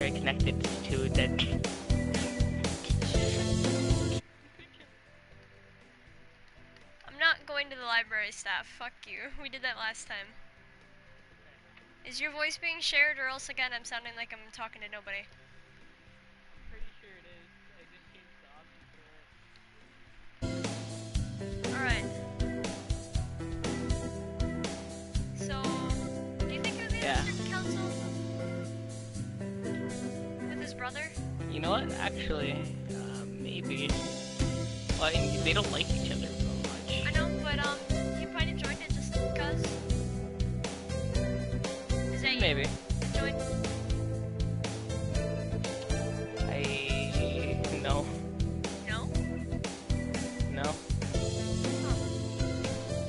very connected to that. I'm not going to the library, staff. Fuck you. We did that last time. Is your voice being shared, or else again I'm sounding like I'm talking to nobody? I'm pretty sure it is. I just changed the option for it. Alright. So, do you think it would be a student council? With his brother? You know what? Actually, maybe. Well, I mean, they don't like each other so much. I know, but he might have joined it just because. Is that Maybe. You joined? No. No? No. Oh.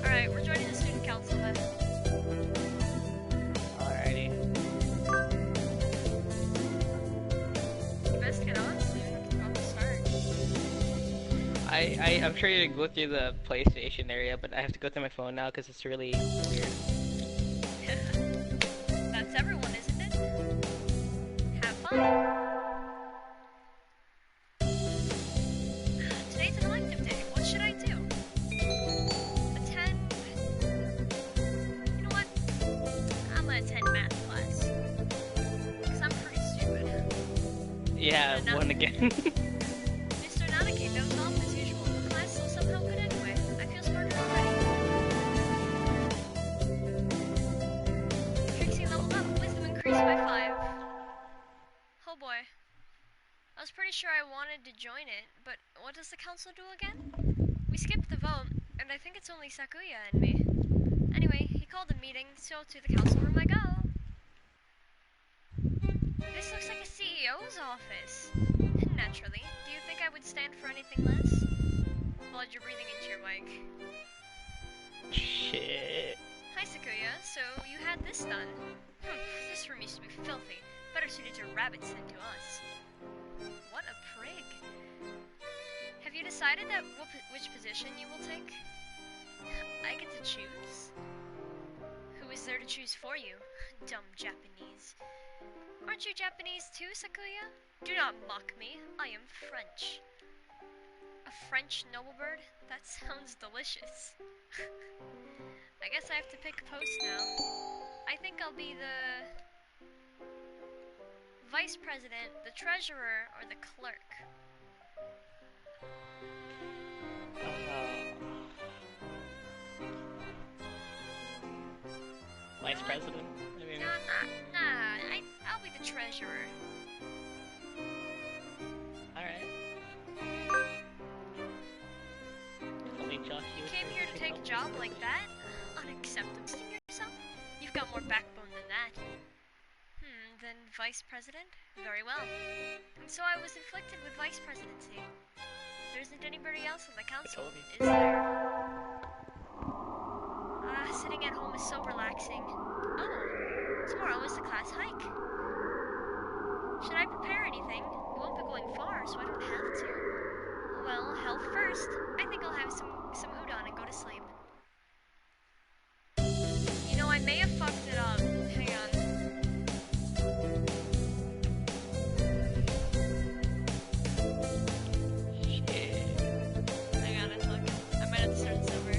Alright, we're joining the student council then. Alrighty. You best get on soon. About to start. I'm sure you go through the PlayStation area, but I have to go through my phone now because it's really weird. That's everyone, isn't it? Have fun. Today's an elective day. What should I do? Attend... You know what? I'm gonna attend math class. Because I'm pretty stupid. Yeah, one again. Mr. Nanake goes off as usual. The class still somehow good anyway. I feel smarter already. Trixie leveled up. Wisdom increased by 5. Oh boy. I was pretty sure I wanted to join it, but what does the council do again? We skipped the vote, and I think it's only Sakuya and me. Anyway, he called a meeting, so to the council room I go. This looks like a CEO's office. Naturally. Do you think I would stand for anything less? Blood, you're breathing into your mic. Shit. Hi, Sakuya. So, you had this done. This room used to be filthy. Better suited to rabbits than to us. What a prig. Have you decided that which position you will take? I get to choose? Who is there to choose for you? Dumb Japanese. Aren't you Japanese too, Sakuya? Do not mock me. I am French. A French noble bird? That sounds delicious. I guess I have to pick a post now. I think I'll be the vice president, the treasurer, or the clerk. Vice president? I mean... I'll be the treasurer. Alright. You came here to take a job like that? Unacceptable. Yourself? You've got more backbone than that. Then vice president? Very well. And so I was inflicted with vice presidency. There isn't anybody else on the council, is there? Sitting at home is so relaxing. Oh, tomorrow is the class hike. Should I prepare anything? We won't be going far, so I don't have to. Well, health first. I think I'll have some udon and go to sleep. You know, I may have fucked it up. Hang on. Shit. Hang on a second. I might have to start this over.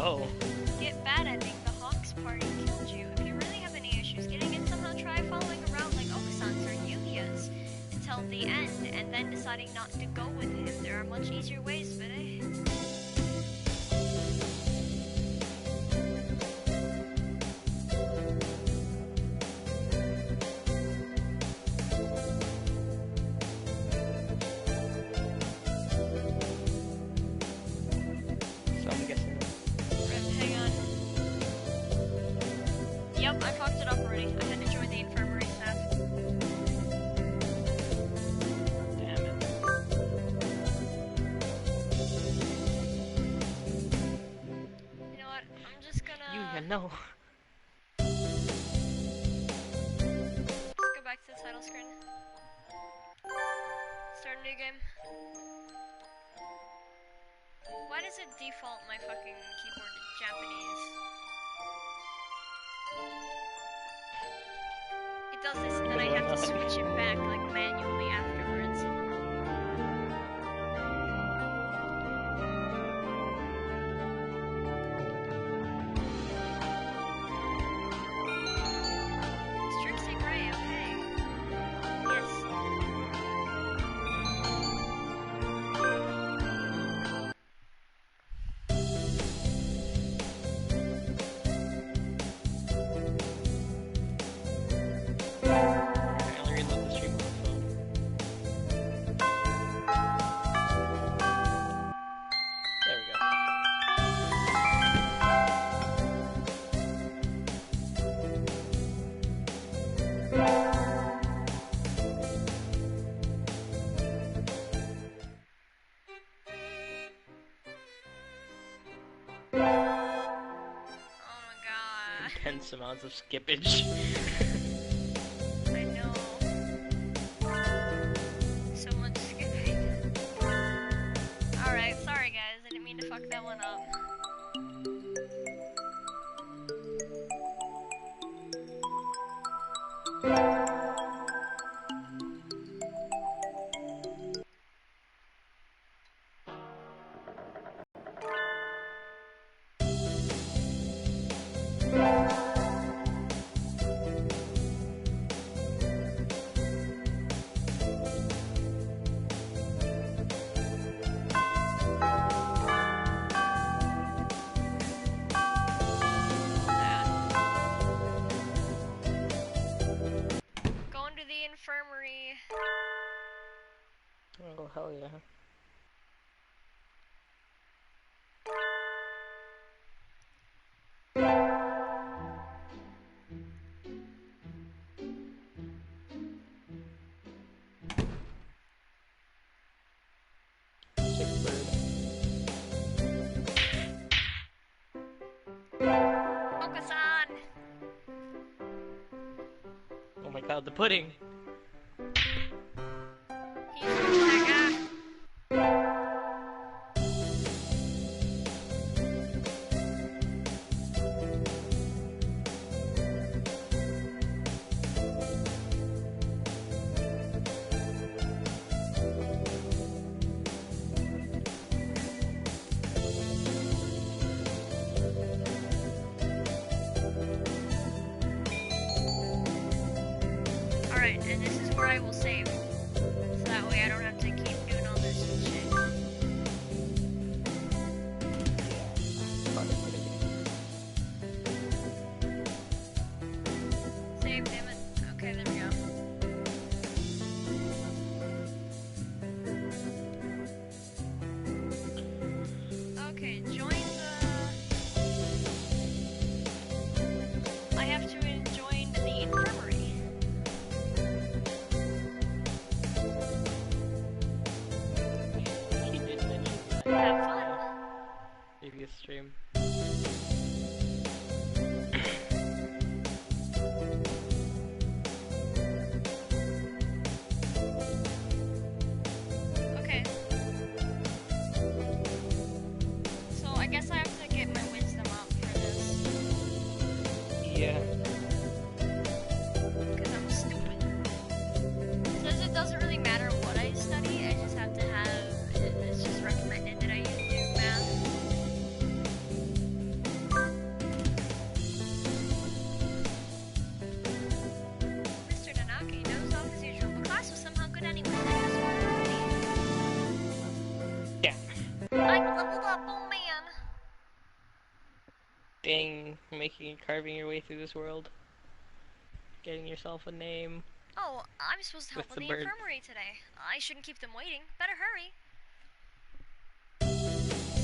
Oh. Get bad ending, the Hawks party killed you. If you really have any issues getting in, somehow try following around like Okusan's or Yuuya's until the end, and then deciding not to go with him. There are much easier ways, but So I'm guessing. hang on. Yep, I fucked it up already. I had to join the infirmary staff. Damn it. You know what? I'm just gonna... Yuuya, no. Let's go back to the title screen. Start a new game. Why does it default my fucking keyboard to Japanese? It does this and then I have to switch it back like manually afterwards. It's Trixie Gray, okay. Yes. I only reload the stream on my phone. There we go. Oh my god. Intense amounts of skippage. I know. So much skipping. Alright, sorry guys, I didn't mean to fuck that one up. Going to the infirmary. Oh, hell yeah. Sick bird. Okasan! Oh my god, the pudding! He's Saga. Alright, and this is where I will save. So that way I don't have to keep doing all this shit. Save, damn it. Okay, there we go. Okay, join the... I have to join the infirmary. making and carving your way through this world. Getting yourself a name. Oh, I'm supposed to help With with the the bird. infirmary today. I shouldn't keep them waiting. Better hurry.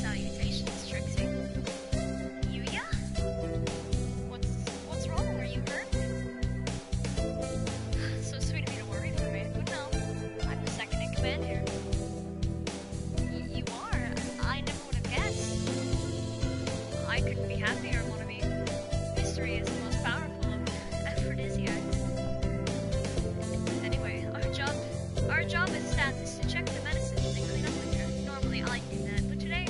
Salutations, Trixie. Yuuya? What's wrong? Are you hurt? So sweet of you to worry for me, but no. I'm the second in command here. You are? I never would have guessed. I couldn't be happier, mon ami. Mystery is the most powerful of aphrodisiacs. Anyway, our job as staff is to check the medicines and clean up with her. Normally I do that, but today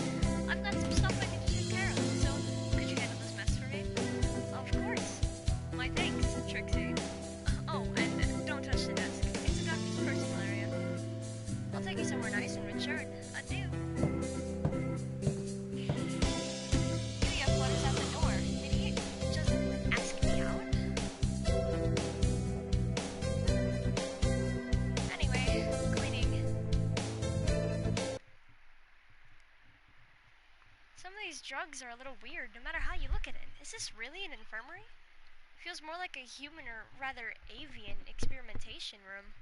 I've got some stuff I need to take care of. So could you handle this mess for me? Of course. My thanks, Trixie. Oh, and don't touch the desk. It's a doctor's personal area. I'll take you somewhere nice and Richard. Adieu. Yuuya flutters out the door. Did he just ask me out? Anyway, cleaning. Some of these drugs are a little weird, no matter how you look at it. Is this really an infirmary? Feels more like a human or rather avian experimentation room.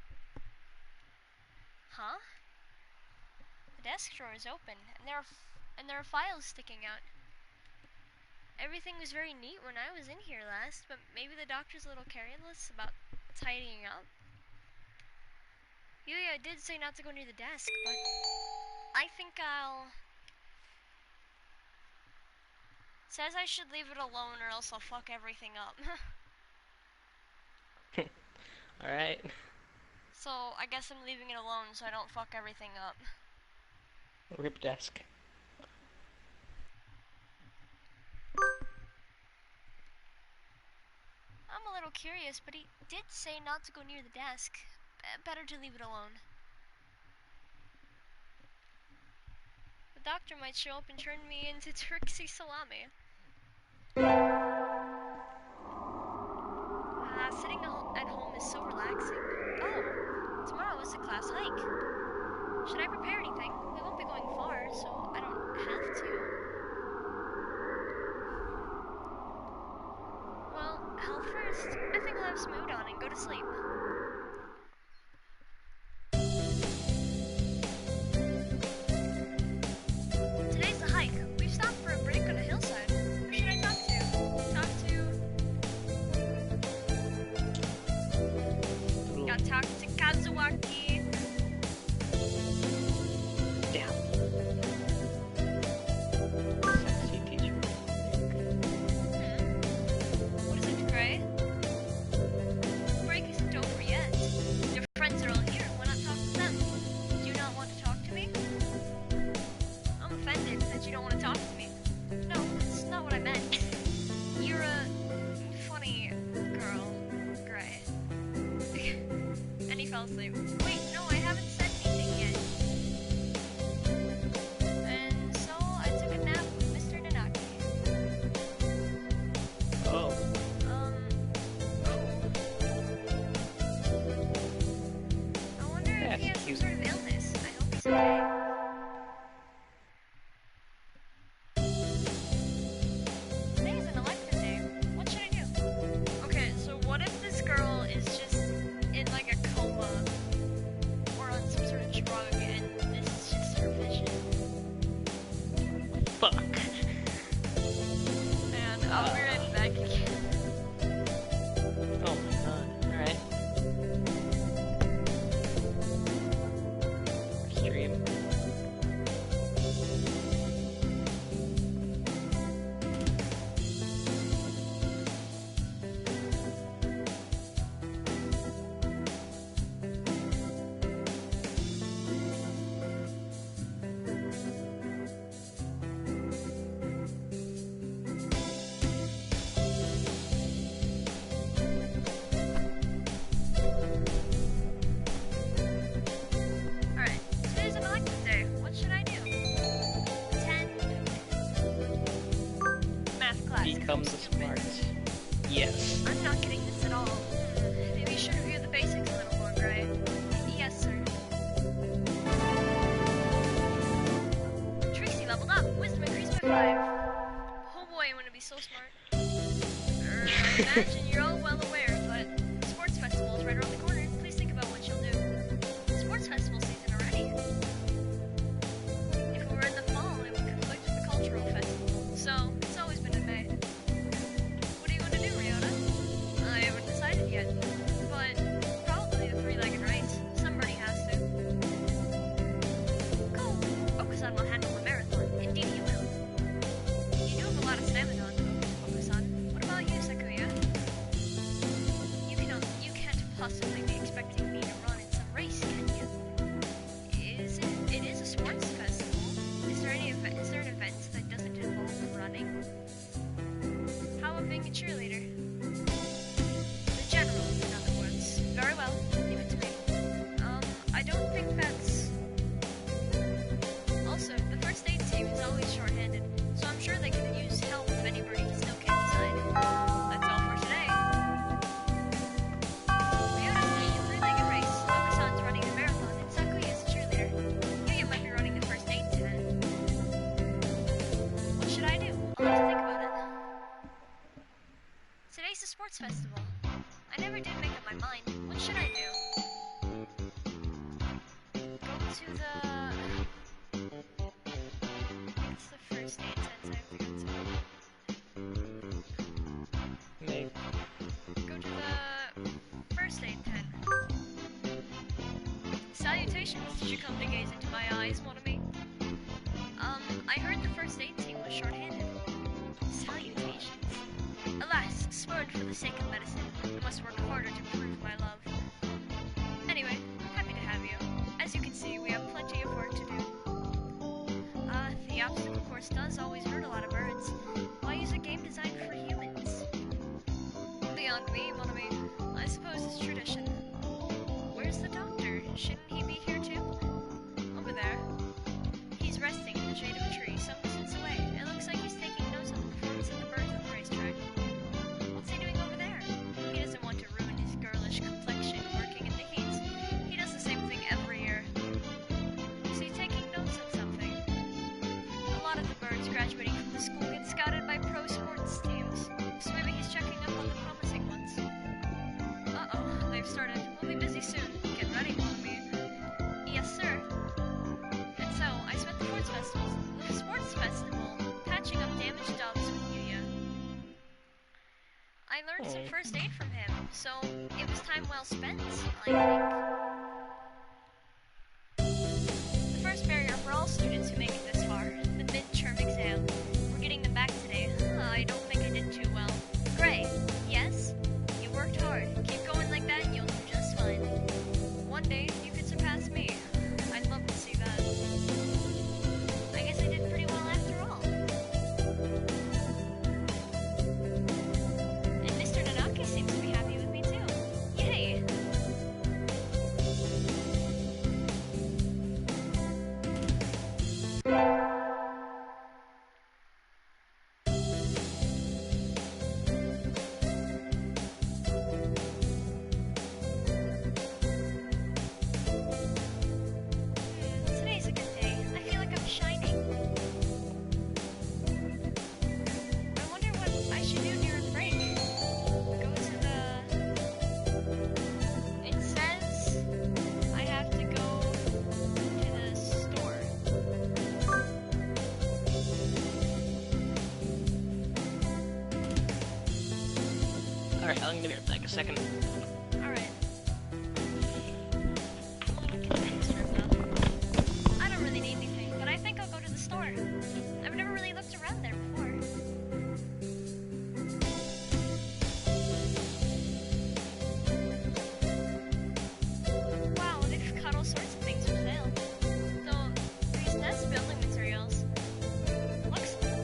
Huh? The desk drawer is open, and there are files sticking out. Everything was very neat when I was in here last, but maybe the doctor's a little careless about tidying up. Yuuya did say not to go near the desk, but I think I'll... Says I should leave it alone or else I'll fuck everything up. Alright. So I guess I'm leaving it alone so I don't fuck everything up. Rip desk. I'm a little curious, but he did say not to go near the desk. Better to leave it alone. The doctor might show up and turn me into Trixie Salami. Sitting at home is so relaxing. Oh, tomorrow is the class hike. Should I prepare anything? We won't be going far, so I don't have to. Well, health first. I think I'll have Smoot on and go to sleep. Today's the hike. We've stopped for a break on a hillside. Who should I talk to? Gotta talk to Kazuaki. Damn. Sexy teacher. What is it, Gray? Break isn't over yet. Your friends are all here. Why not talk to them? Do you not want to talk to me? I'm offended that you don't want to talk to me. No, that's not what I meant. You're a funny girl, Gray. And he fell asleep. Wait, no, I haven't said anything yet. And so I took a nap with Mr. Nanaki. Oh. I wonder if That's he has some cute. sort of illness. I hope he's okay. Today is an elective day. What should I do? Okay, so what if this girl is just in like a coma or on some sort of drug and this is just her vision? Fuck. And I'll be right back again. Oh my god. Alright. Stream. Alright, today's an elective day. What should I do? Attend math class. Become the smart. Yes. I'm not getting this at all. Maybe you should review the basics a little more, Gray. Yes, sir. Trixie leveled up. Wisdom increased by 5. Oh boy, I'm gonna be so smart. imagine you're all well aware, but sports festival is right around the corner. Please think about what you'll do. Sports festival season already. If it were in the fall, it would conflict with the cultural festival. So, it's always been in May. What are you going to do, Ryota? I haven't decided yet. But, probably the three-legged race. Somebody has to. Cool. Okusan will handle the marathon. Indeed he will. You do have a lot of stamina on Okusan. What about you, Sakuya? You can't possibly be expecting me to run in some race, can you? It is a sports festival. Is there an event that doesn't involve running? How about being a cheerleader? The general, in other words. Very well, leave it to me. I don't think that's... Also, the first aid team is always short-handed, so I'm sure they can use help if anybody still can't decide. That's all for today. Ryota is a three-legged race. Okusan's running the marathon, and Sakuya is a cheerleader. Yuuya might be running the first aid team. What should I do? I'll have to think about it. Today's the sports festival. I never did make up my mind. What should I do? Go to the... What's the first aid tent I have to go to? Maybe. Go to the first aid tent. Salutations, did you come to gaze into my eyes, mon ami? I heard the first aid team was short-handed. Salutations. Alas, spurned for the sake of medicine, I must work harder to prove my love. Anyway, happy to have you. As you can see, we have plenty of work to do. The obstacle course does always hurt a lot of birds. Why use a game designed for humans? Beyond me, mon ami. I suppose it's tradition. Where's the doctor? Shouldn't he be here too? Over there. He's resting in the shade of a tree some distance away. It looks like he's taking notes on the performance of the birds at the racetrack. What's he doing over there? He doesn't want to ruin his girlish complexion working in the heat. He does the same thing every year. Is he taking notes on something? A lot of the birds graduating from the school get scouted by pro sports teams, so maybe he's checking up on the promising ones. Uh-oh, they've started. We'll be busy soon. Get ready, mommy. Yes, sir. And so, I spent the sports festival patching up damaged dogs with Yuuya. I learned some first aid from him, so it was time well spent, I think. The first barrier for all students who make it this far, the midterm exam. We're getting them back today. I don't think I did too well. Gray, yes? You worked hard. Keep going like that and you'll do just fine. One day, you could surpass me. I'd love to see that. I guess I did pretty well after all. And Mr. Nanaki seems to be happy with me too. Yay! Today's a good day. I feel like I'm shining. I wonder what I should do during break. Go to the... It says I have to go to the store. Alright, I'm gonna be right back a second. Alright. Get things trimmed up. I don't really need anything, but I think I'll go to the store. I've never really looked around there before. Wow, they've got all sorts of things for sale. So, these nest building materials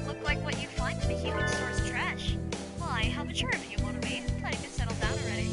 look like what you find in a human store's trash. Why, how mature of you want to be? I thought you could settle down already.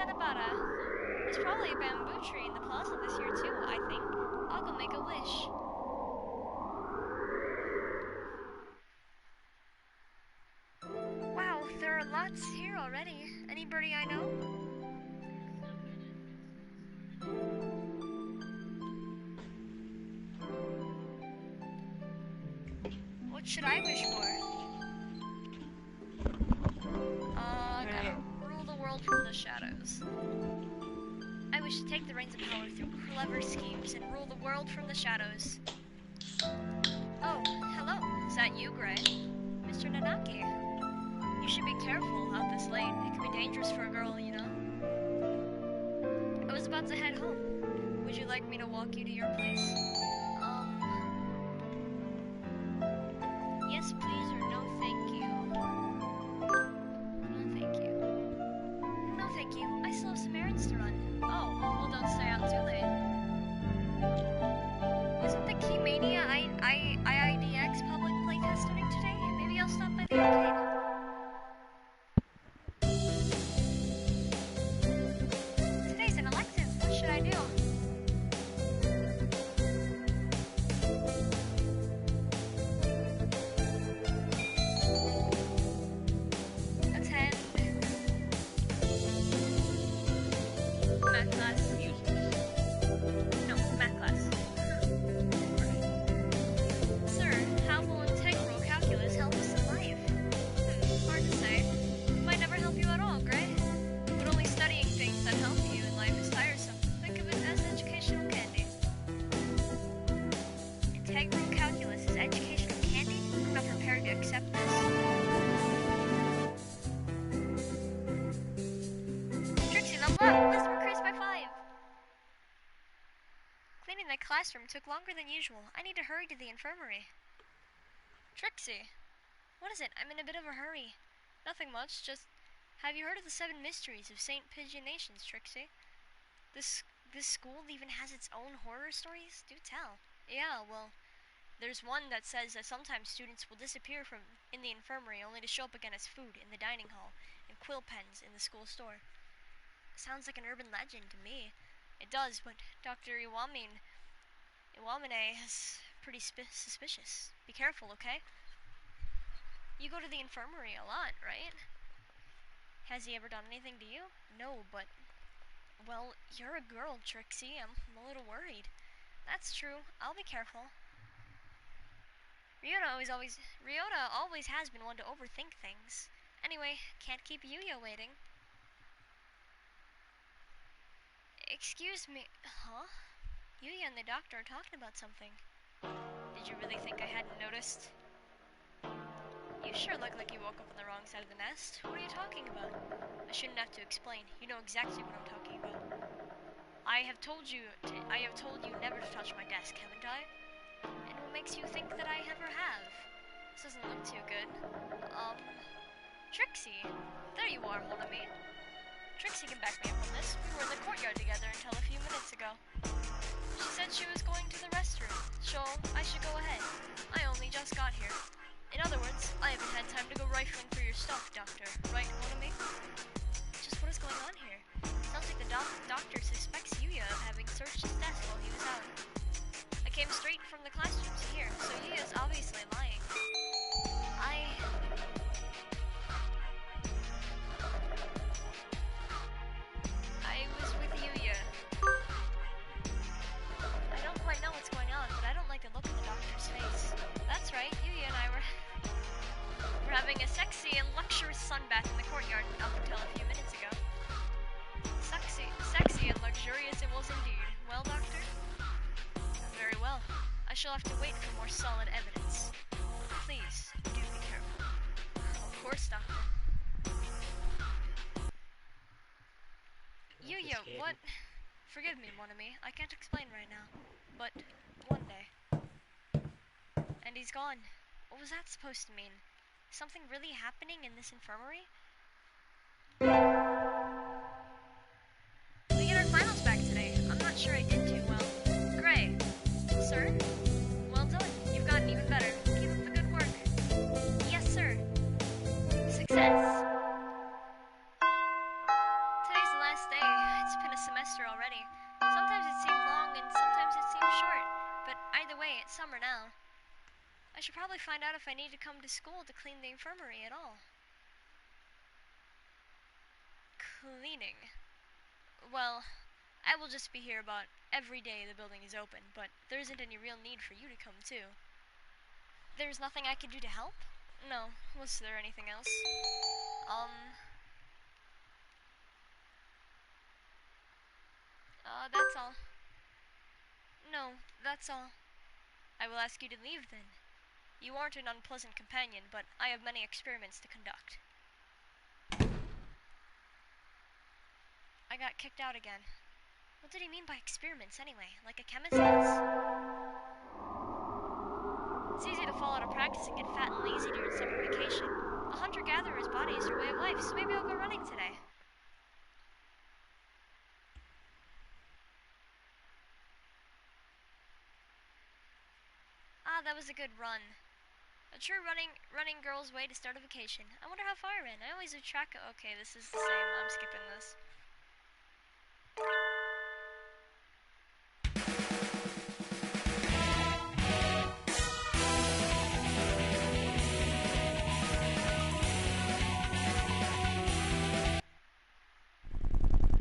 Tanabata. There's probably a bamboo tree in the plaza this year too, I think. I'll go make a wish. Wow, there are lots here already. Anybody I know? What should I wish for? Gotta rule the world from the shadows. I wish to take the reins of power through clever schemes and rule the world from the shadows. Oh, hello. Is that you, Gray? Mr. Nanaki. You should be careful out this late. It can be dangerous for a girl, you know. I was about to head home. Would you like me to walk you to your place? Yes, please, or no, thank you. No, thank you. No, thank you. I still have some errands to run. Oh, well, don't stay out too late. Wasn't the Keymania IIDX public playtest starting today? Maybe I'll stop by the arcade. Today's an elective. What should I do? Attend math class. No, math class. Sir, how will integral calculus help us in life? Hard to say. Might never help you at all, Gray. But only studying things that help you in life is tiresome. Think of it as educational candy. Integral calculus is educational candy? I'm not prepared to accept this. Trixie, level up! Wisdom increased by 5! Cleaning the classroom took longer than usual. I need to hurry to the infirmary. Trixie! What is it? I'm in a bit of a hurry. Nothing much, just... Have you heard of the 7 mysteries of St. Pigeonations, Trixie? This school even has its own horror stories? Do tell. Yeah, well, there's one that says that sometimes students will disappear from in the infirmary only to show up again as food in the dining hall and quill pens in the school store. Sounds like an urban legend to me. It does, but Dr. Iwamine is pretty suspicious. Be careful, okay? You go to the infirmary a lot, right? Has he ever done anything to you? No, but... Well, you're a girl, Trixie. I'm a little worried. That's true. I'll be careful. Ryota always has been one to overthink things. Anyway, can't keep Yuuya waiting. Excuse me. Huh? Yuuya and the doctor are talking about something. Did you really think I hadn't noticed? You sure look like you woke up on the wrong side of the nest. What are you talking about? I shouldn't have to explain. You know exactly what I'm talking about. I have told you never to touch my desk, haven't I? And what makes you think that I ever have? This doesn't look too good. Trixie! There you are, mon ami. Trixie can back me up on this. We were in the courtyard together until a few minutes ago. She said she was going to the restroom, so I should go ahead. I only just got here. In other words, I haven't had time to go rifling for your stuff, Doctor. Right, mon ami? Just what is going on here? Sounds like the doctor suspects Yuuya of having searched his desk while he was out. I came straight from the classroom to here, so Yuuya's obviously lying. I was with Yuuya. I don't quite know what's going on, but I don't like the look on the doctor's face. That's right, Yuuya and I were having a sexy and luxurious sunbath in the courtyard up until a few minutes ago. Sexy and luxurious it was indeed. Well, Doctor? Very well. I shall have to wait for more solid evidence. Please, do be careful. Of course, Doctor. Yuuya, what? Forgive me, mon ami. I can't explain right now. But, one day. And he's gone. What was that supposed to mean? Something really happening in this infirmary? We get our finals back today. I'm not sure I did too well. Gray. Sir? Well done. You've gotten even better. Keep up the good work. Yes, sir. Success. Today's the last day. it's been a semester already. Sometimes it seemed long and sometimes it seemed short, but either way, it's summer now. I should probably find out if I need to come to school to clean the infirmary at all. Cleaning. Well, I will just be here about every day the building is open, but there isn't any real need for you to come too. There's nothing I could do to help? No. Was there anything else? That's all. No, that's all. I will ask you to leave then. You aren't an unpleasant companion, but I have many experiments to conduct. I got kicked out again. What did he mean by experiments anyway? Like a chemist does? It's easy to fall out of practice and get fat and lazy during summer vacation. A hunter-gatherer's body is your way of life, so maybe I'll go running today. Ah, that was a good run. A true running girl's way to start a vacation. I wonder how far I ran. I always lose track of... Okay, this is the same. I'm skipping this.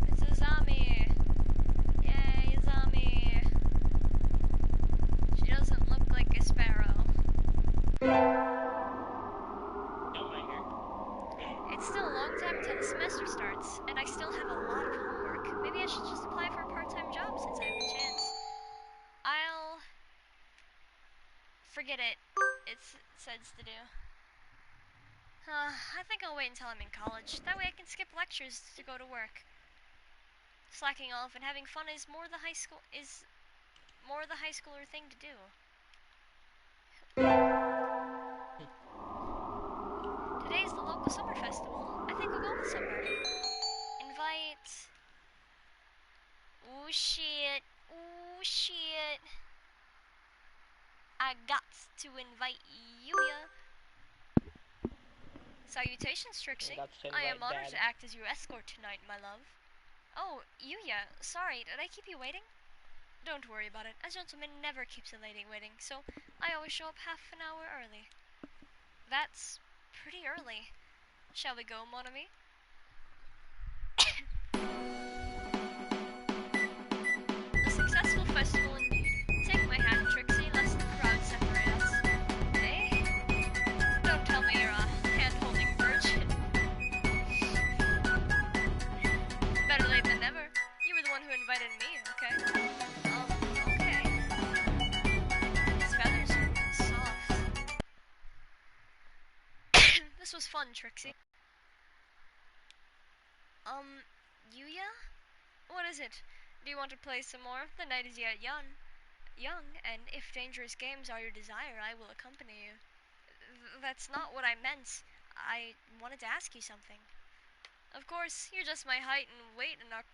It's a zombie. Yay, a zombie. She doesn't look like a sparrow. It's still a long time until the semester starts, and I still have a lot of homework. Maybe I should just apply for a part-time job since I have a chance. I'll... forget it. It says to do. I think I'll wait until I'm in college. That way I can skip lectures to go to work. Slacking off and having fun is more the high schooler thing to do. Today's the local summer festival. I think I'll go with somebody. Invite... Ooh, shit. Ooh, shit. I got to invite Yuuya. Salutations, Trixie. I am honored to act as your escort tonight, my love. Oh, Yuuya, sorry, did I keep you waiting? Don't worry about it. A gentleman never keeps a lady waiting, so I always show up half an hour early. That's pretty early. Shall we go, mon ami? A successful festival indeed. Take my hand, Trixie, lest the crowd separate us. Eh? Don't tell me you're a hand-holding virgin. Better late than never. You were the one who invited me, okay? Okay. His feathers are soft. This was fun, Trixie. Yuuya? What is it? Do you want to play some more? The night is yet young, and if dangerous games are your desire, I will accompany you. That's not what I meant. I wanted to ask you something. Of course, you're just my height and weight and are...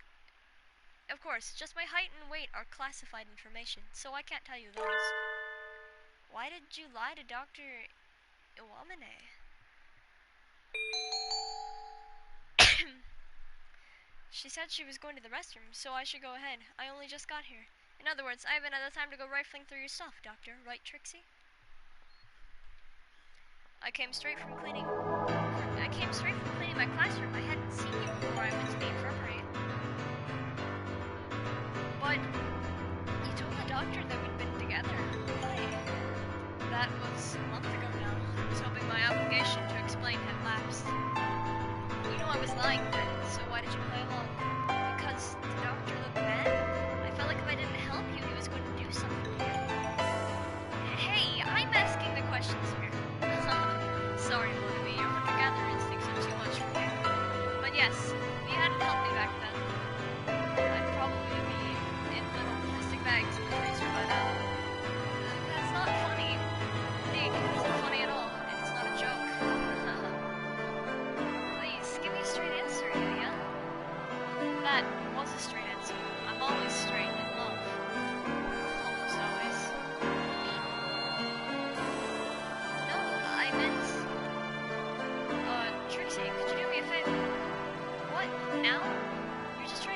Of course, just my height and weight are classified information, so I can't tell you those. Why did you lie to Dr. Iwamine? She said she was going to the restroom, so I should go ahead. I only just got here. In other words, I haven't had the time to go rifling through your stuff, Doctor. Right, Trixie? I came straight from cleaning my classroom. I hadn't seen you before I went to the infirmary. But you told the doctor that we'd been together. Why? That was a month ago now. I was hoping my obligation to explain had lapsed. You know I was lying then, so why did you play along? Because the doctor looked bad? I felt like if I didn't help you, he was going to do something to you. Hey, I'm asking the questions here. Sorry, Monavi, your hunter-gatherer instincts are too much for me. But yes, if you hadn't helped me back then, I'd probably be in little plastic bags in the freezer by now. That's not funny. Indeed, it isn't funny at all, and it's not a joke. Please, give me a straight answer, Yuuya. That was a straight answer. I'm always straight in love. Almost always. No, I meant... Trixie, could you do me a favor? What? Now? You're just trying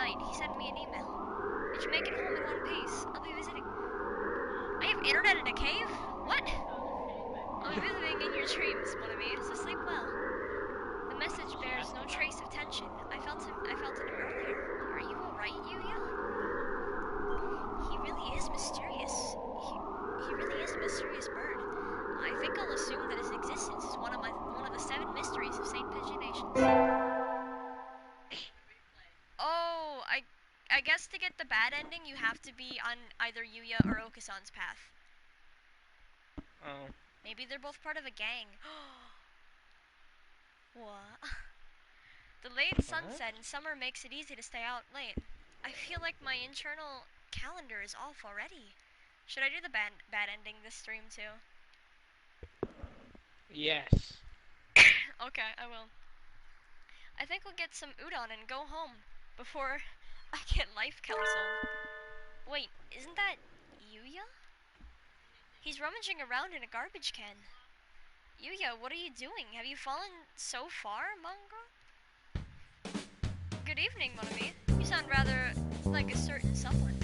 night, he sent me an email. Did you make it home in one piece? I'll be visiting. I have internet in a cave? What? I'll be visiting in your dreams, mon ami, so sleep well. The message bears no trace of tension. I felt it earlier. Are you alright, Yuuya? He really is mysterious. He really is a mysterious bird. I think I'll assume that his existence is one of the 7 mysteries of St. Paginations. Oh, I guess to get the bad ending, you have to be on either Yuuya or Okasan's path. Oh. Maybe they're both part of a gang. What? The late sunset in summer makes it easy to stay out late. I feel like my internal calendar is off already. Should I do the bad ending this stream too? Yes. Okay, I will. I think we'll get some udon and go home before I get life counseled. Wait, isn't that Yuuya? He's rummaging around in a garbage can. Yuuya, what are you doing? Have you fallen so far, Manga? Good evening, mon ami. You sound rather like a certain someone.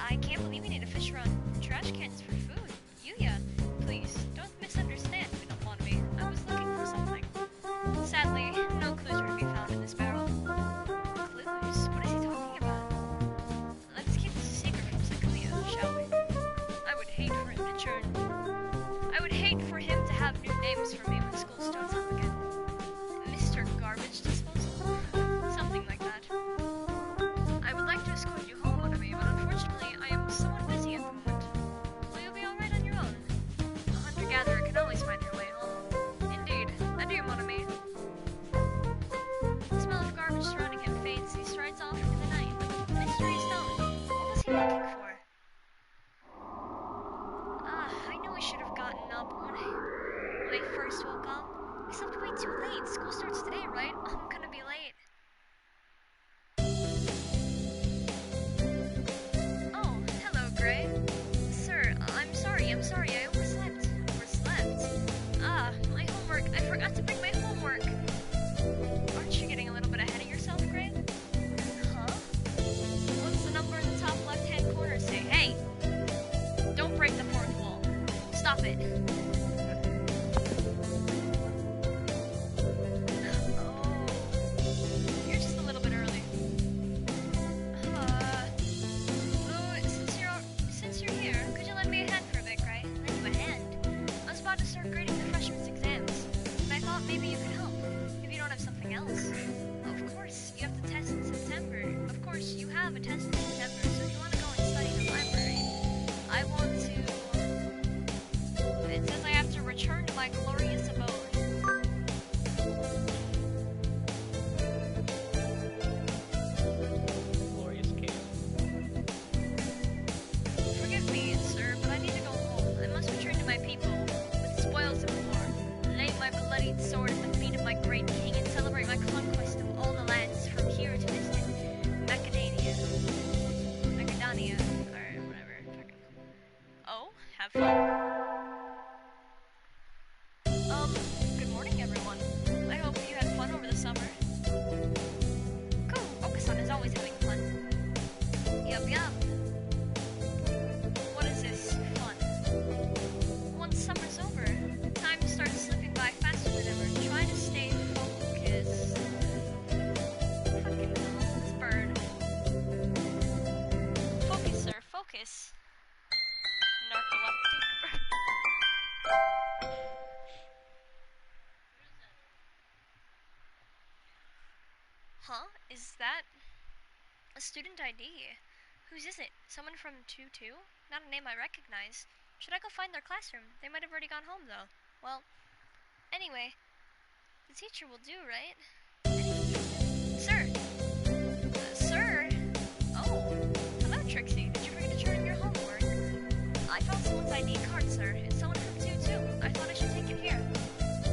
I can't believe you need to fish around trash cans for food. Yuuya, please, don't misunderstand me, mon ami. I was looking for something. Sadly, no clues are to be found in this barrel. Clues? What is he talking about? Let's keep this a secret from Sakuya, shall we? I would hate for him to have new names for me when school starts up again. Mr. Garbage Disposal? Something like that. I would like to escort you home, mon ami, but unfortunately I am somewhat busy at the moment. Will you be alright on your own? A hunter-gatherer can always find their way home. Indeed. Adieu, mon ami. The smell of garbage surrounding him fades. He strides off into the night. Mystery stone. What was he looking for? I knew I should have gotten up when I first woke up. I slept way too late. School starts today, right? I'm gonna be late. Oh, hello, Gray. Sir, I'm sorry, I overslept. My homework. I forgot to bring my homework. Aren't you getting a little bit ahead of yourself, Gray? Huh? What's the number in the top left-hand corner say? Hey! Don't break the fourth wall. Stop it. Oh. You're just a little bit early. Since you're here, could you lend me a hand for a bit, Gray? Lend you a hand? I was about to start grading the freshman's exams, and I thought maybe you could help, if you don't have something else. Of course, you have the test in September. Of course, you have a test in September, so if you want to go and study in the library, I want to... It says I have to return to my glorious abode. Glorious cave. Forgive me, sir, but I need to go home. I must return to my people with spoils of war, lay my bloodied sword at the feet of my great king, and celebrate my conquest of all the lands from here to distant Macadania, or whatever. Oh, have fun. Good morning, everyone. I hope you had fun over the summer. Cool, Okasan is always having fun. Yup. What is this? Fun. Once summer's over, time starts slipping by faster than ever. Try to stay focused. Fucking hell, this bird. Focus, sir, focus. Narcoleptic bird. Huh? Is that a student ID? Whose is it? Someone from 2-2? Not a name I recognize. Should I go find their classroom? They might have already gone home, though. Well, anyway, the teacher will do, right? Sir! Sir! Oh, hello, Trixie. Did you forget to turn in your homework? I found someone's ID card, sir. It's someone from 2-2. I thought I should take it here.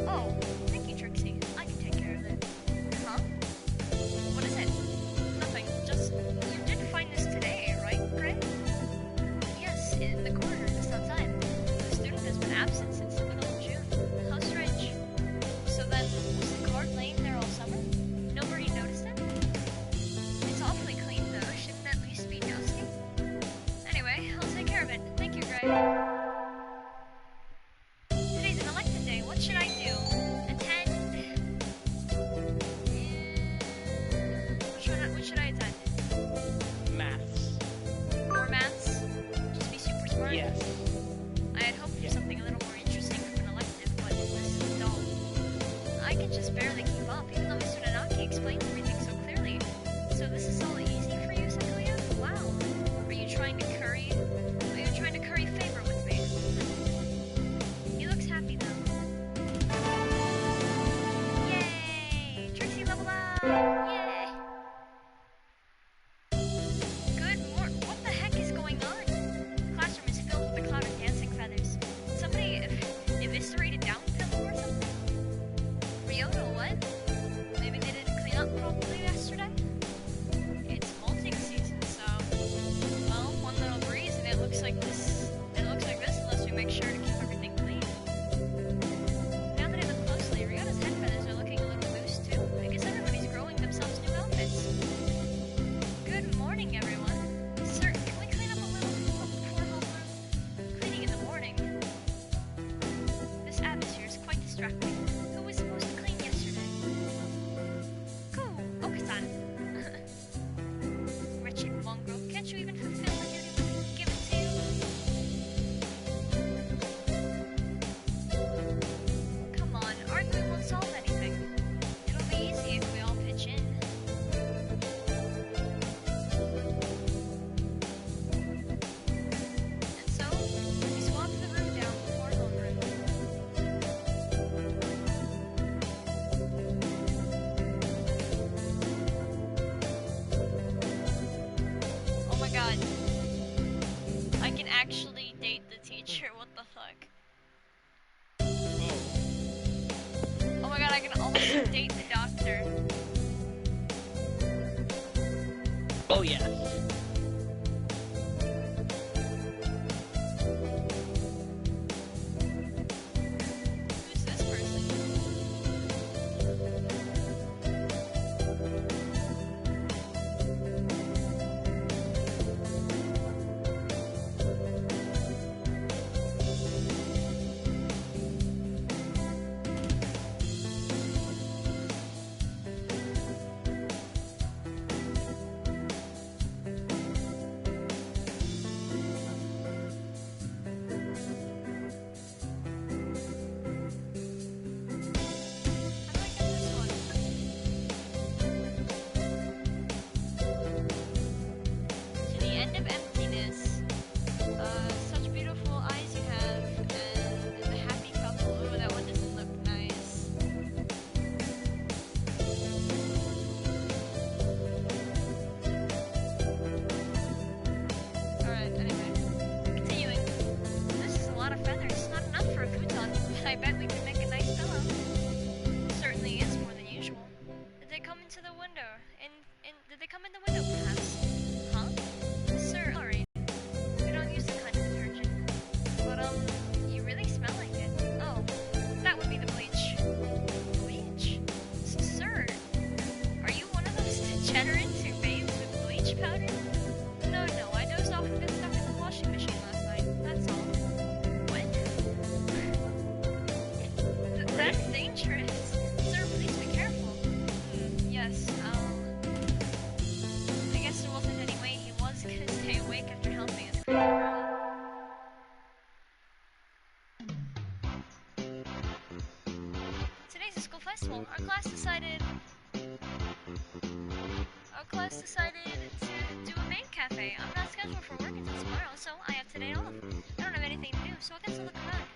Oh, thank you, Trixie. I can take care of it. Huh? What is it? Nothing. Just, you did find this today, right, Gray? Yes, in the corner just outside. The student has been absent since the middle of June. How strange. So then, was the card laying there all summer? Nobody noticed it? It's off Today's an elective day. What should I do? Attend? What should I attend? Maths. More maths? Just be super smart? Yes. I had hoped for something a little more interesting from an elective, but this is dull. I can just barely keep up, even though Mr. Nanaki explains everything so clearly. So this is all easy for you, Sakuya? Wow. Are you trying to curry favor with me? He looks happy though. Yay! Trixie leveled up! Yay! Good morning. What the heck is going on? The classroom is filled with a cloud of dancing feathers. Somebody eviscerated down pillow or something? Ryota, what? Maybe they didn't clean up properly yesterday? It's molting season, so well, one little breeze and it looks like this unless we make sure to keep everything clean. Now that I look closely, Ryota's head feathers are looking a little loose too. I guess everybody's growing themselves new outfits. Good morning, everyone. Sir, can we clean up a little before homeroom? Cleaning in the morning. This atmosphere is quite distracting. Who was supposed to clean yesterday? Cool, Okasan. Wretched mongrel, can't you even fulfill the duty given to you? Come on, arguing won't solve anything. It'll be easy if we all pitch in. And so, we swapped the room down before homeroom. Oh my god. I can actually date the teacher, what the fuck? Oh my god, I can also date the doctor. Oh yes. Who's this person? How do I get this one? To the end of emptiness. Such beautiful eyes you have, and the happy couple. Oh, that one doesn't look nice. Alright, anyway. Continuing. This is a lot of feathers. Not enough for a futon, but I bet we could make a nice pillow. Certainly is more than usual. Did they come into the window? Did they come in the window, perhaps? Huh? Sir, sorry. We don't use that kind of detergent. But, you really smell like it. Oh, that would be the bleach. Bleach? Sir, are you one of those degenerates who bathes with bleach powder? No, I dozed off and got stuck in the washing machine last night. That's all. What? That's dangerous. Sir, please be careful. Yes, I guess there wasn't any way he was gonna stay awake after helping us clean the room. Today's a school festival. Our class decided to do a maid cafe. I'm not scheduled for work until tomorrow, so I have today off. I don't have anything to do, so I guess I'll look around.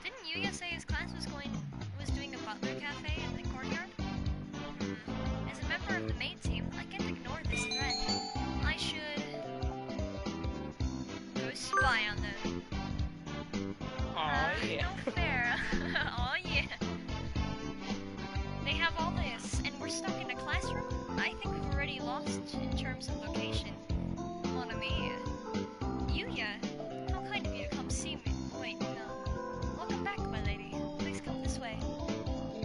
Didn't Yuuya say his class was doing a butler cafe in the courtyard? As a member of the maid team, I can't ignore this threat. I should go spy on them. Oh yeah. No fair. Oh yeah. They have all this, and we're stuck in a classroom? I think we've already lost in terms of location. Mon ami. Yuuya, how kind of you to come see me. Wait, no. Welcome back, my lady. Please come this way.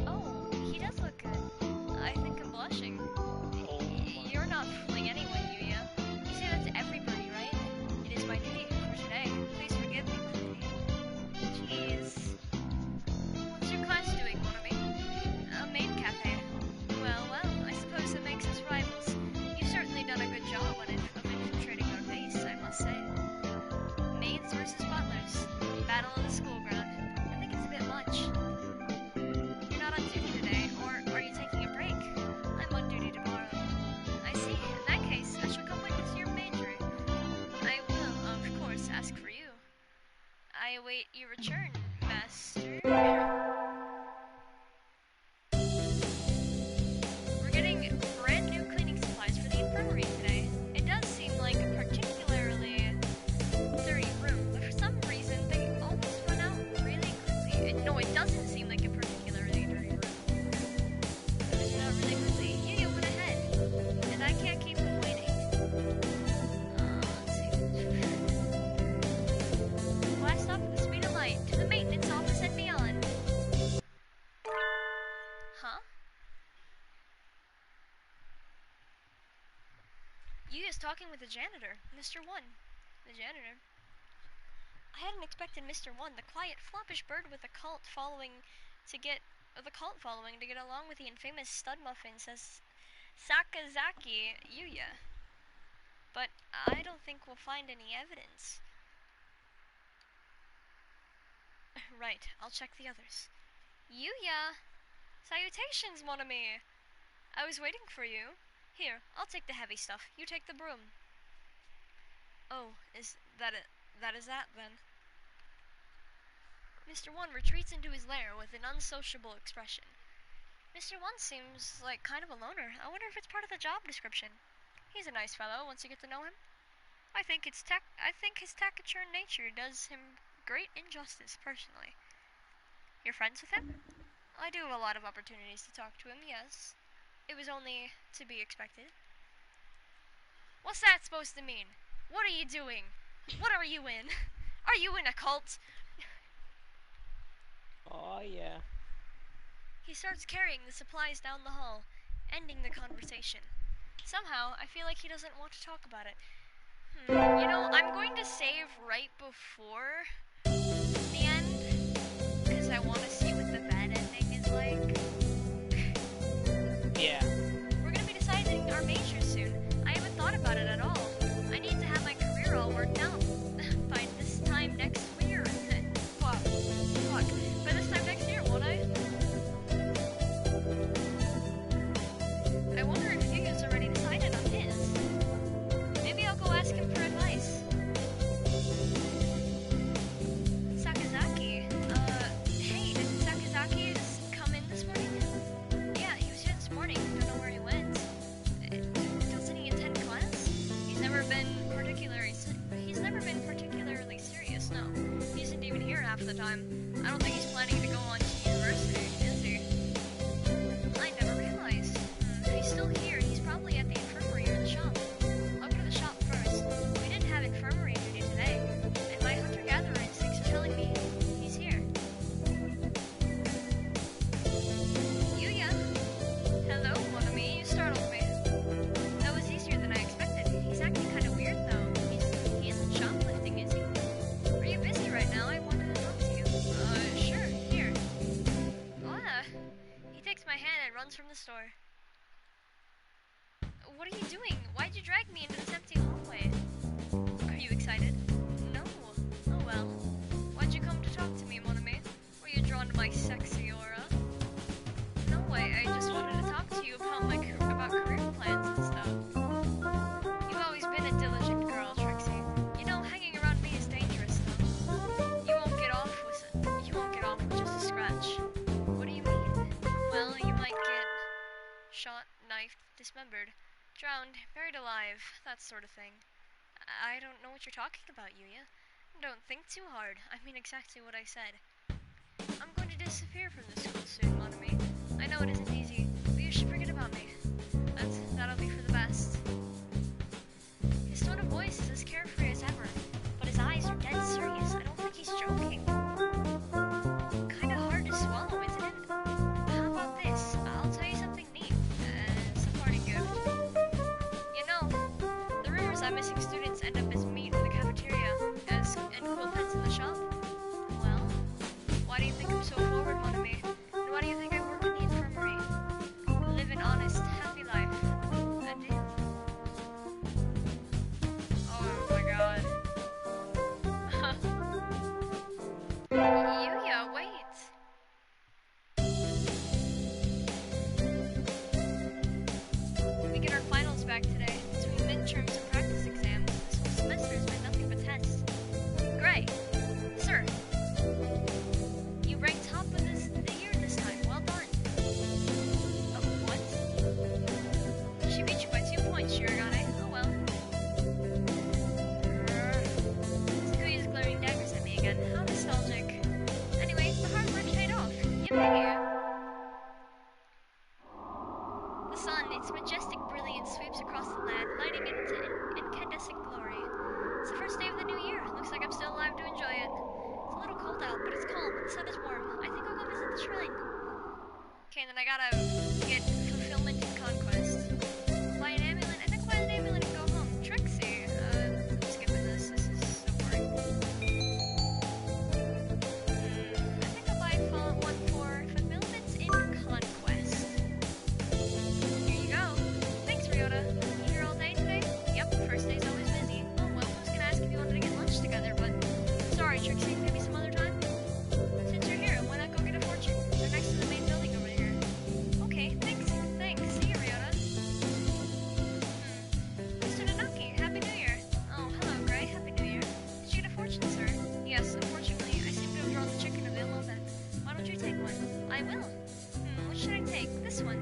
Oh, he does look good. I think I'm blushing. You're not fooling anyone, on the school ground. I think it's a bit much. You're not on duty today, or are you taking a break? I'm on duty tomorrow. I see. In that case, I shall come witness your majoring. I will, of course, ask for you. I await your return, Master. We're getting brand new cleaning supplies for the infirmary today. It does seem like a particularly dirty room, but for some reason they always run out really quickly. No, it doesn't seem like a particularly dirty room. They run out really quickly. Yuuya went ahead, and I can't keep him waiting. Let's see. Blast off at the speed of light to the maintenance office and beyond. Huh? Yuuya's talking with the janitor, Mr. One. The janitor. I hadn't expected Mr. One, the quiet, floppish bird with a cult following, to get along with the infamous stud muffin, says Sakazaki Yuuya. But I don't think we'll find any evidence. Right, I'll check the others. Yuuya! Salutations, mon ami! I was waiting for you. Here, I'll take the heavy stuff. You take the broom. Oh, is that it? That is that, then. Mr. One retreats into his lair with an unsociable expression. Mr. One seems like kind of a loner. I wonder if it's part of the job description. He's a nice fellow once you get to know him. I think his taciturn nature does him great injustice, personally. You're friends with him? I do have a lot of opportunities to talk to him, yes. It was only to be expected. What's that supposed to mean? What are you doing? What are you in? Are you in a cult? Oh, yeah. He starts carrying the supplies down the hall, ending the conversation. Somehow, I feel like he doesn't want to talk about it. You know, I'm going to save right before the end, because I want to see what the bad ending is like. Yeah. We're going to be deciding our major soon. I haven't thought about it at all. I need to have my career all worked out by this time next year. Fuck. By this time next year, won't I? I wonder if Yuuya's already decided on his. Maybe I'll go ask him for advice. Sakazaki, hey, did Sakazaki just come in this morning? Yeah, he was here this morning. Don't know where he went. Doesn't he attend class? He's never been particularly serious, no. He isn't even here half the time. I don't think he's planning to go on to university, is he? I never realized. If he's still here, he's probably at the infirmary or the shop. I'll go to the shop first. We didn't have infirmary duty today, and my hunter-gatherer instincts are telling me he's here. Yuuya! Hello, mon ami, you startled me. That was easier than I expected. He's acting kind of weird, though. He isn't shoplifting, is he? Are you busy right now? I wanted to talk to you. Sure, here. He takes my hand and runs from the store. What are you doing? Why'd you drag me into this empty hallway? Are you excited? No. Oh well. Why'd you come to talk to me, mon ami? Were you drawn to my sexy aura? No way, I just wanted to talk to you about career plans and stuff. You've always been a diligent girl, Trixie. You know, hanging around me is dangerous, though. You won't get off with just a scratch. What do you mean? Well, you might get shot, knifed, dismembered, drowned, buried alive, that sort of thing. I don't know what you're talking about, Yuuya. Don't think too hard. I mean exactly what I said. I'm going to disappear from this school soon, mon ami. I know it isn't easy, but you should forget about me. That'll be for the best. His tone of voice is as carefree as ever, but his eyes are dead serious. I don't think he's joking. Kinda hard to swallow, isn't it? How about this? I'll tell you something neat. It's a parting gift. You know, the rumors that missing students end up as meat in the cafeteria and cool pets in the shop? Well, why do you think I'm so forward, mon ami? And why do you think I work in the infirmary? Live an honest, happy life. Adieu. Oh my god. gotta get fulfillment and conquest. Buy an amulet. I think I'll buy an amulet and go home. Trixie. I'm skipping this. This is so boring. I think I'll buy one for fulfillment in conquest. Here you go. Thanks, Ryota. You here all day today? Yep. First day's always busy. Oh well. I was gonna ask if you wanted to get lunch together, but sorry, Trixie. Maybe some other time. Since you're here, why not go get a fortune? They're next to the main building over here. Okay, thanks. See you, Ryota. Mr. Nanaki, Happy New Year. Oh, hello, Gray. Happy New Year. Did you get a fortune, sir? Yes, unfortunately, I seem to have drawn the chicken of ill omen. Why don't you take one? I will. What should I take? This one.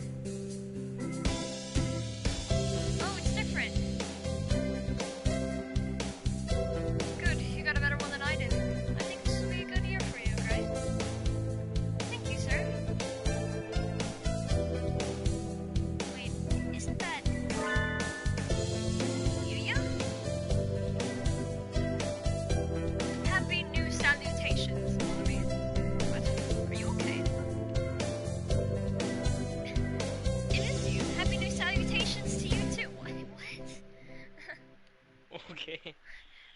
Oh, it's different. Good, you got a better one than I did. I think this will be a good year for you, Gray. Thank you, sir. Wait, isn't that Yuuya? Happy New Salutations, Molly. What? Are you okay? It is you. Happy New Salutations to you too. What? Okay.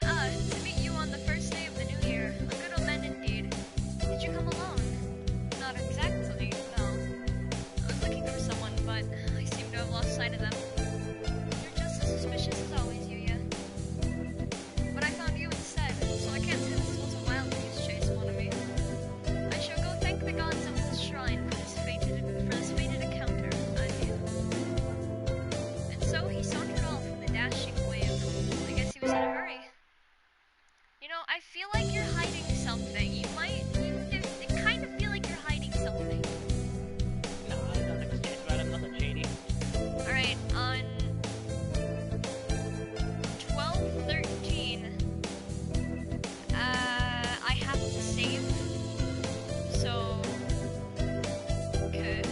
To meet you on the first day of the new year. A good omen indeed. Did you come alone? Not exactly, no. I was looking for someone, but I seem to have lost sight of them. You're just as suspicious as always, Yuuya. But I found you instead, so I can't say this was a wild goose chase, Monami. I shall go thank the gods of this shrine for this fated encounter, I mean. And so he sauntered off with a dashing wave. I guess he was in a hurry. You know, I feel like you're hiding something. I kind of feel like you're hiding something. No, nothing serious about it. Nothing shady. Alright, on 12/13, I have to save. So, okay.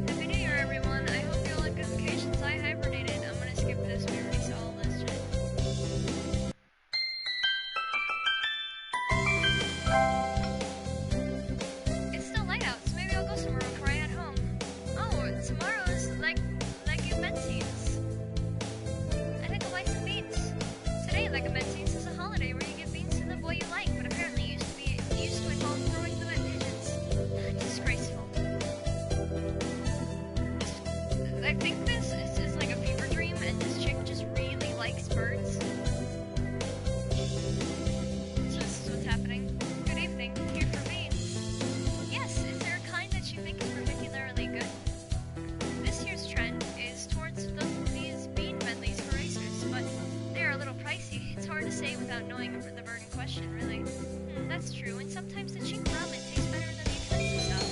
Happy New Year, everyone. I hope you all had good vacations. I hibernated. I'm gonna skip this. We already saw all this shit. It's still light out, so maybe I'll go somewhere before I head home. Oh, tomorrow's like Legumentines. I think I'll buy some beans. Today, Legumentines is a holiday where you give beans to the boy you like, but apparently used to involve throwing them at pigeons. Disgraceful. I think this is like a fever dream, and this chick just really likes birds. So this is what's happening. Good evening. Here for beans. Yes, is there a kind that you think is particularly good? This year's trend is towards these bean medleys for racers, but they are a little pricey. It's hard to say without knowing the bird in question, really. That's true, and sometimes the cheap ramen tastes better than the expensive stuff.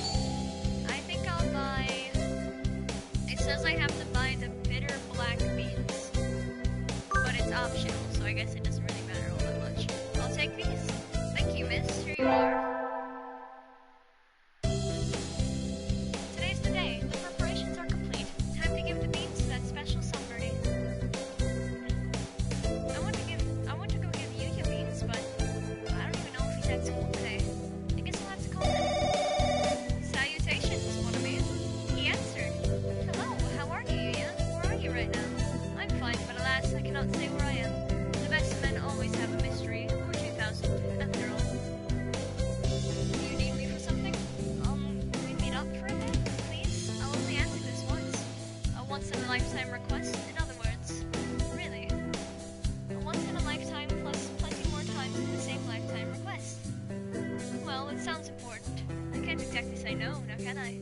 I think I'll buy... It says I have to buy the bitter black beans, but it's optional, so I guess it doesn't really matter all that much. I'll take these. Thank you, miss. Here you are. Today's the day. The preparations are complete. Time to give the beans to that special somebody. I want to go give Yuuya beans, but I don't even know if he's at school today. I guess I'll have to call him. Salutations, Monami. He answered. Hello, how are you, Yuuya? Where are you right now? I'm fine, but alas, I cannot say where I am. The best men always have a mystery, or 2,000, after all. Do you need me for something? Can we meet up for a bit, please? I'll only answer this once. A once-in-a-lifetime request, in other words. Really? A once-in-a-lifetime plus plenty more times in the same lifetime request. Well, it sounds important. I can't exactly say no, now can I?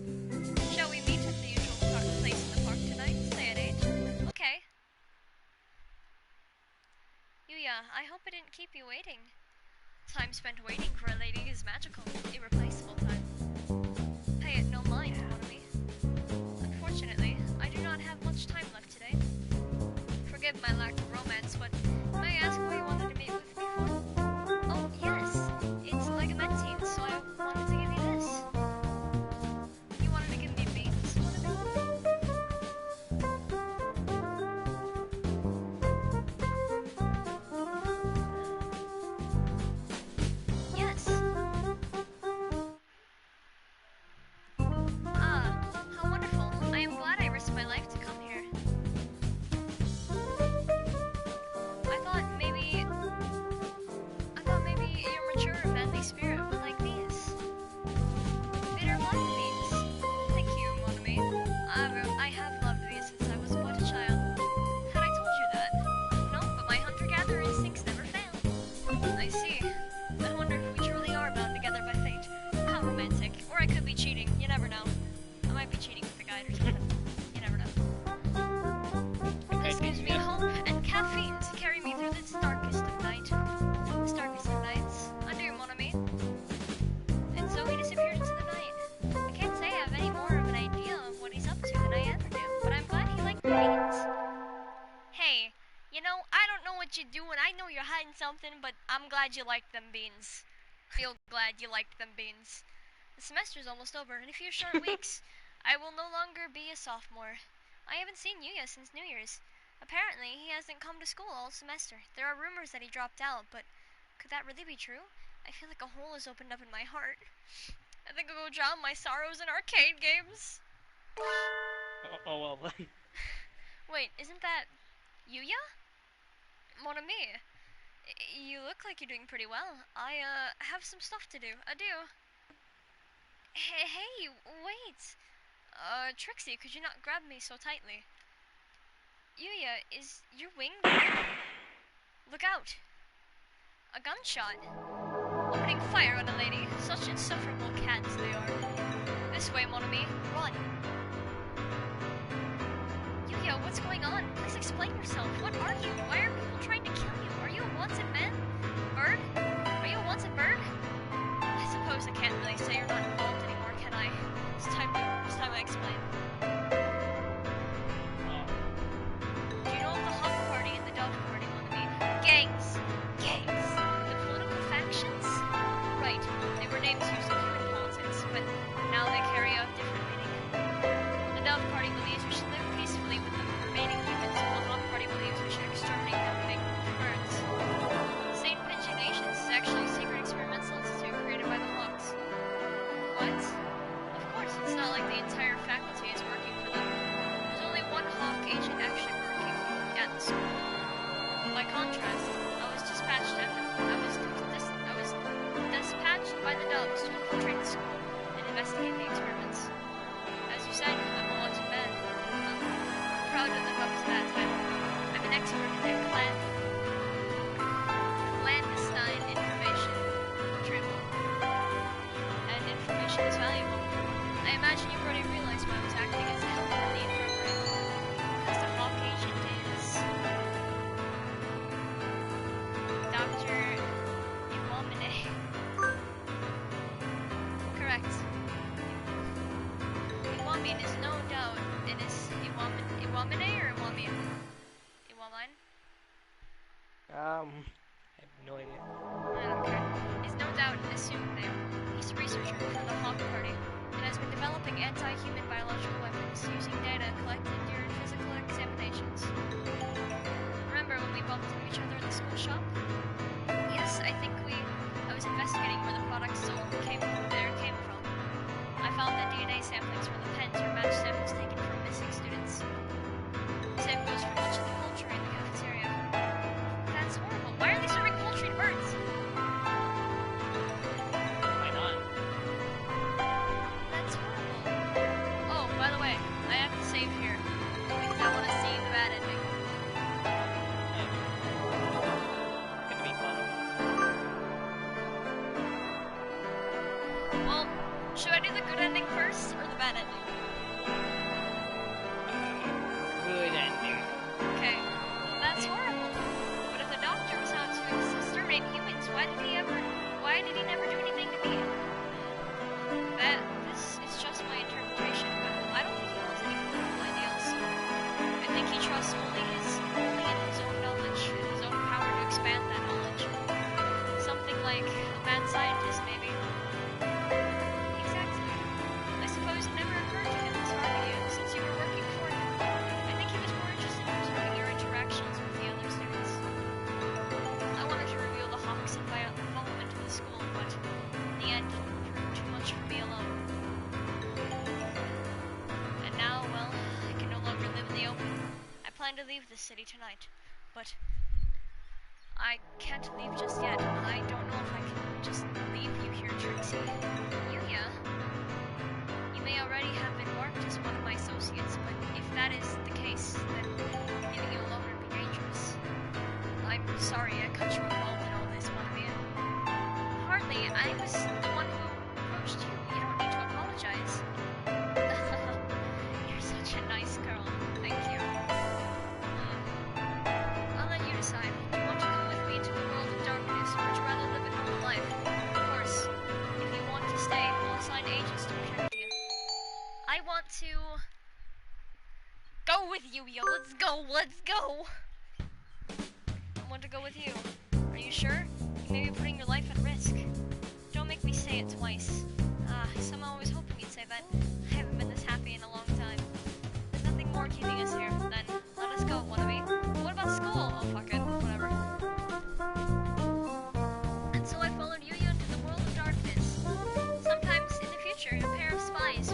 Shall we meet at the usual place in the park tonight? Say at 8? Okay. Yuuya, I hope I didn't keep you waiting. Time spent waiting for a lady is magical, irreplaceable time. Pay it no mind, Monami. Unfortunately, I do not have much time left today. Forgive my lack of romance, but may I ask why you wanted to meet with me for? Oh, yes. It's Legumentines, so I wanted to give you this. You wanted to give me beans, Monami? Yes. You know, I don't know what you're doing. I know you're hiding something, but I'm glad you liked them beans. Feel glad you liked them beans. The semester's almost over. In a few short weeks, I will no longer be a sophomore. I haven't seen Yuuya since New Year's. Apparently, he hasn't come to school all semester. There are rumors that he dropped out, but could that really be true? I feel like a hole has opened up in my heart. I think I'll go drown my sorrows in arcade games. Oh well. Wait, isn't that Yuuya? Mon ami. You look like you're doing pretty well. I have some stuff to do. Adieu. Hey, wait. Trixie, could you not grab me so tightly? Yuuya, is your wing broken? Look out. A gunshot. Opening fire on a lady. Such insufferable cats they are. This way, mon ami. Run. Yuuya, what's going on? Please explain yourself. What are you? Why are people trying to kill you? Are you a wanted man? Bird? Are you a wanted bird? I suppose I can't really say you're not involved anymore, can I? It's time I explain. Do you know of the Hawk Party and the Dove Party, mon ami? Gangs! Gangs! The political factions? Right. They were names used in human politics, but now they carry out different meaning. The Dove Party believes we should live peacefully with the remaining humans, while the Hawk Party believes we should exterminate them and make birds. St. Pinching Nations is actually a secret experimental institute created by the Hawks. What? Of course, it's not like the entire faculty is working for them. There's only one Hawk agent actually working at the school. By contrast, I was dispatched by the Doves to infiltrate the school and investigate the experiments. As you said, I'm a wanted man. I'm proud to live up to that title. I'm an expert in clandestine information retrieval. And information is valuable. I imagine you've already realized why I was acting as a helper in the infirmary. Because the Hawk agent is Dr. Iwamine. Correct. Iwamin is no doubt it is Iwamine or Iwamin? Iwamin? I have no idea. I don't care. Is no doubt an assumed name. He's a researcher for the Hawk Party and has been developing anti-human biological weapons using data collected during physical examinations. Remember when we bumped into each other in the school shop? Yes, I was investigating where the products sold came from. I found that DNA samplings from the pens were matched samples taken from missing students. Same goes for much of the poultry in the cafeteria. That's horrible. Why are they serving poultry to birds? Why not? That's horrible. Oh, by the way, I have to save here because I want to see the bad ending. Gonna be fun. Well, should I do the good ending first or the bad ending? Good ending. Okay, that's horrible. But if the doctor was out to exterminate humans, why did he never do anything to me? This is just my interpretation, but I don't think he holds any political ideals. I think he trusts only in his own knowledge, and his own power to expand that knowledge. Something like a mad scientist, maybe. Exactly. I suppose it never occurred to him to target you since you were working for him. I think he was more interested in observing your interactions with the other students. I wanted to reveal the Hawks' involvement in the school, but in the end, it proved too much for me alone. And now, well, I can no longer live in the open. I plan to leave this city tonight, but I can't leave just yet. I don't know if I can just leave you here, Trixie. Yuuya, you may already have been marked as one of my associates, but if that is the case, then leaving you alone would be dangerous. I'm sorry I got you involved in all this, mon ami. Hardly. I was the one who approached you. You don't need to apologize. You're such a nice girl. Thank you. I'll let you decide. Do you want to come with me to the world of darkness, or would you rather live a normal life? Of course, if you want to stay, I'll assign agents to protect you. I want to go with you, yo. Let's go. go with you. Are you sure? You may be putting your life at risk. Don't make me say it twice. Somehow I was hoping you'd say that. I haven't been this happy in a long time. There's nothing more keeping us here. Then, let us go, wannabe. What about school? Oh, fuck it. Whatever. And so I followed Yuuya into the world of darkness. Sometime in the future, a pair of spies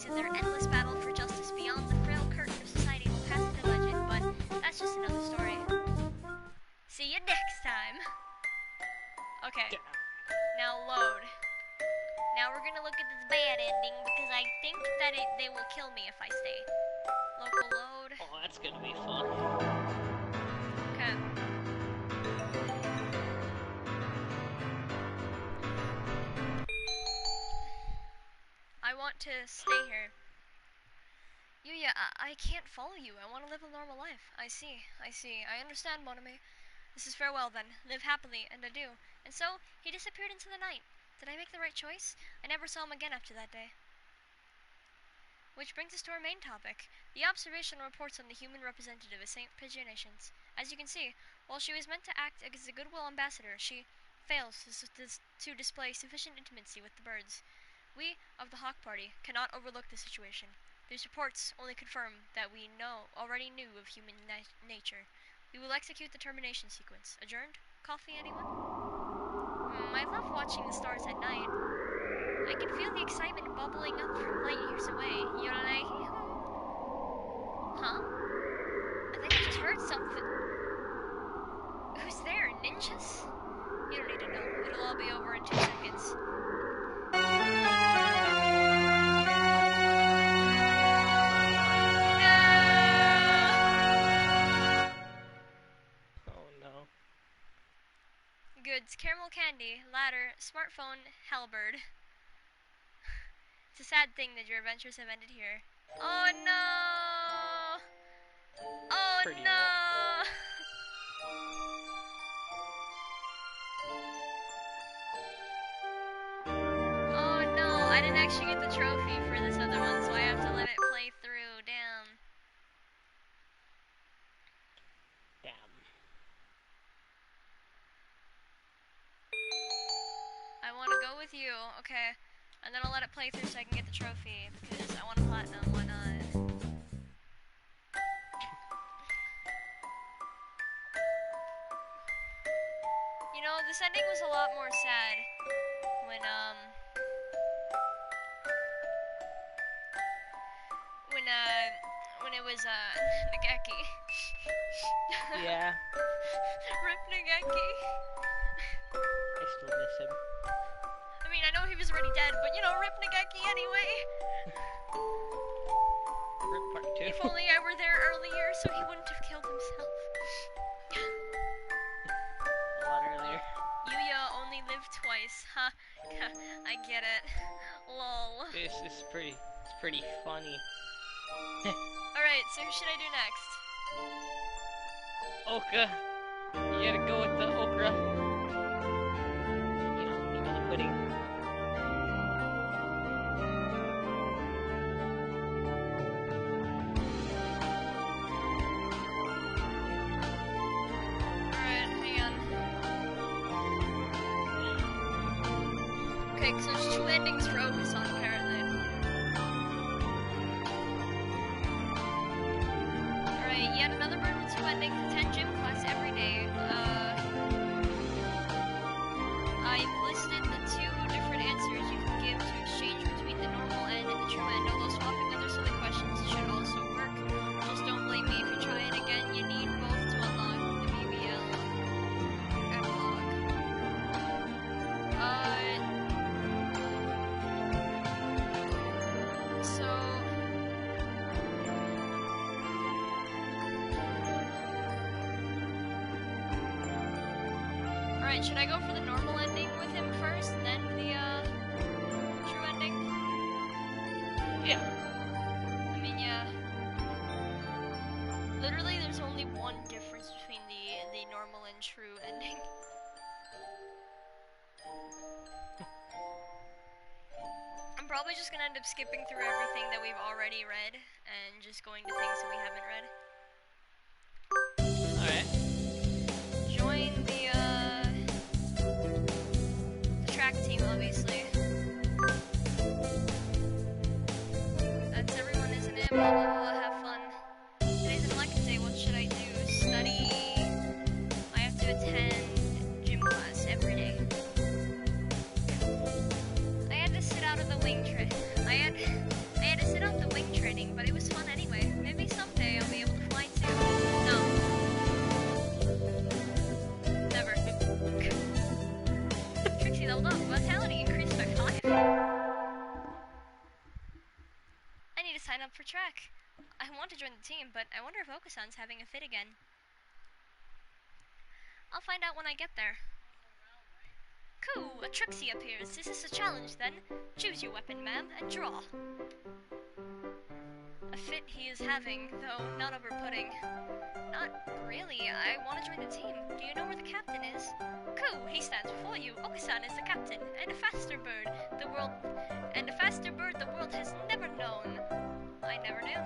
in their endless battle for justice beyond the frail curtain of society will pass into legend, but that's just another story. See you next time. Okay. Now load. Now we're gonna look at this bad ending because I think that they will kill me if I stay. Local load. Oh, that's gonna be fun. Okay. I want to stay here. Yuuya, I can't follow you. I want to live a normal life. I see. I understand, Monome. This is farewell then. Live happily, and adieu. And so, he disappeared into the night. Did I make the right choice? I never saw him again after that day. Which brings us to our main topic, the observational reports on the human representative of St. Pigeonations. As you can see, while she was meant to act as a goodwill ambassador, she fails to display sufficient intimacy with the birds. We, of the Hawk Party, cannot overlook the situation. These reports only confirm that we already knew of human nature. We will execute the termination sequence. Adjourned? Coffee, anyone? I love watching the stars at night. I can feel the excitement bubbling up from light years away. Yorelei? Huh? I think I just heard something. Who's there? Ninjas? You don't need to know. It'll all be over in 2 seconds. Goods, caramel candy, ladder, smartphone, halberd. It's a sad thing that your adventures have ended here. Oh no! Oh Pretty no! Oh no, I didn't actually get the trophy for this other one, so I have to let it play through. Damn. I want to go with you, okay. And then I'll let it play through so I can get the trophy, because I want a platinum, why not? You know, this ending was a lot more sad when it was, Nageki. Yeah. Rip Nageki. I still miss him. I mean, I know he was already dead, but, you know, Rip Nageki anyway. Rip part 2. If only I were there earlier so he wouldn't have killed himself. A lot earlier. Yuuya only lived twice, huh? I get it. Lol. This is pretty funny. Alright, so who should I do next? Oka. You gotta go with the okra. You know the pudding. Alright, hang on. Okay, so there's 2 endings for Oka-san, apparently. Alright, yet another bird with 2 endings. Attend gym class every day. I've listed the 2 different answers you can give to exchange between the normal end and the true end. Although swapping other silly questions should also work. Just don't blame me if you try it again. You need both to unlock the BBL epilogue. So... Alright, should I go for the normal ending with him first, then the, true ending? Yeah. I mean, yeah. Literally, there's only one difference between the normal and true ending. I'm probably just gonna end up skipping through everything that we've already read, and just going to things that we haven't read. for track. I want to join the team, but I wonder if Okusan's having a fit again. I'll find out when I get there. Coo! A Trixie appears. Is this a challenge, then? Choose your weapon, ma'am, and draw. A fit he is having, though not over-putting. Not really. I want to join the team. Do you know where the captain is? Coo! He stands before you. Okusan is the captain, and a faster bird the world has never known. I never knew.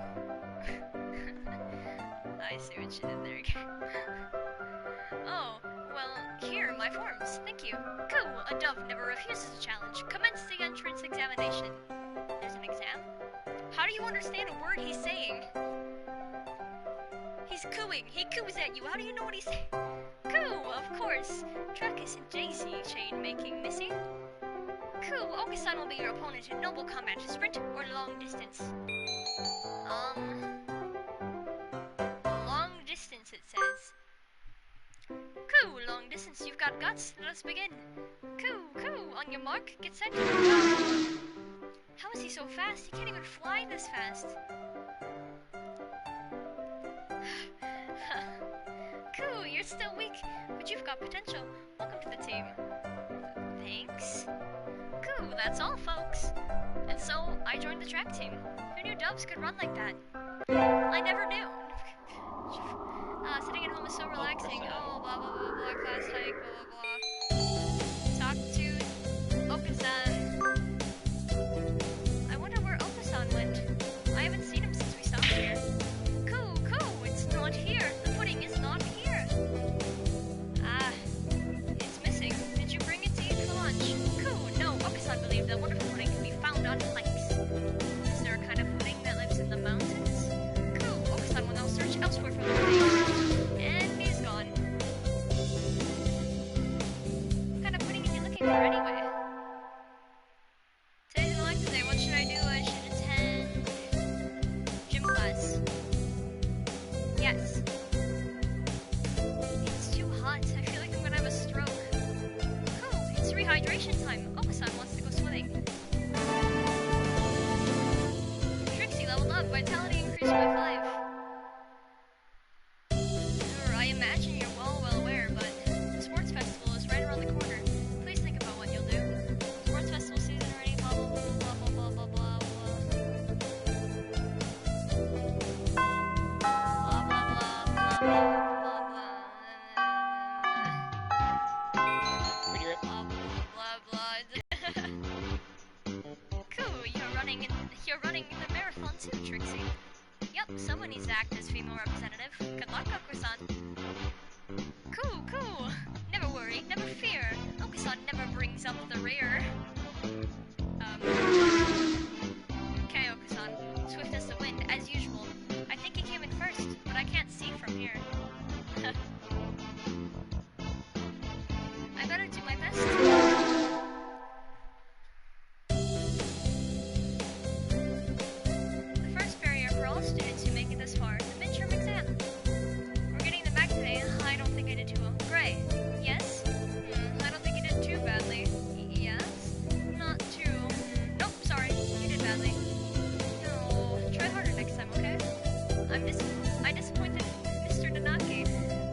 I see what you did there. Oh, well, here, my forms. Thank you. Coo! A dove never refuses a challenge. Commence the entrance examination. There's an exam? How do you understand a word he's saying? He's cooing. He coos at you. How do you know what he's saying? Coo, of course. Trackus and JC chain making, missy. Coo, Okusan will be your opponent in noble combat, sprint or long distance. Long distance, it says. Coo, long distance, you've got guts. Let us begin. Coo, on your mark, get set. How is he so fast? He can't even fly this fast. Coo, you're still weak, but you've got potential. Welcome to the team. Thanks. Coo, that's all, folks. And so, I joined the track team. Who knew doves could run like that? I never knew. Sitting at home is so relaxing. Oh, blah, blah, blah, blah, class hike, blah, blah, blah. Talk to Okusan. I wonder where Okusan went. I haven't seen him since we stopped here. Coo, it's not here. The pudding is not here. Ah, it's missing. Did you bring it to eat for lunch? Coo, no, Okusan believed that wonderful pudding can be found on hikes. Is there a kind of pudding that lives in the mountains? Coo, Okusan will now search elsewhere for the pudding. And he's gone. What kind of pudding is he looking for anyway? Today's elective day. What should I do? I should attend gym class. Yes. It's too hot. I feel like I'm gonna have a stroke. Cool. It's rehydration time. Okusan wants to go swimming. Trixie leveled up. Vitality increased by 5. I imagine you're well aware, but the sports festival is right around the corner. Please think about what you'll do. Sports festival season already, blah blah blah blah blah blah blah blah blah blah blah blah blah Cool, you're running in the marathon too, Trixie. Yep, someone needs to act as female representative. Good luck, Okusan. Cool. Never worry, never fear. Okusan never brings up the rear. Okay, Okusan. Swift as the wind, as usual. I think he came in first, but I can't see from here. I better do my best. The first barrier for all students who make it this far, the midterm exam. We're getting them back today. I don't think I did too well. Gray. Yes? I don't think you did too badly. Yes? Not too. Nope, sorry. You did badly. No, try harder next time, okay? I disappointed Mr. Nanaki.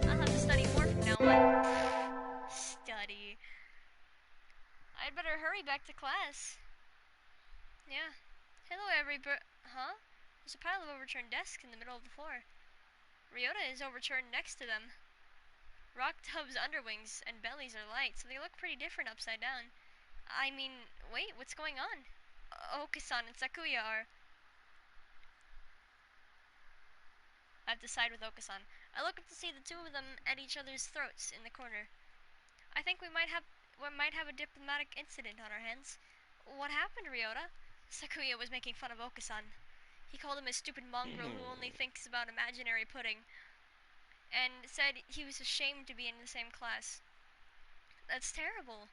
I'll have to study more from now on. Study. I'd better hurry back to class. Yeah. Hello, Huh? There's a pile of overturned desks in the middle of the floor. Ryota is overturned next to them. Rock Tub's underwings and bellies are light, so they look pretty different upside down. I mean, wait, what's going on? Okusan and Sakuya are... I have to side with Okusan. I look up to see the two of them at each other's throats in the corner. I think we might have a diplomatic incident on our hands. What happened, Ryota? Sakuya was making fun of Okusan. He called him a stupid mongrel who only thinks about imaginary pudding, and said he was ashamed to be in the same class. That's terrible.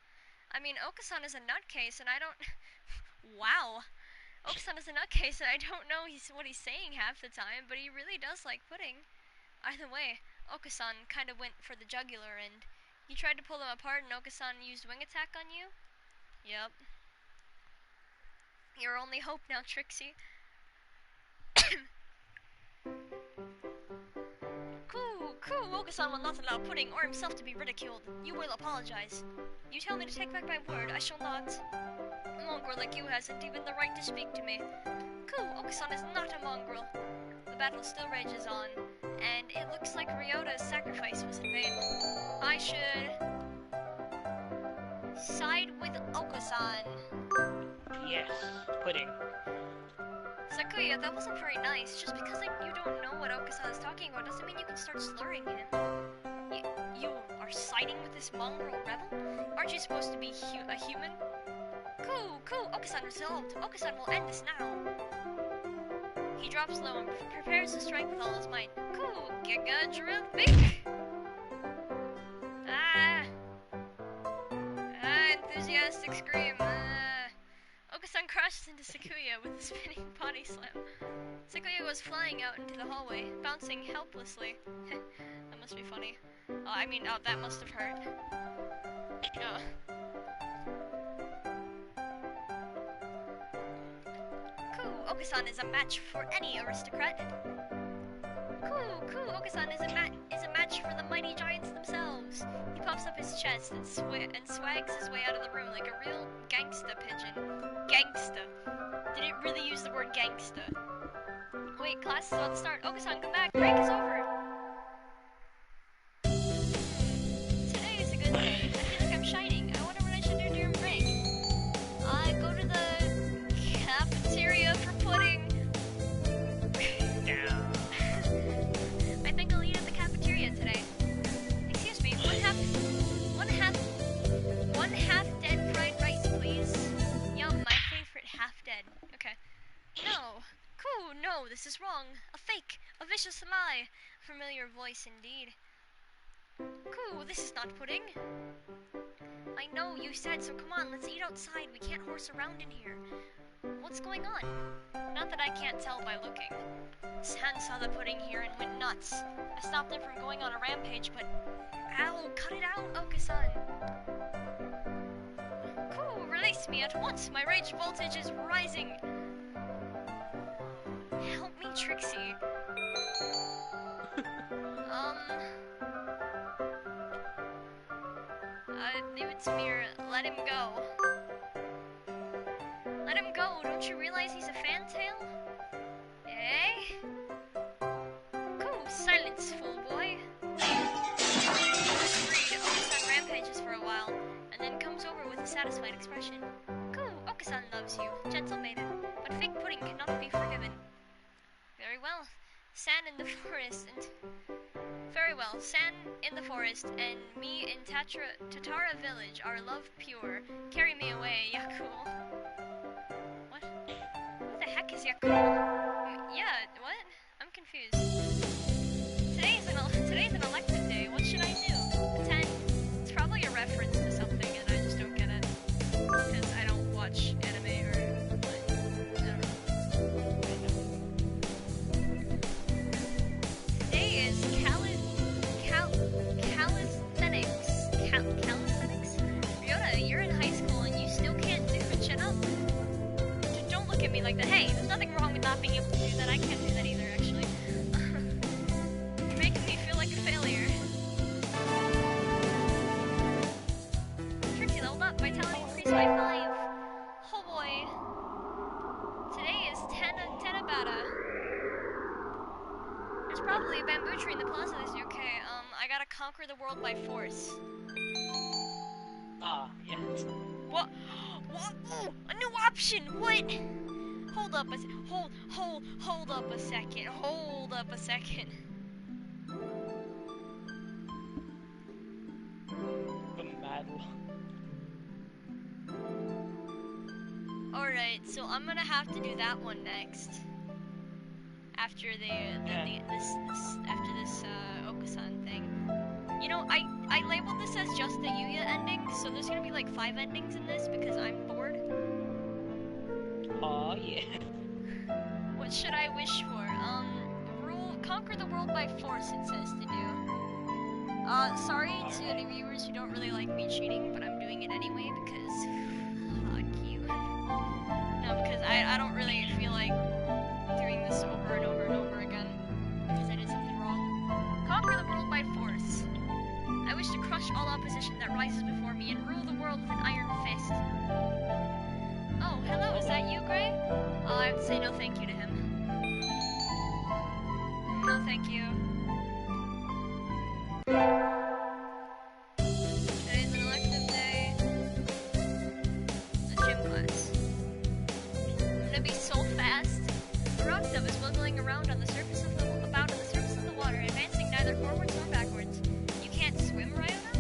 I mean, Okusan is a nutcase, and I don't... Wow. Okusan is a nutcase, and I don't know what he's saying half the time, but he really does like pudding. Either way, Okusan kind of went for the jugular, and you tried to pull them apart, and Okusan used wing attack on you? Yep. Your only hope now, Trixie. Okusan will not allow Pudding or himself to be ridiculed. You will apologize. You tell me to take back my word, I shall not. A mongrel like you hasn't even the right to speak to me. Okusan is not a mongrel. The battle still rages on, and it looks like Ryota's sacrifice was in vain. I should side with Okusan. Yes, Pudding. Sakuya, that wasn't very nice. Just because you don't know what Okusan is talking about doesn't mean you can start slurring him. You are siding with this mongrel rebel? Aren't you supposed to be a human? Okusan resolved. Okusan will end this now. He drops low and prepares to strike with all his might. Giga drill big. Enthusiastic scream. Okusan crashes into Sakuya with a spinning body slam. Sakuya goes flying out into the hallway, bouncing helplessly. That must be funny. That must have hurt. Okusan is a match for any aristocrat. Okusan is a match for the mighty giants themselves. He puffs up his chest and swags his way out of the room like a real gangsta pigeon. Gangsta. Did it really use the word gangsta? Wait, class is about to start. Okusan, come back. Break is over. Today is a good day. I feel like I'm shining. I wonder what I should do during break. Go to the cafeteria for pudding. I think I'll eat at the cafeteria today. Excuse me, one half dead fried rice, please. Yum, my favorite half dead. Okay. No, this is wrong. A fake, a vicious lie. Familiar voice indeed. This is not pudding. I know, you said, so come on, let's eat outside. We can't horse around in here. What's going on? Not that I can't tell by looking. San saw the pudding here and went nuts. I stopped him from going on a rampage, but... Ow, cut it out, Okusan. Release me at once. My rage voltage is rising. Help me, Trixie. Nude Smear, let him go. Let him go, don't you realize he's a fantail? Eh? Silence, fool boy. Agreed, Okusan rampages for a while, and then comes over with a satisfied expression. Okusan loves you, gentle maiden, but fake pudding cannot be forgiven. Very well. San in the forest and me in Tatara village, our love pure. Carry me away, Yakul. What? Who the heck is Yakul? Yeah, what? I'm confused. Today's an elective day. What should I do? Attend. It's probably a reference to something and I just don't get it. Because I don't watch anime or... I don't know. Today is calisthenics. Calisthenics? Ryota, you're in high school and you still can't do a chin-up? Don't look at me like that. Hey, there's nothing wrong with not being able to do that. I can't do that either, actually. You're making me feel like a failure. Trixie leveled up. Vitality increased by 5. Oh boy. Today is Tanabata. There's probably a bamboo tree in the plaza this year. Okay, I gotta conquer the world by force. Yes. What? Ooh, a new option! What? Hold up a second. Hold up a second. The mad one. Alright, so I'm gonna have to do that one next. After this Okusan thing. You know, I labeled this as just the Yuuya ending, so there's gonna be like 5 endings in this because I'm bored. Aw, yeah. What should I wish for? Conquer the world by force, it says to do. Sorry to any viewers who don't really like me cheating, but I'm doing it anyway because... fuck you. No, because I don't really feel like doing this over wish to crush all opposition that rises before me and rule the world with an iron fist. Oh, hello, is that you, Gray? Oh, I have to say no thank you to him. No thank you. Today's an elective day. A gym class. I'm gonna be so fast. A rock dove is wiggling around on the surface of the water, advancing neither forwards nor backwards. You can't swim, Ryota?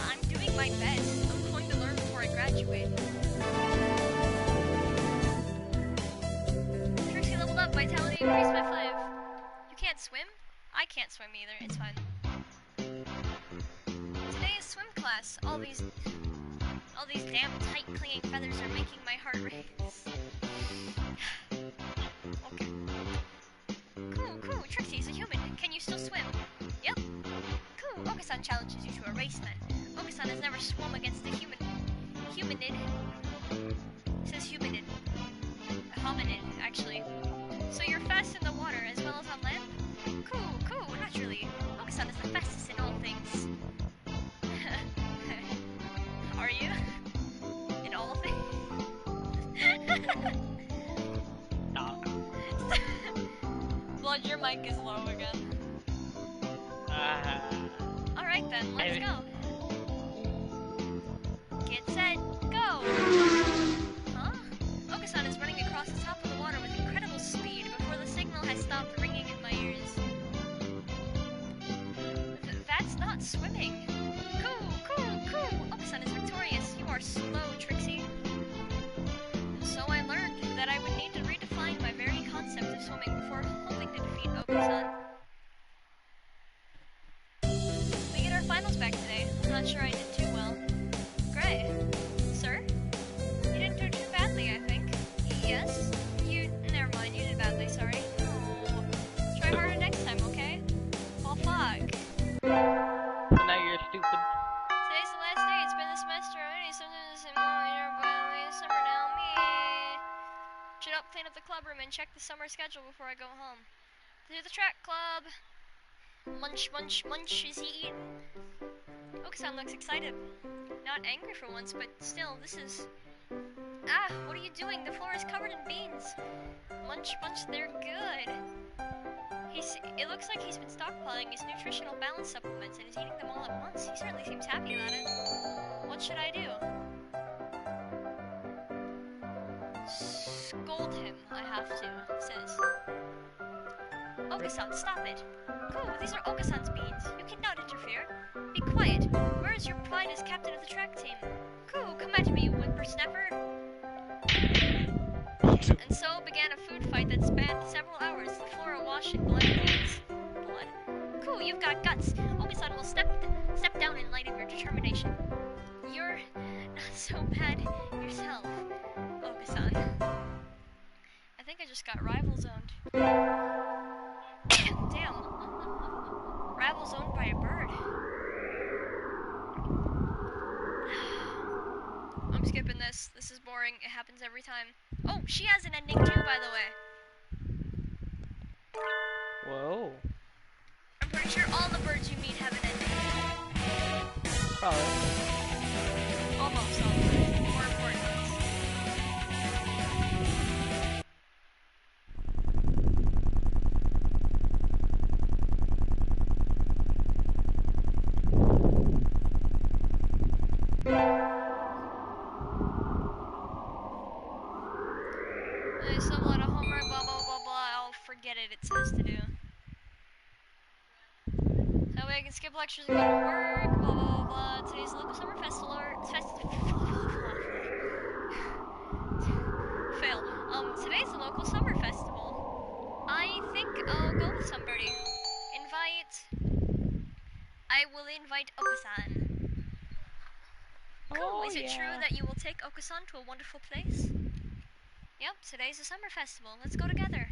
I'm doing my best. I'm going to learn before I graduate. Trixie leveled up, vitality increased by 5. You can't swim? I can't swim either, it's fine. Today is swim class. All these damn tight clinging feathers are making my heart race. Okay. Cool, Trixie's a human. Can you still swim? Yep. Cool, Okasan challenges you to a race then. Okasan has never swum against a humanid. It says humanid. A hominid, actually. So you're fast in the water as well as on land? Cool, naturally. Okasan is the fastest in all things. Are you? In all things? Blood, your mic is low again. Alright then, let's go. Get set, go! Huh? Okasan is running across the top of the water with incredible speed before the signal has stopped ringing in my ears. That's not swimming. Cool. Okasan is victorious. You are slow, Trixie. So I learned that I would need to redefine my very concept of swimming before hoping to defeat Okasan. We get our finals back today. I'm not sure I did too well. Gray. Sir? You didn't do too badly, I think. Yes? Never mind, you did badly, sorry. Oh. Try harder next time, okay? Well, fuck. So now you're stupid. Today's the last day. It's been a semester already. Sometimes the same later, but it's summer now. Me. Should up, clean up the club room, and check the summer schedule before I go home. To the track club. Munch, is he eating? Okasan looks excited. Not angry for once, but still, this is... Ah, what are you doing? The floor is covered in beans. Munch, they're good. It looks like he's been stockpiling his nutritional balance supplements and is eating them all at once. He certainly seems happy about it. What should I do? Scold him, I have to, it says. Okasan, stop it. Cool, these are Okasan's beans. You cannot interfere. Be quiet. Where is your pride as captain of the track team? Cool, come at me, whippersnapper. And so began a food fight that spanned several hours, the floor awash in blood. Cool, you've got guts. Okasan will step down in light of your determination. You're not so bad yourself, Okasan. I think I just got rival zoned. Damn. Rival zoned by a bird. I'm skipping this. This is boring. It happens every time. Oh, she has an ending too, by the way. Whoa. I'm pretty sure all the birds you meet have an ending. Probably. Almost all the birds. More important ones. I still have a lot of homework, blah blah blah blah. I'll forget it says to do. That way I can skip lectures and go to work, blah blah blah. Today's local summer festival fail. Today's the local summer festival. I think I'll go with somebody. I will invite Okasan. Cool, Oh, is it yeah. true that you will take Okasan to a wonderful place? Yep, today's the summer festival. Let's go together.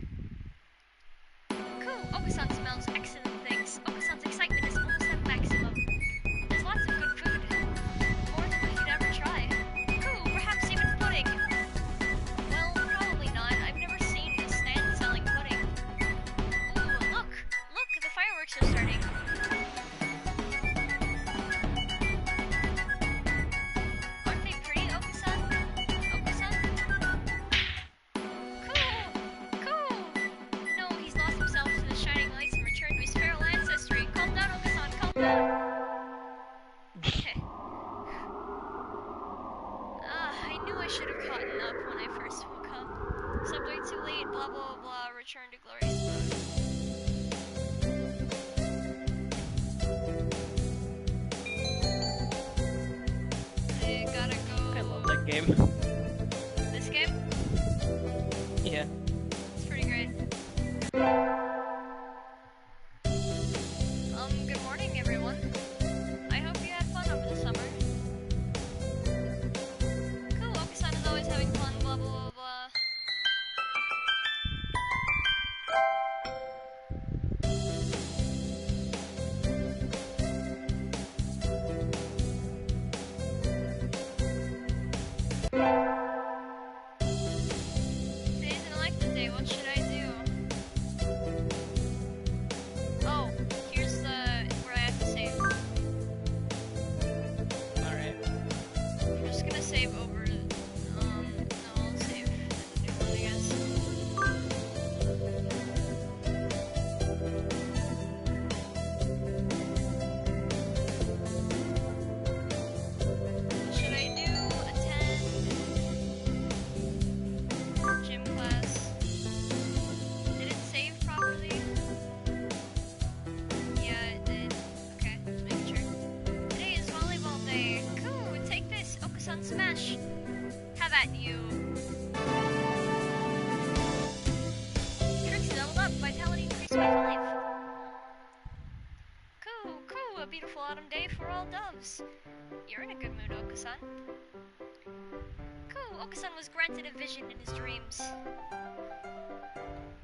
Cool, Okasan smells excellent things. Okasan's excitement is almost at maximum. There's lots of good food. More than we could ever try. Cool, perhaps even pudding. Well, probably not. I've never seen a stand selling pudding. Ooh, look, the fireworks are starting. game. This game? Yeah. It's pretty great. Good morning, everyone. I hope you had fun over the summer. Cool, Okusan is always having fun, blah blah blah blah. Today's an elective day, what should I do? Oh, here's where I have to save. Alright. I'm just gonna save over no, I'll save the new one, I guess. Should I do attend gym class? Did it save properly? Yeah, it did. Okay, just making sure. Today is volleyball day. Cool, take this, Okusan Smash. Have at you. Tricks leveled up, vitality increased by 5. Cool, cool, a beautiful autumn day for all doves. You're in a good mood, Okusan. Cool, Okusan was granted a vision in his dreams.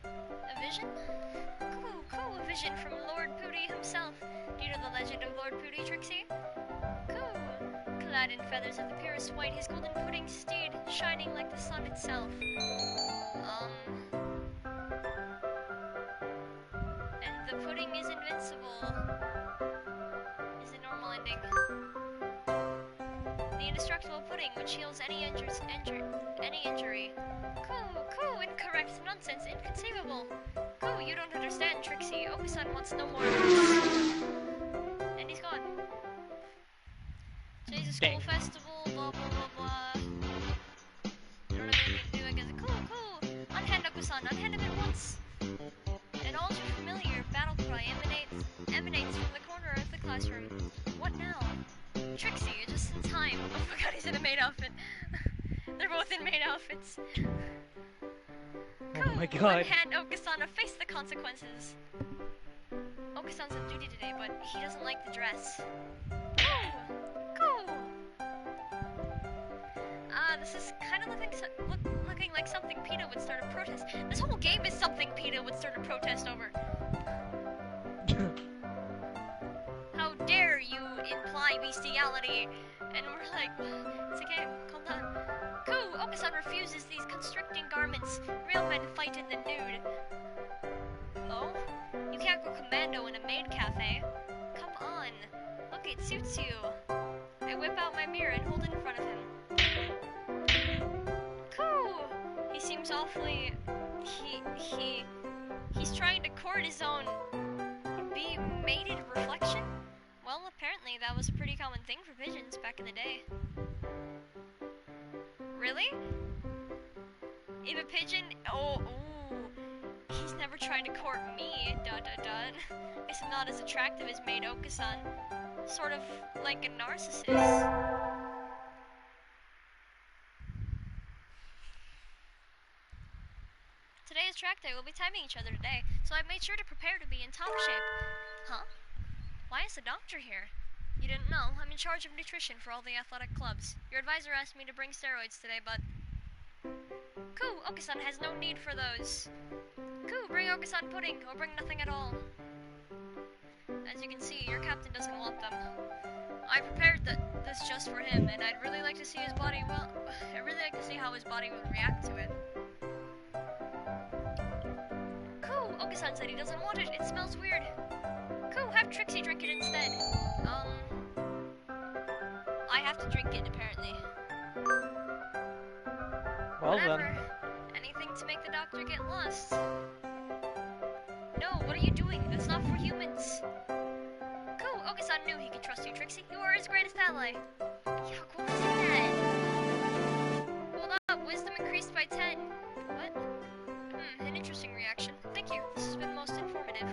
A vision? Cool, cool, a vision from Lord Pooty himself. Do you know the legend of Lord Pooty, Trixie? Cool. Clad in feathers of the purest white, his golden pudding steed shining like the sun itself. And the pudding is invincible. Is a normal ending. The indestructible pudding, which heals any injury. Cool, incorrect, nonsense, inconceivable. Cool, you don't understand, Trixie. Okusan wants no more of this. And he's gone. Today's a school Dang. festival, blah blah blah blah. I don't have anything to do, I guess. Cool. Unhand Okusan, unhand him at once. An all too familiar battle cry emanates from the corner of the classroom. What now? Trixie, you're just in time. Oh my god, he's in a maid outfit. They're both in maid outfits. Oh my god. Unhand Okusan, face the consequences. Okusan's on duty today, but he doesn't like the dress. Cool. This is kind of looking like something PETA would start a protest. This whole game is something PETA would start a protest over. How dare you imply bestiality? And we're like, it's a game, calm down. Cool, Okusan refuses these constricting garments. Real men fight in the nude. Oh? You can't go commando in a maid cafe. Come on. Look, it suits you. I whip out my mirror and hold it in front of him. Cool! He seems awfully... He's trying to court his own... be mated reflection? Well, apparently that was a pretty common thing for pigeons back in the day. Really? If a pigeon... Oh, he's never trying to court me, dot. Guess I'm not as attractive as maid Okusan. Sort of like a narcissist. Today is track day. We'll be timing each other today, so I made sure to prepare to be in top shape. Huh? Why is the doctor here? You didn't know? I'm in charge of nutrition for all the athletic clubs. Your advisor asked me to bring steroids today, but... Cool, Okusan has no need for those. Cool, bring Okusan pudding, or bring nothing at all. As you can see, your captain doesn't want them. I prepared this just for him, and I'd really like to see his body, well... I'd really like to see how his body would react to it. Cool, Okusan said he doesn't want it, it smells weird. Cool, have Trixie drink it instead. I have to drink it, apparently. Well Whatever. then. Anything to make the doctor get lost. No, what are you doing? That's not for humans. Cool, Okusan knew he could trust you, Trixie. You are his greatest ally. Yuck, what was in that? Hold up, wisdom increased by 10. What? An interesting reaction. Thank you, this has been most informative.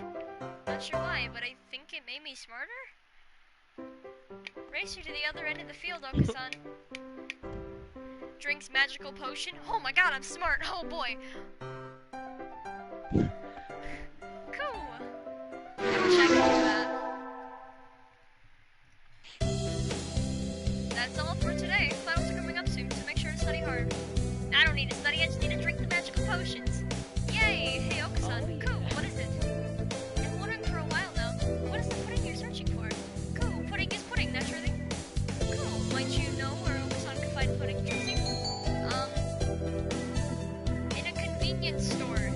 Not sure why, but I think it made me smarter? Race you to the other end of the field, Okusan. drinks magical potion. Oh my god, I'm smart. Oh boy. Cool. I wish I could do that. That's all for today. Finals are coming up soon, so make sure to study hard. I don't need to study, I just need to drink the magical potions. Yay! Hey, Okusan. Oh, yeah. Cool, what is it? I've been wondering for a while now. What is the pudding you're searching for? Cool, pudding is pudding, naturally. Cool, might you know where Okusan can find pudding, Trixie? In a convenience store.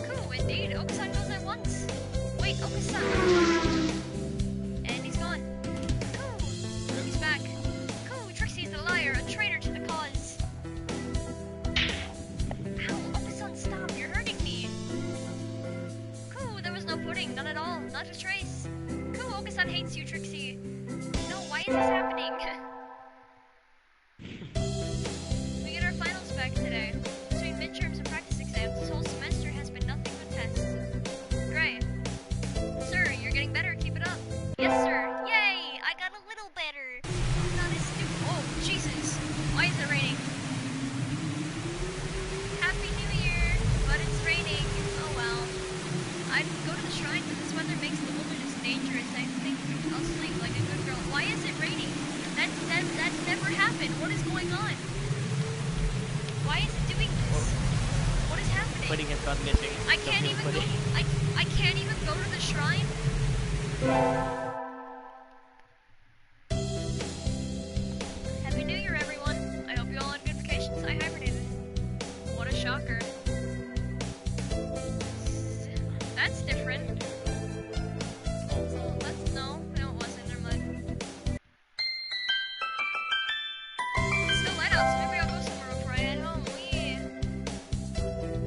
Cool, indeed. Okusan goes at once. Wait, Okusan. And he's gone. Cool. He's back. Cool, Trixie's a liar, a traitor to the cause. Ow, Okusan, stop, you're hurting me. Cool, there was no pudding, none at all, not a trace. Cool, Okusan hates you, Trixie. No, why is this happening? We get our finals back today. Between midterms and practice exams, this whole semester has been nothing but tests. Great. Sir, you're getting better, keep it up. Yes, sir. Yay! I got a little better. Not as stupid. Oh, Jesus. Why is it raining? Happy New Year! But it's raining. Oh well. I'd go to the shrine, but this weather makes the wilderness dangerous. I think I'll sleep like a good girl. Why is it raining? That's never happened. What is going on? Why is it doing this? What is happening? Pudding has gone missing. I can't even go. I can't even go to the shrine. Happy New Year, everyone. I hope you all had good vacations. I hibernated. What a shocker. That's different. So let's no, it wasn't. Never mind. It's still light out, so maybe I'll go somewhere before I head home.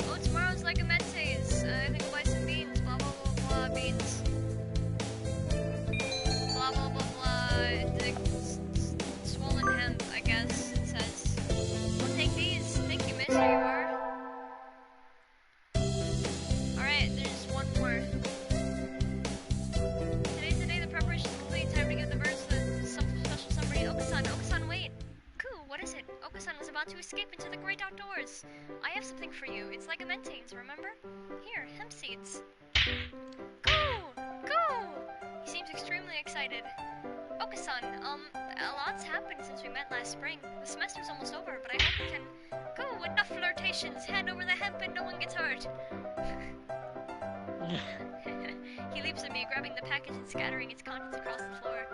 Oh, tomorrow's like a Menses. I think I'll buy some beans. Blah blah blah blah beans. Blah blah blah blah. Swollen hemp, I guess it says. I'll take these. Thank you, miss. Here you are. Alright, there's one more. Today's the day the preparation is complete. Time to give the birds some special summary. Okusan, Okusan, wait. Cool, what is it? Okusan was about to escape into the great outdoors. I have something for you. It's like a Menteins, remember? Here, hemp seeds. Cool! Cool! He seems extremely excited. Okusan, a lot's happened since we met last spring. The semester's almost over, but I hope we can... Cool, enough flirtations. Hand over the hemp and no one gets hurt. He leaps at me, grabbing the package and scattering its contents across the floor.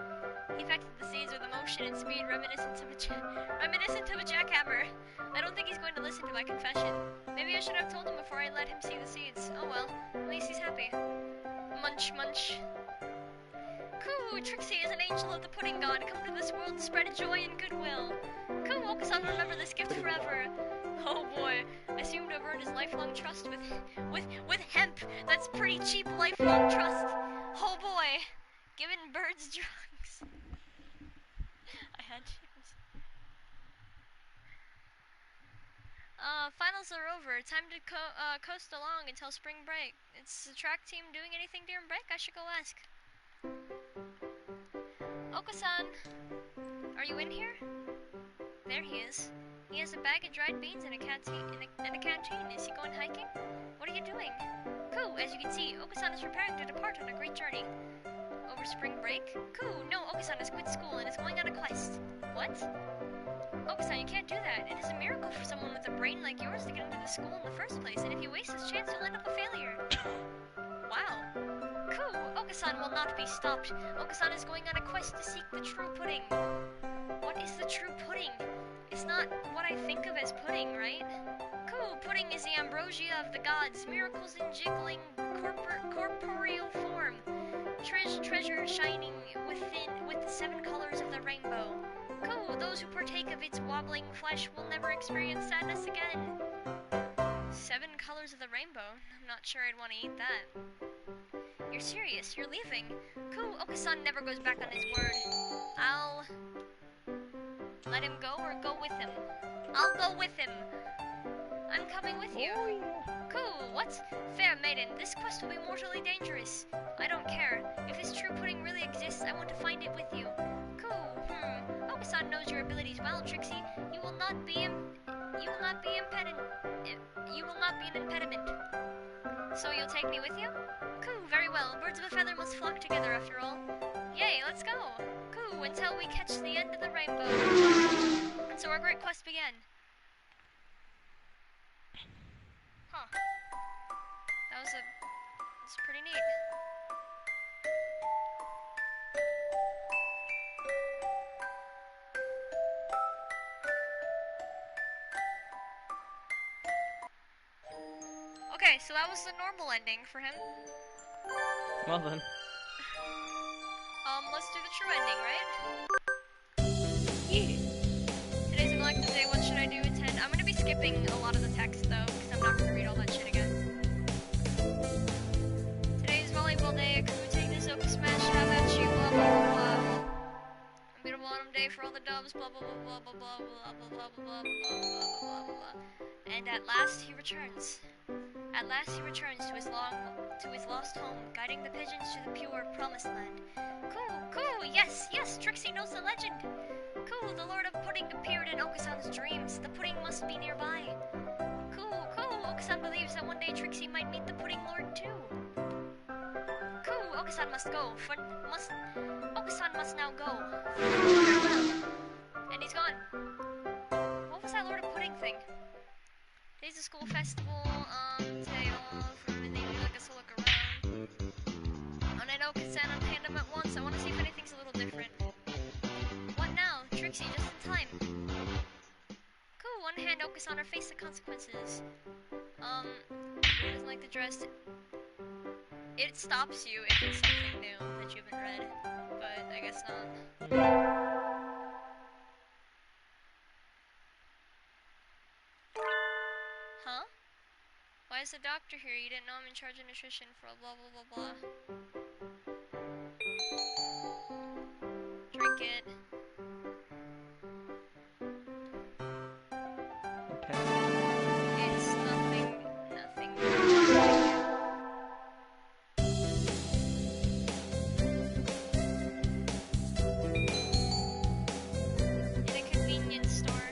He affected the seeds with a motion and speed reminiscent of a jackhammer. I don't think he's going to listen to my confession. Maybe I should have told him before I let him see the seeds. Oh well, at least he's happy. Munch, munch. Coo, Trixie is an angel of the pudding god, come to this world to spread joy and goodwill. Coo, Okusan will remember this gift forever. Oh boy, I seem to have earned his lifelong trust with hemp. That's pretty cheap lifelong trust. Oh boy, giving birds drugs. I had to. Finals are over. Time to coast along until spring break. Is the track team doing anything during break? I should go ask. Okusan, are you in here? There he is. He has a bag of dried beans and a canteen. Is he going hiking? What are you doing? Cool, as you can see, Okusan is preparing to depart on a great journey. Over spring break? Cool, no, Okusan has quit school and is going on a quest. What? Okusan, you can't do that. It is a miracle for someone with a brain like yours to get into the school in the first place, and if you waste this chance, you'll end up a failure. Wow. Cool, Okusan will not be stopped. Okusan is going on a quest to seek the true pudding. What is the true pudding? It's not what I think of as pudding, right? Cool, pudding is the ambrosia of the gods, miracles in jiggling corporeal form, treasure shining within with the 7 colors of the rainbow. Cool, those who partake of its wobbling flesh will never experience sadness again. 7 colors of the rainbow? I'm not sure I'd want to eat that. You're serious, you're leaving. Cool, Okusan never goes back on his word. I'll... let him go or go with him? I'll go with him. I'm coming with you. Cool, what? Fair maiden, this quest will be mortally dangerous. I don't care. If this true pudding really exists, I want to find it with you. Cool, Okusan knows your abilities not be an impediment. So you'll take me with you? Coo, very well. Birds of a feather must flock together after all. Yay, let's go. Coo, until we catch the end of the rainbow. And so our great quest began. Huh. That was pretty neat. Okay, so that was the normal ending for him. Well then. Let's do the true ending, right? Yeah. Today's an elective day, what should I do? Attend. I'm gonna be skipping a lot of the text though, because I'm not gonna read all that shit again. Today's volleyball day, crew take this oak smash, how about you, blah blah blah blah. A beautiful autumn day for all the dubs, blah blah blah blah blah blah blah blah blah blah blah blah blah blah. And at last he returns. At last he returns to his lost home, guiding the pigeons to the pure promised land. Coo, yes, Trixie knows the legend. Coo, the Lord of Pudding appeared in Okasan's dreams. The pudding must be nearby. Coo, Okasan believes that one day Trixie might meet the Pudding Lord too. Coo, Okasan must go. Okasan must now go. Farewell. And he's gone. What was that Lord of Pudding thing? Today's a school festival, today off, and they like us to look around. And I know Okasan unhand him at once, I want to see if anything's a little different. What now? Trixie, just in time. Cool, unhand Okasan or face the consequences. Who doesn't like the dress? It stops you if it's something new that you haven't read, but I guess not. Huh? Why is the doctor here? You didn't know I'm in charge of nutrition for blah blah blah blah. Drink it. Okay. It's nothing. In a convenience store.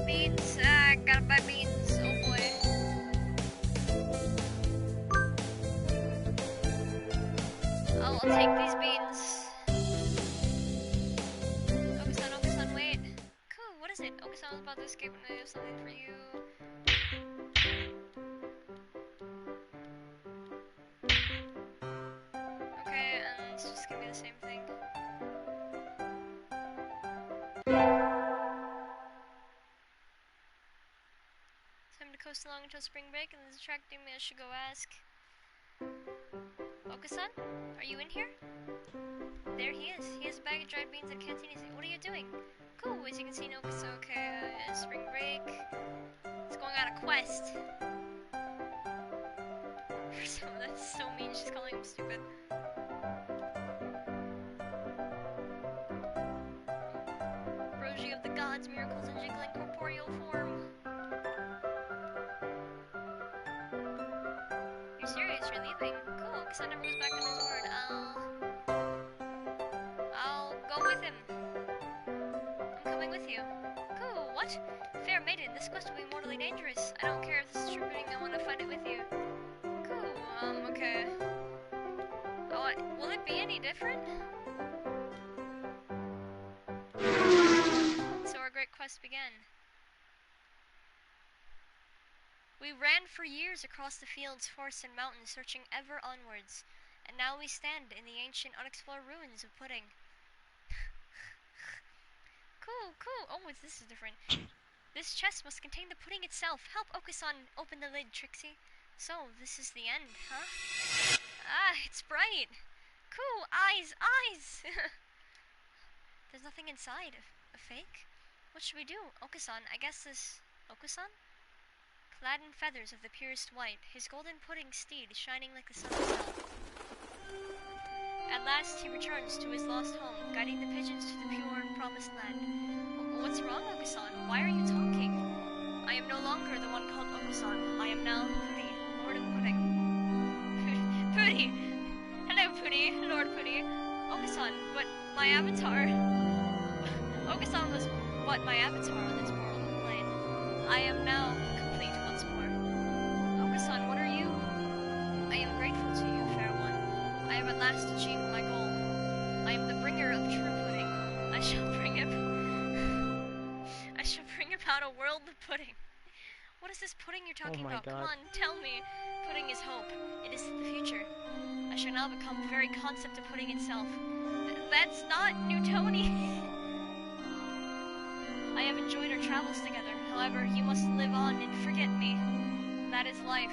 Beans, gotta buy beans, oh boy. I'll take these beans. Okasan, wait. Cool, what is it? Okasan was about to escape and I have something for you. Okay, and it's just gonna be the same thing. Time to coast along until spring break, and there's attracting me. I should go ask. Okasan, are you in here? There he is. He has a bag of dried beans and a canteen. What are you doing? Cool. As you can see, Okasan. Okay, spring break. It's going on a quest. That's so mean. She's calling him stupid. Brogy of the gods, miracles in jiggling corporeal form. You're serious? You're leaving? Cool. Okasan never goes back on his word. I'll go with him. I'm coming with you. Cool. What? Fair maiden, this quest will be mortally dangerous. I don't care if this is true pudding. I want to find it with you. Cool. Okay. Oh, will it be any different? So our great quest began. We ran for years across the fields, forests, and mountains, searching ever onwards. And now we stand in the ancient, unexplored ruins of Pudding. Cool. Oh, this is different. This chest must contain the pudding itself. Help Okasan open the lid, Trixie. So, this is the end, huh? Ah, it's bright. Cool, eyes! There's nothing inside. A fake? What should we do? Okasan, I guess this... Okasan? Clad in feathers of the purest white, his golden pudding steed shining like the sun itself. At last he returns to his lost home, guiding the pigeons to the pure, promised land. What's wrong, Okusan? Why are you talking? I am no longer the one called Okusan. I am now Puri, Lord of Pudding. Puri! Hello, Puri, Lord Puri. Okusan, but my avatar... Okusan was but my avatar on this mortal plane. I am now complete once more. Okusan, what are you? I am grateful to you, fair one. I have at last achieved my goal. I am the bringer of true pudding. I shall bring about a world of pudding. What is this pudding you're talking about? God. Come on, tell me. Pudding is hope. It is the future. I shall now become the very concept of pudding itself. That's not Newtonian. I have enjoyed our travels together. However, you must live on and forget me. That is life.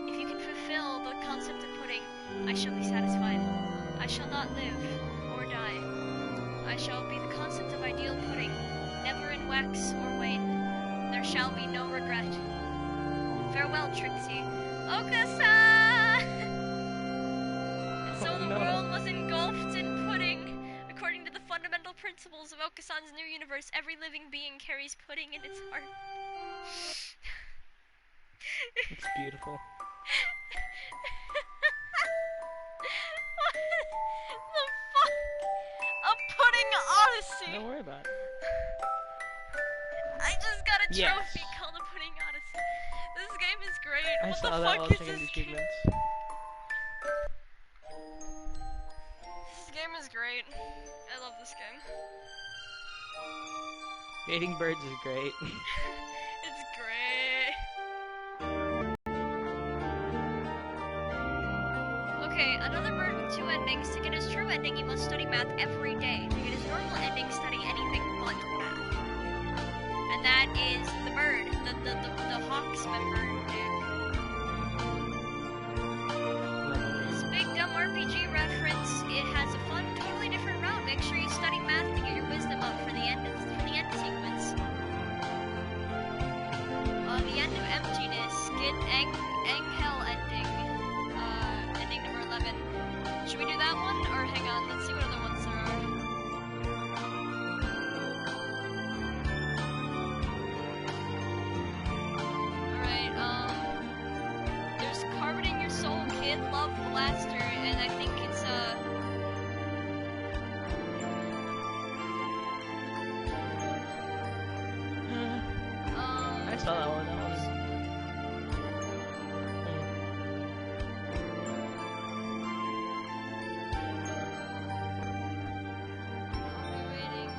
If you can fulfill the concept of pudding, I shall be satisfied. I shall not live or die. I shall be the concept of ideal pudding, never in wax or wane. There shall be no regret. Farewell, Trixie. Okasa! And so the world was engulfed in pudding. According to the fundamental principles of Okasan's new universe, every living being carries pudding in its heart. It's beautiful. What the fuck? A pudding odyssey! Don't worry about it. I just got a Yes. trophy called a pudding odyssey. This game is great. I What saw the that fuck while is checking the this game? achievements. This game is great. I love this game. Dating birds is great. It's great. Okay, another bird with two endings. To get his true ending, he must study math every day. To get his normal ending, study anything but math. And that is the bird, the Hawks member, dude. This big dumb RPG reference, it has a fun, totally different route. Make sure you study math to get your wisdom up for the end sequence. The end of emptiness. Get Anghel ending. Ending number 11. Should we do that one? Or hang on, let's see what other ones there are. Alright, there's Carve It in Your Soul, Kid, Love Blaster, and I think it's, I saw that one. That was... I'll be waiting.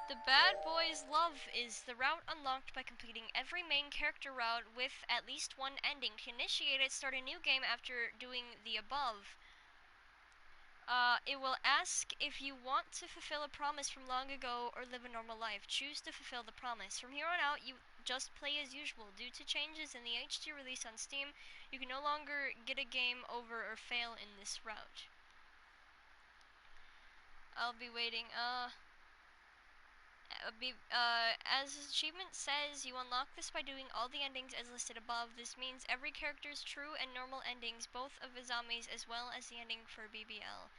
The Bad Boys Love is the route unlocked by completing every main character route with at least one ending. To initiate it, start a new game after doing the above. It will ask if you want to fulfill a promise from long ago or live a normal life. Choose to fulfill the promise. From here on out, you just play as usual. Due to changes in the HD release on Steam, you can no longer get a game over or fail in this route. I'll be waiting. As his achievement says, you unlock this by doing all the endings as listed above. This means every character's true and normal endings, both of Izami's as well as the ending for BBL.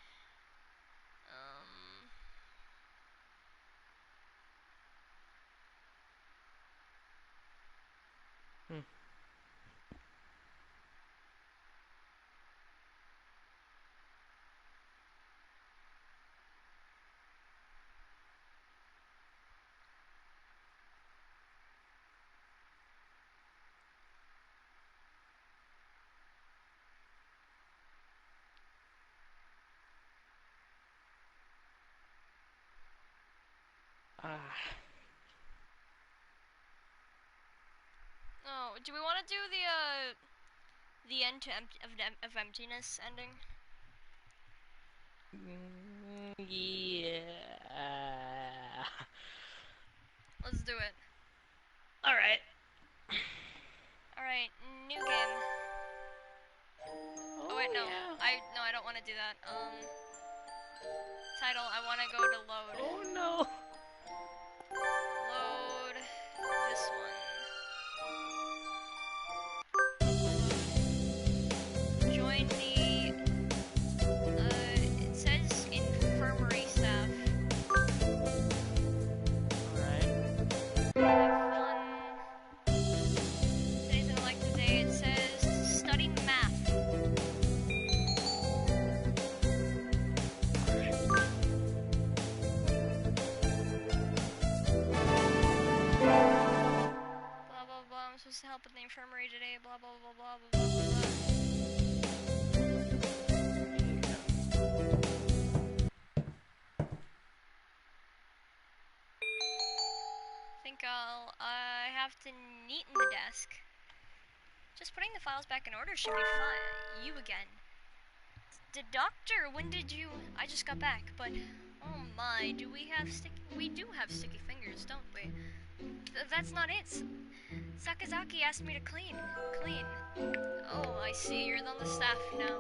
Oh, do we want to do the end to of emptiness ending? Yeah. Let's do it. Alright. I want to go to load. Oh no! Load this one. Join the, it says infirmary staff. Alright. Have fun. Today's an elective day. It says study math. Blah blah blah. I'm supposed to help with the infirmary today. Blah blah blah blah blah blah blah. I have to neaten the desk. Just putting the files back in order should be fine. You again. Doctor, when did you... I just got back, but... Oh my, do we have we do have sticky fingers, don't we? That's not it. Sakazaki asked me to clean. Oh, I see, you're on the staff now.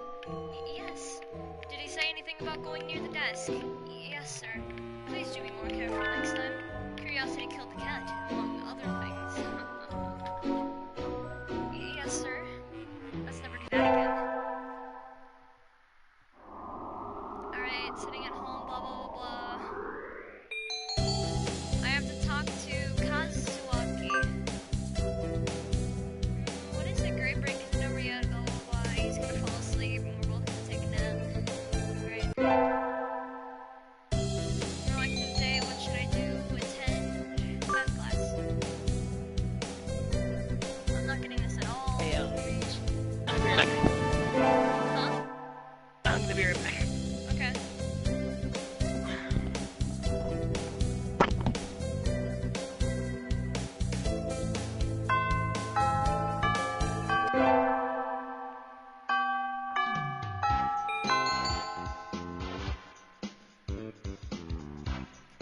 Yes. Did he say anything about going near the desk? Yes, sir. Please do be more careful next time. Curiosity killed the cat, among other things. Yes, sir. Let's never do that again. Alright, sitting at home, blah blah blah blah. I have to talk to Kazuaki. What is it? Grade break isn't over yet, blah blah blah. He's gonna fall asleep and we're both gonna take a nap. Alright. Elective day, what should I do? Attend math class. I'm not getting this at all. Hey, I'll be right back. Huh? I'm gonna be right back. Okay.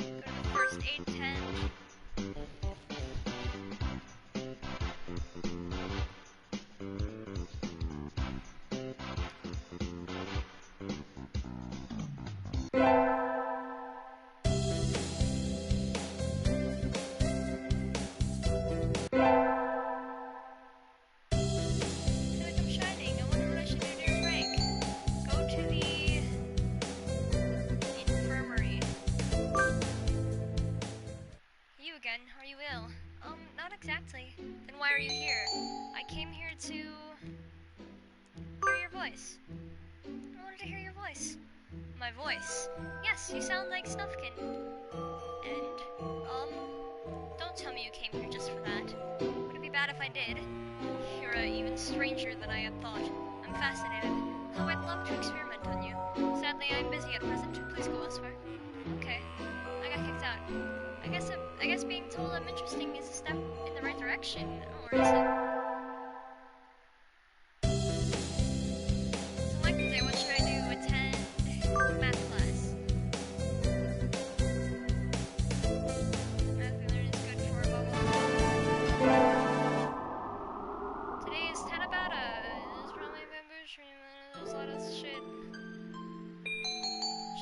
Go to the first aid tent. I feel like I'm shining. I wonder what I should do during break. Go to the infirmary. You again? Are you ill? Not exactly. Then why are you here? I came here to hear your voice. I wanted to hear your voice. My voice? Yes, you sound like Snufkin. And, don't tell me you came here just for that. Would it be bad if I did? You're even stranger than I had thought. I'm fascinated. Oh, I'd love to experiment on you. Sadly, I'm busy at present. Please go elsewhere. Okay. I got kicked out. I guess being told I'm interesting is a step in the right direction, or is it? Select day, what should I do? Attend math class. Math learning is good for blah blah blah. Today is Tanabata. It's probably bamboo tree. There's a lot of shit.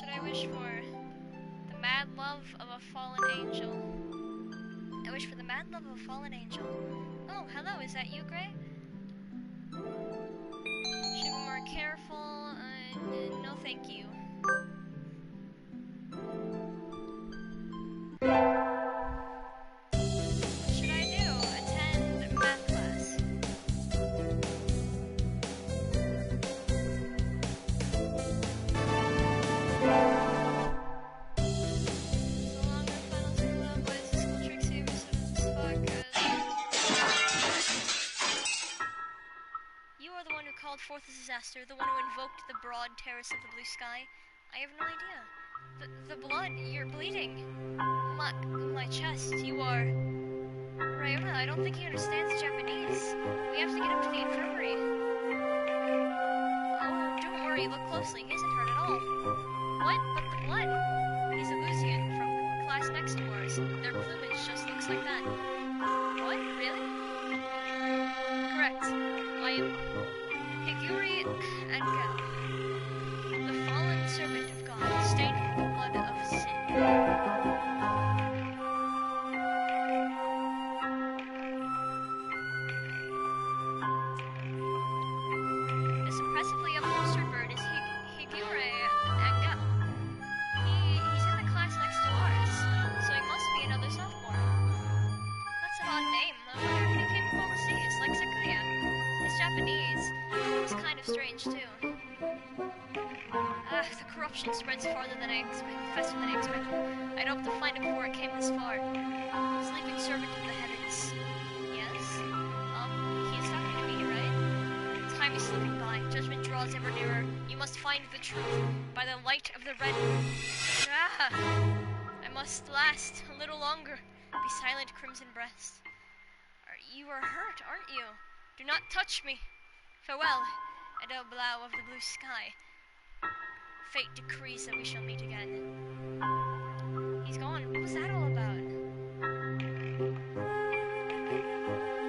Should I wish for the mad love of a fallen angel? I wish for the mad love of a fallen angel. Oh, hello, is that you, Gray? Should be more careful. No thank you. What should I do? Attend math class. So long, our finals are low, boys. The school tricks you, as fuck. You are the one who called forth the disaster, the one who invoked the broad terrace of the blue sky. I have no idea. The blood, you're bleeding. My chest, you are... Ryota, I don't think he understands Japanese. We have to get him to the infirmary. Oh, don't worry, look closely. He isn't hurt at all. What? But the blood? He's a Lucian from class next to ours. Their plumage just looks like that. What? Really? Correct. I am Higuri and Gao, the fallen servant of God, stained with the blood of strange too. The corruption spreads faster than I expected. I'd hoped to find him before it came this far. Sleeping servant of the heavens. Yes? He's talking to me, right? Time is slipping by. Judgment draws ever nearer. You must find the truth by the light of the red. I must last a little longer. Be silent, crimson breast. You are hurt, aren't you? Do not touch me. Farewell, Adele Blau of the blue sky. Fate decrees that we shall meet again. He's gone. What was that all about?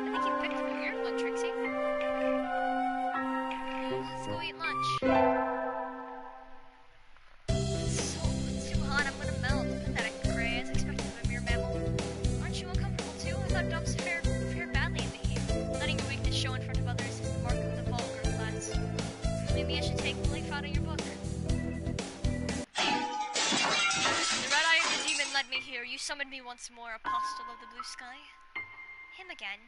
I think you picked a weird one, Trixie. Let's go eat lunch. It's too hot, I'm gonna melt. Pathetic prey, as expected of a mere mammal. Aren't you uncomfortable too? I thought dogs fared badly in the heat. Letting your weakness show in front of others is the mark of the vulgar class. Maybe I should take the leaf out of your book. The red eye of the demon led me here. You summoned me once more, apostle of the blue sky. Him again.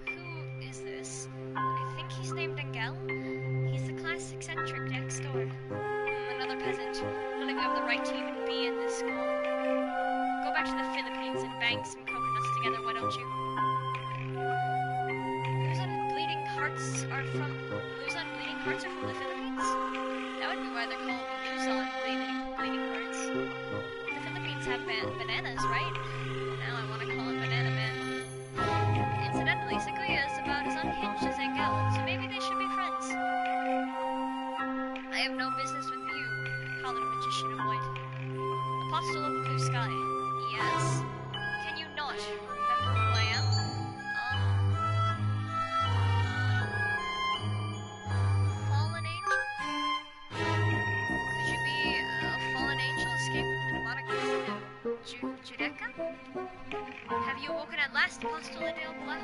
Who is this? I think he's named Engel. He's the class eccentric next door. Another peasant. Letting me have the right to even be in this school. Go back to the Philippines and bang some coconuts together, why don't you? Luzon bleeding hearts are from the Philippines? That would be why they're called Luzon bleeding hearts. The Philippines have bananas, right? Now I want to call him Banana Man. Incidentally, Sikuya is about as unhinged as Engel, so maybe they should be friends. I have no business with you, call it a magician in white. Apostle of the blue sky. Yes? Can you not remember who I am? Fallen angel? Could you be a fallen angel escaped from the demonic prison of Judecca? Have you awoken at last, Apostle Adele Blau?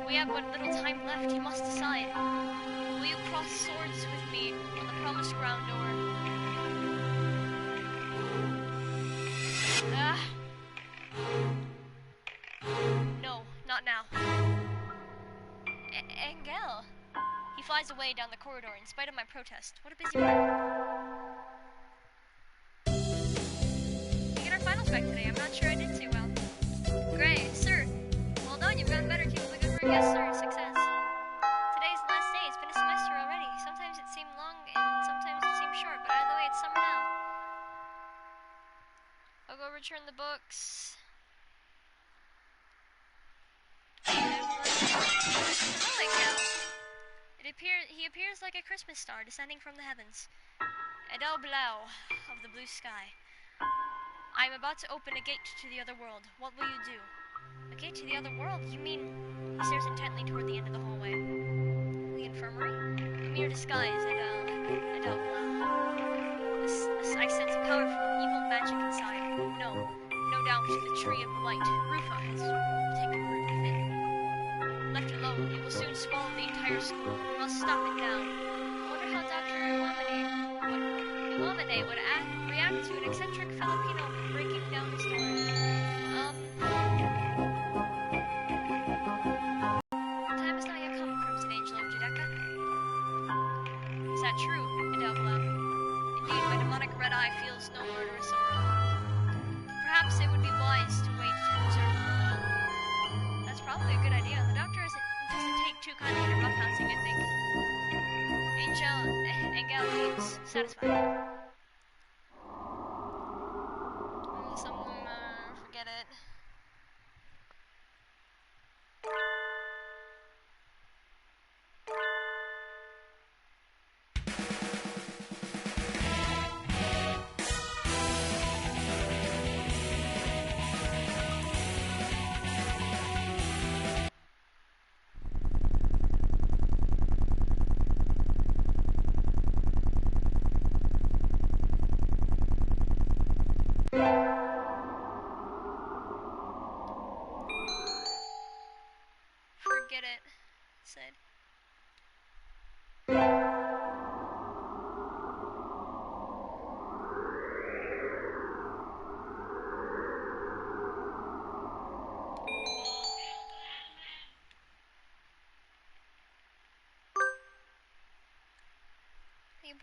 We have but little time left, you must decide. Will you cross swords with me on the promised ground, or... No, not now. Engel. He flies away down the corridor in spite of my protest. What a busy man. We get our finals back today. I'm not sure I did too well. Great, sir. Well done, you've gotten better too. The good work, yes, sir. Success. Today's the last day. It's been a semester already. Sometimes it seemed long and sometimes it seemed short, but either way, it's summer now. I'll go return the books. Hello, Engel. He appears like a Christmas star descending from the heavens. Adele Blau of the blue sky. I am about to open a gate to the other world. What will you do? A gate to the other world? You mean... He stares intently toward the end of the hallway. The infirmary? A mere disguise, Adele Blau. I sense powerful, evil magic inside. No doubt the tree of light, Rufa, has taken root within. Left alone, it will soon swallow the entire school. We must stop it now. I wonder how Dr. Iwamane would react to an eccentric Filipino breaking down his door. Time has not yet come, Crimson Angel of Judecca. Is that true, Adele Blau? Indeed, my demonic red eye feels no murderous aura. Perhaps it would be wise to wait to observe. That's probably a good idea. The doctor doesn't take too kindly to roughhousing, I think. Engel leaves, satisfied. Forget it.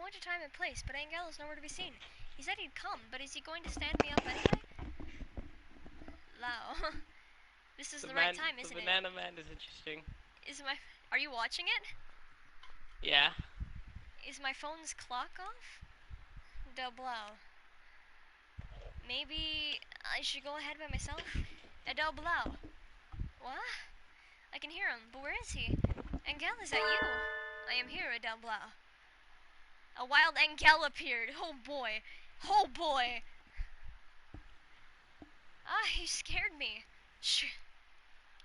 appointed time and place, but Angel is nowhere to be seen. He said he'd come, but is he going to stand me up anyway? Lao. This is the right time, isn't it? The Banana Man is interesting. Are you watching it? Yeah. Is my phone's clock off? Double. Maybe I should go ahead by myself? Double. What? I can hear him, but where is he? Angel, is that you? I am here, Double. A wild Angel appeared. Oh boy. Oh boy. Ah, he scared me. Shh.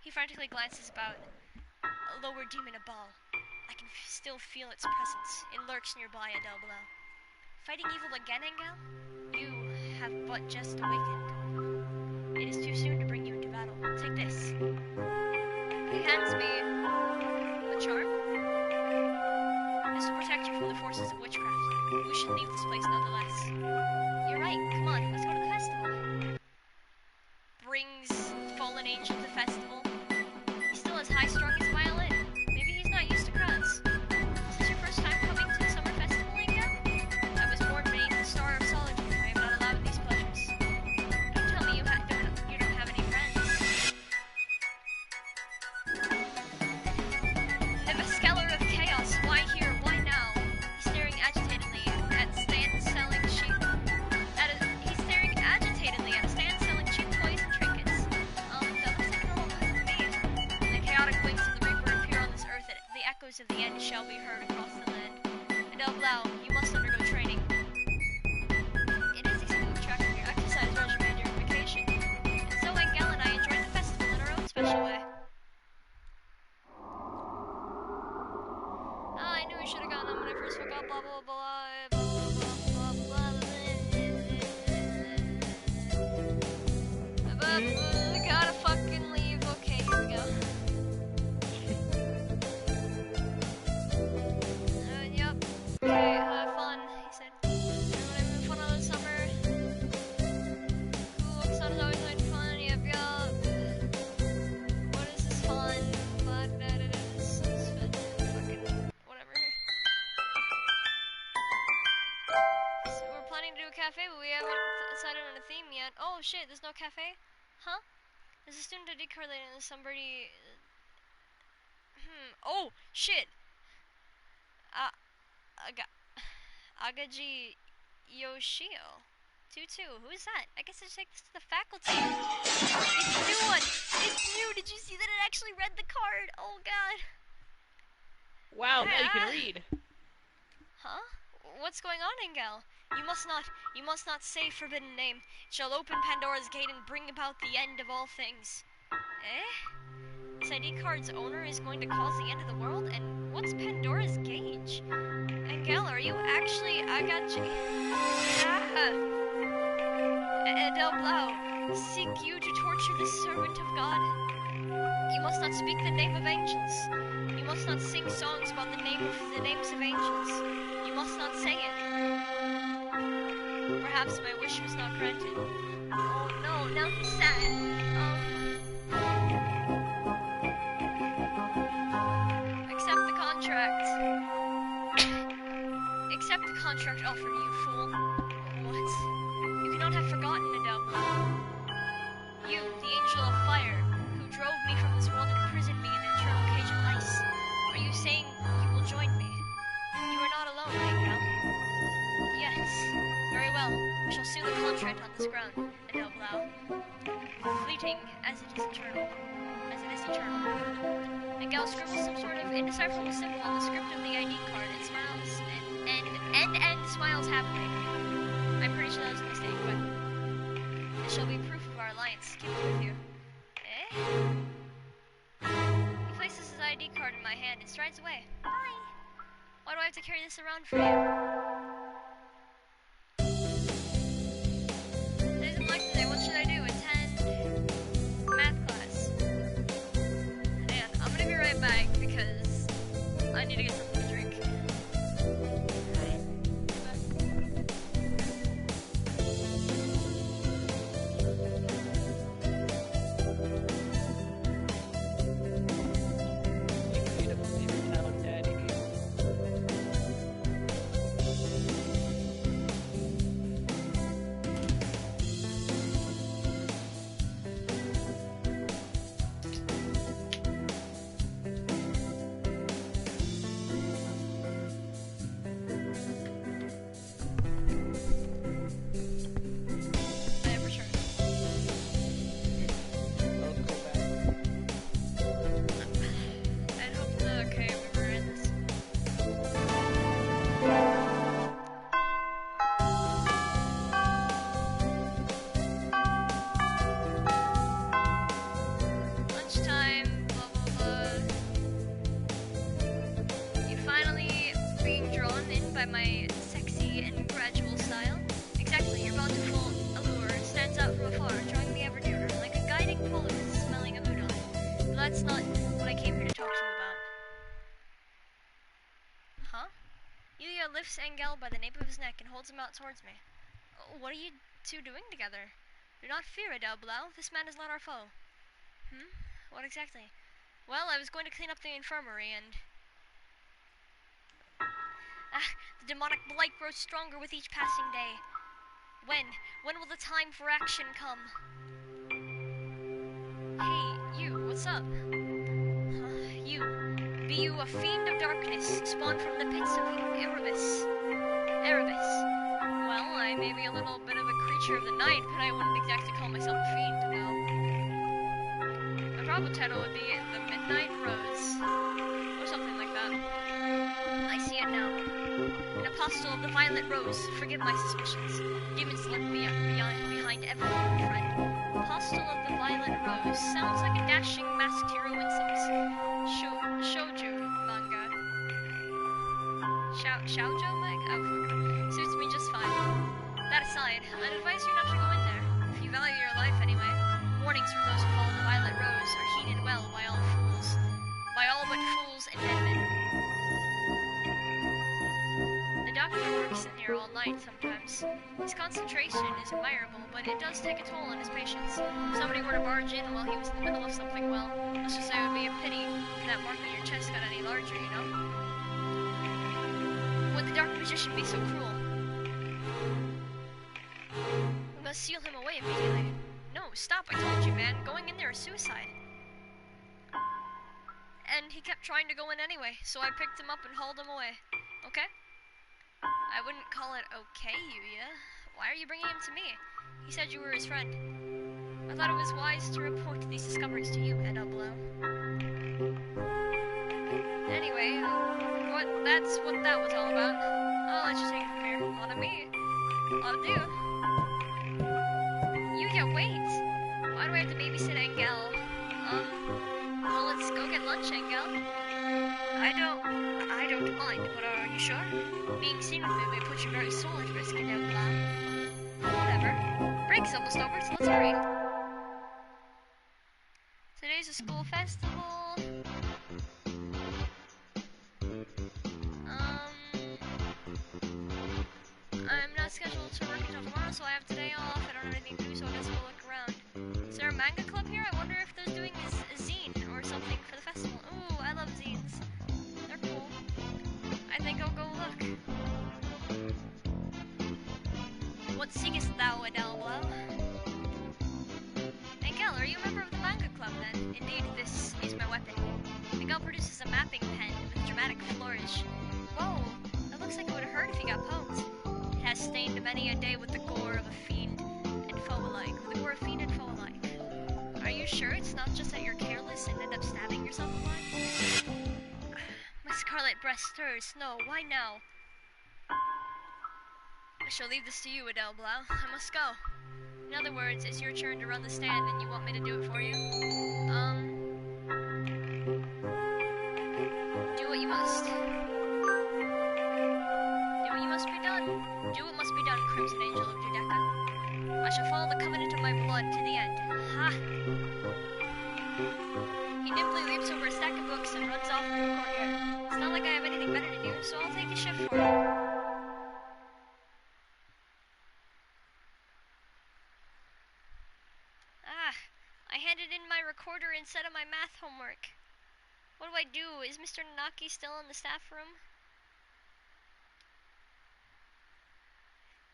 He frantically glances about. A lower demon above. I can still feel its presence. It lurks nearby, Double. Fighting evil again, Angel? You have but just awakened. It is too soon to bring you into battle. Take this. He hands me a charm. This will protect you from the forces of witchcraft. We should leave this place nonetheless. You're right. Come on, let's go to the festival. Brings fallen angel to the festival. He still has high strung his violin. Maybe he's not used to crowds. Is this your first time coming to the summer festival, Angel? I was born beneath the star of solitude. I am not allowed these pleasures. Don't tell me you don't have any friends. Neveskeller of chaos, why here, why now? He's staring agitatedly at stands selling cheap. He's staring agitatedly at stands selling cheap toys and trinkets. That looks like normal noise to me. When the chaotic wings of the Reaper appear on this earth, the echoes of the end shall be heard across the land. Adele, you must undergo training. It is easy to keep track of your exercise regimen during vacation. And so Angel and I enjoyed the festival in our own special way. I knew we should have gotten them when I first woke up, blah blah blah blah blah blah blah blah. Gotta fucking leave. Okay, here we go. Yep. Okay, have fun, he said. Everyone having fun all the summer. Cool, sun is always having fun. Yep. What is this fun? Fun, this is fucking whatever. So we're planning to do a cafe, but we haven't decided on a theme yet. Oh shit, there's no cafe? Huh? There's a student ID card later and somebody... Oh, shit! Agaji Yoshio. 2-2. Who is that? I guess I should take this to the faculty. It's a new one! It's new! Did you see that it actually read the card? Oh god. Wow, now you can read. Huh? What's going on, Angel? You must not say forbidden name. It shall open Pandora's gate and bring about the end of all things. Eh? This ID card's owner is going to cause the end of the world? And what's Pandora's gauge? Angel, are you actually Agaji? Adele Blau, seek you to torture this servant of God? You must not speak the name of angels. You must not sing songs about the names of angels. You must not say it. Perhaps my wish was not granted. Oh no, now he's sad. Accept the contract. Accept the contract offered, you fool. What? You cannot have forgotten, Adele. You, the angel of fire, who drove me from this world and imprisoned me in an eternal cage of ice. Are you saying you will join me? You are not alone, Angel. Yes. Very well. We shall seal the contract on this ground, Adele Blau. Fleeting as it is eternal. Angel scribbles some sort of indecipherable symbol on the script of the ID card and smiles and smiles happily. I'm pretty sure that was a mistake, but this shall be proof of our alliance. Keep it with you. Eh? He places his ID card in my hand and strides away. Bye. Why do I have to carry this around for you? Today's like today. What should I do? Attend math class. And I'm gonna be right back because I need to get something to drink. Engel by the nape of his neck and holds him out towards me. What are you two doing together? Do not fear, Adele Blau. This man is not our foe. What exactly? Well, I was going to clean up the infirmary and... the demonic blight grows stronger with each passing day. When? When will the time for action come? Hey, you, what's up? You. Be you a fiend of darkness, spawned from the pits of Erebus. Erebus. Well, I may be a little bit of a creature of the night, but I wouldn't exactly call myself a fiend, no. My proper title would be the Midnight Rose. Or something like that. I see it now. An apostle of the Violet Rose. Forgive my suspicions. Demons lurk behind everyone, friend. Apostle of the Violet Rose. Sounds like a dashing masked hero in some shoujo manga. Shoujo manga? Oh, fuck. Suits me just fine. That aside, I'd advise you not to go in there. If you value your life anyway. Warnings from those who follow the Violet Rose are heeded well by all fools. By all but fools and madmen. The doctor works in here all night sometimes. His concentration is admirable, but it does take a toll on his patients. If somebody were to barge in while he was in the middle of something, well, let's just say it would be a pity if that mark on your chest got any larger, you know? Would the dark magician be so cruel? We must seal him away immediately. No, stop, I told you, man. Going in there is suicide. And he kept trying to go in anyway, so I picked him up and hauled him away. Okay? I wouldn't call it okay, Yuuya. Why are you bringing him to me? He said you were his friend. I thought it was wise to report these discoveries to you, Edublo. Anyway, that's what that was all about. I'll let you take it from here. On to me. I'll do. Yuuya, wait! Why do I have to babysit Engel? Well, let's go get lunch, Engel. I don't mind, but are you sure? Being seen with me may put your very soul at risk, Edublo. Whatever. Break's almost over, so let's hurry. Today's a school festival. I'm not scheduled to work until tomorrow, so I have today off. I don't have anything to do, so I guess we'll look around. Is there a manga club here? I wonder if they're doing a zine or something for the festival. Ooh, I love zines. They're cool. I think I'll go look. What seekest thou, Adelblo? Engel, are you a member of the manga club then? Indeed, this is my weapon. Engel produces a mapping pen with a dramatic flourish. Whoa, that looks like it would have hurt if he got poked. It has stained many a day with the gore of a fiend and foe alike. With the gore of fiend and foe alike. Are you sure it's not just that you're careless and end up stabbing yourself blind? My scarlet breast stirs. No, why now? I shall leave this to you, Adelblau. I must go. In other words, it's your turn to run the stand and you want me to do it for you? Do what you must. Do what you must be done. Do what must be done, Crimson Angel of Judecca. I shall follow the covenant of my blood to the end. Ha! He nimbly leaps over a stack of books and runs off into the courtyard. It's not like I have anything better to do, so I'll take a shift for him. I handed in my recorder instead of my math homework. What do I do? Is Mr. Nanaki still in the staff room?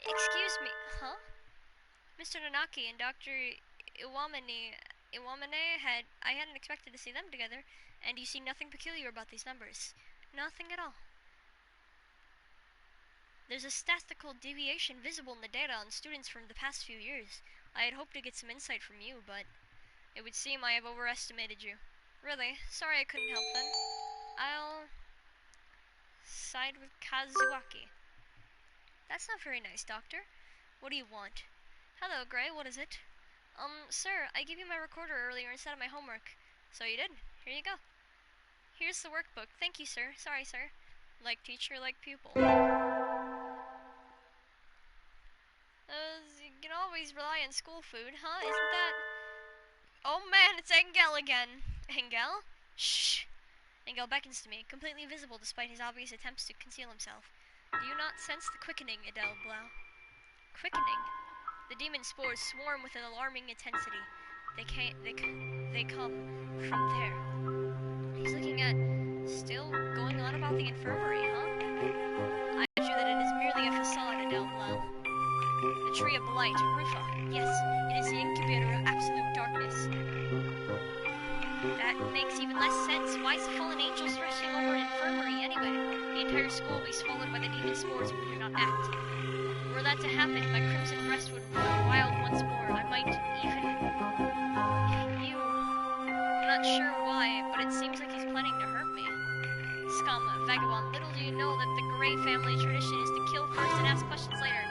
Excuse me, huh? Mr. Nanaki and Dr. Iwamane I hadn't expected to see them together, and you see nothing peculiar about these numbers. Nothing at all. There's a statistical deviation visible in the data on students from the past few years. I had hoped to get some insight from you, but it would seem I have overestimated you. Really, sorry I couldn't help then. I'll side with Kazuaki. That's not very nice, Doctor. What do you want? Hello, Gray, what is it? Sir, I gave you my recorder earlier instead of my homework. So you did. Here you go. Here's the workbook. Thank you, sir. Sorry, sir. Like teacher, like pupil. You can always rely on school food, huh? Isn't that... Oh man, it's Engel again. Engel? Shh. Engel beckons to me, completely visible despite his obvious attempts to conceal himself. Do you not sense the quickening, Adele Blau? Quickening? The demon spores swarm with an alarming intensity. They come from there. He's looking at, still going on about the infirmary, huh? I urge you that it is merely a facade, Adele Blau. The tree of blight, Rufa. Yes, it is the incubator of absolute darkness. That makes even less sense. Why is the fallen angel stretching over an infirmary anyway? The entire school will be swallowed by the demon spores if we do not act. Were that to happen, my crimson breast would run wild once more. I might even... Ew. I'm not sure why, but it seems like he's planning to hurt me. Scum, vagabond, little do you know that the Grey family tradition is to kill first and ask questions later.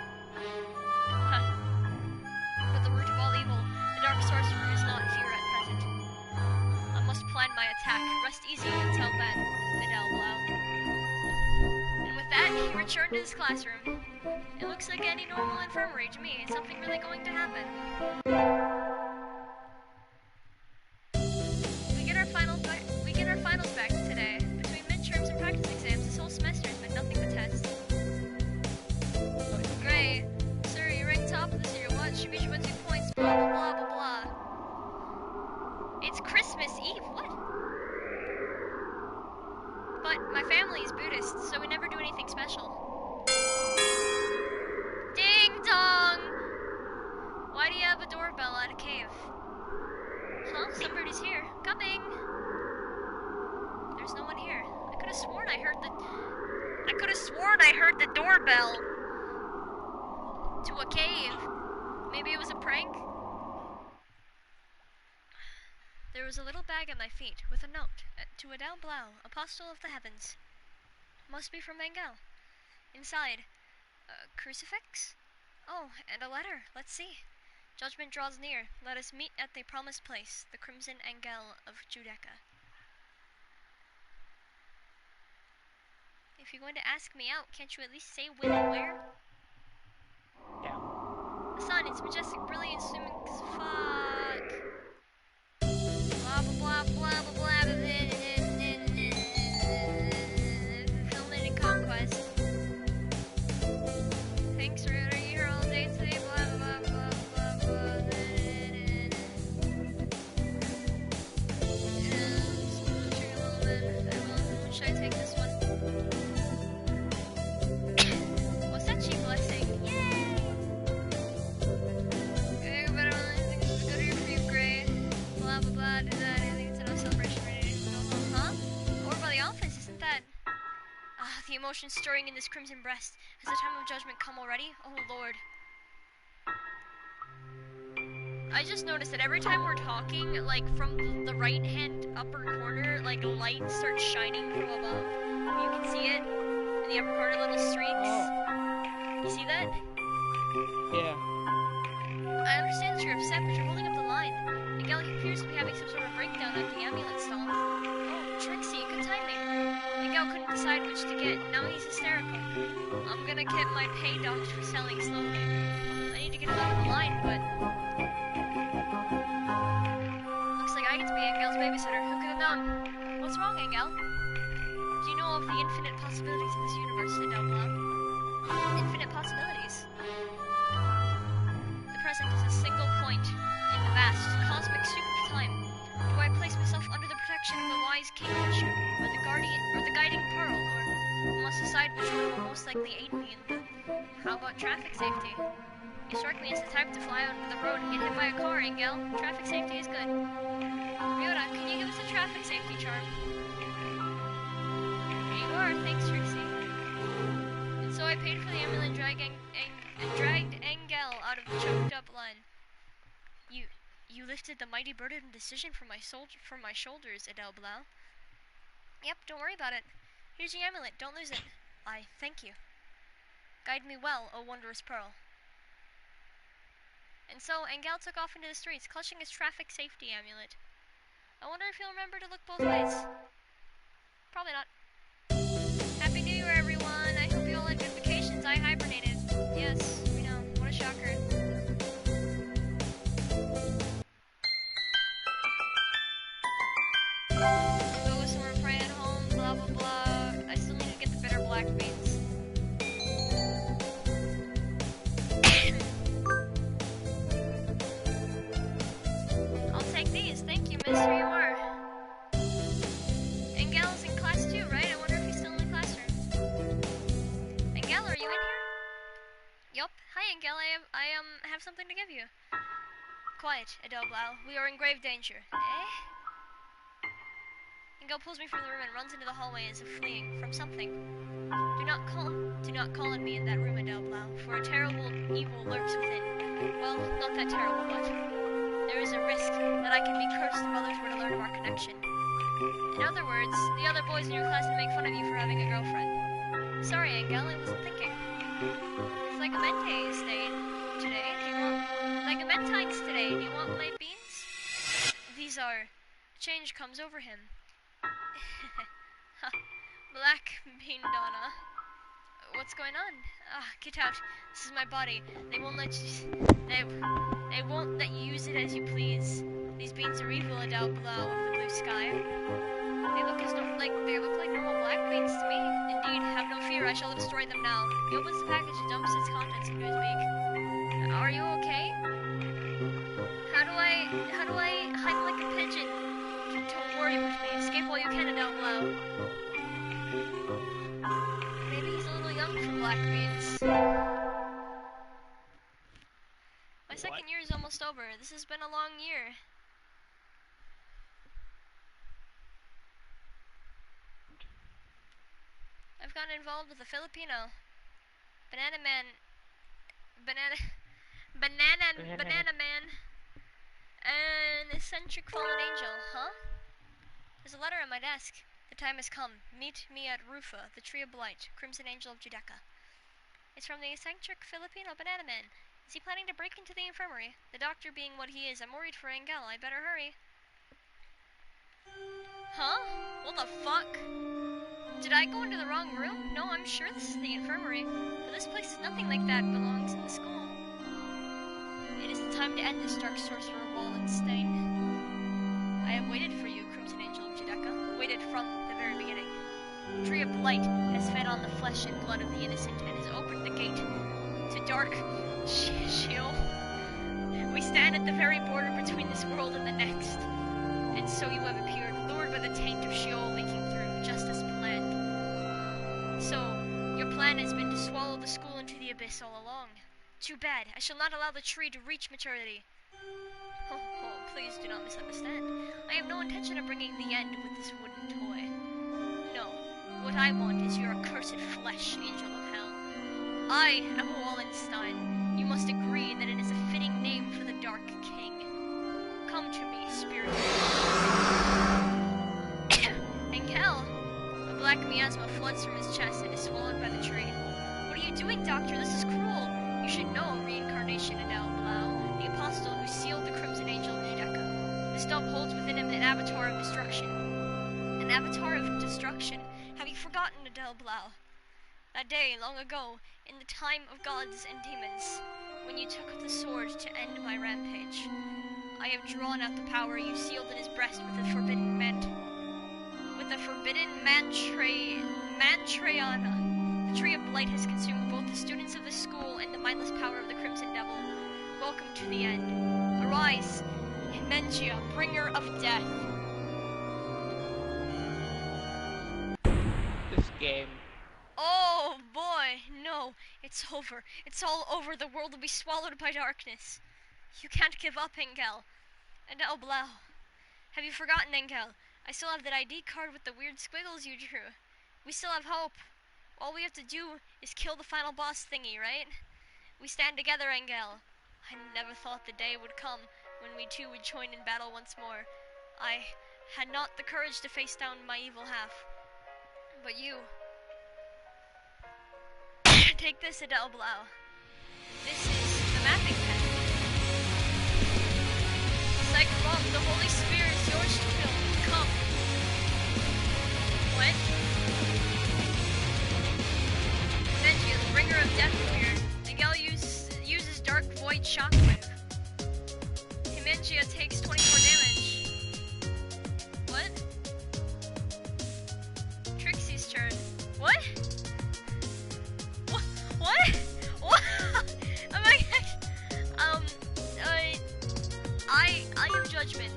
Huh. But the root of all evil, the dark sorcerer, is not here at present. I must plan my attack. Rest easy until then, Adele Blau. And with that, he returned to his classroom. It looks like any normal infirmary to me. Is something really going to happen? We get our finals back today. Between midterms and practice exams, this whole semester has been nothing but tests. Great. Sir, you ranked top this year. What? Should be 20 points. Blah, blah, blah, blah, blah. It's Christmas Eve. What? But my family is Buddhist, so we never do anything special. Ding dong! Why do you have a doorbell at a cave? Huh? Somebody's here. Coming! There's no one here. I could have sworn I heard the doorbell to a cave. Maybe it was a prank? There was a little bag at my feet with a note to Adele Blau, Apostle of the Heavens. Must be from Engel. Inside, a crucifix? Oh, and a letter. Let's see. Judgment draws near. Let us meet at the promised place, the Crimson Engel of Judeca. If you're going to ask me out, can't you at least say when and where? Yeah. The sun, it's majestic, brilliant, swimming as fuck. Blah blah blah blah blah blah. Fulfillment and conquest. Thanks for being here all day today. Blah blah blah blah blah. Should I take this one? What's that cheap blessing? Yay! Okay, better good here for you, Gray. Blah blah blah. Do that. Anything to no celebration. Ready to go home, huh? Or by the office, isn't that? Ah, the emotion stirring in this crimson breast. Has the time of judgment come already? Oh Lord. I just noticed that every time we're talking, like from the right hand upper corner, like light starts shining from above. You can see it in the upper corner, little streaks. You see that? Yeah. I understand that you're upset, but you're holding up the line. Miguel appears to be having some sort of breakdown at the amulet stall. Oh, Trixie, good timing. Miguel couldn't decide which to get. Now he's hysterical. I'm gonna get my pay docked for selling slowly. I need to get him out of the line, but... Looks like I get to be Engel's babysitter. Who could have known? What's wrong, Engel? Do you know of the infinite possibilities of this universe, Adele Blau? Infinite possibilities? The present is a single point in the vast, cosmic soup of time. Do I place myself under the protection of the wise kingfisher, or the guiding pearl, or must decide which one will most likely aid me in the... How about traffic safety? You strike me as the type to fly out into the road and get hit by a car, Engel. Traffic safety is good. Ryota, can you give us a traffic safety charm? Here you are, thanks, Trixie. And so I paid for the amulet and dragged Engel out of the choked up line. You lifted the mighty burden of decision from my shoulders, Adele Blau. Yep, don't worry about it. Here's your amulet, don't lose it. I thank you. Guide me well, O wondrous pearl. And so Engel took off into the streets, clutching his traffic safety amulet. I wonder if he'll remember to look both ways. Probably not. Happy New Year, everyone! I hope you all had good vacations. I hibernated. Yes, we know. What a shocker. Go somewhere, pray at home, blah blah blah. I still need to get the bitter black beans. have something to give you. Quiet, Adele Blau. We are in grave danger. Eh? Engel pulls me from the room and runs into the hallway as if fleeing from something. Do not call on me in that room, Adele Blau, for a terrible evil lurks within. Well, not that terrible, but there is a risk that I can be cursed if others were to learn of our connection. In other words, the other boys in your class would make fun of you for having a girlfriend. Sorry, Engel, I wasn't thinking. It's like a Mente stayed today. Like a Mentines today. Do you want my beans? These are. Change comes over him. Black bean Donna. What's going on? Get out. This is my body. They won't let you. They won't let you use it as you please. These beans are evil, Adele Blau of the blue sky. They look like normal black beans to me. Indeed, have no fear. I shall destroy them now. He opens the package and dumps its contents into his beak. Are you okay? How do I hike like a pigeon? Don't worry with me. Escape while you can, Adele Blau. Maybe he's a little young for black beans. My second year is almost over. This has been a long year. I've gotten involved with a Filipino. Banana Man. An eccentric fallen angel, huh? There's a letter on my desk. The time has come. Meet me at Rufa, the Tree of Blight, Crimson Angel of Judecca. It's from the eccentric Filipino Banana Man. Is he planning to break into the infirmary? The doctor being what he is, I'm worried for Engel. I better hurry. Huh? What the fuck? Did I go into the wrong room? No, I'm sure this is the infirmary. But this place is nothing like that belongs in the school. It is the time to end this dark sorcerer, Wallenstein. I have waited for you, Crimson Angel of Judecca. Waited from the very beginning. The Tree of Blight has fed on the flesh and blood of the innocent and has opened the gate to dark Sheol. We stand at the very border between this world and the next. And so you have appeared, lured by the taint of Sheol leaking through, just as planned. So, your plan has been to swallow the school into the abyss all along. Too bad. I shall not allow the tree to reach maturity. Oh, please do not misunderstand. I have no intention of bringing the end with this wooden toy. No. What I want is your accursed flesh, Angel of Hell. I am Wallenstein. You must agree that it is a fitting name for the Dark King. Come to me, spirit. Engel! A black miasma floods from his chest and is swallowed by the tree. What are you doing, Doctor? This is cruel. You should know reincarnation, Adele Blau, the apostle who sealed the Crimson Angel of Judecca. The stump holds within him an avatar of destruction. An avatar of destruction? Have you forgotten, Adele Blau? That day, long ago, in the time of gods and demons, when you took up the sword to end my rampage, I have drawn out the power you sealed in his breast with the forbidden Mantreana. The Tree of Blight has consumed both the students of the school and the mindless power of the Crimson Devil. Welcome to the end. Arise, Himengia, bringer of death. This game. Oh boy, no, it's over. It's all over. The world will be swallowed by darkness. You can't give up, Engel. Adele Blau. Have you forgotten, Engel? I still have that ID card with the weird squiggles you drew. We still have hope. All we have to do is kill the final boss thingy, right? We stand together, Engel. I never thought the day would come when we two would join in battle once more. I had not the courage to face down my evil half. But you... Take this, Adele Blau. This is the mapping pen. Psych-Bomb, the Holy Spirit is yours to kill. Come. When? Himengia, the bringer of death, appeared. Engel uses Dark Void Shockwave. Himengia takes 24 damage. What? Trixie's turn. What? What? What? Oh my god. I have judgment.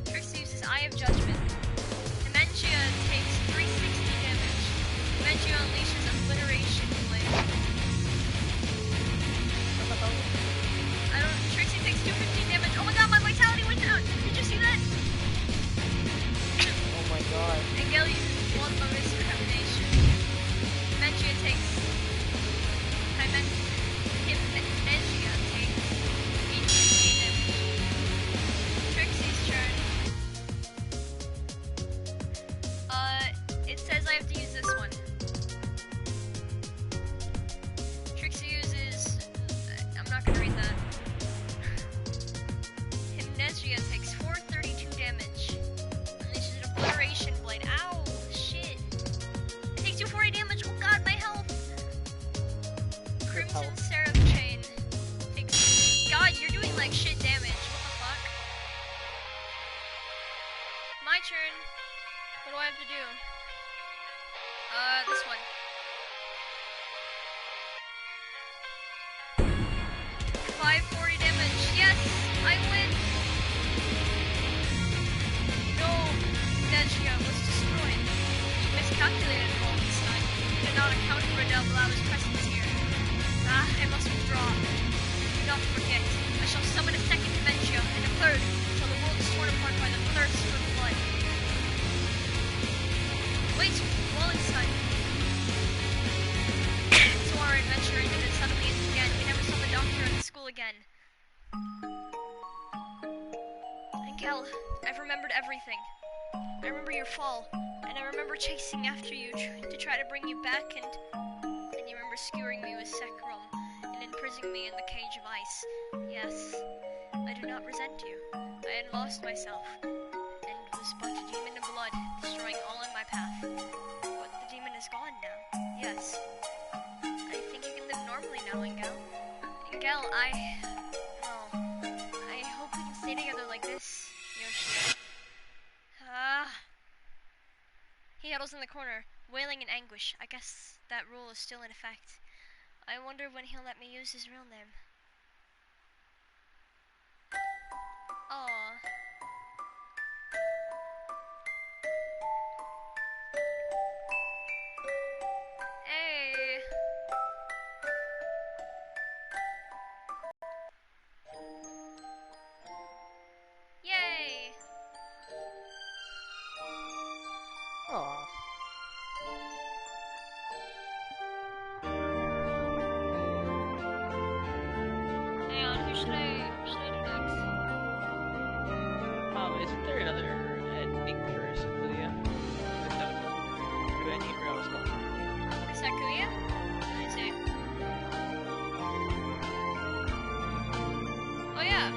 Trixie uses Eye of Judgment. Himengia takes 360 damage. Himengia unleashes Obliteration. Crimson health. Seraph Chain. God, you're doing like shit damage. What the fuck? My turn. What do I have to do? This one. 540 damage. Yes, I win. No, Deggia was destroyed. You miscalculated the roll this time. You did not account for Delbla's presence here. Ah, I must withdraw. Do not forget, I shall summon a second dementia and a third until the world is torn apart by the thirst for blood. Wait, Wallenstein. So our adventure ended as suddenly as it began. We never saw the doctor at the school again. Angel, I've remembered everything. I remember your fall, and I remember chasing after you to try to bring you back, and you remember skewering me with Sekrom and imprisoning me in the cage of ice. Yes, I do not resent you. I had lost myself, and was but a demon in blood, destroying all in my path. But the demon is gone now. Yes. I think you can live normally now, Angel. Angel, I hope we can stay together like this, Yoshi. He huddles in the corner, wailing in anguish. I guess that rule is still in effect. I wonder when he'll let me use his real name. Aww. Hey. Yay. Aw. Hang on, who should I do next? Isn't there another ending for Sakuya? Do I need Real's called? For Sakuya? Let me see. Oh yeah.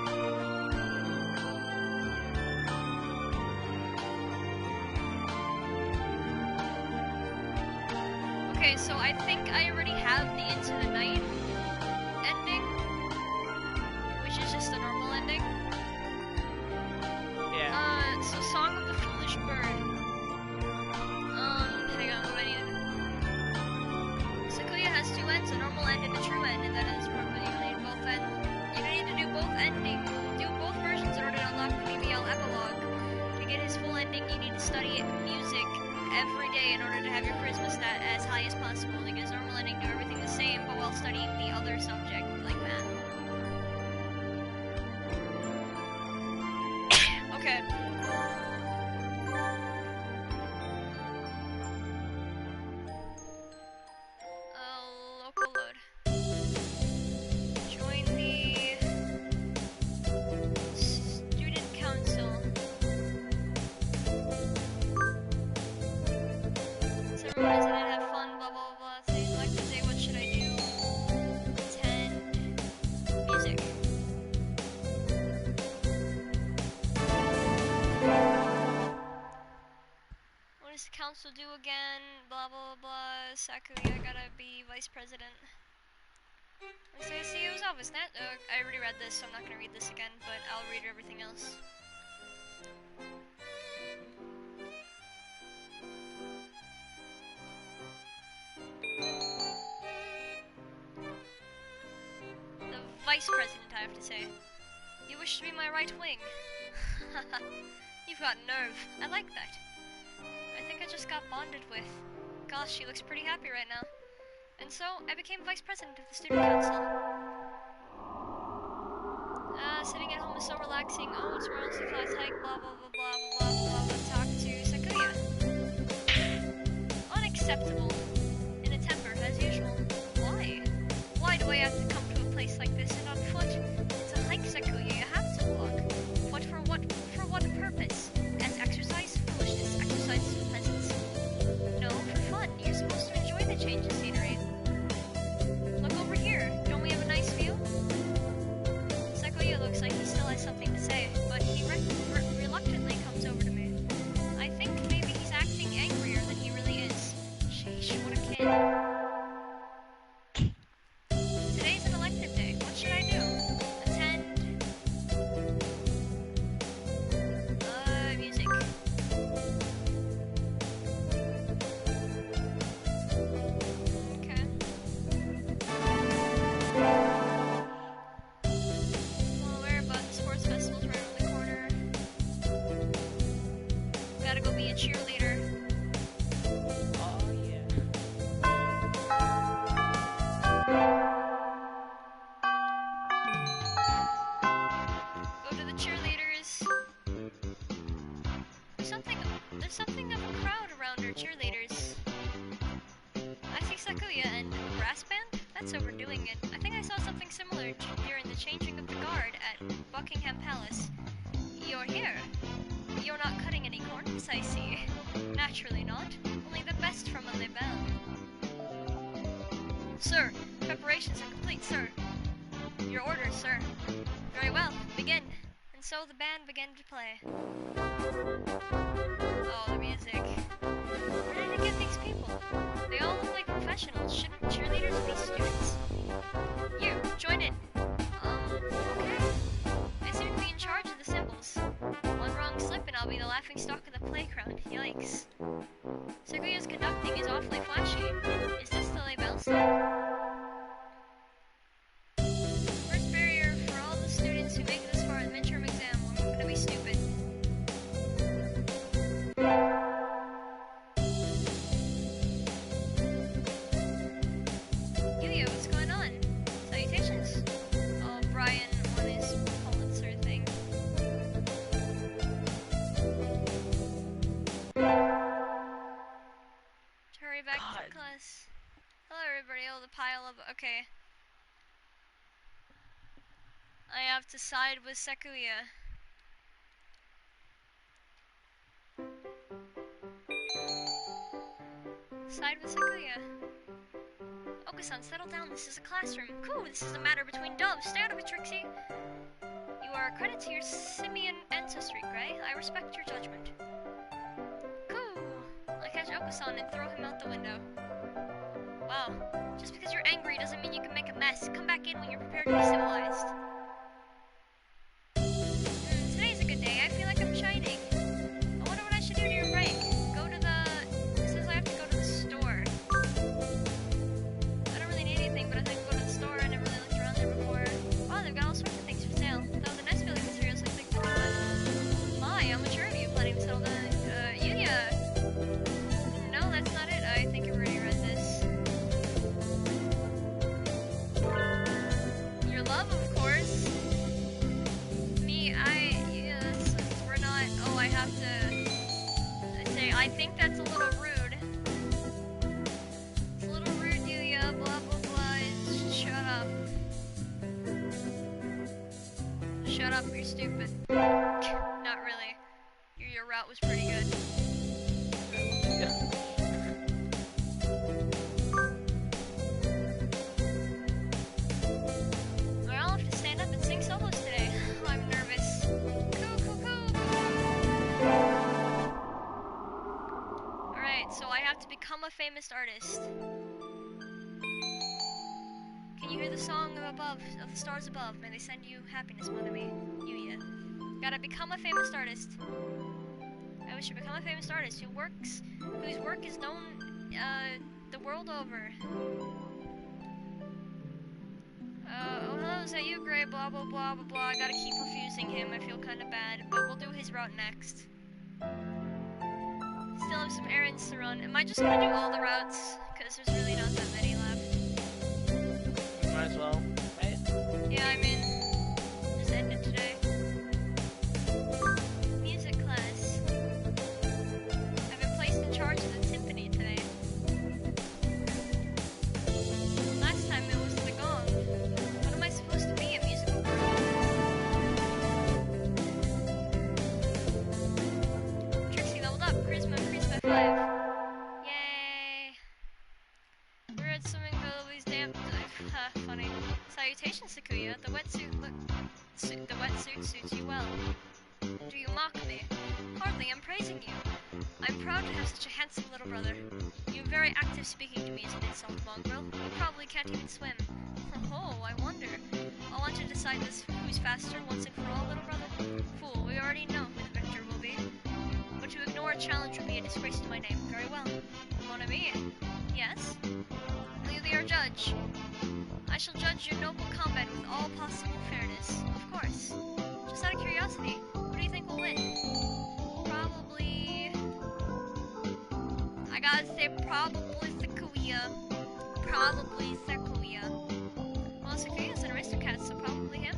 Okay, so I think I already have the Into the Night ending, which is just a normal ending. Yeah. So Song of the Foolish Bird. Hang on, what do I need? Sakuya has two ends, a normal end and a true end, and that is probably you need both ends. You need to do both endings, do both versions in order to unlock the BBL epilogue. To get his full ending, you need to study music every day in order to have your charisma stat as high as possible. To get his normal ending, do everything the same, but while studying the other subject, like math. Okay. Local load. Join the student council. Ceremonies I didn't have fun, blah blah blah. Say like to say, what should I do? Attend music. What does the council do again? Blah blah blah. Sakuya gotta be vice president. I see it was obvious. I already read this, so I'm not gonna read this again, but I'll read everything else. The vice president, I have to say. You wish to be my right wing. You've got nerve. I like that. I think I just got bonded with. Gosh, she looks pretty happy right now. And so, I became vice president of the student council. Sitting at home is so relaxing. Oh, tomorrow's the class hike, blah blah blah blah blah blah blah. Talk to Sakuya. Unacceptable. In a temper, as usual. Why? Why do I have to come to a place like this and on foot? It's a hike, Sakuya. You have to walk. But for what? For what purpose? As exercise? Foolishness. Exercise for peasants. No, for fun. You're supposed to enjoy the change of scenery. Look over here. Don't we have a nice view? Sakuya looks like he still has something to say, but he reluctantly comes over to me. I think maybe he's acting angrier than he really is. Sheesh, what a kid. That's overdoing it. I think I saw something similar during the changing of the guard at Buckingham Palace. You're here. You're not cutting any corners, I see. Naturally not. Only the best from a libelle. Sir, preparations are complete, sir. Your orders, sir. Very well, begin. And so the band began to play. Oh, the music. Where did it get these people? They all look like professionals. Shouldn't cheerleaders be students? You, join in. Okay. I seem to be in charge of the cymbals. One wrong slip and I'll be the laughingstock of the playground. Yikes. Seguya's conducting is awfully flashy. Is this the label set? First barrier for all the students who make it this far in the midterm exam. We're gonna be stupid. Yuuya, what's going on? Salutations. Oh, Brian won his Pulitzer thing. Hurry back to class. Hello everybody, oh the pile of... okay. I have to side with Sekuya. Side with Sekuya. Okusan, settle down, this is a classroom. Cool, this is a matter between doves. Stay out of it, Trixie. You are a credit to your simian ancestry, Gray. I respect your judgment. Cool. I catch Okusan and throw him out the window. Wow. Just because you're angry doesn't mean you can make a mess. Come back in when you're prepared to be civilized. Today's a good day. I feel like I'm shining. I wonder what I should do during break. Go to the... It says I have to go to the store. I don't really need anything, but I think I'll go to the store. I never really looked around there before. Wow, they've got all sorts of things for sale. Though the nest building materials look like they're my, how mature of you planning to settle down? Yuuya! No, that's not it. I think I've already read this. Your love, of course. Me, yes, we're not, oh, I have to say, I think that's a little rude. It's a little rude, Yuuya, blah, blah, blah, shut up. Shut up, you're stupid. Not really. Your route was pretty good. Yeah. I'll have to stand up and sing solos today. I'm nervous. Cool. Alright, so I have to become a famous artist. Can you hear the song above, of the stars above? May they send you happiness, mon ami, Yuuya. Gotta become a famous artist. I wish to become a famous artist whose work is known the world over. Oh hello, is that you, Gray? Blah blah blah blah blah. I gotta keep refusing him. I feel kind of bad, but we'll do his route next. Still have some errands to run. Am I just gonna do all the routes? Because there's really not that many left. Might as well, right? Yeah, I mean, just end it today. Music class. I've been placed in charge of the timpani today. Last time it was the gong. What am I supposed to be, a musical girl? Trixie leveled up. Charisma increased by 5. Yay! We're at swimming pool. These damn. Funny. Salutations, Sekuya. The wetsuit suits you well. Do you mock me? Hardly. I'm praising you. I'm proud to have such a handsome little brother. You're very active. Speaking to me is an insult, mongrel. You probably can't even swim. Oh, I wonder. I want to decide this who's faster once and for all, little brother. Fool, we already know who the victor will be. But to ignore a challenge would be a disgrace to my name. Very well. Mon ami. Yes? Will you be our judge? I shall judge your noble combat with all possible fairness. Of course. Just out of curiosity, who do you think will win? Probably... I gotta say probably Sekuya. Probably Sekuya. Well, Sekuya's an aristocrat, so probably him.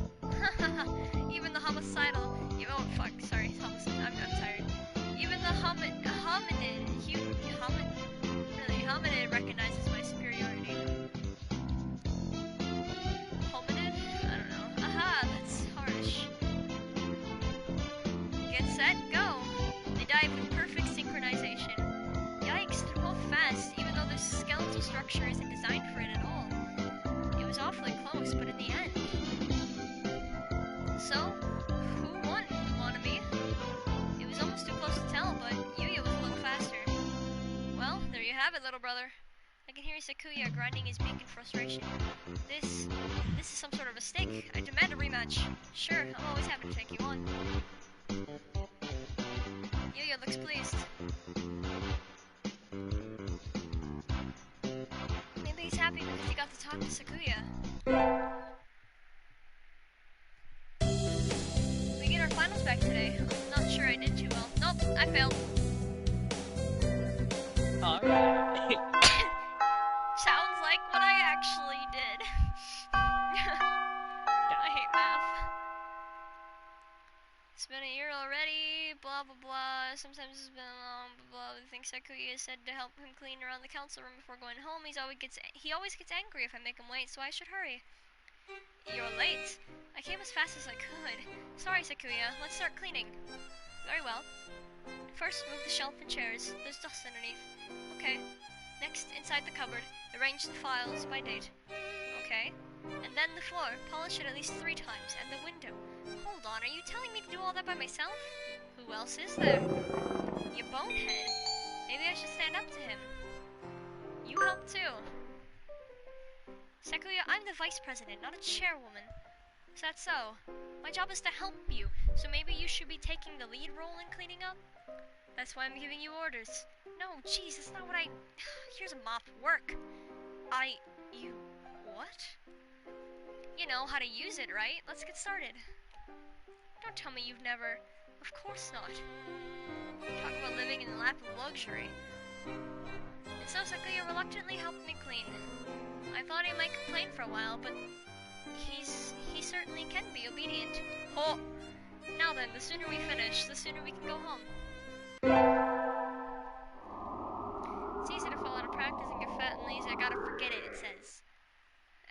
Even the homicidal... Oh, fuck, sorry, homicide. I'm tired. Even the hominid recognizes my superiority. get set, go! They dive with perfect synchronization. Yikes, they're both fast, even though their skeletal structure isn't designed for it at all. It was awfully close, but in the end... So, who won, Wannabe? It was almost too close to tell, but Yuuya was a little faster. Well, there you have it, little brother. I can hear Sakuya grinding his beak in frustration. This is some sort of a stake. I demand a rematch. Sure, I'm always happy to take you on. Yuuya looks pleased. Maybe he's happy because he got to talk to Sakuya. We get our finals back today. I'm not sure I did too well. Nope, I failed. Alright. Sounds like what I actually did. I hate math. It's been a year already, blah blah blah. Sometimes it's been long, blah blah. The things Sakuya said to help him clean around the council room before going home. He always gets angry if I make him wait, so I should hurry. You're late. I came as fast as I could. Sorry, Sakuya. Let's start cleaning. Very well. First, move the shelf and chairs. There's dust underneath. Okay. Next, inside the cupboard, arrange the files by date. Okay. And then the floor. Polish it at least 3 times. And the window. Hold on, are you telling me to do all that by myself? Who else is there? You bonehead. Maybe I should stand up to him. You help too. Sakuya, I'm the vice president, not a chairwoman. Is that so? My job is to help you, so maybe you should be taking the lead role in cleaning up? That's why I'm giving you orders. No, jeez, that's not what I... Here's a mop. Work. You... What? You know how to use it, right? Let's get started. Don't tell me you've never... Of course not. Talk about living in the lap of luxury. And so Sakuya reluctantly helped me clean. I thought he might complain for a while, but he certainly can be obedient. Oh! Now then, the sooner we finish, the sooner we can go home. It's easy to fall out of practice and get fat and lazy. I gotta forget it, it says.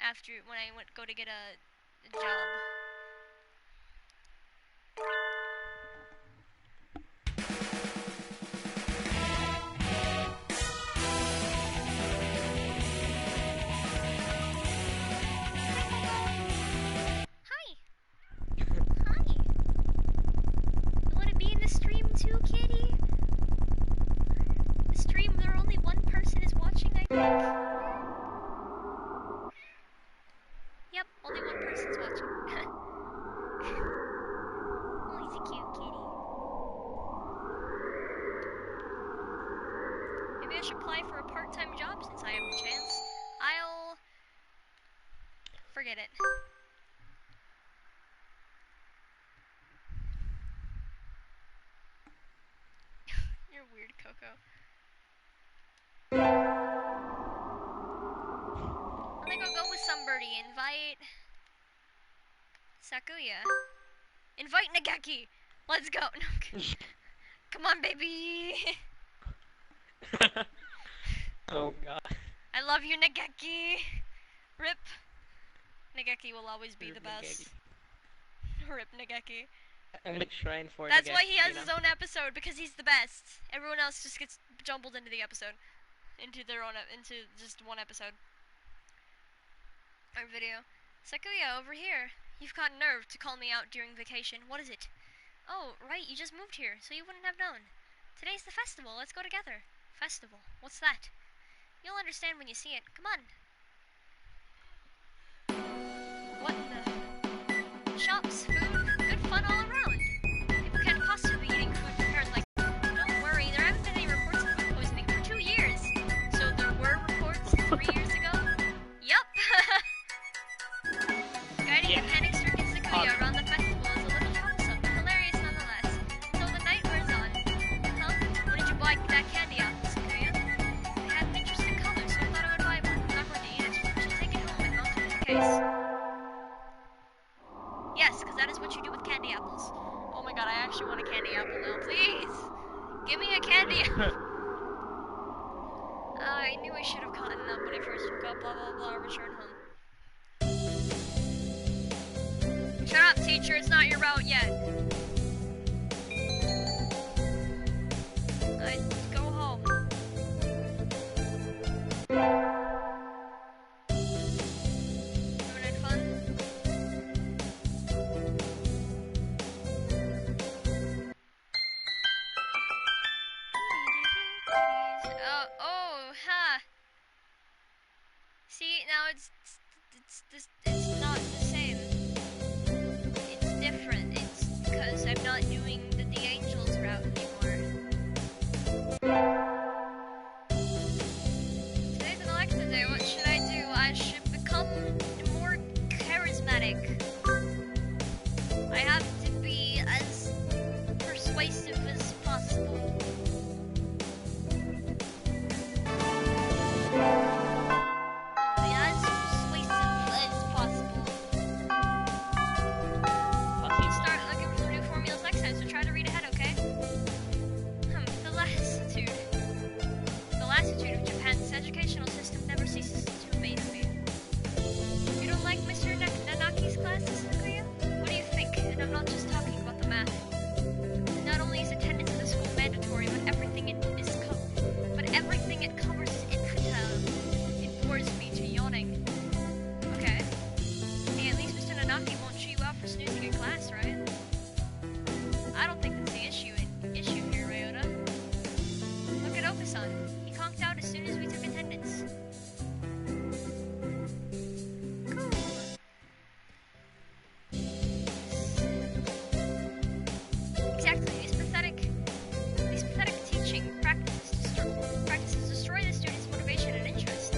After, when I go to get a job. I should apply for a part-time job since I have the chance. I'll... forget it. You're weird, Coco. I think I'll go with somebody. Invite... Sakuya. Invite Nageki! Let's go! No, come on, baby! Oh god. I love you, Nageki! Rip. Nageki will always be the best. Rip Nageki. I'm gonna shrine for That's Nageki, why he has his own episode, because he's the best. Everyone else just gets jumbled into the episode. Into just one episode. Or video. Sakuya, over here. You've got nerve to call me out during vacation. What is it? Oh, right, you just moved here, so you wouldn't have known. Today's the festival. Let's go together. Festival. What's that? You'll understand when you see it. Come on. What in the... Shops, food, good fun all around. People can't possibly be eating food prepared like... Don't worry, there haven't been any reports of food poisoning for 2 years. So there were reports 3 years ago? Yup! Guiding a panic-stricken Sakuya around the festival is a little troublesome, but hilarious nonetheless. So the night wears on. Huh? What did you buy that candy apple, Sakuya? They had an interesting color, so I thought I would buy one. I'm not going to eat it. I should take it home and mount it in the case. Yes, because that is what you do with candy apples. Oh my god, I actually want a candy apple now. Please! Give me a candy apple! I knew I should have caught them when I first woke up. Blah blah blah, return home. Shut up, teacher, it's not your route yet. it's not the same. It's different. It's because I'm not doing the Angels route anymore. Today's an election day. What should I do? I should become more charismatic. I have to be as persuasive as possible. Be as persuasive as possible. Start looking for new formulas next time, so try to read ahead, okay? The lassitude of Japan's educational system never ceases to amaze me. You don't like Mr. Nanaki's classes, Yuuya? What do you think? And I'm not just talking about the math. Not only is attendance in the school mandatory, but everything it covers is infantile. It bores me to yawning. Okay. Hey, at least Mr. Nanaki won't chew you out for snoozing in class, right? I don't think that's the issue here, Ryota. Look at Okasan. He conked out as soon as we took attendance. Cool. Exactly. These pathetic teaching practices destroy the students' motivation and interest.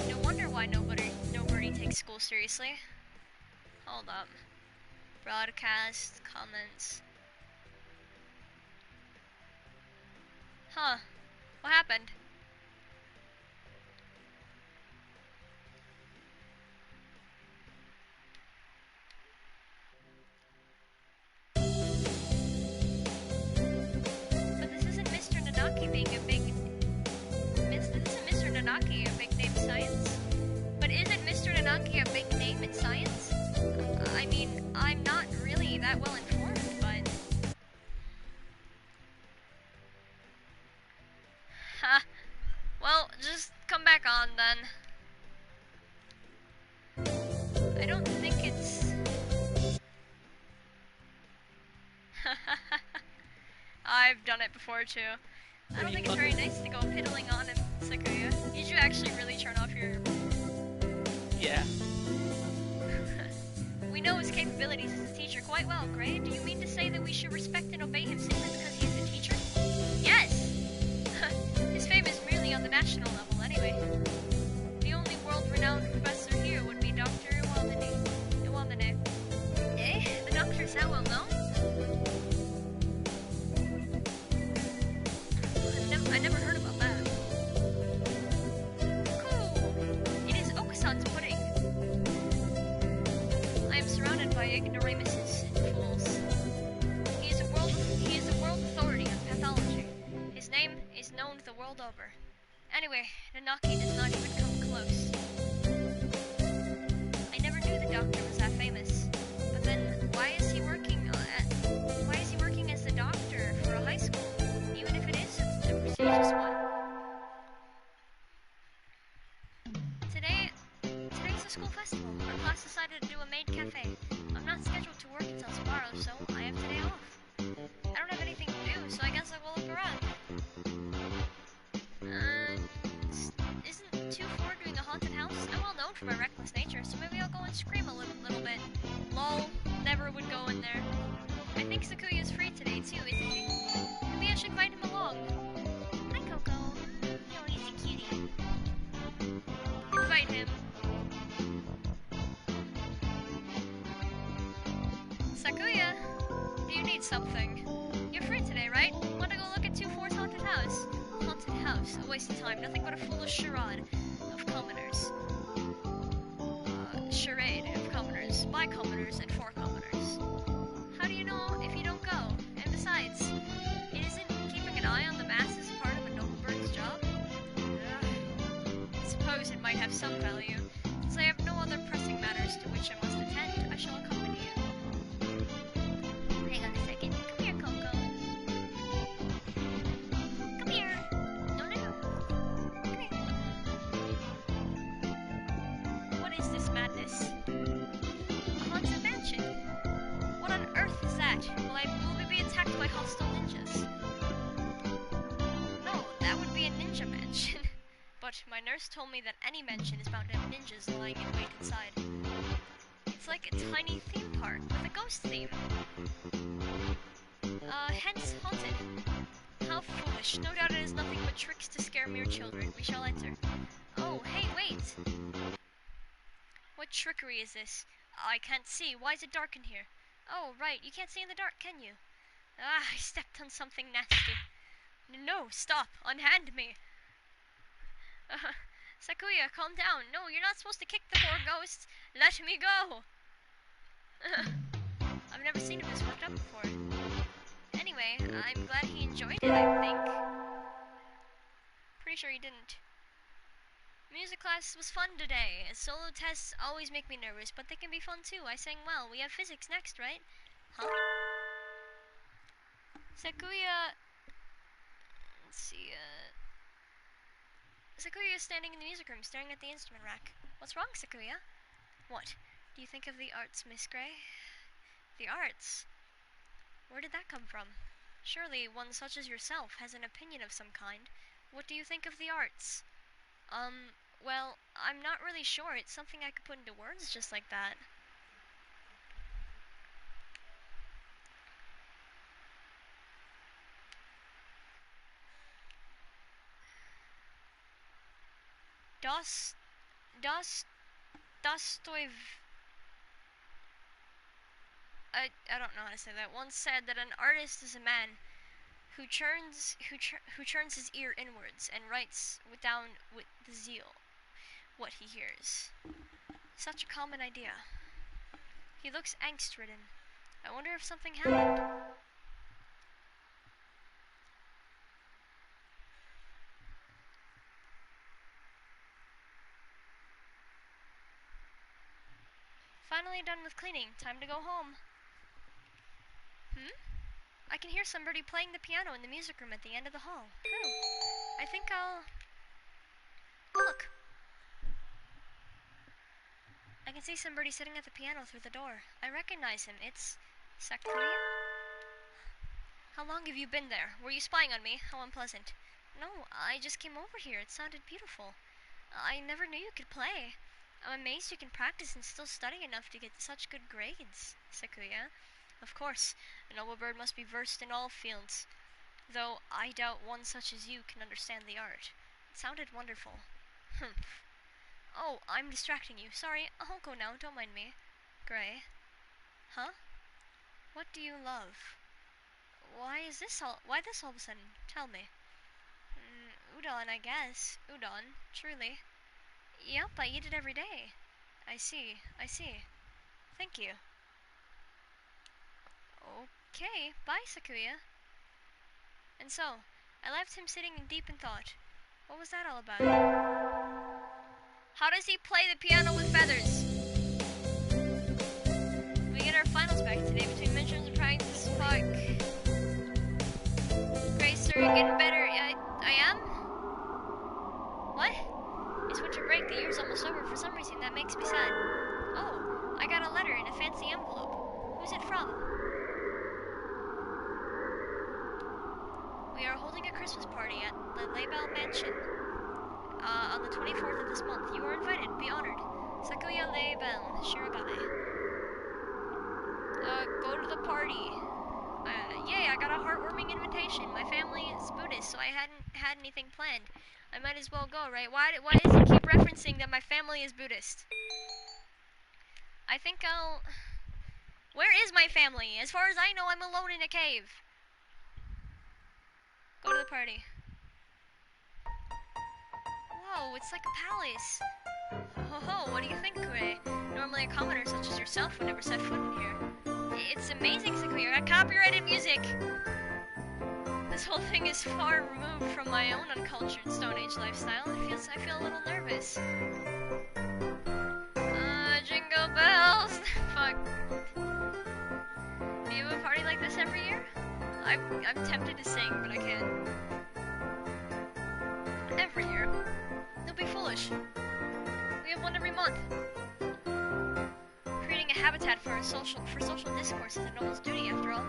No wonder why nobody takes school seriously. Hold up. Broadcast, comments. Huh. What happened? But this isn't Mr. Nanaki being a big... This isn't Mr. Nanaki a big name science? But isn't Mr. Nanaki a big name in science? I mean, I'm not really that well informed, but... Ha. Well, just come back on then. I don't think it's... I've done it before too. I don't think it's very nice to go piddling on him, Sakuya. Did you actually really turn off your... Yeah. We know his capabilities as a teacher quite well, Gray. Do you mean to say that we should respect and obey him simply because he is a teacher? Yes! His fame is merely on the national level, anyway. The only world-renowned professor here would be Dr. Iwamane. Eh? The doctor is that well known? I never heard about that. Cool! It is Okasan's pudding. I am surrounded by ignoramuses and fools. He is a world authority on pathology. His name is known the world over. Anyway, Nanaki does not even come close. I never knew the doctor was that famous. But then, why is he working as the doctor for a high school, even if it is a prestigious one? Today's a school festival. Our class decided to do a maid cafe. I'm not scheduled to work until tomorrow, so I have today off. I don't have anything to do, so I guess I will look around. Isn't 2-4 doing a haunted house? I'm well known for my reckless nature, so maybe I'll go and scream a little bit. Lol, never would go in there. I think Sakuya's free today too, isn't he? Maybe I should invite him along. Hi, Coco. You're easy cutie. Invite him. Sakuya, do you need something? You're free today, right? Wanna go look at 2-4's haunted house? Haunted house, a waste of time, nothing but a foolish charade of commoners. Charade of commoners, by commoners, and for commoners. How do you know if you don't go? And besides, it isn't keeping an eye on the masses part of a noble bird's job? I suppose it might have some value. Since I have no other pressing matters to which I must attend, I shall accompany you. Hang on a second. Come here, Coco. Come here. No. Come here. What is this madness? A haunted mansion? What on earth is that? Will we be attacked by hostile ninjas? No, that would be a ninja mansion. But What? My nurse told me that any mansion is bound to have ninjas lying in wait inside. It's like a tiny theme park with a ghost theme. Hence haunted. How foolish. No doubt it is nothing but tricks to scare mere children. We shall enter. Oh, hey, wait! What trickery is this? I can't see. Why is it dark in here? Oh, right. You can't see in the dark, can you? Ah, I stepped on something nasty. No, stop. Unhand me. Sakuya, calm down. No, you're not supposed to kick the poor ghosts. Let me go. I've never seen him this worked up before. Anyway, I'm glad he enjoyed it, I think. Pretty sure he didn't. Music class was fun today. Solo tests always make me nervous, but they can be fun too. I sang well. We have physics next, right? Huh? Sakuya... Let's see, Sakuya is standing in the music room, staring at the instrument rack. What's wrong, Sakuya? What? Do you think of the arts, Miss Gray? The arts? Where did that come from? Surely one such as yourself has an opinion of some kind. What do you think of the arts? Well, I'm not really sure. It's something I could put into words just like that. Dostoev... I don't know how to say that. Once said that an artist is a man who turns his ear inwards and writes down with the zeal what he hears. Such a common idea. He looks angst-ridden. I wonder if something happened. Finally done with cleaning. Time to go home. I can hear somebody playing the piano in the music room at the end of the hall. Who? I think I'll... Oh, look. I can see somebody sitting at the piano through the door. I recognize him. It's... Sakuya? How long have you been there? Were you spying on me? How unpleasant. No, I just came over here. It sounded beautiful. I never knew you could play. I'm amazed you can practice and still study enough to get such good grades, Sakuya. Of course, a noble bird must be versed in all fields, though I doubt one such as you can understand the art. It sounded wonderful. Humph. Oh, I'm distracting you. Sorry, I'll go now. Don't mind me. Gray. Huh? What do you love? Why this all of a sudden? Tell me. Udon, I guess. Udon, truly. Yep, I eat it every day. I see. Thank you. Okay, bye, Sakuya. And so, I left him sitting deep in thought. What was that all about? How does he play the piano with feathers? We get our finals back today between midterms and practice. Fuck. Grace, sir, you're getting better. I am? What? It's winter break. The year's almost over. For some reason, that makes me sad. Oh, I got a letter in a fancy envelope. Who's it from? We are holding a Christmas party at the Label Mansion on the 24th of this month. You are invited. Be honored. Sakuya Label, Shiragai. Go to the party. Yay, I got a heartwarming invitation. My family is Buddhist, so I hadn't had anything planned. I might as well go, right? Why does he keep referencing that my family is Buddhist? I think I'll... Where is my family? As far as I know, I'm alone in a cave. Go to the party. Whoa, it's like a palace. Ho ho, what do you think, Kure? Normally a commoner such as yourself would never set foot in here. It's amazing, Sakuya. Copyrighted music! This whole thing is far removed from my own uncultured Stone Age lifestyle. I feel a little nervous. Jingle bells! Fuck. Do you have a party like this every year? I'm tempted to sing, but I can't. Every year? Don't be foolish. We have one every month. Creating a habitat for social discourse is a noble's duty, after all.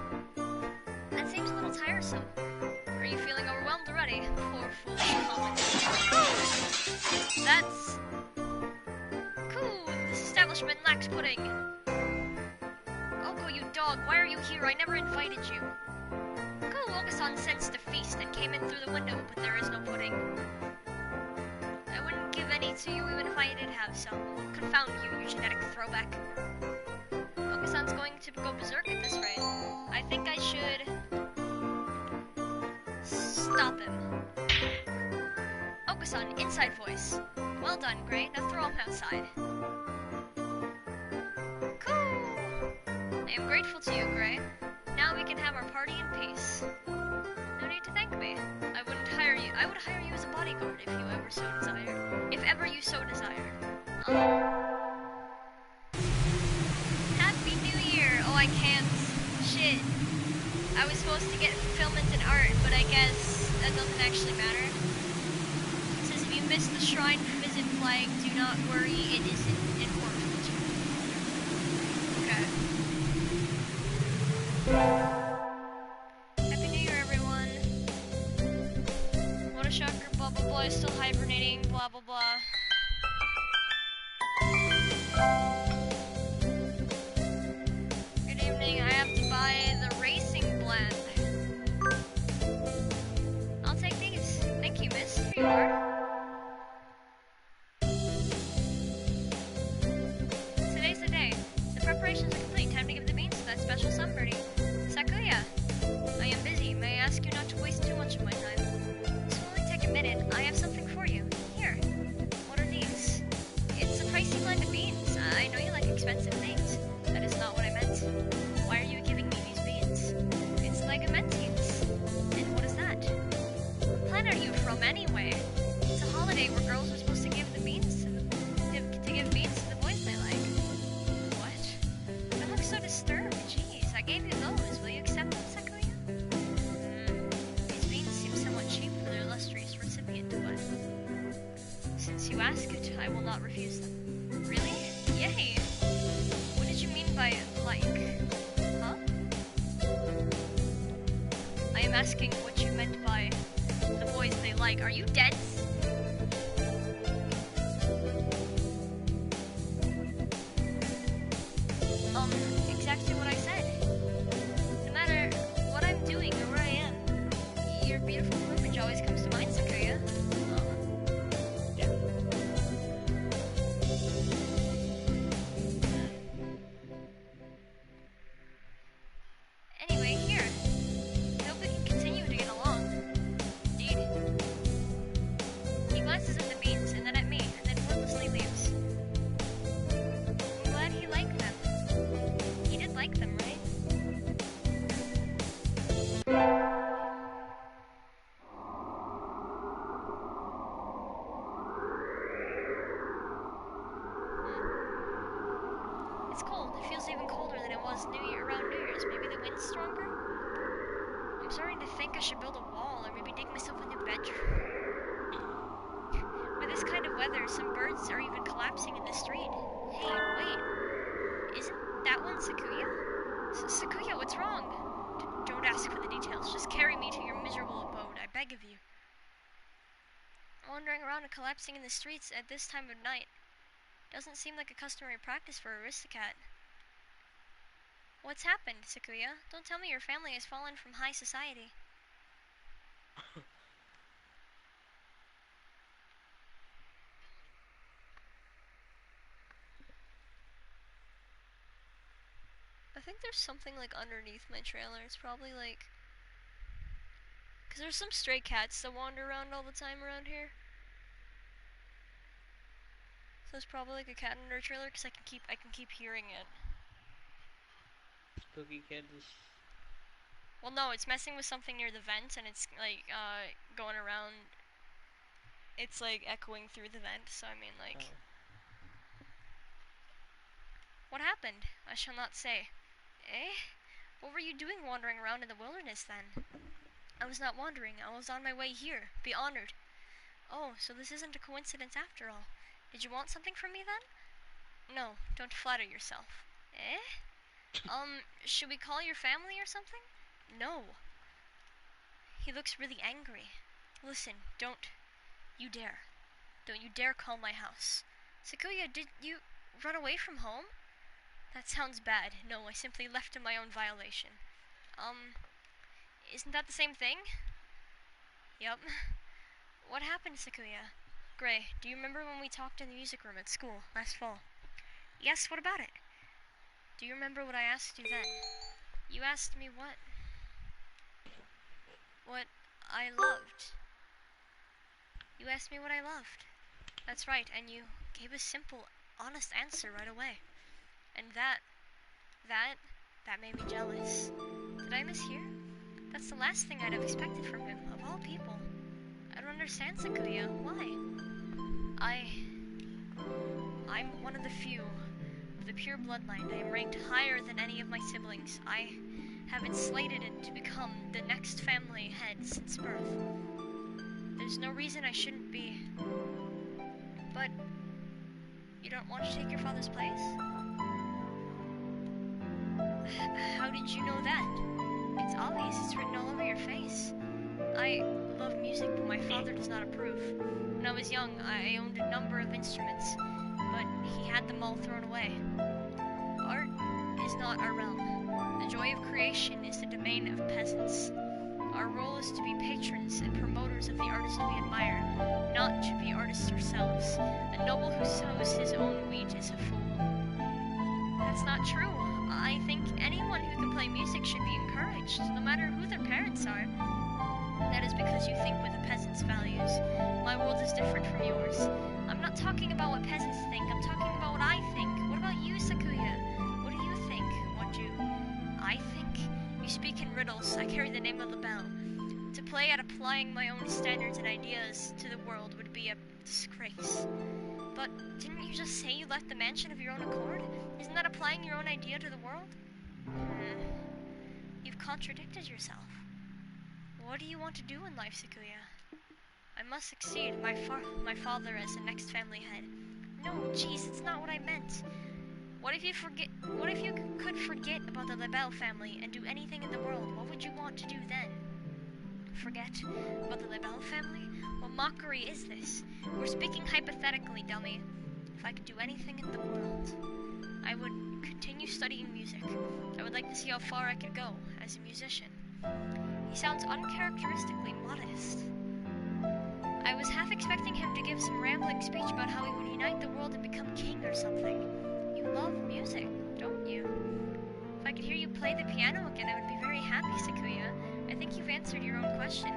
That seems a little tiresome. Are you feeling overwhelmed already? Poor foolish common. Cool! That's... Cool! This establishment lacks pudding. Oko, you dog, why are you here? I never invited you. Cool, Okasan sensed a feast and came in through the window, but there is no pudding. I wouldn't give any to you even if I did have some. Confound you, you genetic throwback. Okasan's going to go berserk at this rate. I think I should... stop him. Okasan, inside voice. Well done, Gray. Now throw him outside. Cool! I am grateful to you, Gray. Now we can have our party in peace. No need to thank me. I would hire you as a bodyguard if you ever so desired. If ever you so desired. Happy New Year! Oh, I can't. Shit. I was supposed to get fulfillment in art, but I guess that doesn't actually matter. It says if you miss the shrine visit flag, do not worry, it isn't important. Okay. Happy New Year, everyone. What a shocker, blah blah blah is still hibernating, blah blah blah. Good evening, I have to buy the racing blend. I'll take these. Thank you, miss. Here you are. Today's the day. The preparations are complete. Time to give the beans to that special sunbirdie. Sakuya! I am busy. May I ask you not to waste too much of my time? This will only take a minute. I have something for you. Here. What are these? It's a pricey blend of beans. I know you like expensive things. That is not what I meant. Why are you giving me these beans? It's legumentines. And what is that? What planet are you from anyway? It's a holiday where girls are supposed to give the beans to give beans to the boys they like. What? You look so disturbed. Jeez, I gave you those. Will you accept them, Sakuya? These beans seem somewhat cheap for their illustrious recipient, but since you ask it, I will not refuse them. Really? Yay! What did you mean by like? Huh? I am asking what you meant by the boys they like. Are you dead? Exactly what I said. No matter what I'm doing or where I am, your beautiful plumage always comes to mind, Sakuya. Yeah. Anyway, here. I hope we can continue to get along. Indeed. He glances at the beans and then at me, and then wordlessly leaves. I'm glad he liked them. He did like them, right? It's cold. It feels even colder than it was around New Year's. Maybe the wind's stronger? I'm starting to think I should build a wall or maybe dig myself a new bedroom. With this kind of weather, some birds are even collapsing in the street. Hey, wait. Isn't that one Sakuya? Sakuya, what's wrong? Don't ask for the details. Just carry me to your miserable abode, I beg of you. Wandering around and collapsing in the streets at this time of night doesn't seem like a customary practice for Aristocat. What's happened, Sakuya? Don't tell me your family has fallen from high society. I think there's something like underneath my trailer. It's probably like... Because there's some stray cats that wander around all the time around here. So it's probably like a cat under a trailer because I can keep hearing it. Spooky kids. Well, no, it's messing with something near the vent and it's like going around. It's like echoing through the vent. So I mean like... Oh. What happened? I shall not say. Eh? What were you doing wandering around in the wilderness then? I was not wandering. I was on my way here. Be honored. Oh, so this isn't a coincidence after all. Did you want something from me then? No, don't flatter yourself. Eh? Should we call your family or something? No. He looks really angry. Listen, don't you dare. Don't you dare call my house. Sakuya, did you run away from home? That sounds bad. No, I simply left in my own violation. Isn't that the same thing? Yup. What happened, Sakuya? Gray, do you remember when we talked in the music room at school last fall? Yes, what about it? Do you remember what I asked you then? You asked me what? What I loved. You asked me what I loved. That's right, and you gave a simple, honest answer right away. And that made me jealous. Did I mishear? That's the last thing I'd have expected from him, of all people. I don't understand, Sakuya. Why? I'm one of the few of the pure bloodline. I am ranked higher than any of my siblings. I have been slated to become the next family head since birth. There's no reason I shouldn't be. But you don't want to take your father's place? How did you know that? It's obvious, it's written all over your face. I love music, but my father does not approve. When I was young, I owned a number of instruments, but he had them all thrown away. Art is not our realm. The joy of creation is the domain of peasants. Our role is to be patrons and promoters of the artists we admire, not to be artists ourselves. A noble who sows his own wheat is a fool. That's not true. I think anyone who can play music should be encouraged, no matter who their parents are. That is because you think with a peasant's values. My world is different from yours. I'm not talking about what peasants think, I'm talking about what I think. What about you, Sakuya? What do you think? What do I think? You speak in riddles. I carry the name of the bell. To play at applying my own standards and ideas to the world would be a disgrace. But didn't you just say you left the mansion of your own accord? Isn't that applying your own idea to the world? You've contradicted yourself. What do you want to do in life, Sakuya? I must succeed my father as the next family head. No, jeez, it's not what I meant. What if you could forget about the Lebel family and do anything in the world? What would you want to do then? Forget about the Lebel family? What mockery is this? We're speaking hypothetically, dummy. If I could do anything in the world, I would continue studying music. I would like to see how far I could go as a musician. He sounds uncharacteristically modest. I was half expecting him to give some rambling speech about how he would unite the world and become king or something. You love music, don't you? If I could hear you play the piano again, I would be very happy, Sakuya. I think you've answered your own question.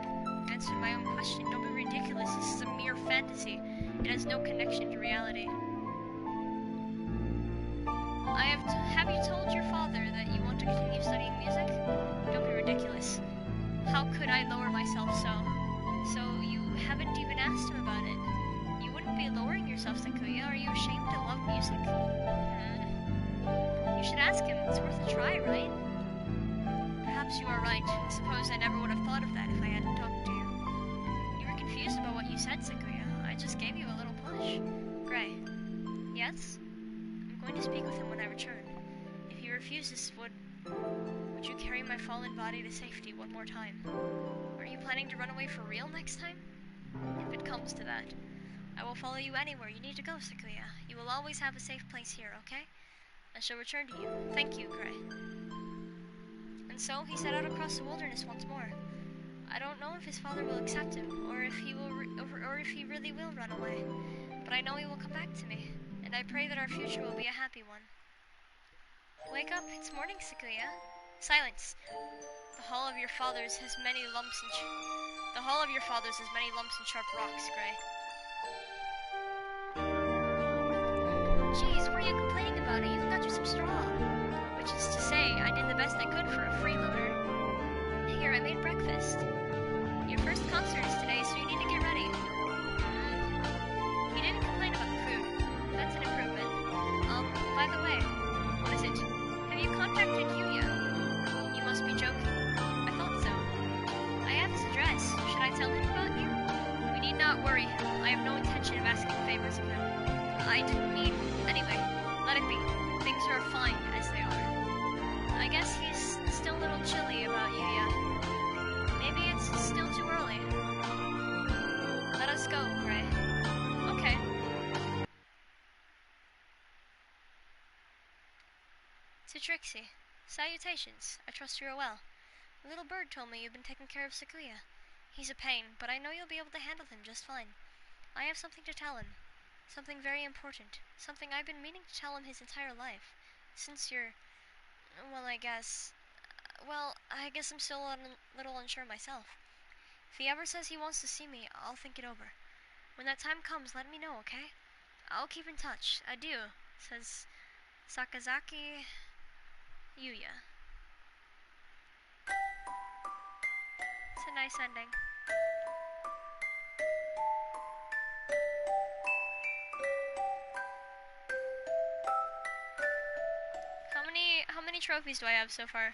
Answered my own question. Don't be ridiculous. This is a mere fantasy. It has no connection to reality. Have you told your father that you want to continue studying music? Don't be ridiculous. How could I lower myself so? So you haven't even asked him about it. You wouldn't be lowering yourself, Sakuya. Are you ashamed to love music? You should ask him. It's worth a try, right? Perhaps you are right. I suppose I never would have thought of that if I hadn't talked to you. You were confused about what you said, Sakuya. I just gave you a little push. Gray. Yes? I'm going to speak with him when I return. If he refuses, would you carry my fallen body to safety one more time? Are you planning to run away for real next time? If it comes to that, I will follow you anywhere you need to go, Sakuya. You will always have a safe place here, okay? I shall return to you. Thank you, Gray. And so he set out across the wilderness once more. I don't know if his father will accept him, or if he really will run away. But I know he will come back to me, and I pray that our future will be a happy one. Wake up! It's morning, Sakuya. Silence! The hall of your fathers has many lumps and sharp rocks, Gray. Jeez, what are you complaining about? I even got you some straw. Which is to say, I did the best I could for a freeloader. Here, I made breakfast. Your first concert is today, so you need to get ready. You didn't complain about the food. That's an improvement. By the way, what is it? Have you contacted Yuuya? You must be joking. I thought so. I have his address. Should I tell him about you? We need not worry him. I have no intention of asking favors of him. I didn't mean... Anyway, let it be. Things are fine as they are. I guess he's still a little chilly about Yuuya. Maybe it's still To Trixie. Salutations. I trust you are well. A little bird told me you've been taking care of Sakuya. He's a pain, but I know you'll be able to handle him just fine. I have something to tell him. Something very important. Something I've been meaning to tell him his entire life. Since you're... well, I guess... I guess I'm still a little unsure myself. If he ever says he wants to see me, I'll think it over. When that time comes, let me know, okay? I'll keep in touch. Adieu, says Sakazaki Yuuya. It's a nice ending. How many trophies do I have so far?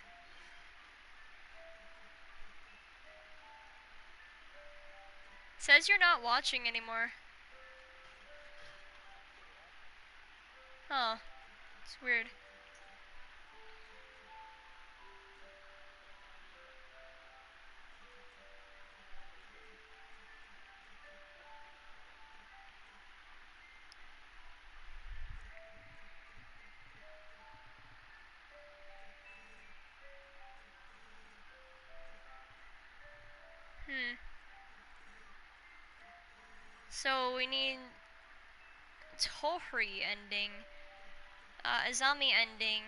It says you're not watching anymore. Oh, it's weird. So we need Tohri ending, Azami ending.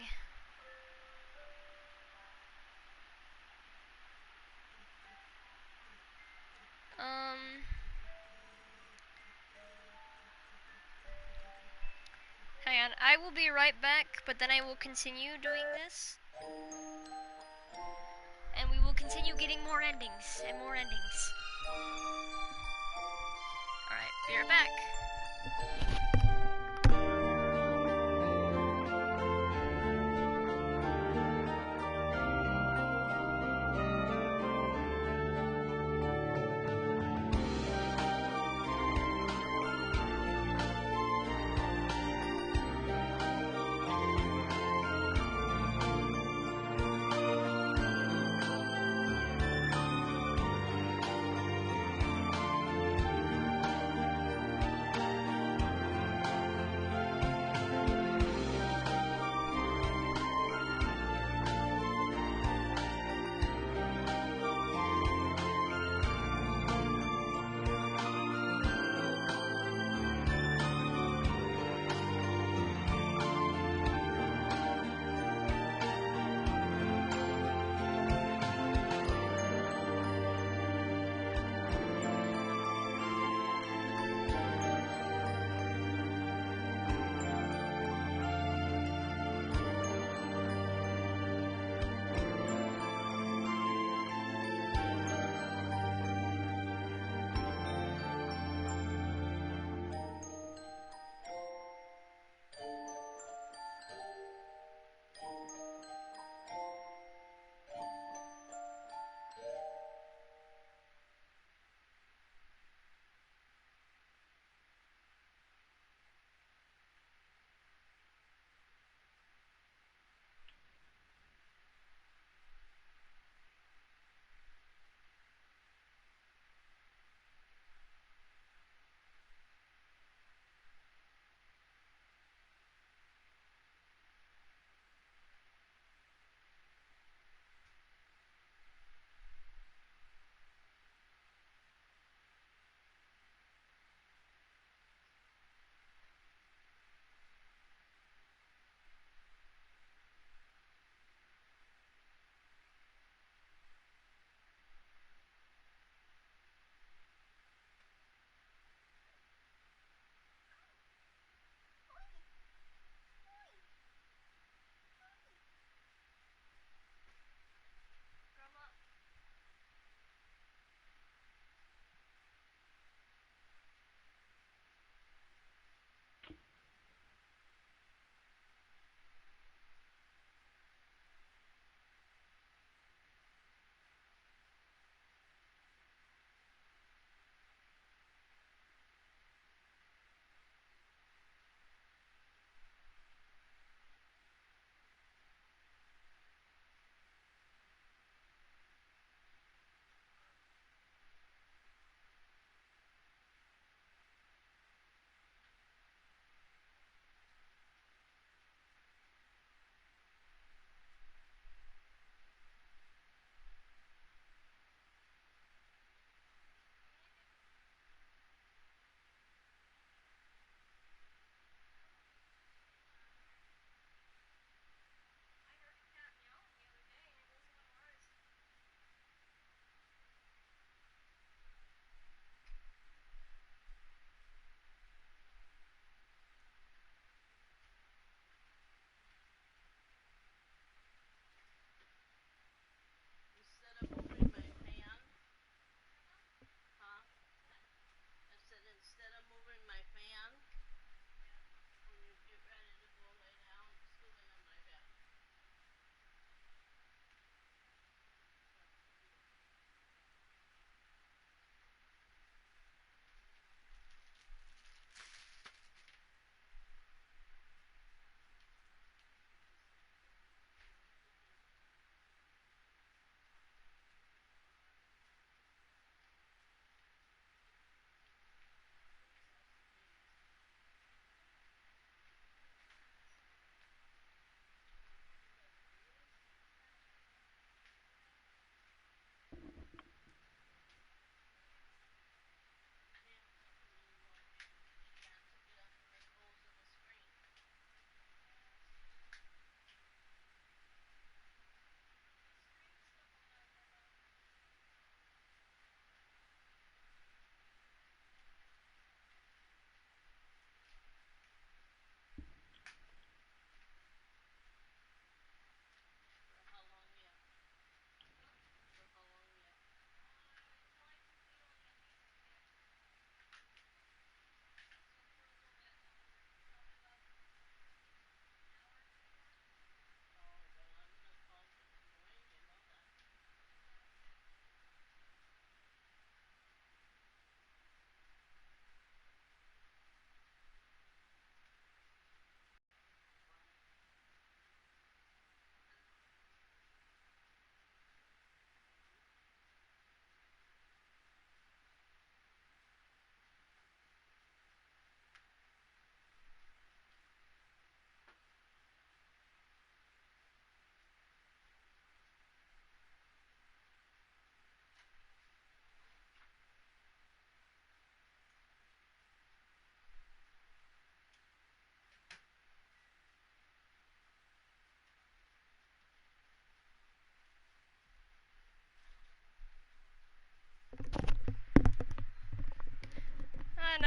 Hang on, I will be right back, but then I will continue doing this. And we will continue getting more endings and more endings. Alright, be right back.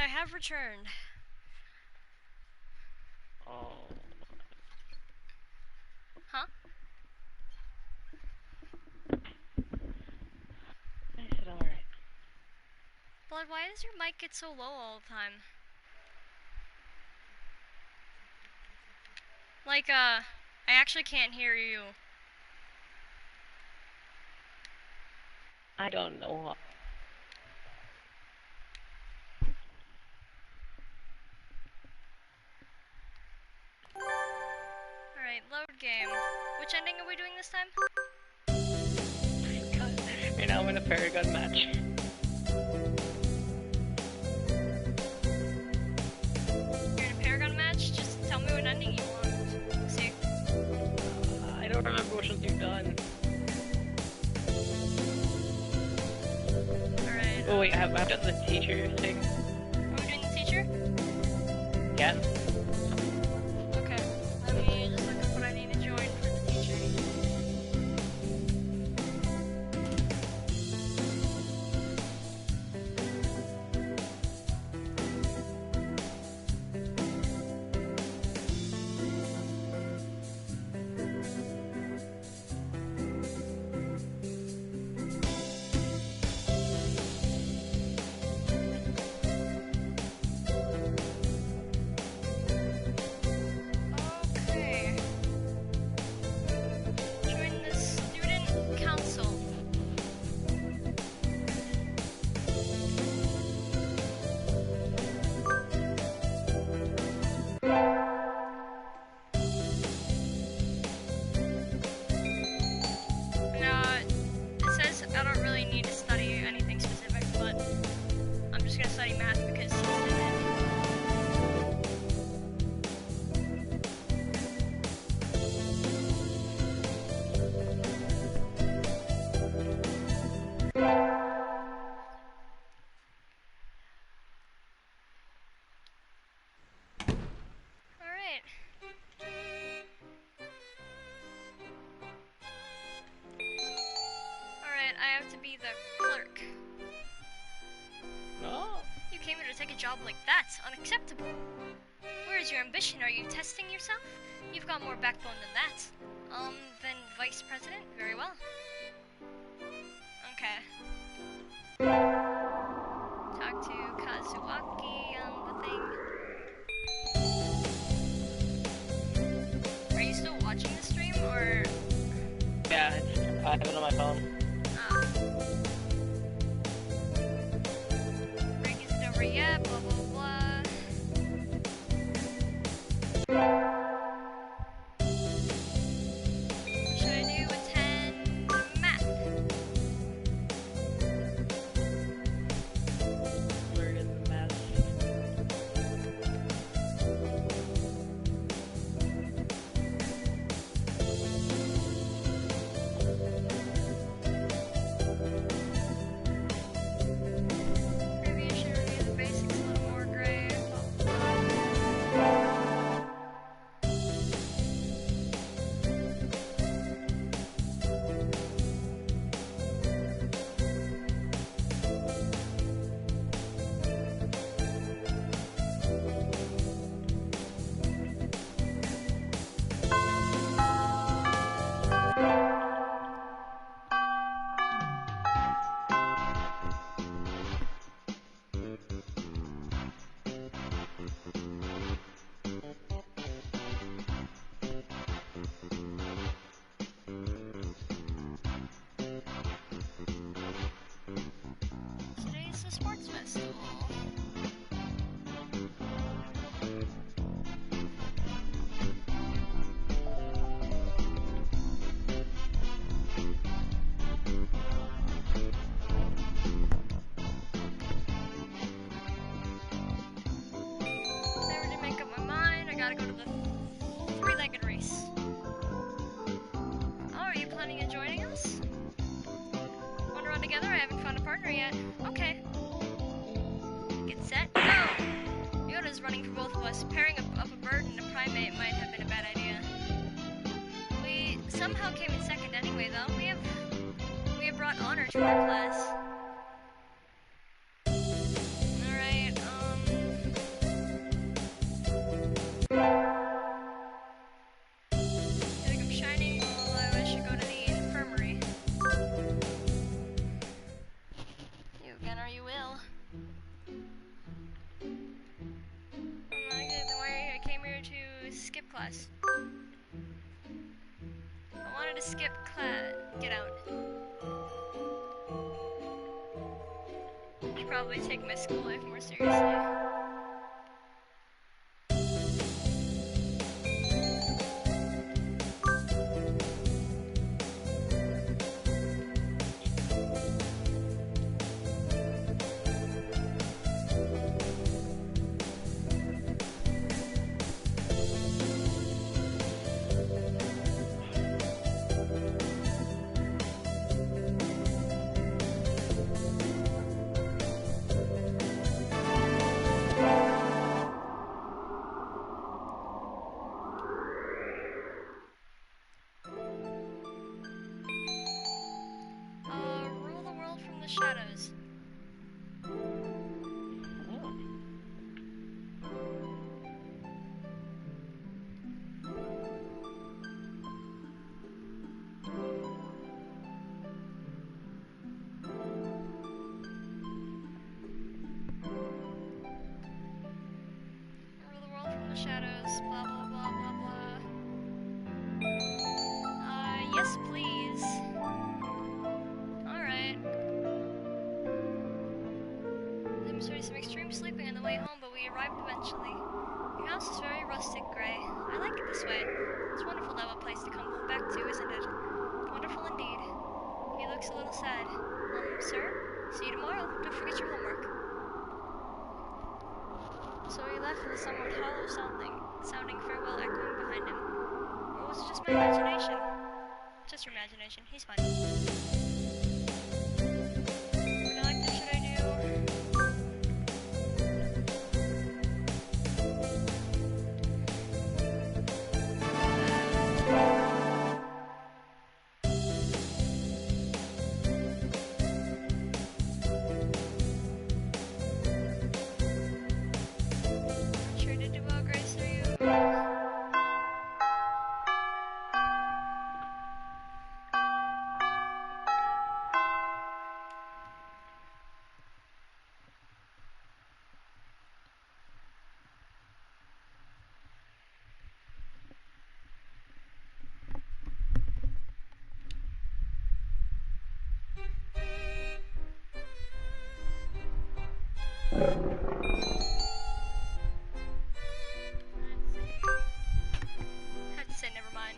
I have returned. Oh. Huh? I said alright. Blood, why does your mic get so low all the time? Like, I actually can't hear you. I don't know. Alright, load game. Which ending are we doing this time? Right now I'm in a Paragon match. You're in a Paragon match? Just tell me what ending you want. See? I don't remember which ones you've done. Alright. Oh wait, I've done the teacher thing. Are we doing the teacher? Yeah. Okay. Let me just look up what I need to join for the teacher. Okay. Join the student council. Now, it says I don't really need to study anything specific, but I'm just gonna study math because it's in it. Alright. Alright, I have to be the clerk. No. You came here to take a job like that. Unacceptable. Where is your ambition? Are you testing yourself? You've got more backbone than that. Than vice president? Very well. Okay. Talk to Kazuaki on the thing. Are you still watching the stream, or...? Yeah, I have it on my phone. Break isn't over yet, blah blah blah. Should I do attend math? Where is the math? Maybe I should review the basics a little more, Gray. Today's the sports festival. Never did make up my mind. I gotta go to the three-legged race. Oh, are you planning on joining us? Wanna run together? I haven't found a partner yet. Okay. Get set, go! Yoda's running for both of us. Pairing up a bird and a primate might have been a bad idea. We somehow came in second anyway, though. We have brought honor to our class. Alright, shadows. I wanted to skip get out. Should probably take my school life more seriously. Rule the world from the shadows. Rule the world from the shadows. Blah blah blah blah blah. Yes please. Alright. Demonstrated some extreme sleeping on the way home, but we arrived eventually. Your house is very rustic, Gray. I like it this way. It's wonderful to have a place to come back to, isn't it? Wonderful indeed. He looks a little sad. Sir? See you tomorrow. Don't forget your homework. So he left with a somewhat hollow sounding farewell echoing behind him. Or was it just my imagination? Just your imagination. He's fine. What elective should I do? Sure did do well, Grace, are you? Had to say never mind.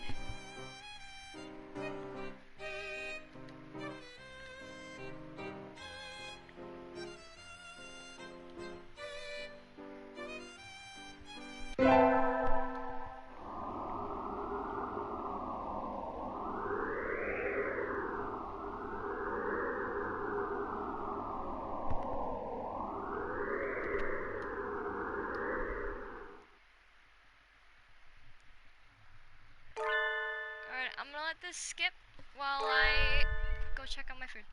Alright, I'm gonna let this skip while I go check on my food.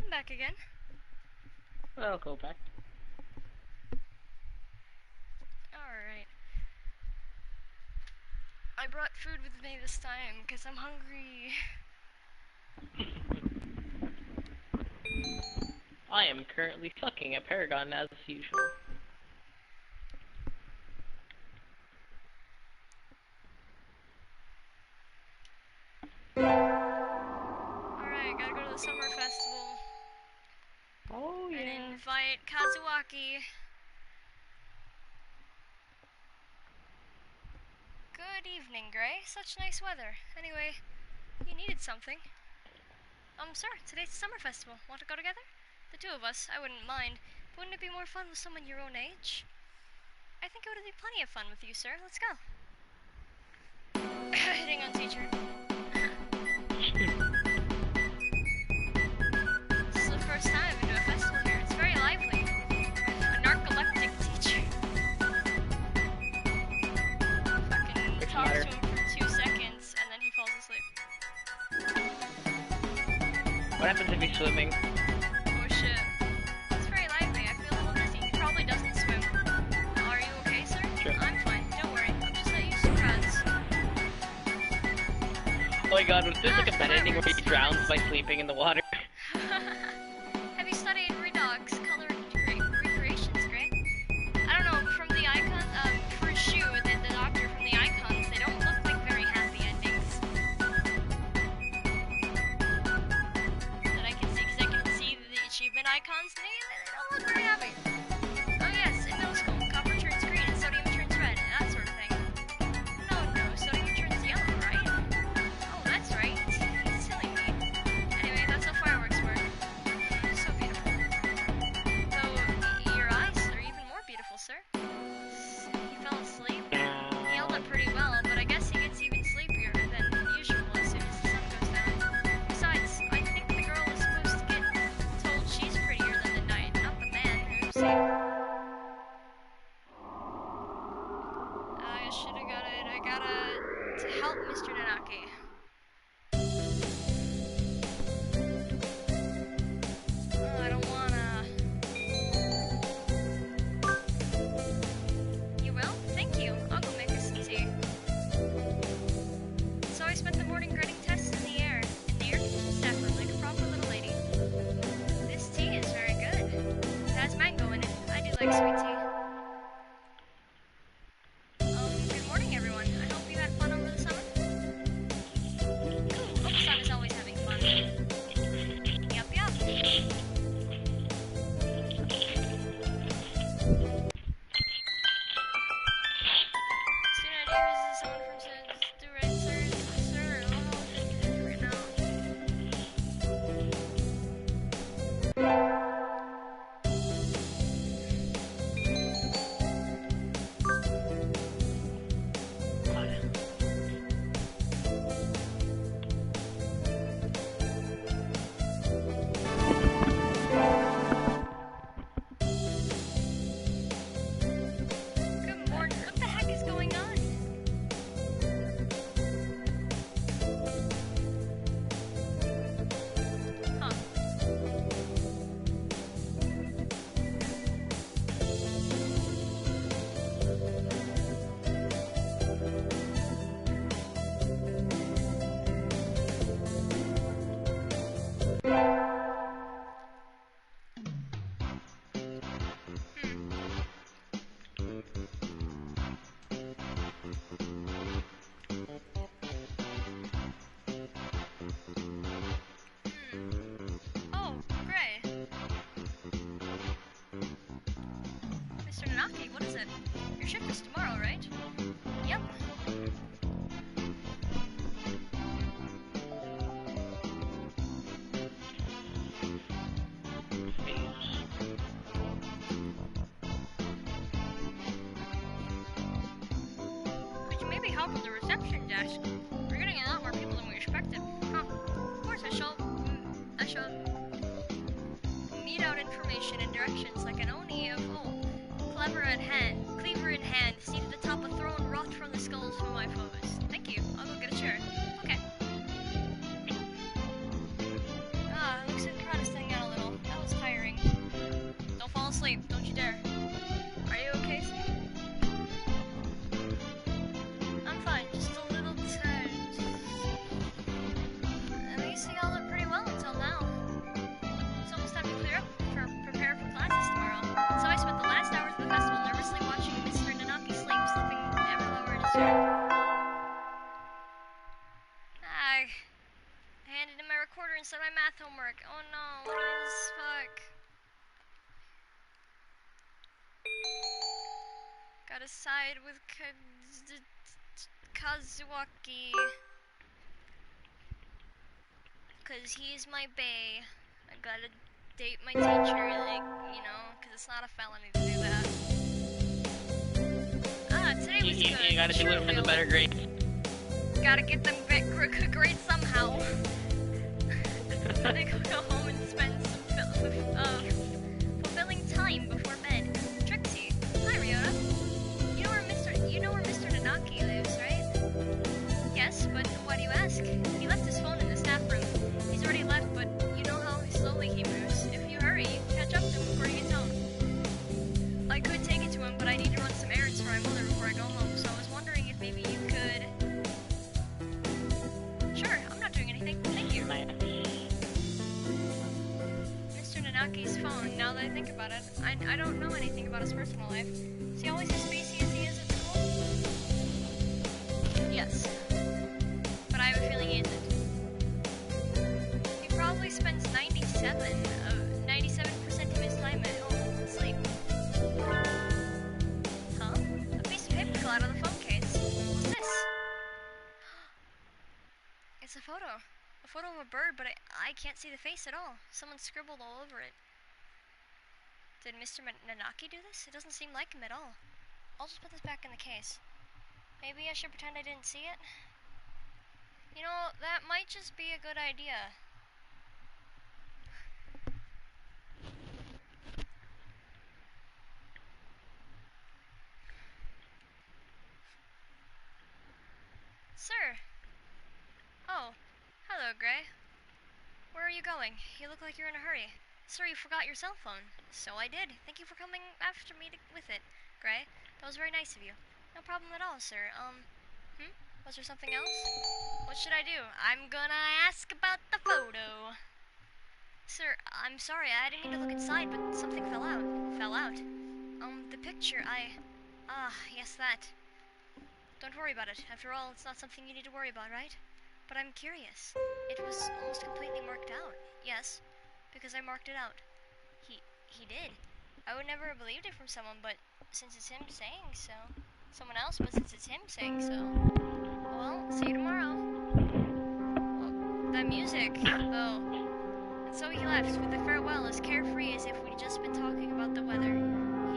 I'm back again. I'll go back. Alright. I brought food with me this time, because I'm hungry. I am currently sucking at Paragon as usual. Alright, gotta go to the summer festival. Oh yeah. And invite Kazuaki. Good evening, Gray. Such nice weather. Anyway, you needed something. Sir, today's the summer festival. Want to go together? The two of us, I wouldn't mind. But wouldn't it be more fun with someone your own age? I think it would be plenty of fun with you, sir. Let's go. Hitting on teacher. This is the first time I've been to a festival here. It's very lively. A narcoleptic teacher. Fucking talks to him for 2 seconds and then he falls asleep. What happens if he's swimming? Oh shit. It's very lively. I feel a little dizzy. He probably doesn't swim. Are you okay, sir? Sure. I'm fine. Don't worry. I'm just not used to crowds. Oh my god, was this like a bad ending where he drowns by sleeping in the water? Have you studied Redox color recreations, Gray? I don't know, from the icon, for Shu, the doctor, from the icons, they don't look like very happy endings. That I can see, because I can see the achievement icons, and they don't look very happy. Oh yes, in middle school, copper turns green and sodium turns red, and that sort of thing. No, sodium turns yellow, right? Oh, that's right. Silly me. Anyway, that's how fireworks work. So beautiful. Though, your eyes are even more beautiful, sir. He fell asleep. He held up pretty well, but I guess he gets even sleepier than usual as soon as the sun goes down. Besides, I think the girl is supposed to get told she's prettier than the night, not the man who's I should've got it. I gotta to help Mr. Nanaki. Oh, I don't wanna. You will? Thank you. I'll go make us some tea. So I spent the morning grading tests in the air kitchen staff room like a proper little lady. This tea is very good. It has mango in it. I do like sweet tea. Good morning, everyone. I hope you had fun over the summer. Ooh, Oka-san is always having fun. Yup. Student ID is someone from do right, sir. Oh, right now. Good morning. What the heck is going on? Huh. Oh, Gray. Mr. Nanaki, what is it? Your shift is tomorrow, right? Yep. Could you maybe help with the reception desk? We're getting a lot more people than we expected. Huh. Of course, I shall mete out information and directions like an Oni of old. Cleaver in hand, seated atop a throne wrought from the skulls of my foes. Thank you. I'll go get a chair. Okay. Looks like the crowd is thinning out a little. Oh no, what is fuck? Gotta side with Kazuaki. Cause he's my bae. I gotta date my teacher, like, you know, cause it's not a felony to do that. Ah, today was good. You gotta do it for the better grade. Gotta get them good grades somehow. They go home and spend some fulfilling time before bed. Trixie, hi Ryota. You know where Mr. Nanaki lives, right? Yes, but why do you ask? He left his phone in the staff room. He's already left, but you know how slowly he moves. If you hurry, you can catch up to him before he gets home. I could take it to him, but I need to run some errands for my mother before I go home, so I was wondering if maybe you could... Sure, I'm not doing anything. Thank you. Mr. Nanaki's phone, now that I think about it, I don't know anything about his personal life. Is he always as spacey as he is at school? Yes. But I have a feeling he isn't. He probably spends 97% of his time at home asleep. Huh? A piece of paper fell out of the phone case. What's this? It's a photo. A photo of a bird, but I can't see the face at all. Someone scribbled all over it. Did Mr. Nanaki do this? It doesn't seem like him at all. I'll just put this back in the case. Maybe I should pretend I didn't see it? You know, that might just be a good idea. Sir! Oh, hello, Gray. Where are you going? You look like you're in a hurry. Sir, you forgot your cell phone. So I did. Thank you for coming after me with it, Gray. That was very nice of you. No problem at all, sir. Was there something else? What should I do? I'm gonna ask about the photo. Sir, I'm sorry, I didn't mean to look inside, but something fell out. Fell out? The picture, yes, that. Don't worry about it. After all, it's not something you need to worry about, right? But I'm curious. It was almost completely marked out. Yes, because I marked it out. He did. I would never have believed it from someone, but since it's him saying so. Someone else, but since it's him saying so. Well, see you tomorrow. Oh, that music, though. And so he left, with a farewell as carefree as if we'd just been talking about the weather.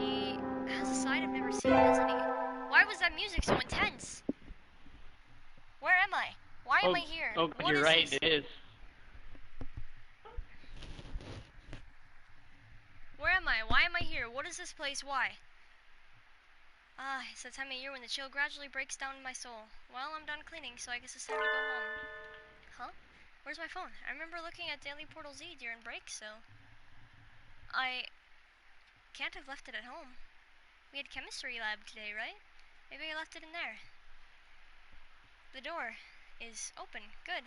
He has a side I've never seen, doesn't he? Why was that music so intense? Where am I? Why am I here? Oh, What you're is right, this? it is. Where am I? Why am I here? What is this place? Why? Ah, it's that time of year when the chill gradually breaks down in my soul. Well, I'm done cleaning, so I guess it's time to go home. Huh? Where's my phone? I remember looking at Daily Portal Z during break, so... I can't have left it at home. We had chemistry lab today, right? Maybe I left it in there. The door is open. Good.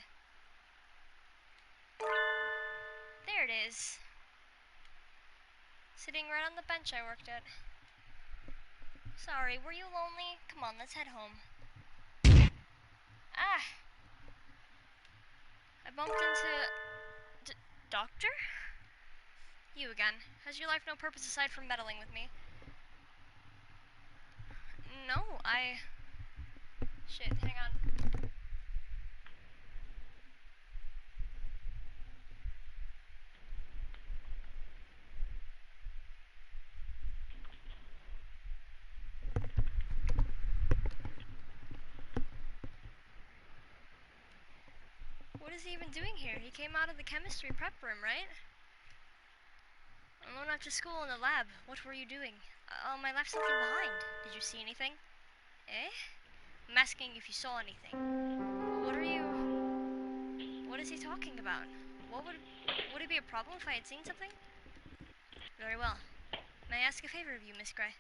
There it is. Sitting right on the bench I worked at. Sorry, were you lonely? Come on, let's head home. Ah! I bumped into... Doctor? You again. Has your life no purpose aside from meddling with me? No, Shit, hang on. What is he even doing here? He came out of the chemistry prep room, right? Alone after school in the lab. What were you doing? I left something behind. Did you see anything? Eh? I'm asking if you saw anything. What is he talking about? Would it be a problem if I had seen something? Very well. May I ask a favor of you, Miss Gray?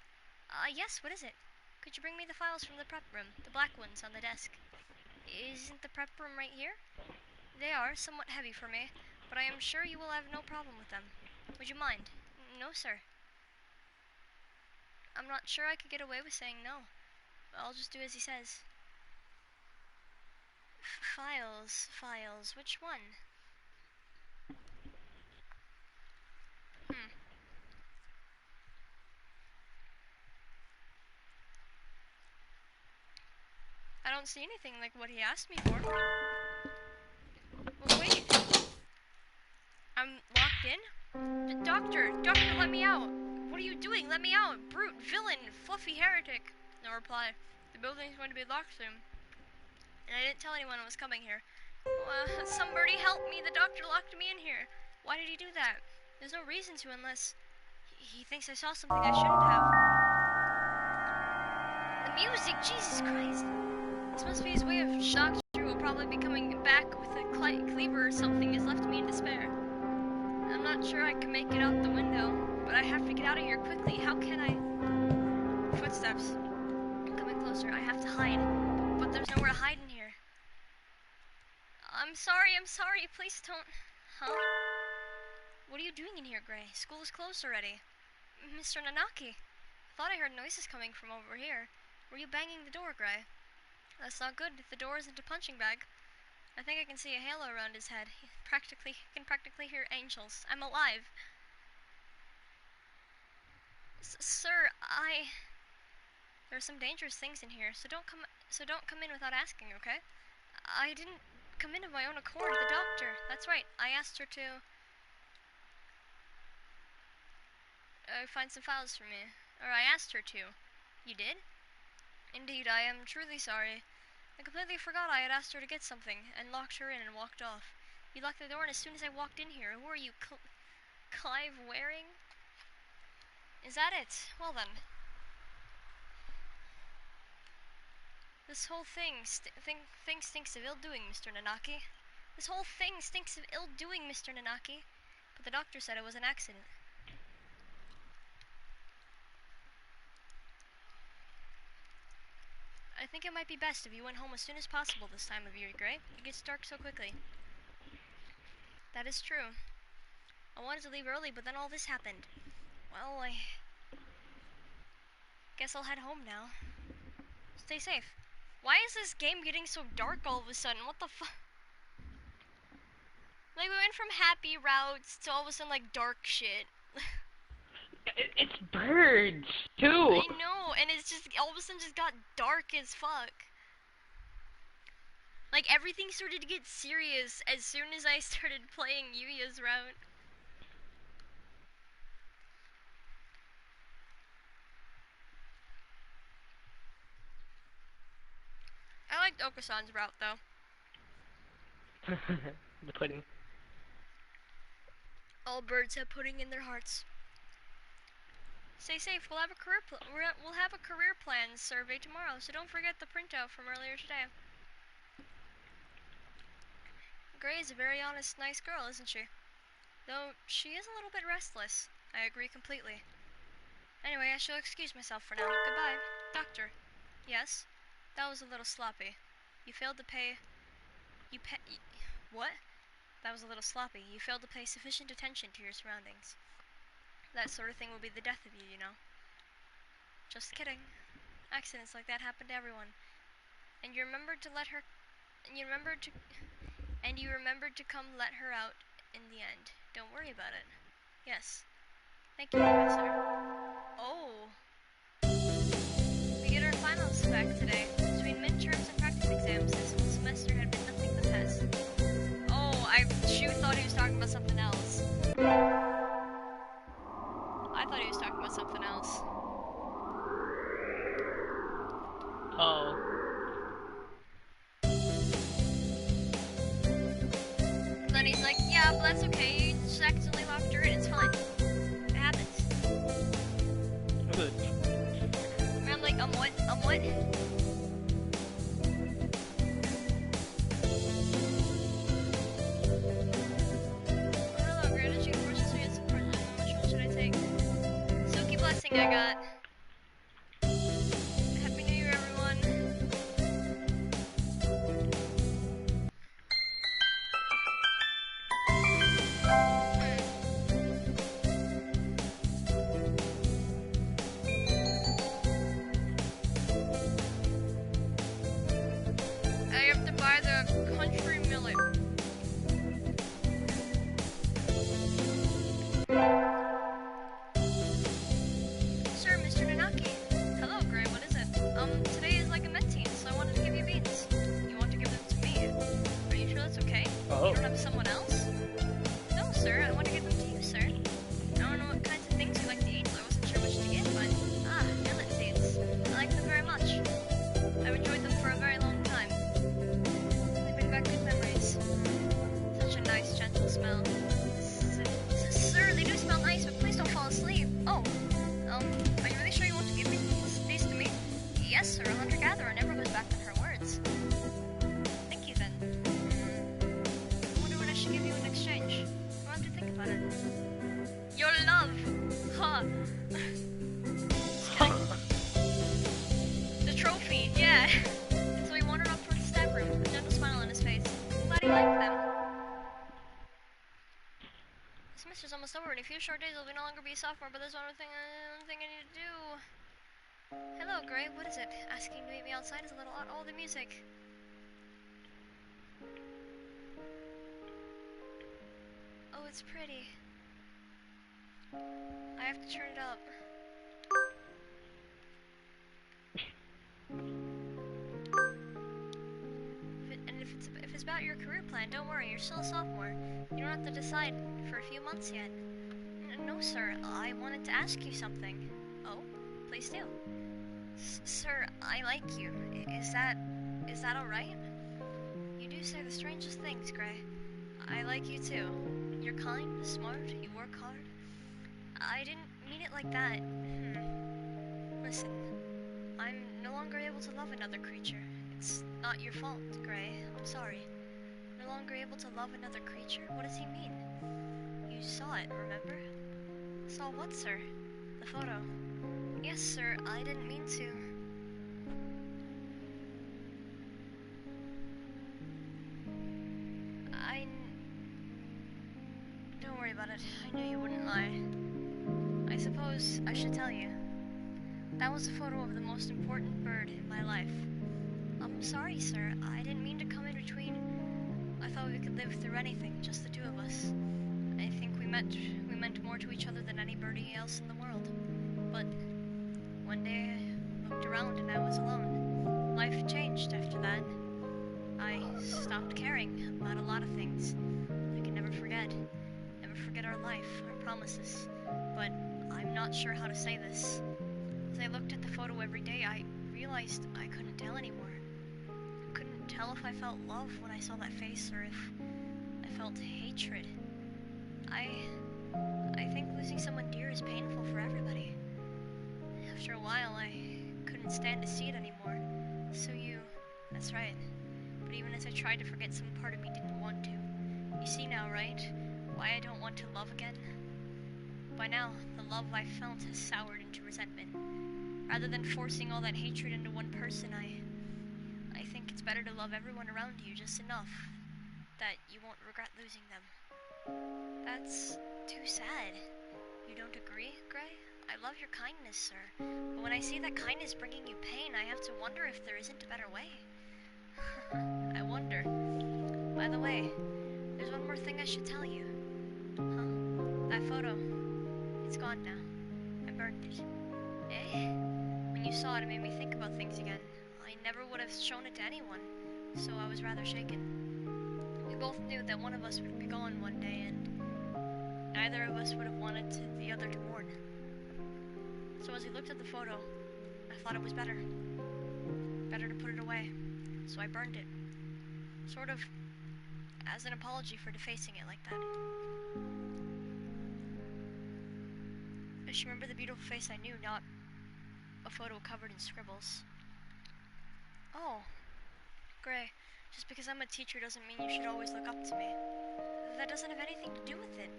Yes, what is it? Could you bring me the files from the prep room? The black ones on the desk. Isn't the prep room right here? They are somewhat heavy for me, but I am sure you will have no problem with them. Would you mind? No, sir. I'm not sure I could get away with saying no. I'll just do as he says. Files. Which one? don't see anything like what he asked me for. Well, wait. I'm locked in? Doctor, let me out. What are you doing? Let me out. Brute, villain, fluffy heretic. No reply. The building's going to be locked soon. And I didn't tell anyone I was coming here. Somebody help me. The doctor locked me in here. Why did he do that? There's no reason to unless he thinks I saw something I shouldn't have. The music, Jesus Christ. This must be his way of shock. Will probably be coming back with a cleaver or something. Has left me in despair. I'm not sure I can make it out the window, but I have to get out of here quickly. How can I? Footsteps. Coming closer. I have to hide. But there's nowhere to hide in here. I'm sorry. Please don't. Huh? What are you doing in here, Gray? School is closed already. Mr. Nanaki. I thought I heard noises coming from over here. Were you banging the door, Gray? That's not good. The door isn't a punching bag. I think I can see a halo around his head. He can practically hear angels. I'm alive. Sir, there are some dangerous things in here, so don't come in without asking, okay? I didn't come in of my own accord. The doctor. That's right. I asked her to find some files for me. Or I asked her to. You did? Indeed, I am truly sorry. I completely forgot I had asked her to get something, and locked her in and walked off. You locked the door, and as soon as I walked in here, who are you, Clive Waring? Is that it? Well then. This whole thing stinks of ill-doing, Mr. Nanaki. This whole thing stinks of ill-doing, Mr. Nanaki. But the doctor said it was an accident. I think it might be best if you went home as soon as possible this time of year, Gray. It gets dark so quickly. That is true. I wanted to leave early, but then all this happened. Well, I guess I'll head home now. Stay safe. Why is this game getting so dark all of a sudden? What the fuck? Like, we went from happy routes to all of a sudden, like, dark shit. It's birds, too! I know, and it's just, all of a sudden just got dark as fuck. Like, everything started to get serious as soon as I started playing Yuuya's route. I liked Okasan's route, though. The pudding. All birds have pudding in their hearts. Stay safe. We'll have a career plans survey tomorrow, so don't forget the printout from earlier today. Gray is a very honest, nice girl, isn't she? Though she is a little bit restless. I agree completely. Anyway, I shall excuse myself for now. Goodbye. Doctor. Yes? That was a little sloppy. You failed to pay... What? That was a little sloppy. You failed to pay sufficient attention to your surroundings. That sort of thing will be the death of you, you know. Just kidding. Accidents like that happen to everyone. And you remembered to let her... And you remembered to come let her out in the end. Don't worry about it. Yes. Thank you, Professor. Oh. We get our finals back today. Between midterms and practice exams, this whole semester had been nothing but tests. Oh, Shu thought he was talking about something else. I thought he was talking about something else. Oh. Then he's like, yeah, but that's okay. You just accidentally locked her in. It's fine. It happens. Good. And I'm like, what? What? Hello, gratitude courses we had some presents. Which one should I take? Silky blessing I got. Happy New Year, everyone. I have to buy the country millet. Sir, haha. Just kidding. The trophy, yeah. So he wandered up towards the staff room with a gentle smile on his face. I'm glad he liked them. The semester's almost over. In a few short days, I'll no longer be a sophomore, but there's one thing I need to do. Hello, Gray. What is it? Asking to meet me outside is a little odd. Oh, the music. Oh, it's pretty. I have to turn it up. If it's about your career plan, don't worry. You're still a sophomore. You don't have to decide for a few months yet. No, sir. I wanted to ask you something. Oh, please do. Sir, I like you. Is that all right? You do say the strangest things, Gray. I like you too. You're kind, smart, you work hard. I didn't mean it like that. Listen, I'm no longer able to love another creature. It's not your fault, Gray. I'm sorry. No longer able to love another creature? What does he mean? You saw it, remember? Saw what, sir? The photo. Yes, sir, I didn't mean to. Don't worry about it. I knew you wouldn't lie. I suppose I should tell you. That was a photo of the most important bird in my life. I'm sorry, sir. I didn't mean to come in between. I thought we could live through anything, just the two of us. I think we meant more to each other than anybody else in the world. But one day I looked around and I was alone. Life changed after that. I stopped caring about a lot of things. I can never forget. Never forget our life, our promises. But I'm not sure how to say this. As I looked at the photo every day, I realized I couldn't tell anymore. Couldn't tell if I felt love when I saw that face or if I felt hatred. I think losing someone dear is painful for everybody. After a while, I couldn't stand to see it anymore. So that's right. But even as I tried to forget, some part of me didn't want to. You see now, right? Why I don't want to love again? By now, the love I felt has soured into resentment. Rather than forcing all that hatred into one person, I think it's better to love everyone around you just enough that you won't regret losing them. That's too sad. You don't agree, Gray? I love your kindness, sir. But when I see that kindness bringing you pain, I have to wonder if there isn't a better way. I wonder. By the way, there's one more thing I should tell you. Huh? That photo. It's gone now. I burned it. Eh? When you saw it, it made me think about things again. I never would have shown it to anyone, so I was rather shaken. We both knew that one of us would be gone one day, and neither of us would have wanted the other to mourn. So as we looked at the photo, I thought it was better to put it away. So I burned it. Sort of as an apology for defacing it like that. I should remember the beautiful face I knew, not a photo covered in scribbles. Oh, Gray, just because I'm a teacher doesn't mean you should always look up to me. That doesn't have anything to do with it.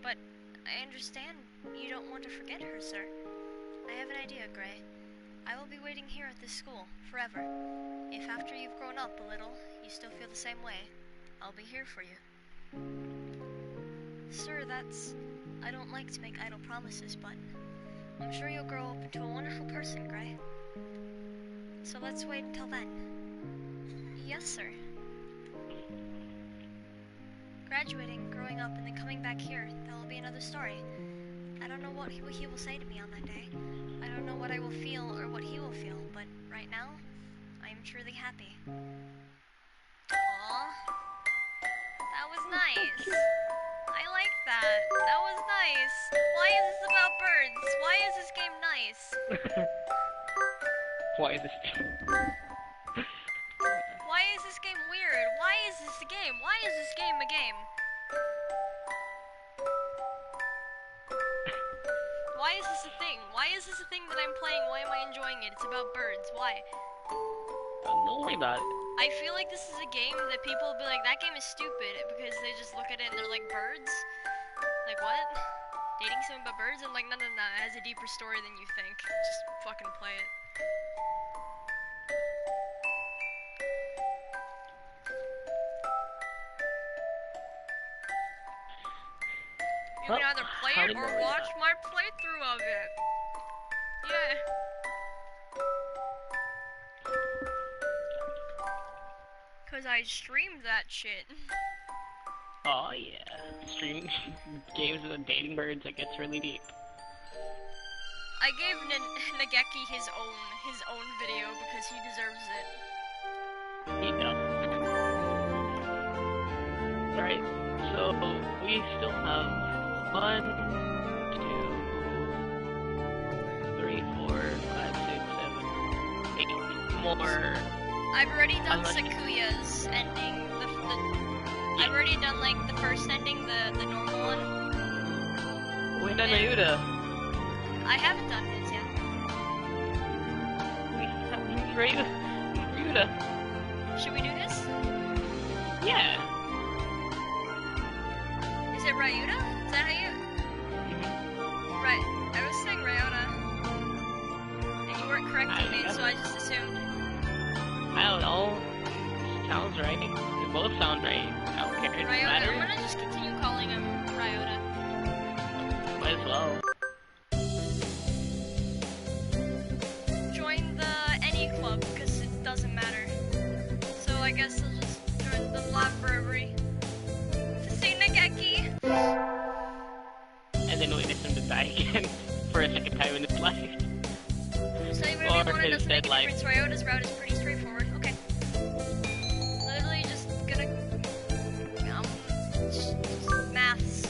But I understand you don't want to forget her, sir. I have an idea, Gray. I will be waiting here at this school, forever. If after you've grown up a little, you still feel the same way, I'll be here for you. Sir, I don't like to make idle promises, but I'm sure you'll grow up into a wonderful person, Gray. So let's wait until then. Yes, sir. Graduating, growing up, and then coming back here, that will be another story. I don't know what he will say to me on that day. I don't know what I will feel or what he will feel, but right now, I am truly happy. Aww. That was nice. I like that. That was nice. Why is this about birds? Why is this game nice? Why is this? Why is this game weird? Why is this a game? Why is this game a game? Why is this a thing? Why is this a thing that I'm playing? Why am I enjoying it? It's about birds. Why? Don't worry about it. I feel like this is a game that people will be like, that game is stupid, because they just look at it and they're like, birds? Like, what? dating someone but birds, and like, no, it has a deeper story than you think. Just fucking play it. You can either play it or watch my playthrough of it. Yeah. Cause I streamed that shit. Oh yeah, streaming games with dating birds, it gets really deep. I gave Nageki his own video because he deserves it. He does. Alright, so we still have 1, 2, 3, 4, 5, 6, 7, 8 more. I've already done Sakuya's ending. I've already done like the first ending, the normal one. We've done Ryuta. I haven't done his yet. We have Ryuta. Should we do his? Yeah. Is it Ryuta? Is that how you? Right. I was saying Ryota, and you weren't correcting me, so I just assumed. I don't know. Sounds right. They both sound right. I don't care. It Ryota. matters. I'm gonna just continue calling him Ryota. Might as well. Join the any club because it doesn't matter. So I guess I'll just join the library to see Nageki. And then witness him to die again for a second time in his life. So even if Or you want it his doesn't make dead a life. difference, Ryota's route is pretty straightforward. Okay. Literally just gonna just maths.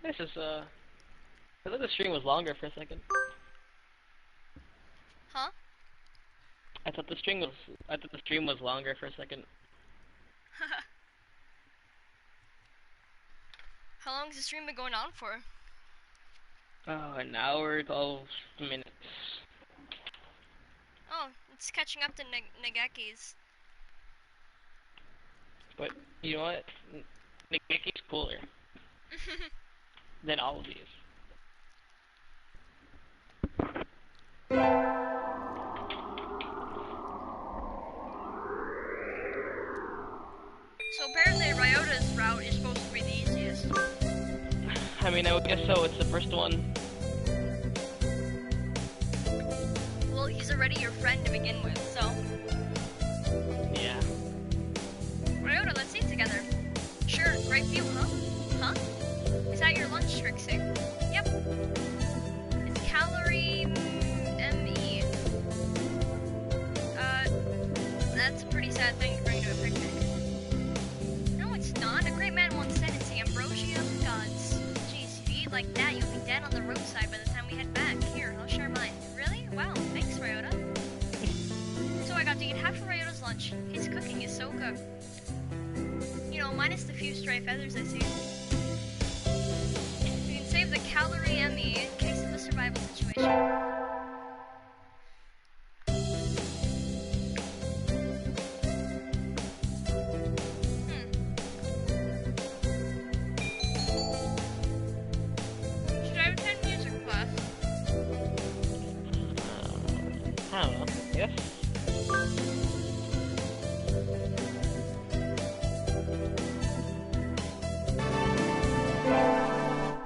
This is I thought the stream was longer for a second. Huh? I thought the stream was longer for a second. How long has the stream been going on for? Oh, an hour, 12 minutes. Oh, it's catching up to Nageki's. But you know what? Nageki's cooler than all of these. So apparently Ryota's route is supposed to be the easiest. I mean, I would guess so. It's the first one. Well, he's already your friend to begin with, so. Yeah. Ryota, let's eat together. Sure, great view, huh? Huh? Is that your lunch, Trixie? Yep. It's calorie ME. That's a pretty sad thing to bring to a picnic. No, it's not. A great man once said it's the ambrosia of the gods. Jeez, if you eat like that, you'll be dead on the roadside by the time we head back. Here, I'll share mine. Really? Wow, thanks, Ryota. So I got to eat half of Ryota's lunch. His cooking is so good. You know, minus the few stray feathers I see. You can save the calorie ME in case of a survival situation. Should I attend music class? I don't know. Yes?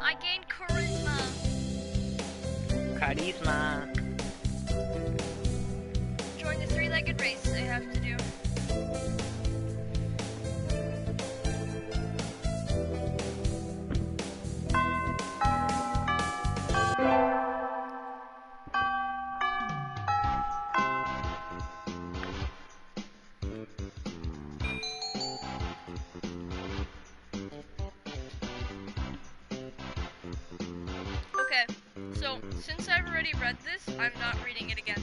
I gained charisma. Charisma. Join the three-legged race I have to do. Okay, so since I've already read this, I'm not reading it again.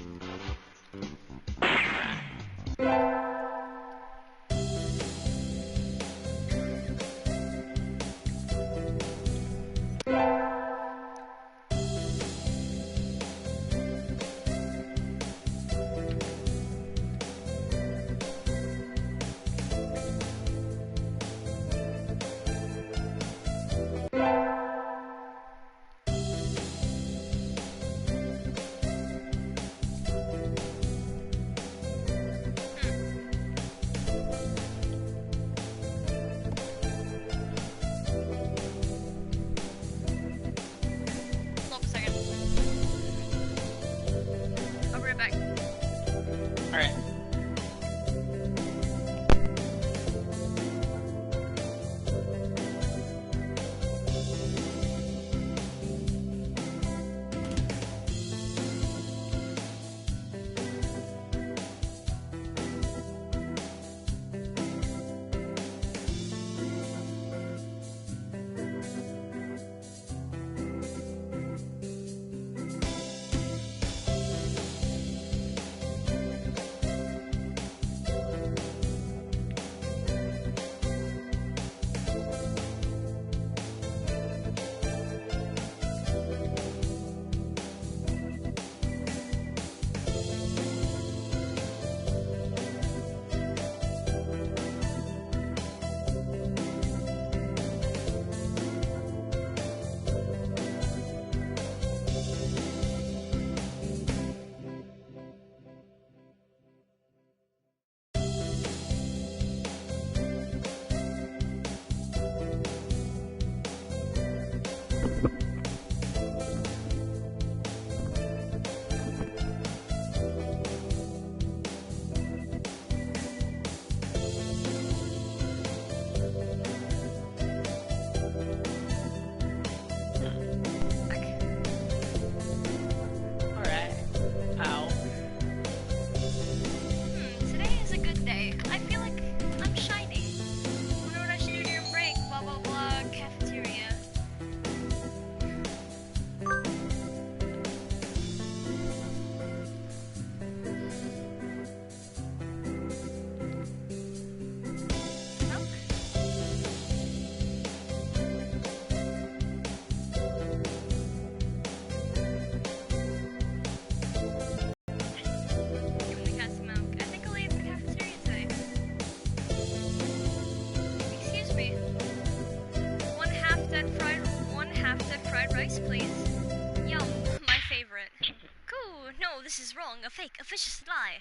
fake, a vicious lie.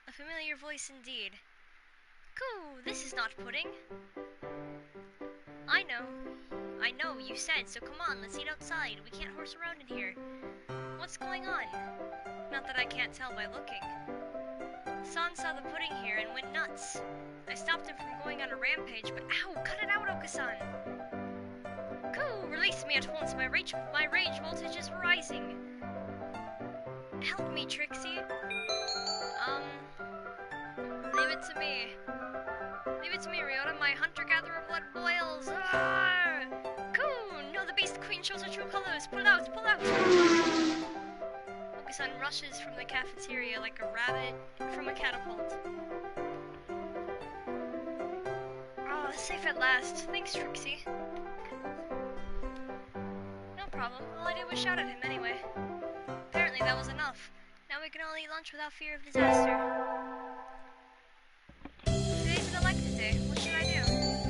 A familiar voice indeed. Coo, this is not pudding. I know, you said, so come on, let's eat outside. We can't horse around in here. What's going on? Not that I can't tell by looking. San saw the pudding here and went nuts. I stopped him from going on a rampage, but ow, cut it out, Oka-san. Coo, release me at once, my rage voltage is rising. Help me, Trixie. Leave it to me. Leave it to me, Ryota. My hunter-gatherer blood boils. Arrgh! Coo! No, the Beast Queen shows her true colors. Pull out! Pull out! Oka-san rushes from the cafeteria like a rabbit from a catapult. Oh, safe at last. Thanks, Trixie. No problem. All I did was shout at him anyway. Apparently that was enough. Now we can all eat lunch without fear of disaster. Today's an elective day. What should I do?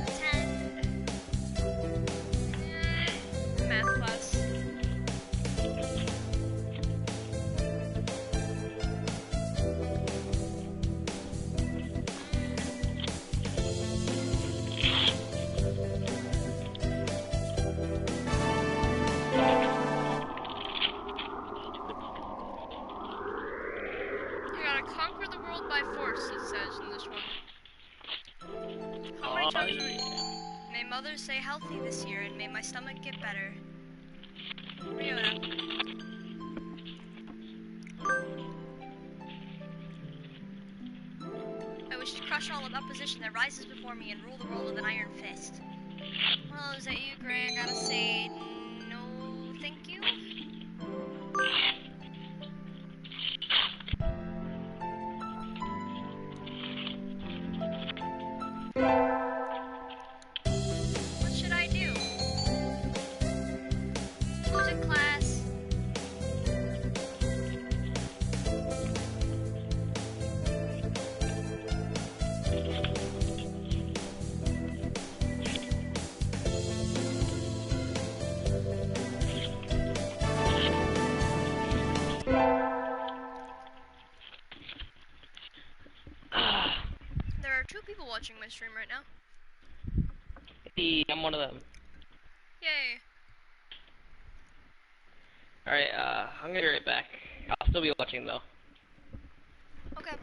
Attend... math class. You gotta conquer the world by force, it says in this one. How many times are we... May Mother stay healthy this year, and may my stomach get better. Ryota. I wish to crush all of opposition that rises before me and rule the world with an iron fist. Well, is that you, Gray? I gotta say, no thank you? What should I do? Music class. There are 2 people watching my stream right now. Hey, I'm one of them. Yay. Alright, I'm gonna be right back. I'll still be watching though. Okay.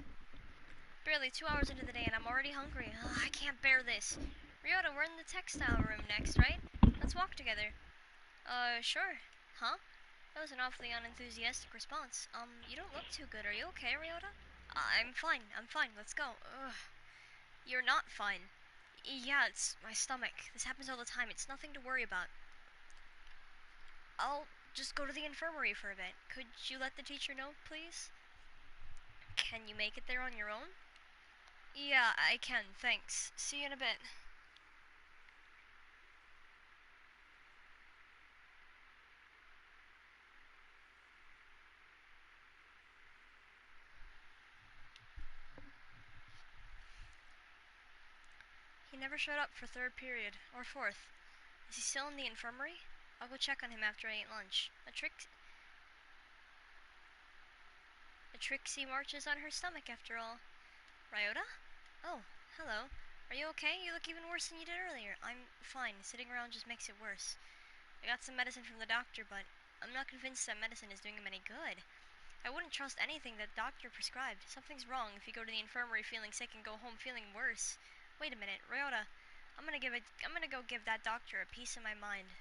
Barely 2 hours into the day and I'm already hungry. Ugh, I can't bear this. Ryota, we're in the textile room next, right? Let's walk together. Sure. Huh? That was an awfully unenthusiastic response. You don't look too good. Are you okay, Ryota? I'm fine. Let's go. Ugh. You're not fine. Yeah, it's my stomach. This happens all the time. It's nothing to worry about. I'll just go to the infirmary for a bit. Could you let the teacher know, please? Can you make it there on your own? Yeah, I can, thanks. See you in a bit. He never showed up for 3rd period, or 4th. Is he still in the infirmary? I'll go check on him after I eat lunch. A Trixie marches on her stomach after all. Ryota? Oh, hello. Are you okay? You look even worse than you did earlier. I'm fine. Sitting around just makes it worse. I got some medicine from the doctor, but I'm not convinced that medicine is doing him any good. I wouldn't trust anything that doctor prescribed. Something's wrong if you go to the infirmary feeling sick and go home feeling worse. Wait a minute, Ryota. I'm gonna go give that doctor a piece of my mind.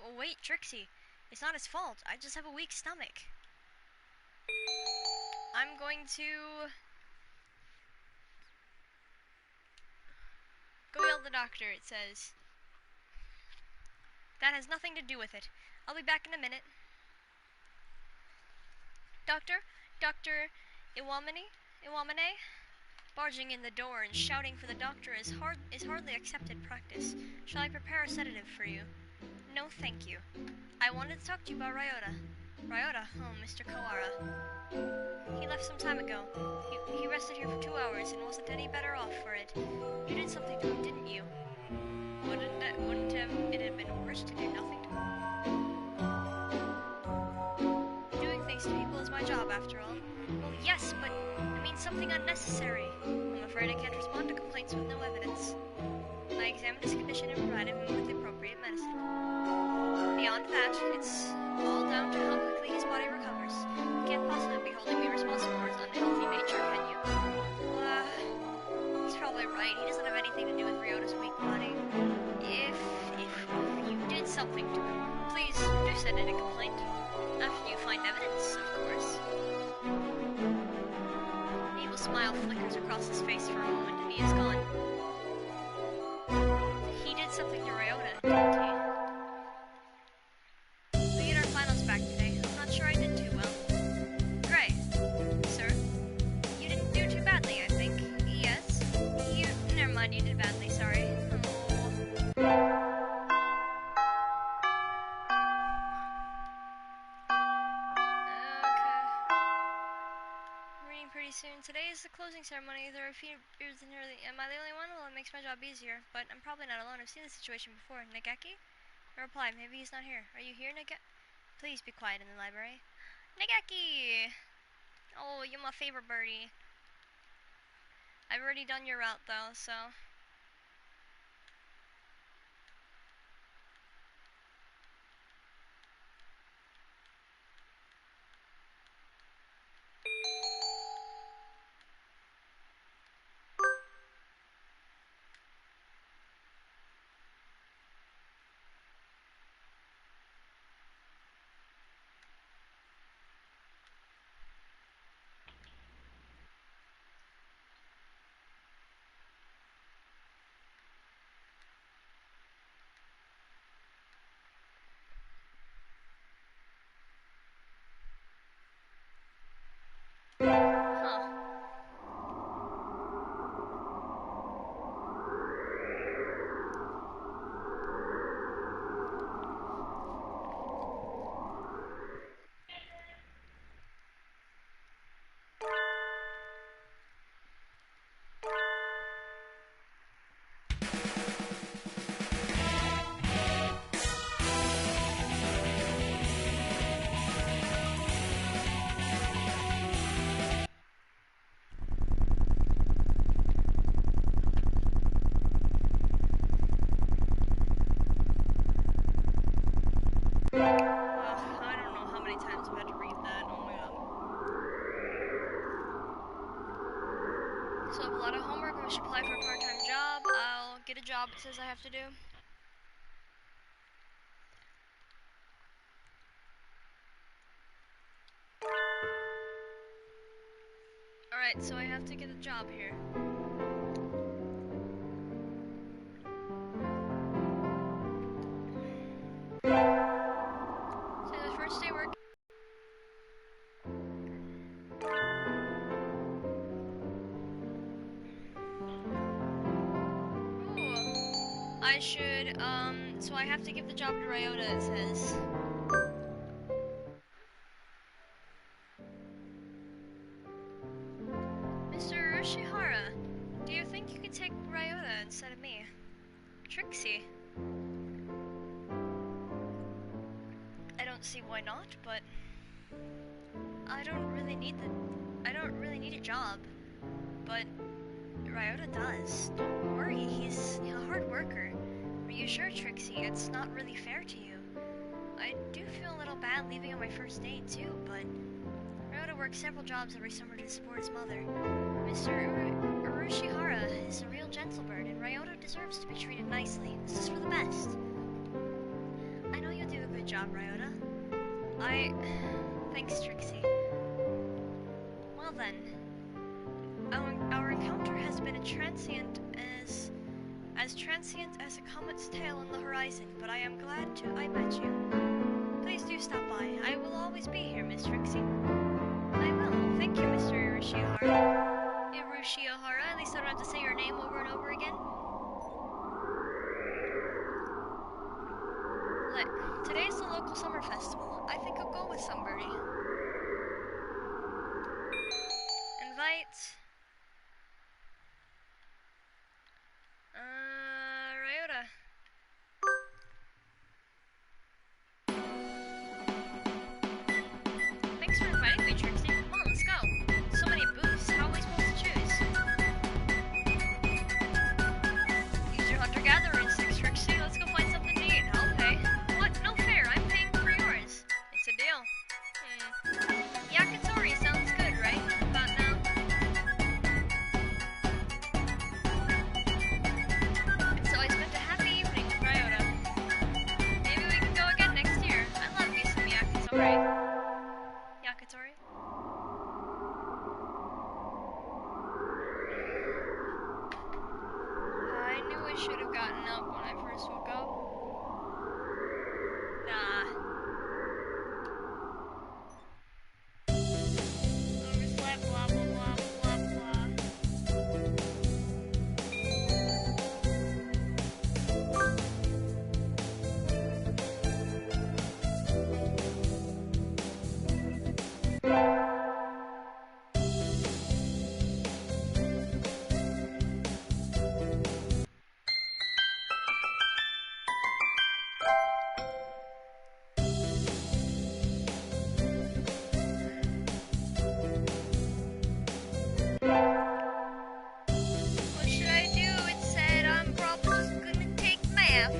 Oh, wait, Trixie. It's not his fault. I just have a weak stomach. I'm going to go yell at the doctor, it says. That has nothing to do with it. I'll be back in a minute. Doctor? Dr. Iwamane? Barging in the door and shouting for the doctor is hardly accepted practice. Shall I prepare a sedative for you? No, thank you. I wanted to talk to you about Ryota. Ryota? Oh, Mr. Kawara. He left some time ago. He rested here for 2 hours and wasn't any better off for it. You did something to him, didn't you? Wouldn't it have been worse to do nothing to him? Doing things to people is my job, after all. Well, yeah. Yes, but it means something unnecessary. I'm afraid I can't respond to complaints with no evidence. I examined his condition and provided him with the appropriate medicine. Beyond that, it's all down to how quickly his body recovers. You can't possibly be holding me responsible for his unhealthy nature, can you? Well, he's probably right. He doesn't have anything to do with Ryota's weak body. If you did something to him, please do send in a complaint. After you find evidence, of course. An evil smile flickers across his face for a moment and he is gone. He did something to Ryota, didn't he? We get our finals back today. I'm not sure I did too well. Great. Sir? You didn't do too badly, I think. Yes? Never mind, you did badly, sorry. Pretty soon. Today is the closing ceremony. There are a few beards in here. Am I the only one? Well, it makes my job easier. But I'm probably not alone. I've seen this situation before. Nageki? I replied, maybe he's not here. Are you here, Nageki? Please be quiet in the library. Nageki! Oh, you're my favorite birdie. I've already done your route, though, so... So I have a lot of homework. I should apply for a part-time job. I'll get a job it says I have to do. Alright, so I have to get a job here. So the first day work. I should, so I have to give the job to Ryota, it says. Mr. Ushihara, do you think you could take Ryota instead of me? Trixie? I don't see why not, but I don't really need a job, but Ryota does. Don't worry, he's a hard worker. Are you sure, Trixie? It's not really fair to you. I do feel a little bad leaving on my first day, too, but Ryota works several jobs every summer to support his mother. Mr. Urushihara is a real gentlebird, and Ryota deserves to be treated nicely. This is for the best. I know you'll do a good job, Ryota. Thanks, Trixie. Well then. Our encounter has been as transient as a comet's tail on the horizon, but I am glad I met you. Please do stop by. I will always be here, Miss Trixie. I will. Thank you, Mr. Urushihara. At least I don't have to say your name over and over again. Today's the local summer festival. I think I'll go with somebody. Invite... Ryota. Thanks for inviting me, Trixie. Come on, let's go. So Alright. Yakitori. I knew I should have gotten up when I first woke up. Nah. Overslept, blah blah blah blah blah. What should I do? It said I'm probably just gonna take math.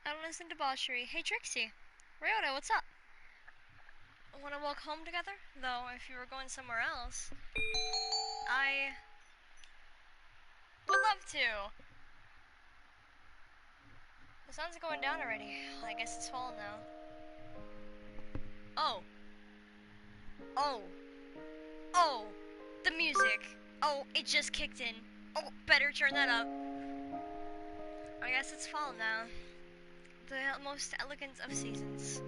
I don't listen to debauchery. Hey Trixie. Ryota, what's up? Wanna walk home together? Though, if you were going somewhere else, I would love to. The sun's going down already. I guess it's fall now. Oh. Oh. Oh. The music. Oh, it just kicked in. Oh, better turn that up. I guess it's fall now. The most elegant of seasons.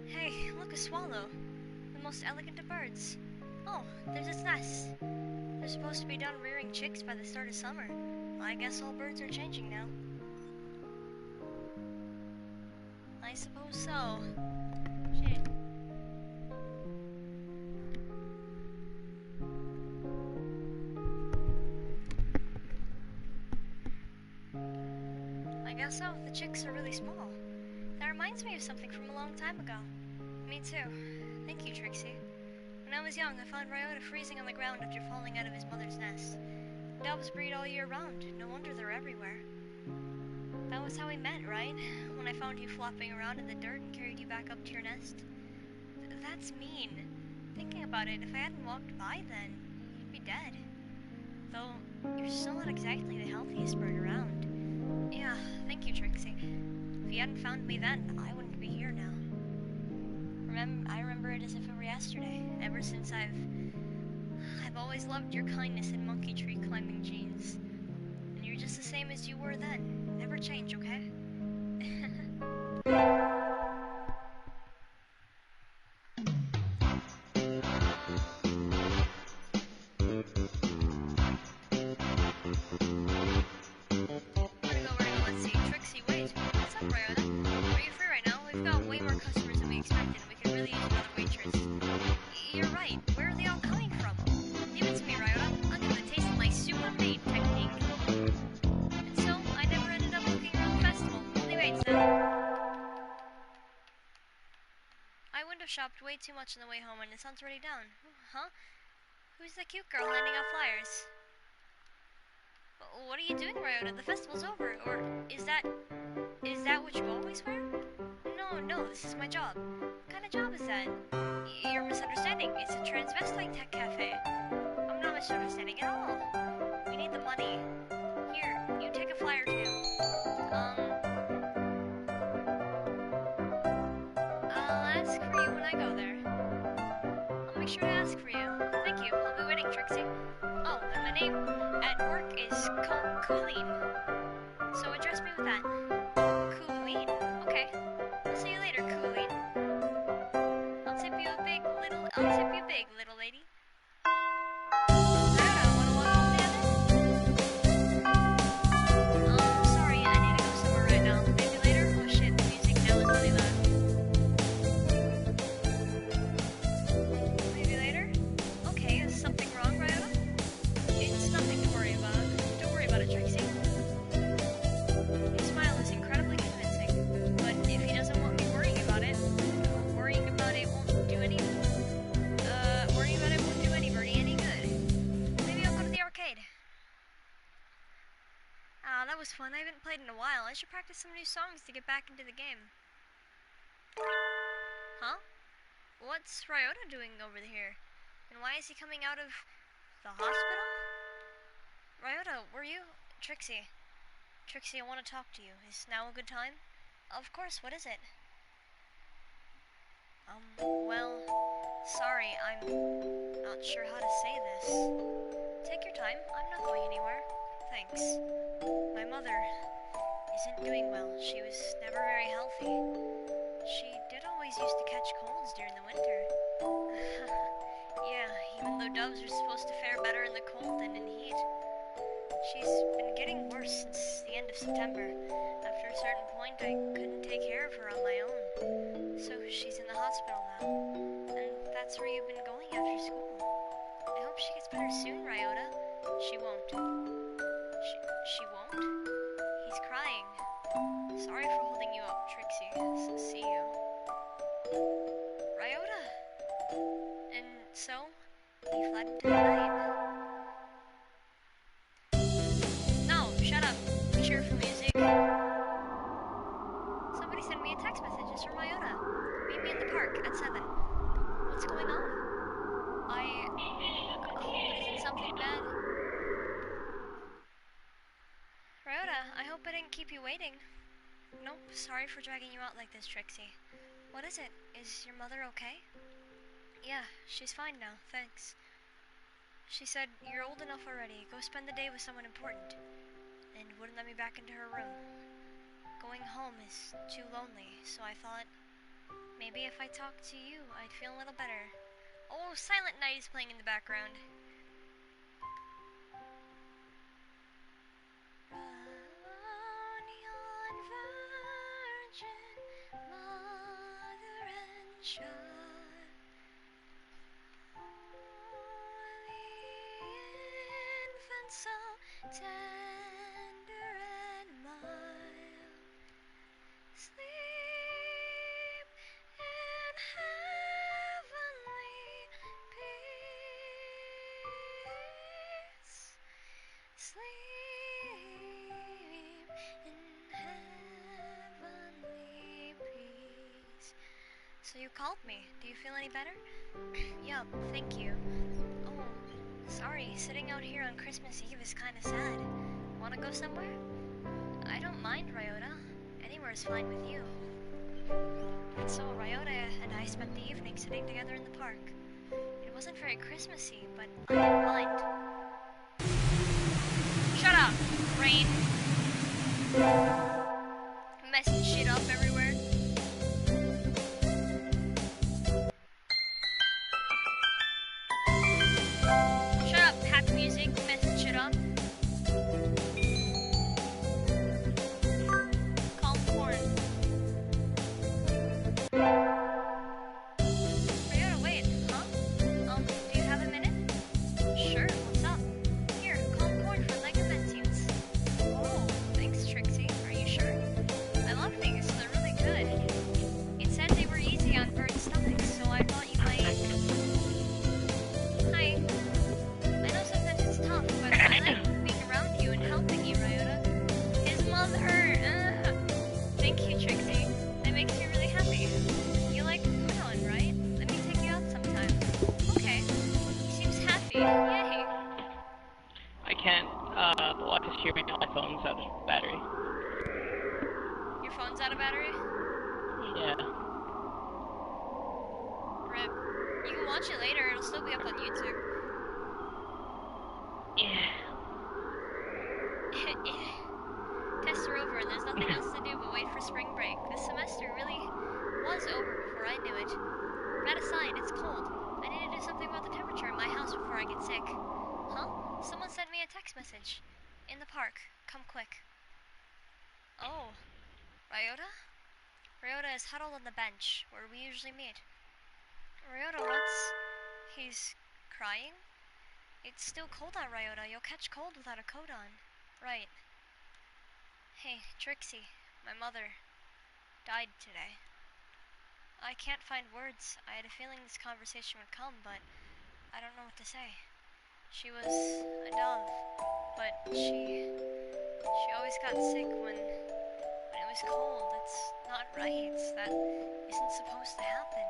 Hey, look, a swallow. The most elegant of birds. Oh, there's its nest. They're supposed to be done rearing chicks by the start of summer. I guess all birds are changing now. I suppose so. Shit. I guess so. The chicks are really small. That reminds me of something from a long time ago. Me too. Thank you, Trixie. When I was young, I found Ryota freezing on the ground after falling out of his mother's nest. Doves breed all year round. No wonder they're everywhere. That was how we met, right? When I found you flopping around in the dirt and carried you back up to your nest. That's mean. Thinking about it, if I hadn't walked by then, you'd be dead. Though, you're still not exactly the healthiest bird around. Yeah, thank you, Trixie. If you hadn't found me then, I wouldn't be here now. I remember it as if it were yesterday. Ever since I've always loved your kindness and monkey tree climbing genes. And you're just the same as you were then. Never change, okay? Let's see. Trixie, wait. What's up, Ryota? Are you free right now? We've got way more customers than we expected, and we could really use another waitress. You're right. Where are they all coming from? Leave it to me, Ryota. I'll give it a taste of my super maid technique. And so, I never ended up looking around the festival. Only maids now. I window shopped way too much on the way home, and the sun's already down. Huh? Who's the cute girl handing out flyers? What are you doing, Ryota? The festival's over. Or is that what you always wear? No, this is my job. What kind of job is that? You're misunderstanding. It's a transvestite tech cafe. I'm not misunderstanding at all. We need the money. Here, you take a flyer too. I'll ask for you when I go there. I'll make sure to ask for you. Thank you. I'll be waiting, Trixie. Oh, and my name at work is Colleen. So address me with that. Colleen? Okay. I'll see you later, Colleen. I'll tip you big, little lady. I don't know, wanna walk home together? Sorry, I need to go somewhere right now. Maybe later? Oh shit, the music now is really loud. Maybe later? Okay, is something wrong, Ryota? It's nothing to worry about. Don't worry about it, Trixie. His smile is incredibly convincing, but if he doesn't want me worrying about it won't do any birdie any good. Maybe I'll go to the arcade. Ah, that was fun. I haven't played in a while. I should practice some new songs to get back into the game. Huh? What's Ryota doing over here? And why is he coming out of the hospital? Ryota, were you? Trixie. Trixie, I want to talk to you. Is now a good time? Of course, what is it? Well, sorry, I'm not sure how to say this. Take your time, I'm not going anywhere. Thanks. My mother isn't doing well. She was never very healthy. She did always used to catch colds during the winter. Yeah, even though doves are supposed to fare better in the cold than in heat. She's been getting worse since the end of September. After a certain point, I couldn't take care of her on my own. So she's in the hospital now. And that's where you've been going after school. I hope she gets better soon, Ryota. She won't. She won't? He's crying. Sorry for holding you up, Trixie. See you. Ryota! And so, he fled into the night. No, shut up. Cheerful music. Somebody sent me a text message. It's from Ryota. Meet me in the park at 7. What's going on? I hope it isn't something bad. Ryota, I hope I didn't keep you waiting. Nope, sorry for dragging you out like this, Trixie. What is it? Is your mother okay? Yeah, she's fine now, thanks. She said, you're old enough already, go spend the day with someone important. And wouldn't let me back into her room. Going home is too lonely, so I thought, maybe if I talked to you, I'd feel a little better. Oh, Silent Night is playing in the background. Run, yon virgin, mother and child. Holy infant, so tender and mild. Sleep in heavenly peace. Sleep in heavenly peace. So you called me. Do you feel any better? Yup, thank you. Oh, sorry, sitting out here on Christmas Eve is kinda sad. Wanna go somewhere? I don't mind, Ryota. Anywhere is fine with you. And so Ryota and I spent the evening sitting together in the park. It wasn't very Christmassy, but I didn't mind. Shut up, rain. Messing shit up everywhere. Shut up, happy music, messing shit up. Calm corn. Ryota, wait, huh? Do you have a minute? Sure, what's up? Here, calm corn for Lego Benzies. Oh, thanks, Trixie. Are you sure? I love these, they're really good. It said they were easy on bird stomachs, so I thought you might... Hi. I know sometimes it's tough, but I like being around you and helping you, Ryota. His mother! Thank you, Trixie. That makes me really happy. You like udon, right? Let me take you out sometime. Okay. He seems happy. Yay. I can't, the live streaming on my phone's out of battery. Your phone's out of battery? Yeah. Rip. You can watch it later, it'll still be up on YouTube. Yeah. Tests are over and there's nothing else to do but wait for spring break. This semester really was over before I knew it. That aside, it's cold. I need to do something about the temperature in my house before I get sick. Huh? Someone sent me a text message. In the park. Come quick. Oh. Ryota? Ryota is huddled on the bench, where we usually meet. Ryota, what's... He's crying? It's still cold out, Ryota. You'll catch cold without a coat on. Right. Hey, Trixie, my mother, died today. I can't find words. I had a feeling this conversation would come, but I don't know what to say. She was a dove, but she always got sick when it was cold. That's not right. That isn't supposed to happen.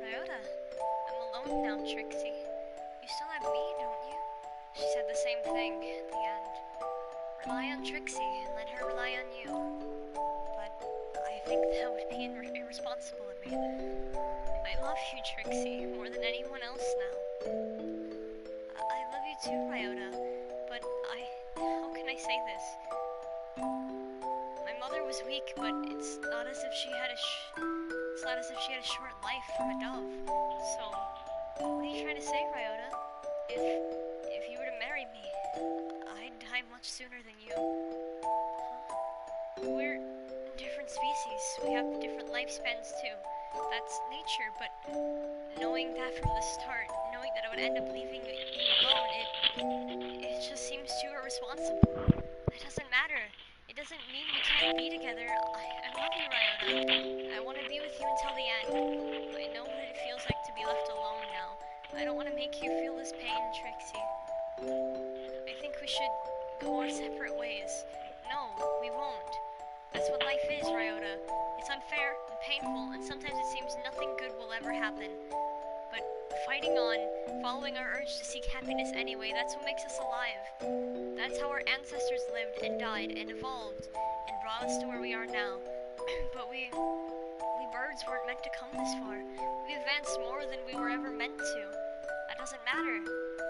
Ryota, I'm alone now, Trixie. You still have me, don't you? She said the same thing at the end. rely on Trixie and let her rely on you. But I think that would be irresponsible of me. I love you, Trixie, more than anyone else now. I love you too, Ryota, but how can I say this? My mother was weak, but it's not as if she had a short life from a dove. So, what are you trying to say, Ryota? If you were to marry me, I'd die much sooner than you. Huh? We're different species. We have different lifespans too. That's nature, but knowing that from the start, knowing that I would end up leaving you alone, it just seems too irresponsible. It doesn't matter. It doesn't mean we can't be together. I love you, Ryota. I want to be with you until the end. I know what it feels like to be left alone now. I don't want to make you feel this pain, Trixie. I think we should go our separate ways. No, we won't. That's what life is, Ryota. It's unfair and painful, and sometimes it seems nothing good will ever happen. But fighting on, following our urge to seek happiness anyway, that's what makes us alive. That's how our ancestors lived and died and evolved and brought us to where we are now. But we birds weren't meant to come this far. We advanced more than we were ever meant to. That doesn't matter.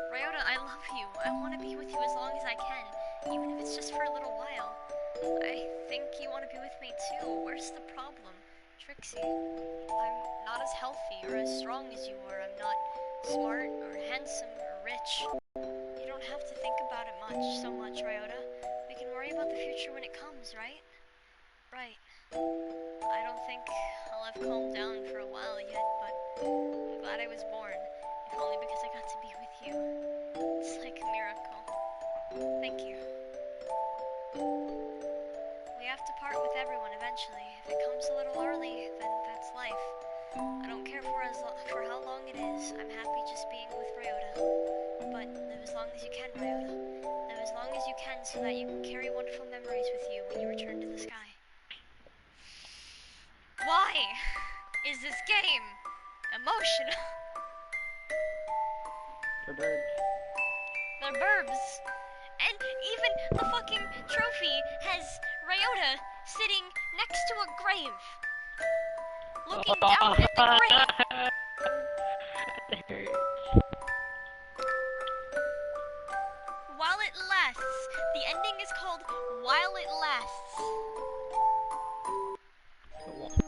Ryota, I love you. I want to be with you as long as I can, even if it's just for a little while. I think you want to be with me too. Where's the problem? Trixie, I'm not as healthy or as strong as you are. I'm not smart or handsome or rich. You don't have to think about it so much, Ryota. We can worry about the future when it comes, right? Right. I don't think I'll have calmed down for a while yet, but I'm glad I was born, if only because I got to be with you. It's like a miracle. Thank you. We have to part with everyone eventually. If it comes a little early, then that's life. I don't care for how long it is. I'm happy just being with Ryota. But live as long as you can, Ryota. Live as long as you can so that you can carry wonderful memories with you when you return to the sky. Why is this game emotional? For birds. They're burbs. And even the fucking trophy has Ryota sitting next to a grave. Looking down at the grave. That hurts. While it lasts. The ending is called While It Lasts.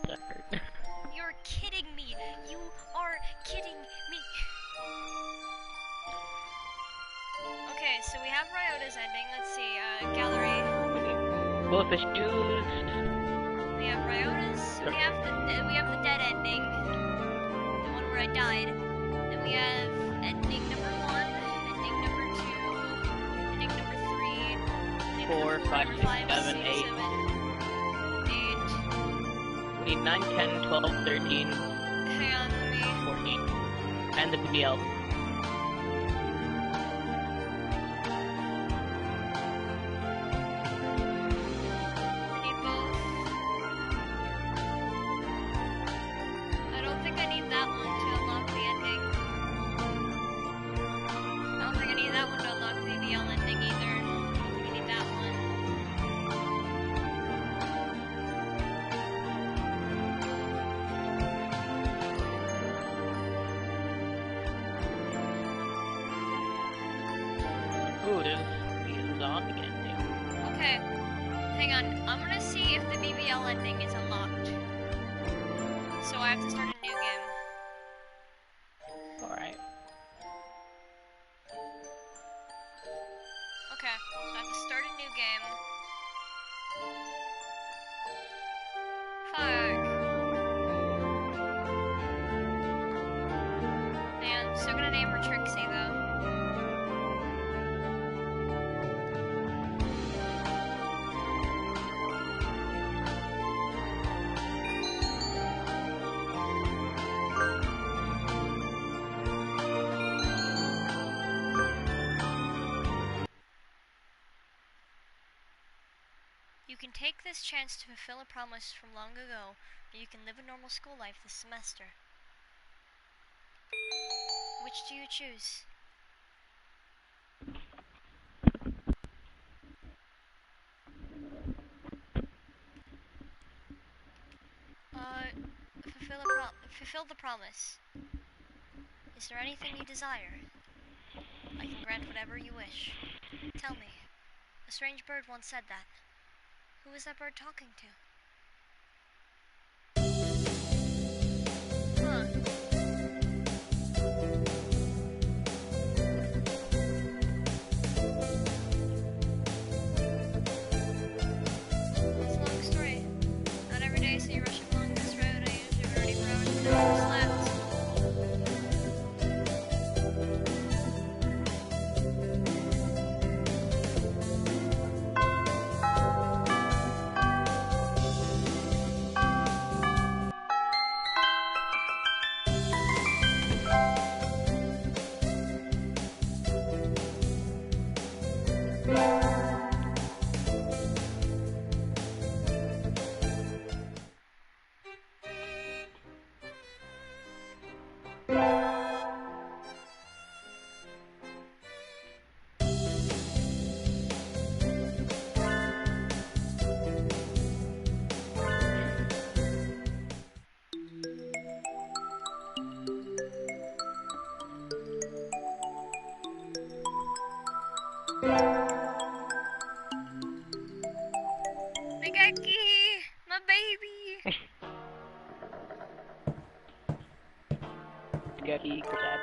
That hurt. You're kidding me. You are kidding me. Okay, so we have Ryota's ending. Let's see, gallery. Both the shoes. We have Ryota's. We have the dead ending. The one where I died. Then we have ending number 1, ending number 2, ending number 3, ending 4, 5, 6, 7, 8. 8. We need 9, 10, 12, 13. Hang on, let me... 14. And the BBL. I need both. I don't think I need that one to unlock the ending. I don't think I need that one to unlock the BBL ending either. I don't think I need that one. Ooh, there's the zombie ending. Okay, hang on. I'm gonna see if the BBL ending is unlocked. So I have to start a new game. Alright. Okay, so I have to start a new game. Fuck. Man, I'm still gonna name her Trixie though. You can take this chance to fulfill a promise from long ago, or you can live a normal school life this semester. Which do you choose? fulfill the promise. Is there anything you desire? I can grant whatever you wish. Tell me. A strange bird once said that. Who was that bird talking to? Huh. It's a long story. Not every day I see you rushing along this road. I usually be ready for hours when I slept. Migaki! My baby! Gaki, good job.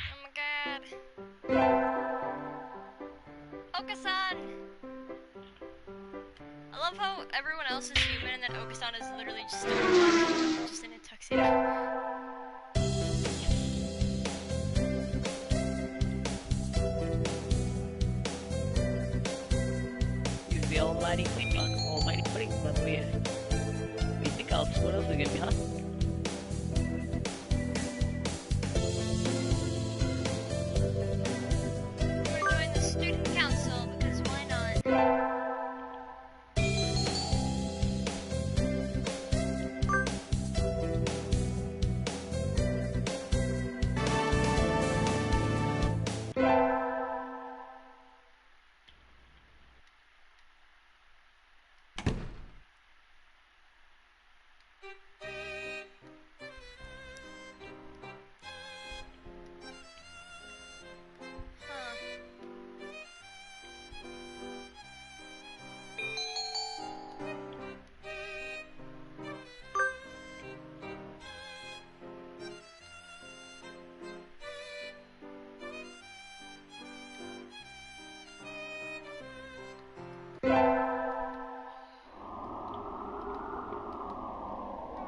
Oh my god. Okasan! I love how everyone else is human and then Okasan is literally just just in a tuxedo. He's the almighty pudding, but we think else. What else is gonna be, huh? I'm gonna join the student council because why not?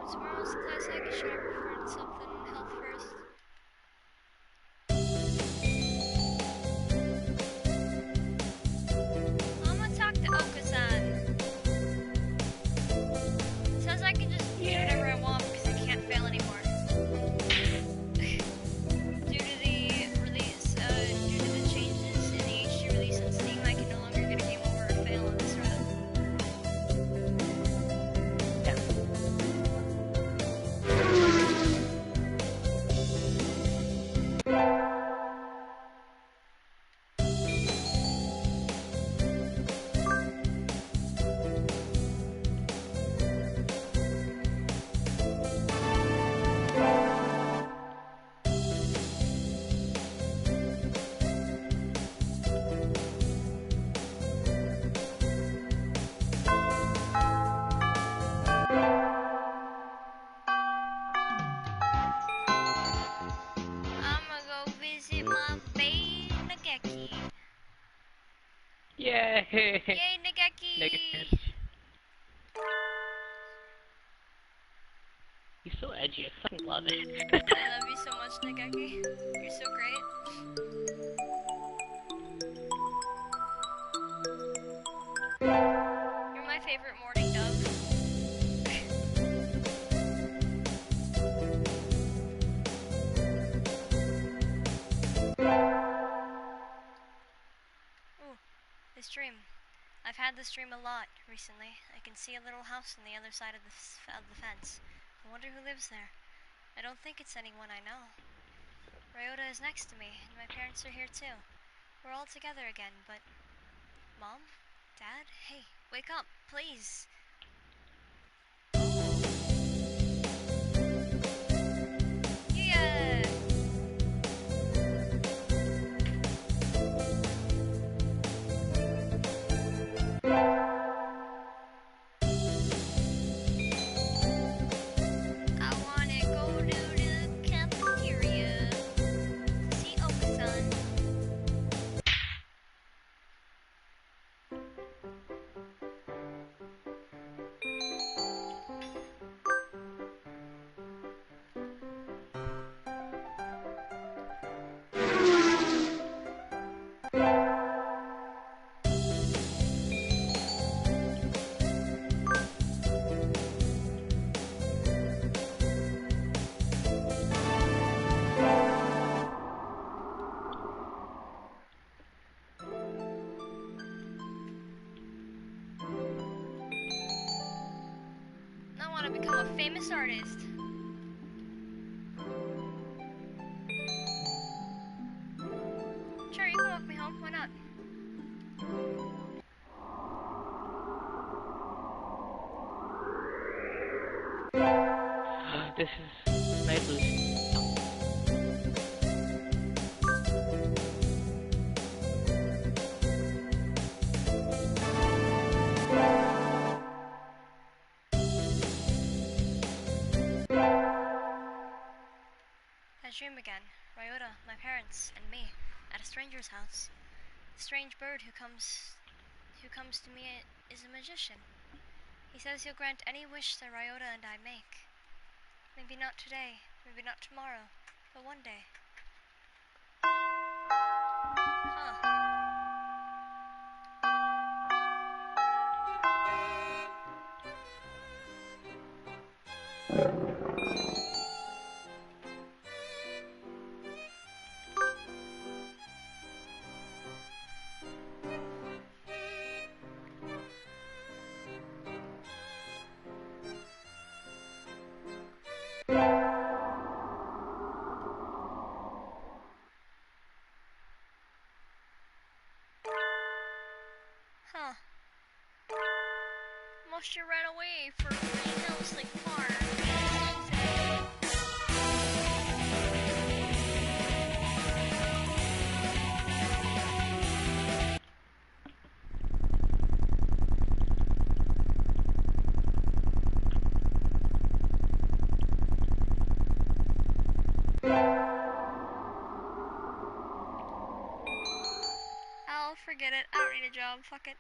Tomorrow's class I get sharp for something health first. I'm gonna talk to Okasan. Says I can just do whatever I want because I can't fail anymore. Due to the release, due to the changes in the HD release on Steam, I can no longer get a game over or fail on this route. Yeah. Yay, Nageki! He's so edgy. I fucking love it. I love you so much, Nageki. You're so great. You're my favorite morning dove. Ooh, this dream. I've had this dream a lot recently. I can see a little house on the other side of the fence. I wonder who lives there. I don't think it's anyone I know. Ryota is next to me, and my parents are here too. We're all together again, but... Mom? Dad? Hey, wake up, please. Yuuya! I wanna go to the cafeteria to see Opa-san. I want to become a famous artist. Sure, you can walk me home. Why not? This is my blue. I dream again. Ryota, my parents, and me at a stranger's house. The strange bird who comes to me is a magician. He says he'll grant any wish that Ryota and I make. Maybe not today, maybe not tomorrow, but one day. Huh. Huh. Must you ran away for Green Hills Lake Park? I'll forget it. I don't need a job. Fuck it.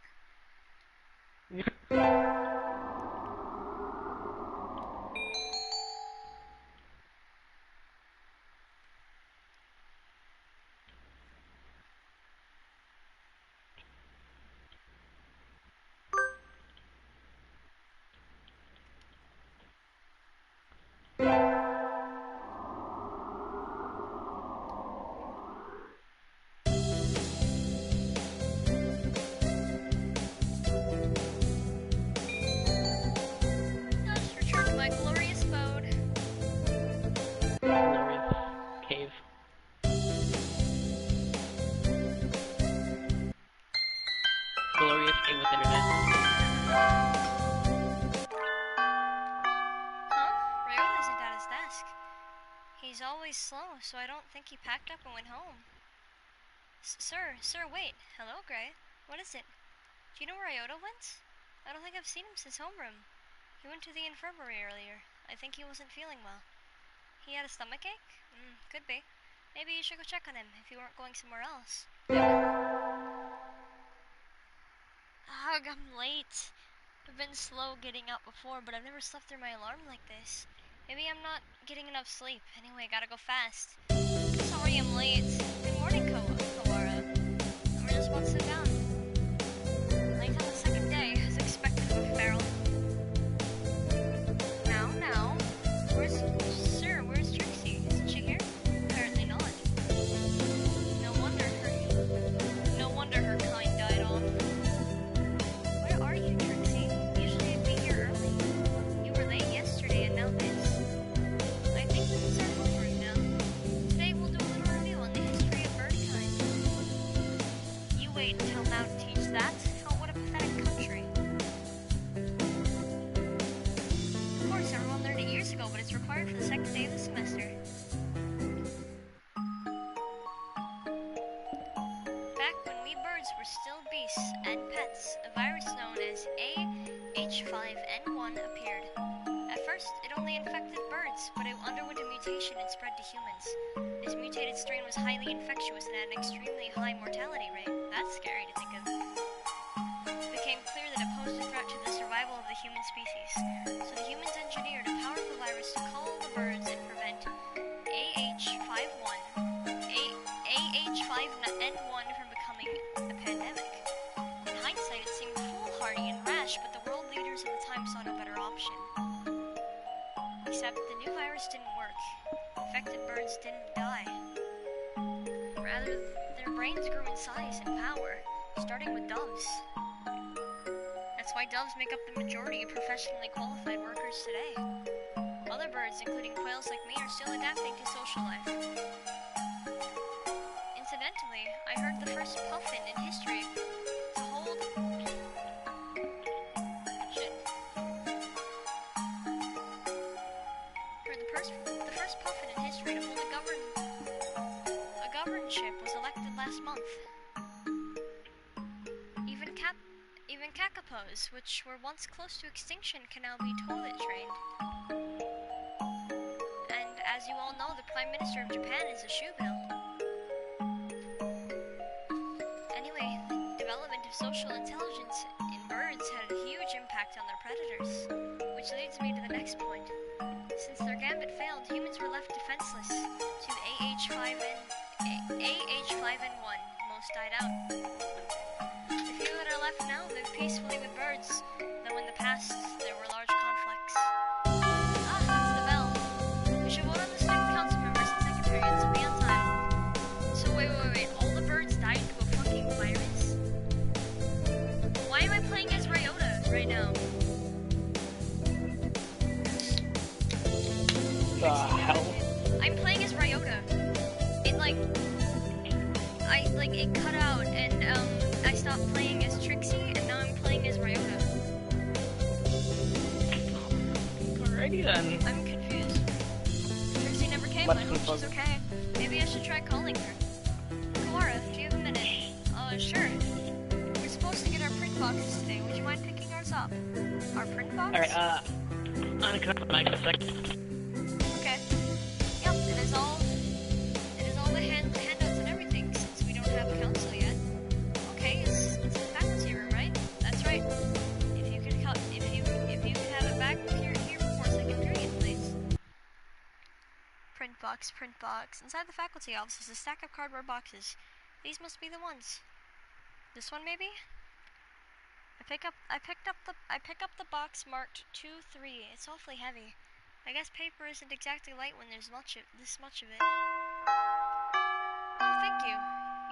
I'll just return to my glorious abode. Glorious cave. Glorious cave with internet. Huh? Ryota isn't at his desk. He's always slow, so I don't think he packed up and went home. Sir, wait. Hello, Gray. What is it? Do you know where Ryota went? I don't think I've seen him since homeroom. He went to the infirmary earlier. I think he wasn't feeling well. He had a stomachache? Could be. Maybe you should go check on him if you weren't going somewhere else. Ugh, I'm late. I've been slow getting up before, but I've never slept through my alarm like this. Maybe I'm not getting enough sleep. Anyway, I gotta go fast. Sorry I'm late. Good morning, Kawara. We're just about to sit down. Late on the second day, as expected of a feral. Now. Where's Trixie? Isn't she here? Apparently not. No wonder her kind died off. Where are you, Trixie? Usually I'd be here early. You were late yesterday and now this. I think this is our homework now. Today we'll do a little review on the history of birdkind. You wait until now to teach that? Oh, what a pathetic country. Of course, everyone learned it years ago, but it's required for the second day of the semester. Back when we birds were still beasts and pets, a virus known as AH5N1 appeared. At first, it only infected birds, but it underwent a mutation and spread to humans. This mutated strain was highly infectious and had an extremely high mortality rate. That's scary to think of. It became clear that it posed a threat to the survival of the human species. So the humans engineered a powerful virus to cull the birds and prevent AH5N1 from becoming a pandemic. In hindsight, it seemed foolhardy and rash, but the world leaders at the time saw no better option. Except the new virus didn't work. Infected birds didn't die. Rather, their brains grew in size and power, starting with doves. That's why doves make up the majority of professionally qualified workers today. Other birds, including quails like me, are still adapting to social life. Incidentally, I heard the first puffin in history to hold... Shit. Heard the first puffin in history to hold a governorship was elected last month. Even kakapos, which were once close to extinction, can now be toilet trained. And as you all know, the Prime Minister of Japan is a shoebill. Anyway, the development of social intelligence in birds had a huge impact on their predators, which leads me to the next point. Since their gambit failed, humans were left defenseless to AH5N1. Most died out. The few that are left now live peacefully with birds, though in the past there were large conflicts. Ah, that's the bell. We should vote on the student council members and secretariats to be on time. So wait, all the birds died to a fucking virus? Why am I playing as Ryota right now? The hell? I'm playing as Ryota. It cut out and I stopped playing as Trixie and now I'm playing as Ryota. Alrighty then. I'm confused. Trixie never came, I hope she's okay. Maybe I should try calling her. Kawara, do you have a minute? Sure. We're supposed to get our print boxes today. Would you mind picking ours up? Our print box? Alright, I'm gonna come back in a second. Okay. Yep, it is all the handouts and everything, since we don't have a council yet. Okay, it's in the faculty room, right? That's right. If you could have it back here before second period, please. Print box. Inside the faculty office is a stack of cardboard boxes. These must be the ones. This one, maybe? I pick up the box marked 2-3. It's awfully heavy. I guess paper isn't exactly light when there's this much of it. Oh, thank you.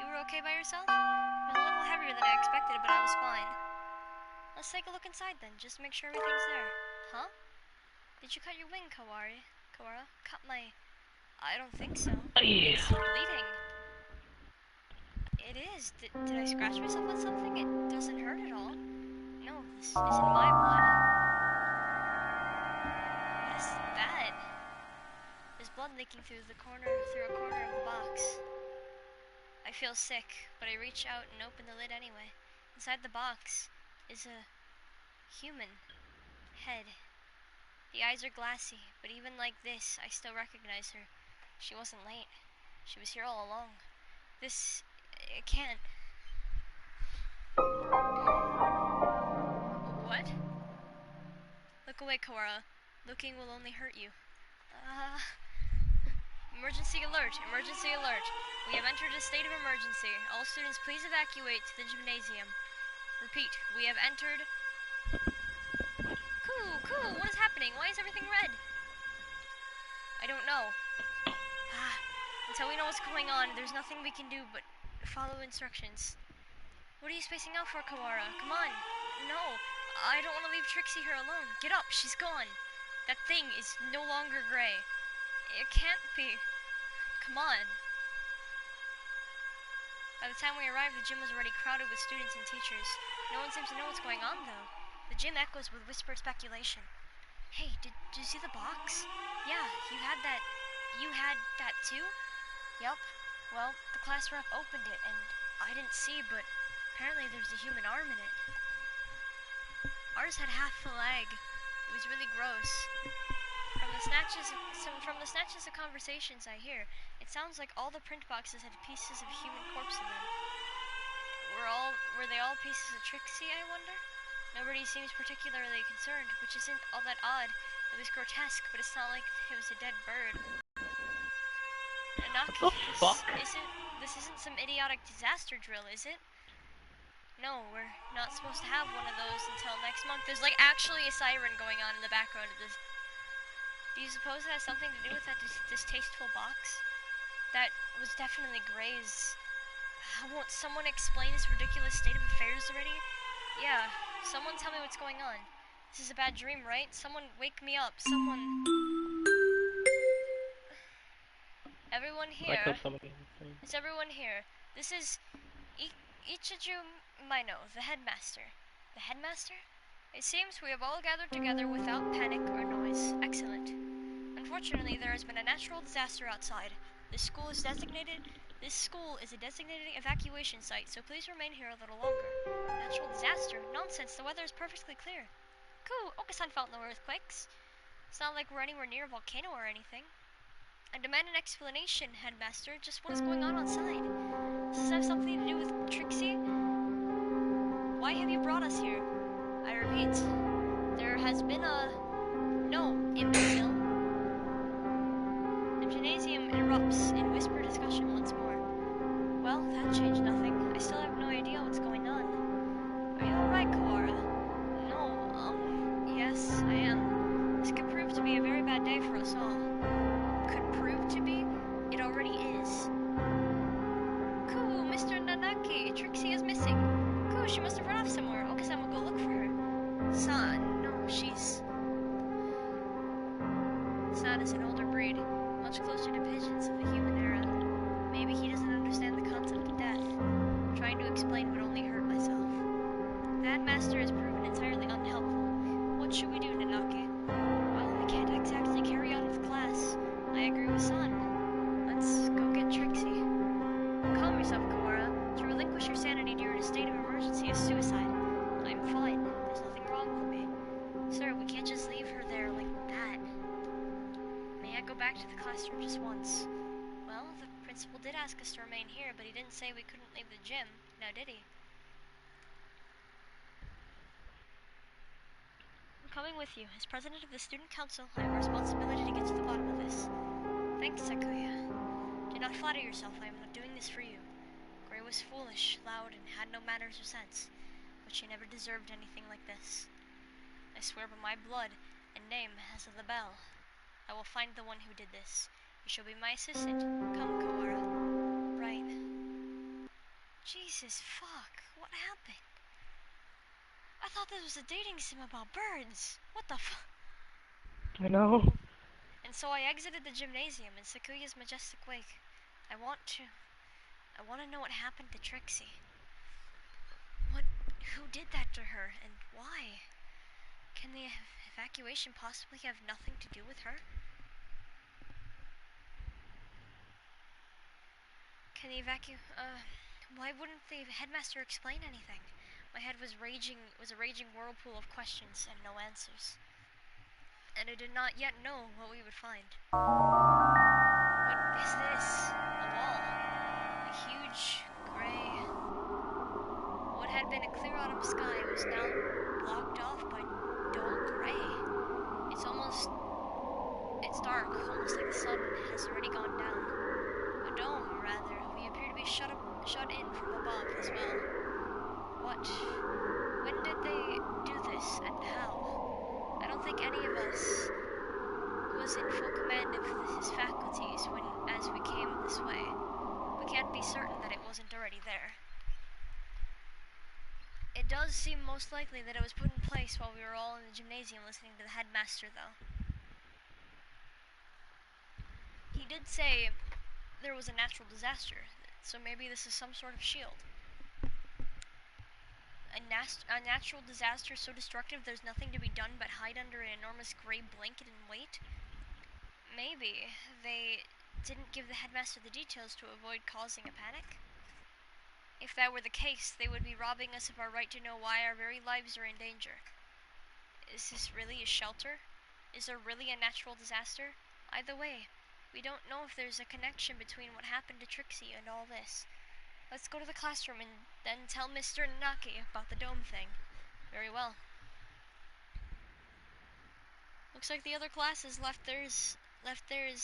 You were okay by yourself? It was a little heavier than I expected, but I was fine. Let's take a look inside then, just to make sure everything's there. Huh? Did you cut your wing, Kawara? Cut my... I don't think so. It's bleeding. It is. Did I scratch myself on something? It doesn't hurt at all. No, this isn't my blood. What is that? There's blood leaking through a corner of the box. I feel sick, but I reach out and open the lid anyway. Inside the box is a human head. The eyes are glassy, but even like this, I still recognize her. She wasn't late. She was here all along. It can't. Look away, Kawara. Looking will only hurt you. Emergency alert! Emergency alert! We have entered a state of emergency. All students, please evacuate to the gymnasium. Repeat, we have entered... Cool, what is happening? Why is everything red? I don't know. Until we know what's going on, there's nothing we can do but follow instructions. What are you spacing out for, Kawara? Come on. No, I don't want to leave Trixie here alone. Get up, she's gone. That thing is no longer gray. It can't be. Come on. By the time we arrived, the gym was already crowded with students and teachers. No one seems to know what's going on, though. The gym echoes with whispered speculation. Hey, did you see the box? Yeah, you had that too? Yup. Well, the class rep opened it, and I didn't see, but apparently there's a human arm in it. Ours had half a leg. It was really gross. From the snatches of conversations I hear, it sounds like all the print boxes had pieces of human corpse in them. Were they all pieces of Trixie, I wonder? Nobody seems particularly concerned, which isn't all that odd. It was grotesque, but it's not like it was a dead bird. Anaki, this isn't some idiotic disaster drill, is it? No, we're not supposed to have one of those until next month. There's like actually a siren going on in the background of this. Do you suppose it has something to do with that distasteful box? That was definitely Gray's. Won't someone explain this ridiculous state of affairs already? Yeah, someone tell me what's going on. This is a bad dream, right? Someone wake me up. Someone... Everyone here... Is everyone here? This is... Ichiju Mino, the headmaster. The headmaster? It seems we have all gathered together without panic or noise. Excellent. Unfortunately, there has been a natural disaster outside. This school is a designated evacuation site, so please remain here a little longer. Natural disaster? Nonsense, the weather is perfectly clear. Cool, Okasan felt no earthquakes. It's not like we're anywhere near a volcano or anything. I demand an explanation, headmaster. Just what is going on outside? Does this have something to do with Trixie? Why have you brought us here? I repeat, there has been a... No, imbecile. The gymnasium erupts in whispered discussion once more. Well, that changed nothing. I still have no idea what's going on. Are you alright, Kawara? No, yes, I am. This could prove to be a very bad day for us all. Could prove to be? It already is. Cool, Mr. Nanaki, Trixie is missing. Cool, she must have run off somewhere. Okasan will go look for her. San, no, she's... San is an older breed, much closer to pigeons of the human era. Maybe he doesn't understand the concept of death. Trying to explain would only hurt myself. The headmaster has proven entirely unhelpful. What should we do, Nanaki? Well, we can't exactly carry on with class. I agree with San. Let's go get Trixie. Calm yourself, Kawara. To relinquish your sanity during a state of emergency is suicide. I'm fine. There's nothing wrong with me. Sir, we can't just leave her there like that. May I go back to the classroom just once? Well, the principal did ask us to remain here, but he didn't say we couldn't leave the gym. Now did he? I'm coming with you. As president of the student council, I have a responsibility to get to the bottom of this. Thanks, Sakuya. Do not flatter yourself. I am not doing this for you. Gray was foolish, loud, and had no manners or sense, but she never deserved anything like this. I swear by my blood and name as of the bell, I will find the one who did this. You shall be my assistant. Come, Kawara. Right. Jesus, fuck. What happened? I thought this was a dating sim about birds. What the fuck? I know. And so I exited the gymnasium in Sakuya's majestic wake. I want to know what happened to Trixie. Who did that to her, and why? Can the evacuation possibly have nothing to do with her? Why wouldn't the headmaster explain anything? My head was a raging whirlpool of questions and no answers. And I did not yet know what we would find. What is this? A wall. A huge, gray... What had been a clear autumn sky was now blocked off by dull gray. It's dark, almost like the sun has already gone down. A dome, rather. We appear to be shut in from above as well. What? When did they do this, and how? I don't think any of us was in full command of his faculties as we came this way. We can't be certain that it wasn't already there. It does seem most likely that it was put in place while we were all in the gymnasium listening to the headmaster, though. He did say there was a natural disaster, so maybe this is some sort of shield. A natural disaster so destructive there's nothing to be done but hide under an enormous gray blanket and wait? Maybe they didn't give the headmaster the details to avoid causing a panic? If that were the case, they would be robbing us of our right to know why our very lives are in danger. Is this really a shelter? Is there really a natural disaster? Either way, we don't know if there's a connection between what happened to Trixie and all this. Let's go to the classroom and then tell Mr. Nanaki about the dome thing. Very well. Looks like the other classes left theirs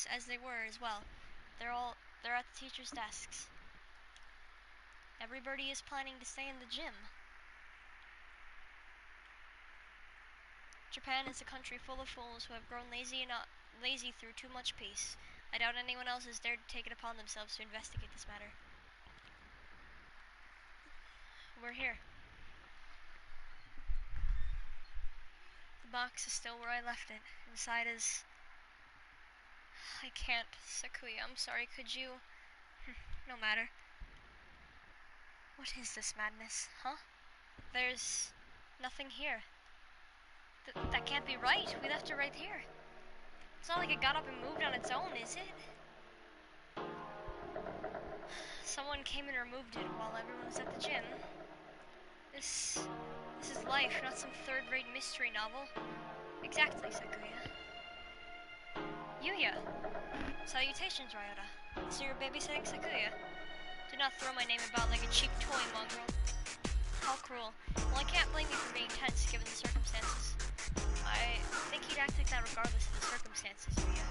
as they were as well. They're at the teachers' desks. Everybody is planning to stay in the gym. Japan is a country full of fools who have grown lazy through too much peace. I doubt anyone else has dared to take it upon themselves to investigate this matter. We're here. The box is still where I left it. Inside is... I can't, Sakuya, I'm sorry, could you... No matter. What is this madness, huh? There's... nothing here. That can't be right. We left it right here. It's not like it got up and moved on its own, is it? Someone came and removed it while everyone was at the gym. This is life, not some third-rate mystery novel. Exactly, Sakuya. Yuuya! Salutations, Ryota. So you're babysitting Sakuya? Do not throw my name about like a cheap toy, mongrel. How cruel. Well, I can't blame you for being tense, given the circumstances. I think he'd act like that regardless of the circumstances, Yuuya.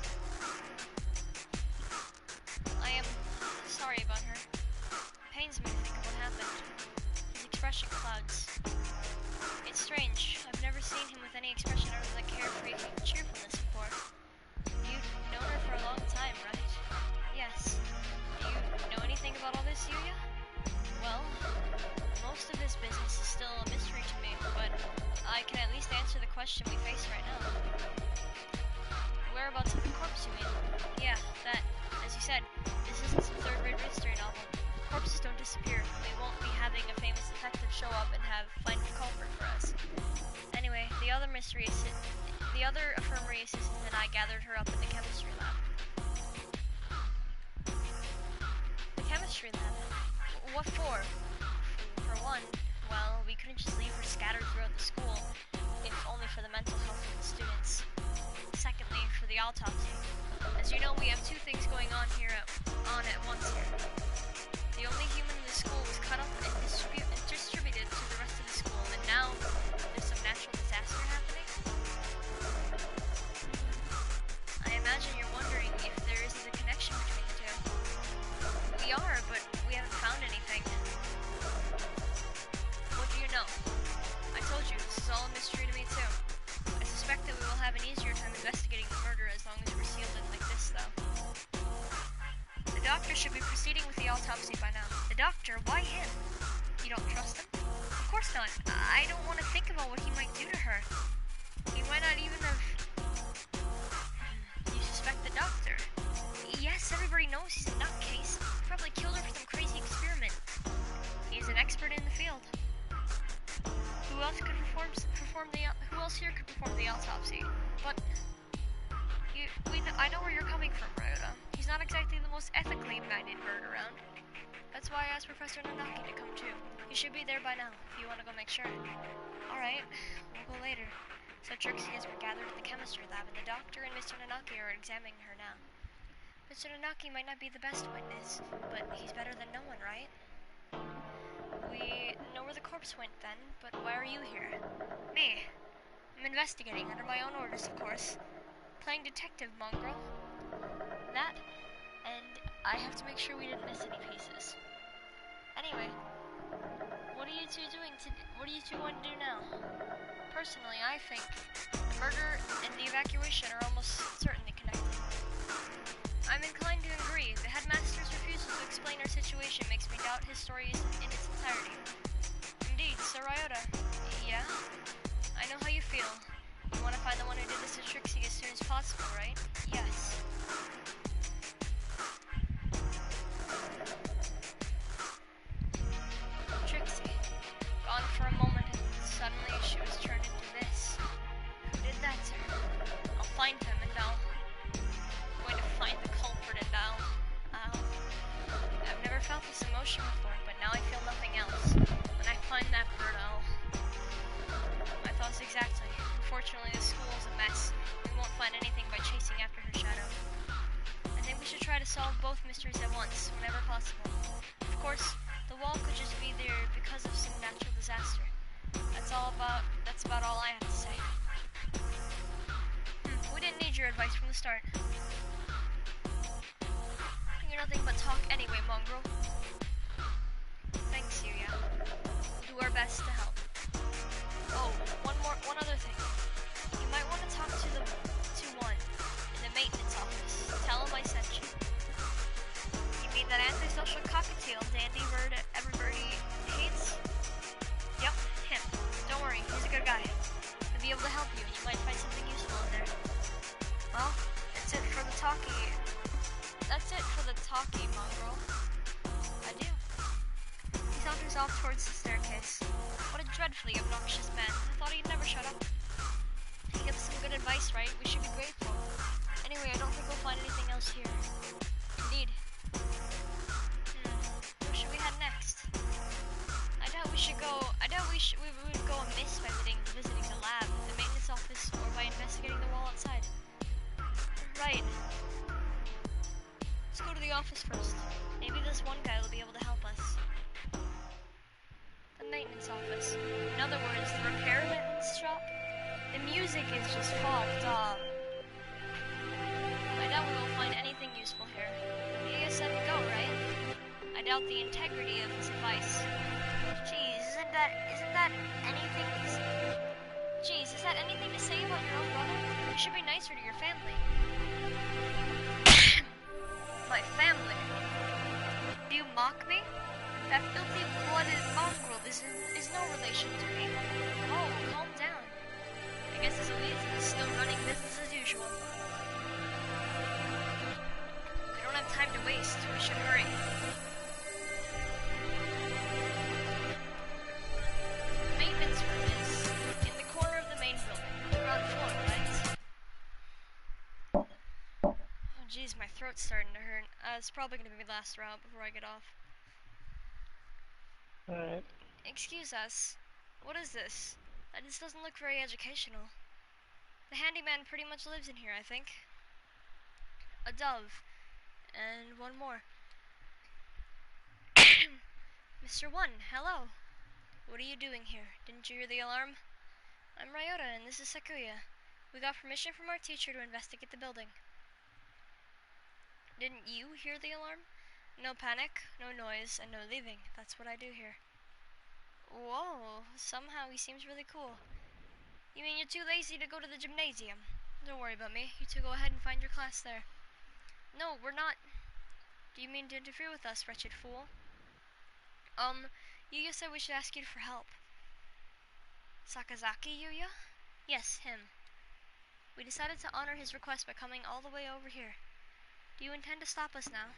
I am sorry about her. It pains me to think of what happened. His expression clouds. It's strange. I've never seen him with any expression other than carefree cheerfulness before. You've known her for a long time, right? Yes. Do you know anything about all this, Yuuya? Well, most of this business is still a mystery to me, but I can at least answer the question we face right now. Whereabouts of the corpse, you mean? Yeah, that. As you said, this isn't some third-rate mystery novel. Corpses don't disappear. We won't be having a famous detective show up and find a culprit for us. Anyway, the other infirmary assistant and I gathered her up in the chemistry lab. The chemistry lab? What for? For one, well, we couldn't just leave her scattered throughout the school, if only for the mental health of the students. Secondly, for the autopsy. As you know, we have two things going on at once here. The only human in the school was cut up and distributed to the rest of the school, and now there's some natural disaster happening. I imagine you're wondering if there isn't a connection between the two. We are, but we haven't found anything. What do you know? I told you, this is all a mystery to me too. I suspect that we will have an easier time investigating the murder as long as we're sealed in like this, though. The doctor should be proceeding with the autopsy by now. The doctor? Why him? You don't trust him? Of course not. I don't want to think about what he might do to her. He might not even have... You suspect the doctor? Yes, everybody knows he's a nutcase. He probably killed her for some crazy experiment. He's an expert in the field. Who else here could perform the autopsy? But I know where you're coming from, Ryota. He's not exactly the most ethically minded bird around. That's why I asked Professor Nanaki to come too. He should be there by now, if you want to go make sure. Alright, we'll go later. So Trixie has been gathered at the chemistry lab, and the doctor and Mr. Nanaki are examining her now. Mr. Nanaki might not be the best witness, but he's better than no one, right? We know where the corpse went then, but why are you here? Me? I'm investigating under my own orders, of course. Playing detective, mongrel. That, and I have to make sure we didn't miss any pieces. Anyway, what are you two going to do now? Personally, I think the murder and the evacuation are almost certainly connected. I'm inclined to agree. The headmaster's refusal to explain our situation makes me doubt his story in its entirety. Indeed, Sir Ryota. Yeah? I know how you feel. You want to find the one who did this to Trixie as soon as possible, right? Yes. Trixie. Gone for a moment, and suddenly she was turned into this. Who did that to her? I'll find him and I'm going to find the culprit and I've never felt this emotion before, but now I feel nothing else. When I find that bird, my thoughts exactly. Unfortunately, the school is a mess. We won't find anything by chasing after her shadow. I think we should try to solve both mysteries at once, whenever possible. Of course, the wall could just be there because of some natural disaster. That's about all I have to say. We didn't need your advice from the start. You're nothing but talk anyway, mongrel. Thanks, Yuuya. We'll do our best to help. Oh, one other thing. You might want to talk to one in the maintenance office. Tell him I sent you. You mean that antisocial cockatiel dandy bird everybody hates? Yep, him. Don't worry, he's a good guy. He'll be able to help you, and you might find something useful in there. Well, that's it for the talkie. Mongrel. Adieu. He saunters off towards the staircase. What a dreadfully obnoxious man. I thought he'd never shut up. He gives some good advice, right? We should be grateful. Anyway, I don't think we'll find anything else here. Indeed. Where should we head next? I doubt we would go amiss by visiting the lab, the maintenance office, or by investigating the wall outside. Right. Let's go to the office first. Maybe this one guy will be able to help us. The maintenance office. In other words, the repair maintenance shop. The music is just fucked up. I doubt we will find anything useful here. Yuuya said to go, right? I doubt the integrity of his advice. Jeez, isn't that anything? Jeez, is that anything to say about your own brother? You should be nicer to your family. My family? Do you mock me? That filthy-blooded mongrel is no relation to me. Oh, calm down. I guess his elite is still running business as usual. We don't have time to waste. We should hurry. The maintenance room is in the corner of the main building, on the ground floor, right? Oh, jeez, my throat's starting to hurt. It's probably going to be the last route before I get off. Alright. Excuse us. What is this? This doesn't look very educational. The handyman pretty much lives in here, I think. A dove. And one more. Mr. One, hello. What are you doing here? Didn't you hear the alarm? I'm Ryota, and this is Sakuya. We got permission from our teacher to investigate the building. Didn't you hear the alarm? No panic, no noise, and no leaving. That's what I do here. Whoa, somehow he seems really cool. You mean you're too lazy to go to the gymnasium? Don't worry about me. You two go ahead and find your class there. No, we're not. Do you mean to interfere with us, wretched fool? Yuuya said we should ask you for help. Sakazaki Yuuya? Yes, him. We decided to honor his request by coming all the way over here. Do you intend to stop us now?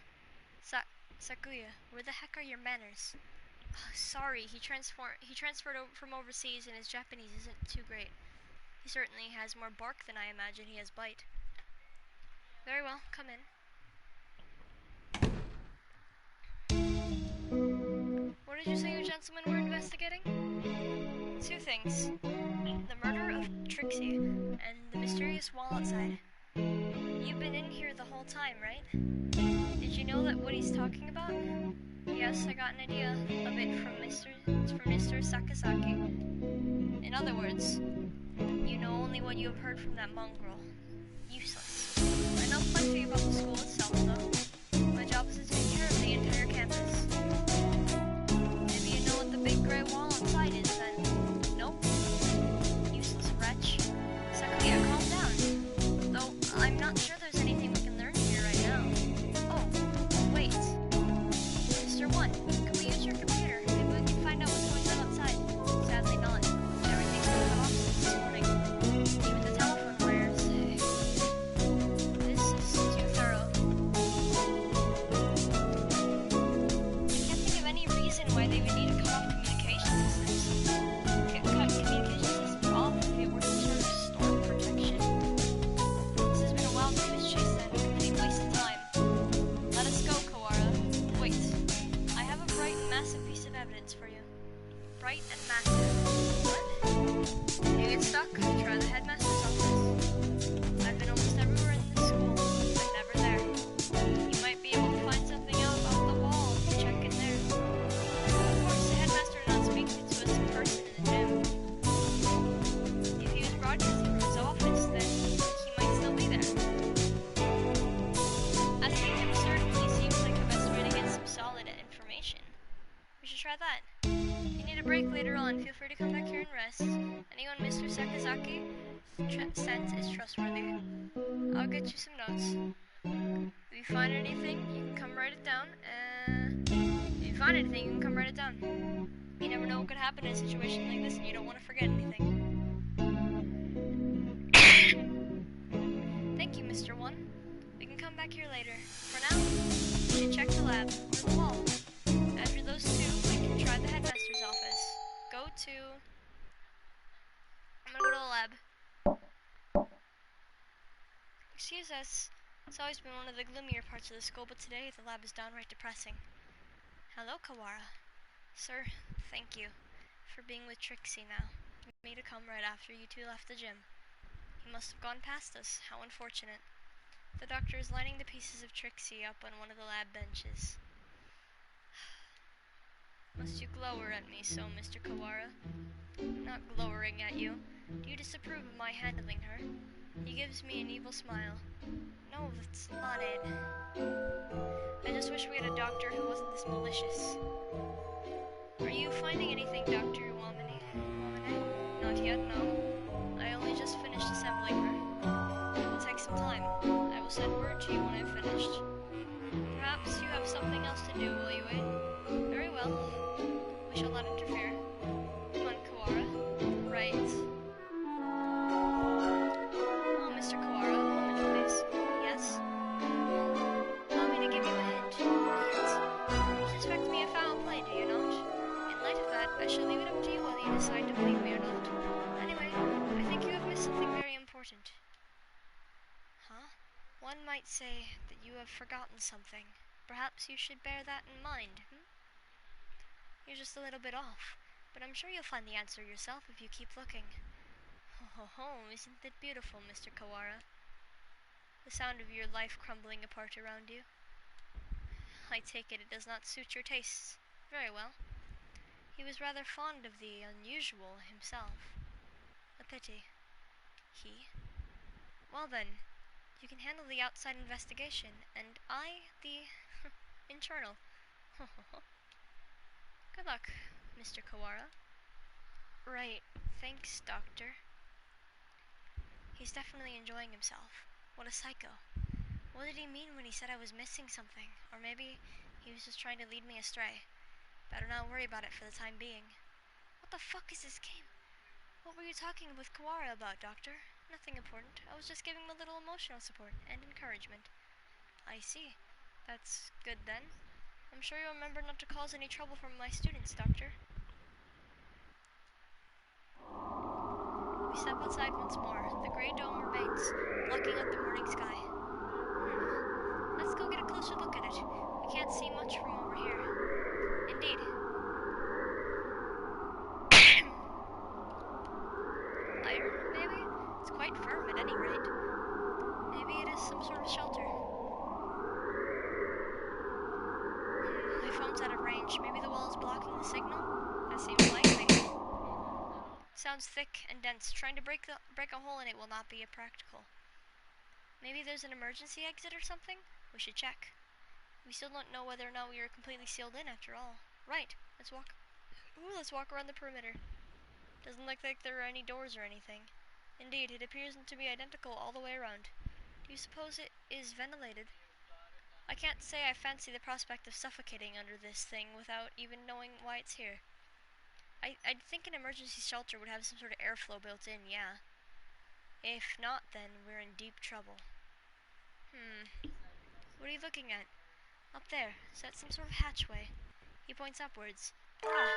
Sakuya, where the heck are your manners? Sorry, he transferred over from overseas and his Japanese isn't too great. He certainly has more bark than I imagine he has bite. Very well, come in. What did you say you gentlemen were investigating? Two things. The murder of Trixie and the mysterious wall outside. You've been in here the whole time, right? Did you know that what he's talking about? Yes, I got an idea of it from Mr. Sakazaki. In other words, you know only what you have heard from that mongrel. Useless. I know plenty about the school itself, though. My job is to take care of the entire campus. Maybe you know what the big gray wall outside is, then. Nope. Useless wretch. Sakuya, calm down. Though, I'm not sure there's anything we can learn here right now. Oh, wait. Mr. One, can we use your computer? Maybe we can find out what's going on outside. Sadly not. Everything's been cut off since this morning. Even the telephone wires. This is too thorough. I can't think of any reason why they would need to cut off communication systems. Cut communication systems off if it were some sort of storm protection. This has been a wild goose chase then, a complete waste of time. Let us go, Kawara. Wait, I have a bright and massive piece of evidence for you. Bright and massive. What? You get stuck? Try the headmaster's office. I've been almost everywhere in this school, but never there. You might be able to find something out about the wall if you check in there. Of course, the headmaster did not speak to us in person in the gym. If he was broadcasting from his office, then he might still be there. Asking him certainly seems like the best way to get some solid information. We should try that. If you need a break later on, feel free to come back here and rest. Anyone Mr. Sakazaki sends is trustworthy. I'll get you some notes. If you find anything, you can come write it down. If you find anything, you can come write it down. You never know what could happen in a situation like this, and you don't want to forget anything. Thank you, Mr. One. We can come back here later. For now, we should check the lab or the wall. After those two, we can try the headmaster's office. I'm gonna go to the lab. Excuse us. It's always been one of the gloomier parts of the school, but today the lab is downright depressing. Hello, Kawara. Sir, thank you for being with Trixie now. You made me to come right after you two left the gym. He must have gone past us. How unfortunate. The doctor is lining the pieces of Trixie up on one of the lab benches. Must you glower at me so, Mr. Kawara? I'm not glowering at you. Do you disapprove of my handling her? He gives me an evil smile. No, that's not it. I just wish we had a doctor who wasn't this malicious. Are you finding anything, Dr. Wamane? Not yet, no. I only just finished assembling her. It will take some time. I will send word to you when I've finished. Perhaps you have something else to do while you wait? Very well. We shall not interfere. Come on, Kawara. Right. Oh, Mr. Kawara, a moment, please. Yes? Allow me to give you a hint. You suspect me of foul play, do you not? In light of that, I shall leave it up to you whether you decide to believe me or not. Anyway, I think you have missed something very important. Huh? One might say that you have forgotten something. Perhaps you should bear that in mind, You're just a little bit off, but I'm sure you'll find the answer yourself if you keep looking. Ho ho ho, isn't it beautiful, Mr. Kawara? The sound of your life crumbling apart around you. I take it does not suit your tastes. Very well. He was rather fond of the unusual himself. A pity. He? Well then, you can handle the outside investigation, and I the internal. Ho ho ho. Good luck, Mr. Kawara. Right. Thanks, Doctor. He's definitely enjoying himself. What a psycho. What did he mean when he said I was missing something? Or maybe he was just trying to lead me astray. Better not worry about it for the time being. What the fuck is this game? What were you talking with Kawara about, Doctor? Nothing important. I was just giving him a little emotional support and encouragement. I see. That's good then. I'm sure you'll remember not to cause any trouble from my students, Doctor. We step outside once more. The gray dome remains, blocking out the morning sky. Let's go get a closer look at it. We can't see much from over here. Indeed. Iron, maybe? It's quite firm at any rate. Maybe it is some sort of shelter. My phone's out of hatch. Maybe the wall is blocking the signal? That seems likely. Sounds thick and dense. Trying to break a hole in it will not be practical. Maybe there's an emergency exit or something? We should check. We still don't know whether or not we are completely sealed in after all. Right, let's walk around the perimeter. Doesn't look like there are any doors or anything. Indeed, it appears to be identical all the way around. Do you suppose it is ventilated? I can't say I fancy the prospect of suffocating under this thing without even knowing why it's here. I'd think an emergency shelter would have some sort of airflow built in, yeah. If not, then we're in deep trouble. What are you looking at? Up there. Is that some sort of hatchway? He points upwards. Ah!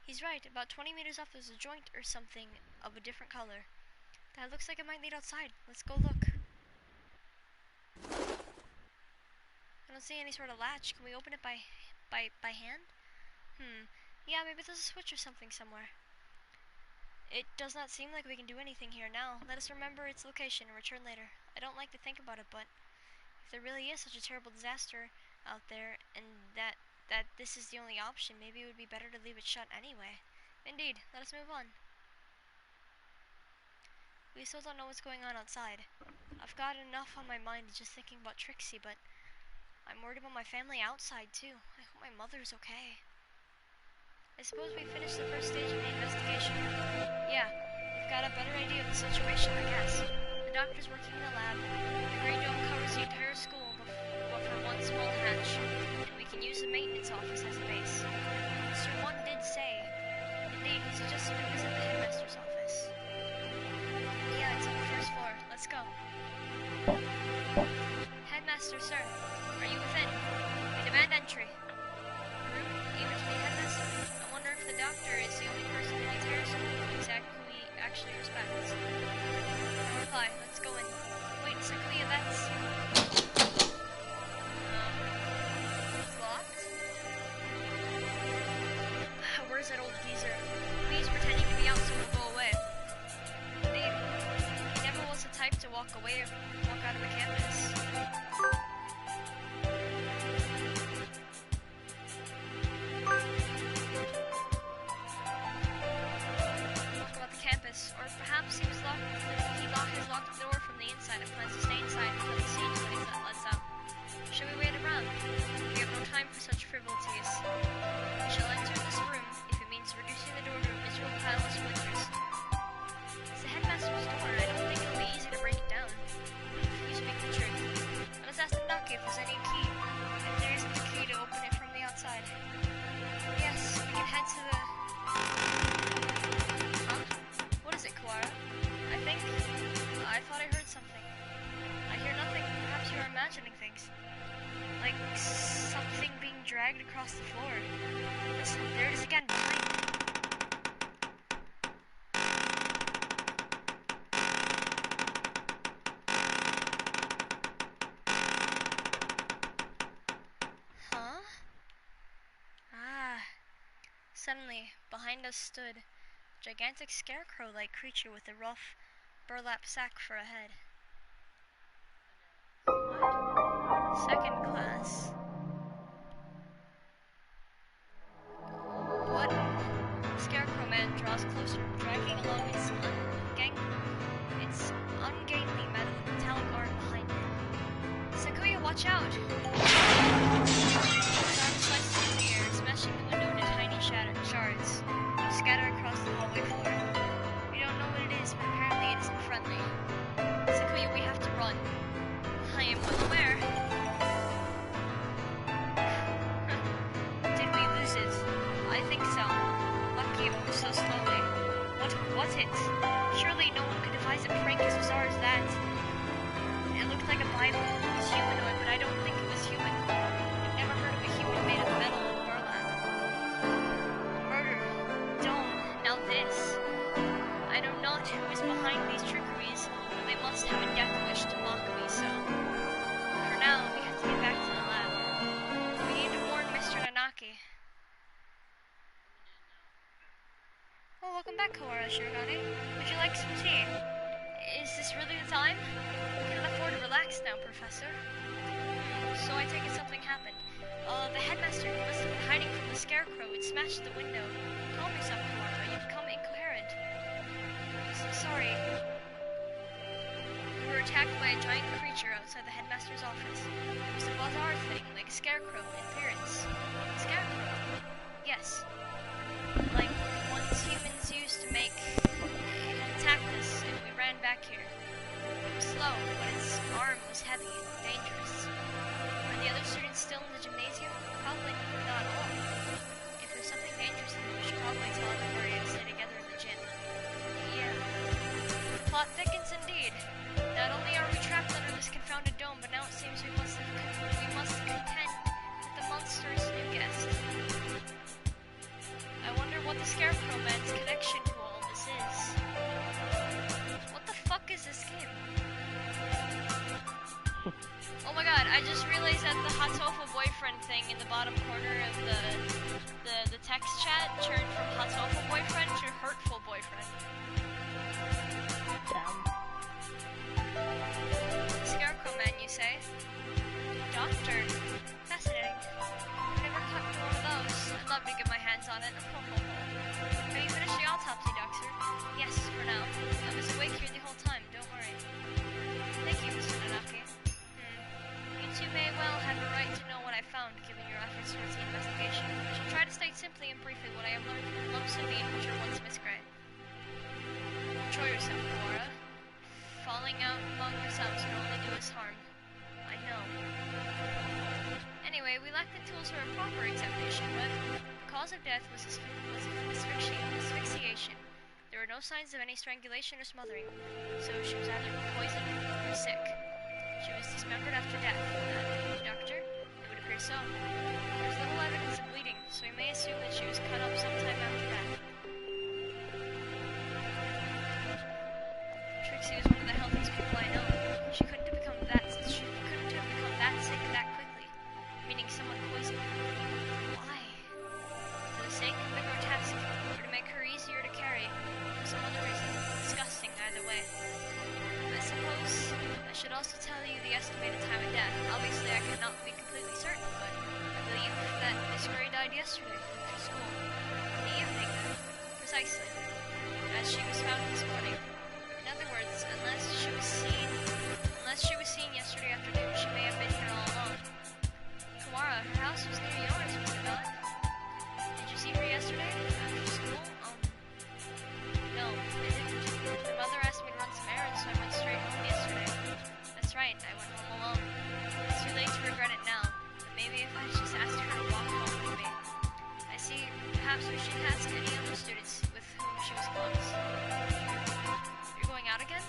He's right. About 20 meters up there's a joint or something of a different color. That looks like it might lead outside. Let's go look. I don't see any sort of latch. Can we open it by hand? Yeah, maybe there's a switch or something somewhere. It does not seem like we can do anything here now. Let us remember its location and return later. I don't like to think about it, but if there really is such a terrible disaster out there, and that this is the only option, maybe it would be better to leave it shut anyway. Indeed, let us move on. We still don't know what's going on outside. I've got enough on my mind just thinking about Trixie, but I'm worried about my family outside too. I hope my mother's okay. I suppose we finished the first stage of the investigation. Yeah, we've got a better idea of the situation, I guess. The doctor's working in the lab. The Grey Dome covers the entire school, but for one small hatch, and we can use the maintenance office as a base. Mr. One did say, indeed, he suggested we visit the headmaster's office. Yeah, it's on the first floor. Let's go. Headmaster, sir, are you within? We demand entry. Rude, even to the headmaster. I wonder if the doctor is the only person in the entire school who he actually respects. No reply. Let's go in. Wait, Sakuya, that's... It's locked? Where's that old geezer? He's pretending to be out so we'll go away. Indeed. He never was the type to walk out of the campus. Or perhaps he has locked the door from the inside and plans to stay inside until he sees when he's let us out. Shall we wait around? We have no time for such frivolities. We shall enter this room if it means reducing the door to a miserable pile of splinters. It's the headmaster's door, and I don't think it'll be easy to break it down. You speak the truth. Let us ask the Naki if there's any key. If there isn't a key to open it from the outside. Yes, we can head to the... I thought I heard something. I hear nothing. Perhaps you're imagining things. Like something being dragged across the floor. Listen, there it is again behind me. Huh? Ah. Suddenly, behind us stood a gigantic scarecrow-like creature with a rough burlap sack for a head. What? Second class? What? The Scarecrow Man draws closer, dragging along its ungainly metallic arm behind it. Sakuya, watch out! His arm slices through the air, smashing the window into tiny shards, which scatter across the hallway floor. We don't know what it is, but apparently it isn't friendly. Sakuya, we have to run. I am well aware. Did we lose it? I think so. Lucky it moves so slowly. What was it? Surely no one could devise a prank as bizarre as that. It looked like a Bible. It was humanoid, but I don't think it was human. I've never heard of a human made of metal and burlap. Murder. Dome. Now this. I know not who is behind these trickeries, but they must have a death wish to mock me so. For now, we have to get back to the lab. We need to warn Mr. Nanaki. Oh, welcome back, Kawara Shirogane. Would you like some tea? Is this really the time? We can afford to relax now, Professor. So I take it something happened. The headmaster, he must have been hiding from the scarecrow. It smashed the window. Calm yourself, Kawara. You've become incoherent. Sorry. We were attacked by a giant creature outside the headmaster's office. It was a bizarre thing, like a scarecrow in appearance. Scarecrow? Yes. Like the ones humans used to make. It attacked us, and we ran back here. It was slow, but its arm was heavy and dangerous. Are the other students still in the gymnasium? Probably not all. If there's something dangerous, then we should probably tell everybody and stay together in the gym. Yeah. The plot thickens indeed. Not only are we trapped under this confounded dome, but now it seems we must contend with the monster's new guest. I wonder what the Scarecrow Man's connection to all this is. What the fuck is this game? Oh my god, I just realized that the Hatoful boyfriend thing in the bottom corner of the text chat turned from Hatoful boyfriend to hurtful boyfriend. Damn. Scarecrow Man, you say? Doctor. Fascinating. I've never cut into one of those. I'd love to get my hands on it. Are you finished the autopsy, Doctor? Yes, for now. I was awake here the whole time, don't worry. Thank you, Mr. Nanaki. You two may well have a right to know what I found, given your efforts towards the investigation. I shall try to state simply and briefly what I have learned from the lumps of meat which were once Miss Gray. Control yourself, Kawara. Falling out among yourselves can only do us harm. I know. Anyway, we lacked the tools for a proper examination, but the cause of death was asphyxiation. There were no signs of any strangulation or smothering, so she was either poisoned or sick. She was dismembered after death. Doctor? It would appear so. There was little evidence of bleeding, so we may assume that she was cut up sometime after death. Trixie was one of the healthiest people I know. She couldn't have become that sick that quickly, meaning someone poisoned her. Why? For the sake of the grotesque, or to make her easier to carry, for some other reason. Disgusting either way. I suppose I should also tell you the estimated time of death. Obviously, I cannot be completely certain, but I believe that Miss Gray died yesterday after school. In the evening, then. Precisely. As she was found this morning. In other words, unless she was seen yesterday afternoon, she may have been here all along. Kawara, her house was near yours, was it not? Did you see her yesterday after school? No, I didn't. My mother asked me to run some errands, so I went straight home yesterday. That's right, I went home alone. It's too late to regret it now, but maybe if I just asked her to walk home with me. I see, perhaps we should ask any other students with whom she was close. You're going out again?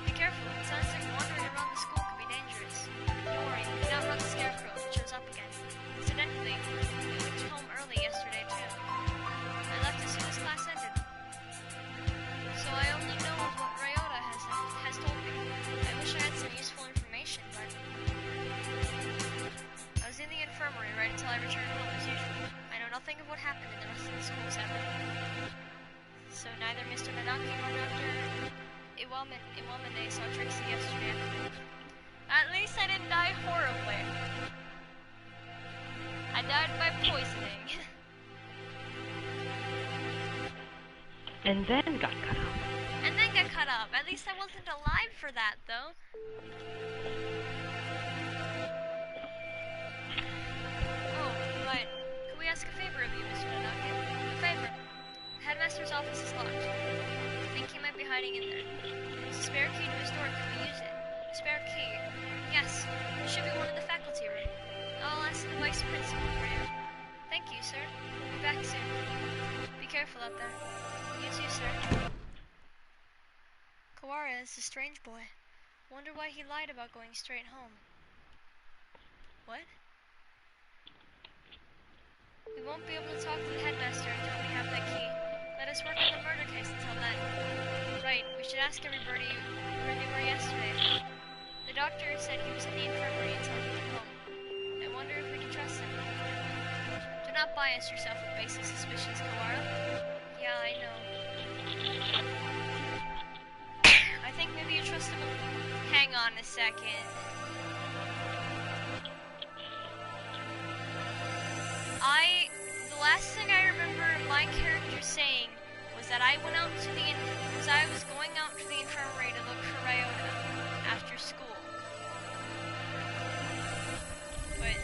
Be careful, it sounds like wandering around the school could be dangerous. Don't worry, we can outrun the Scarecrow if it shows up again. Incidentally, we went home early yesterday too. I left as soon as class ended. So I only know of what Ryota has told me. I wish I had some useful information, but I was in the infirmary right until I returned home as usual. I know nothing of what happened in the rest of the school except. So neither Mr. Nanaki nor Dr. Iwamane saw Trixie yesterday afternoon. At least I didn't die horribly. I died by poisoning. And then got cut up. And then got cut up. At least I wasn't alive for that, though. Oh, but could we ask a favor of you, Mr. Nanaki? A favor. The headmaster's office is locked. I think he might be hiding in there. There's a spare key to his door. Can we use it? A spare key? Yes. It should be one in the faculty room. I'll ask the vice principal for you. Thank you, sir. We'll be back soon. Be careful out there. You too, sir. Kawara is a strange boy. Wonder why he lied about going straight home. What? We won't be able to talk to the headmaster until we have that key. Let us work on the murder case until then. Right, we should ask everybody where they were yesterday. The doctor said he was in the infirmary until he went home. I wonder if we can trust him. Do not bias yourself with basic suspicions, Kawara. Yeah, I know. I think maybe you trust him. Hang on a second. last thing I remember my character saying was that I went out to the I was going out to the infirmary to look for Ryota after school. But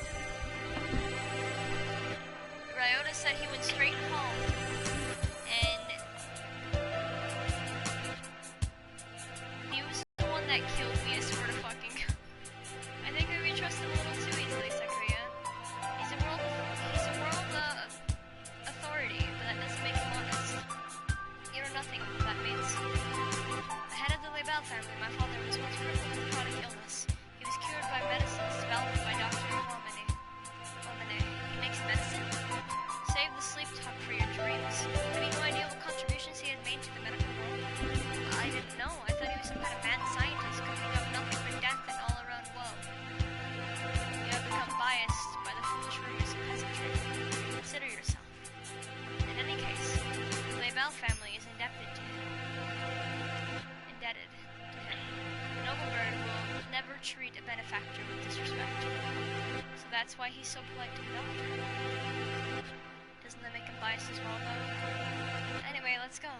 Ryota said he went straight home, and he was the one that killed me. I swear to fucking God. I think we trust him a little too easily, Sakura. He's a world authority, but that doesn't make him honest. You know nothing what that means. The head of the Lebel family, my father, was once crippled with chronic illness. He was cured by medicines developed by Dr. Wamane. He makes medicine? Save the sleep talk for your dreams. Have you no idea what contributions he had made to the medical world? I didn't know. I thought he was some kind of mad scientist cooking up nothing but death and all-around woe. You have become biased by the foolish rumors of peasantry. Consider yourself. In any case, the Lebel family is indebted to him. The noble bird will never treat a benefactor with disrespect. So that's why he's so polite to the doctor. Doesn't that make him biased as well, though? Anyway, let's go.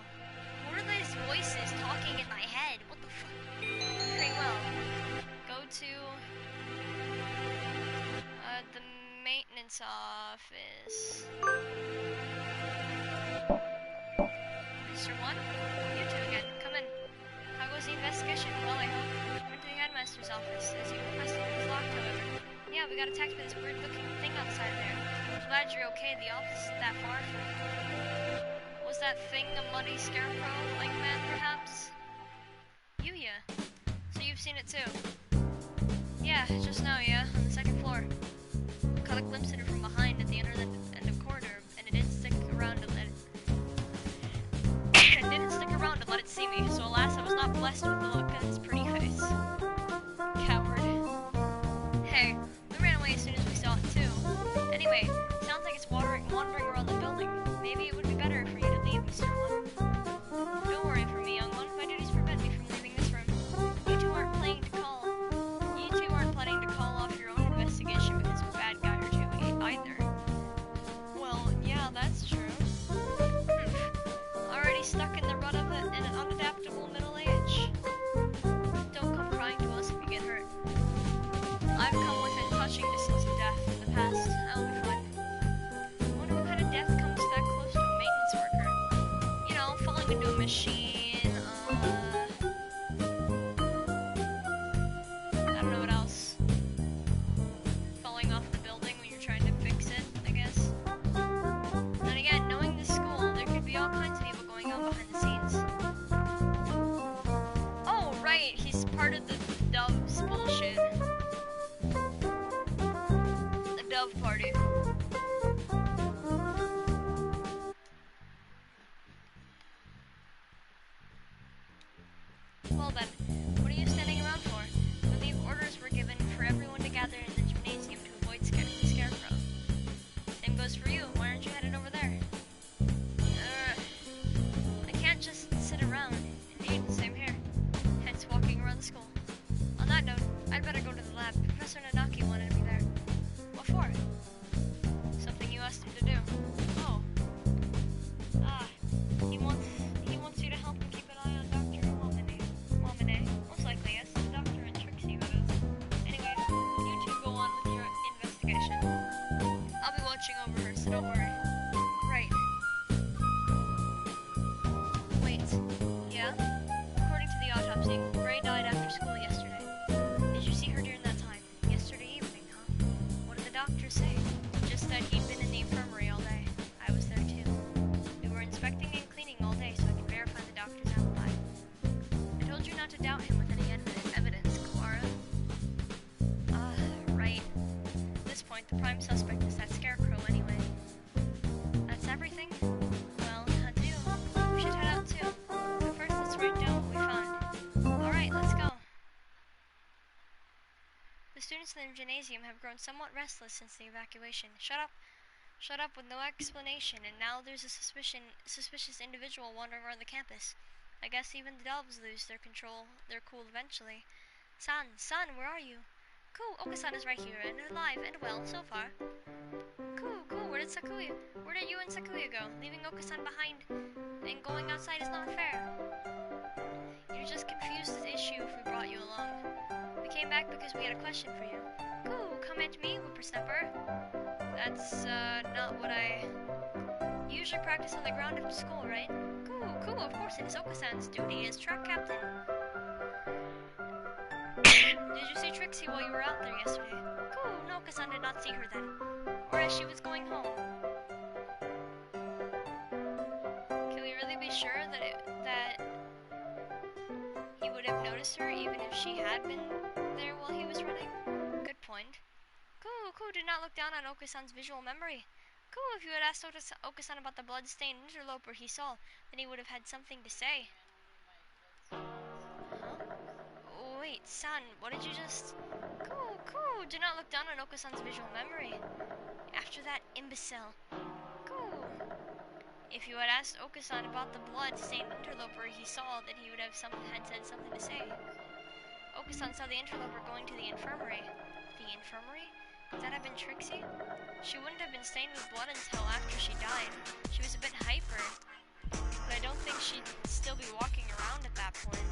What are these voices talking in my head? What the fuck? Very well. Go to the maintenance office. Mr. One? You two again. Come in. How goes the investigation? Well, I hope. Went to the headmaster's office. As you requested, it was locked, however. Yeah, we got attacked by this weird-looking thing outside there. I'm glad you're okay. The office isn't that far from you. Was that thing a muddy scarecrow-like man, perhaps? Yuuya. So you've seen it too? Yeah, just now, yeah. On the second floor. Caught a glimpse of it from behind at the end of the corridor, and it didn't stick around to let it... It didn't stick around to let it see me, so alas, I was not blessed with the look on its pretty face. Coward. Hey, we ran away as soon as we saw it too. Anyway, sounds like it's wandering around the building. Maybe it would be better for you to leave, Mr. One. Don't worry for me, young one. My duties prevent me from leaving this room. You two aren't planning to call off your own investigation because of a bad guy or two either. Well, yeah, that's true. Already stuck in the rut of it in an unadaptable middle age. Don't come crying to us if you get hurt. I've come within touching distance of death in the past. That'll be fun. I wonder what kind of death comes that close to a maintenance worker. You know, falling into a machine, I don't know what else. Falling off the building when you're trying to fix it, I guess. Then again, knowing this school, there could be all kinds of evil going on behind the scenes. Oh, right, he's part of the Doves bullshit. The Dove Party. Well then, what are you standing around for? I believe orders were given for everyone to gather in the gymnasium to avoid the scarecrow. Same goes for you. Why aren't you headed over there? I can't just sit around. Indeed, same here. Hence walking around the school. On that note, I'd better go to the lab. Professor Nanaki wanted me there. What for? Something you asked him to do. Oh. He wants you to help him keep an eye on Dr. Wamane. Most likely, yes. The doctor and Trixie, that is. Anyway, you two go on with your investigation. I'll be watching over her, so don't worry. Right. Wait. Yeah? According to the autopsy, Gray died after school yesterday. Did you see her during that time? Yesterday evening, huh? What did the doctor say? Just that he'd been in the infirmary all day. I was there too. We were inspecting and cleaning all day so I could verify the doctor's alibi. I told you not to doubt him with any evidence, Clara. Right. At this point, the prime suspect is that scarecrow anyway. That's everything? Well, adieu. We should head out too. But first, let's write down what we found. Alright, let's go. The students in the gymnasium have grown somewhat restless since the evacuation. Shut up. Shut up with no explanation, and now there's a suspicious individual wandering around the campus. I guess even the doves lose their cool eventually. San, where are you? Cool, Okasan is right here, and alive and well so far. Cool, Where did you and Sakuya go? Leaving Oka-san behind and going outside is not fair. You're just confused as issue if we brought you along. We came back because we had a question for you. Coo, come at me, whippersnapper. That's, not what I usually practice on the ground after school, right? Coo, of course it is Oka-san's duty as track captain. Did you see Trixie while you were out there yesterday? Coo, no, Oka-san did not see her then. Or as she was going home. Can we really be sure that he would have noticed her even if she had been there while he was running? Good point. Coo did not look down on Oka-san's visual memory. Coo, if you had asked Oka-san about the blood-stained interloper he saw, then he would have had something to say. Huh? Oh, wait, son, what did you just... Coo, do not look down on Oka-san's visual memory. After that imbecile. Coo. If you had asked Oka-san about the blood-stained interloper he saw, then he would have said something to say. Oka-san saw the interloper going to the infirmary. The infirmary? Could that have been Trixie? She wouldn't have been stained with blood until after she died. She was a bit hyper, but I don't think she'd still be walking around at that point.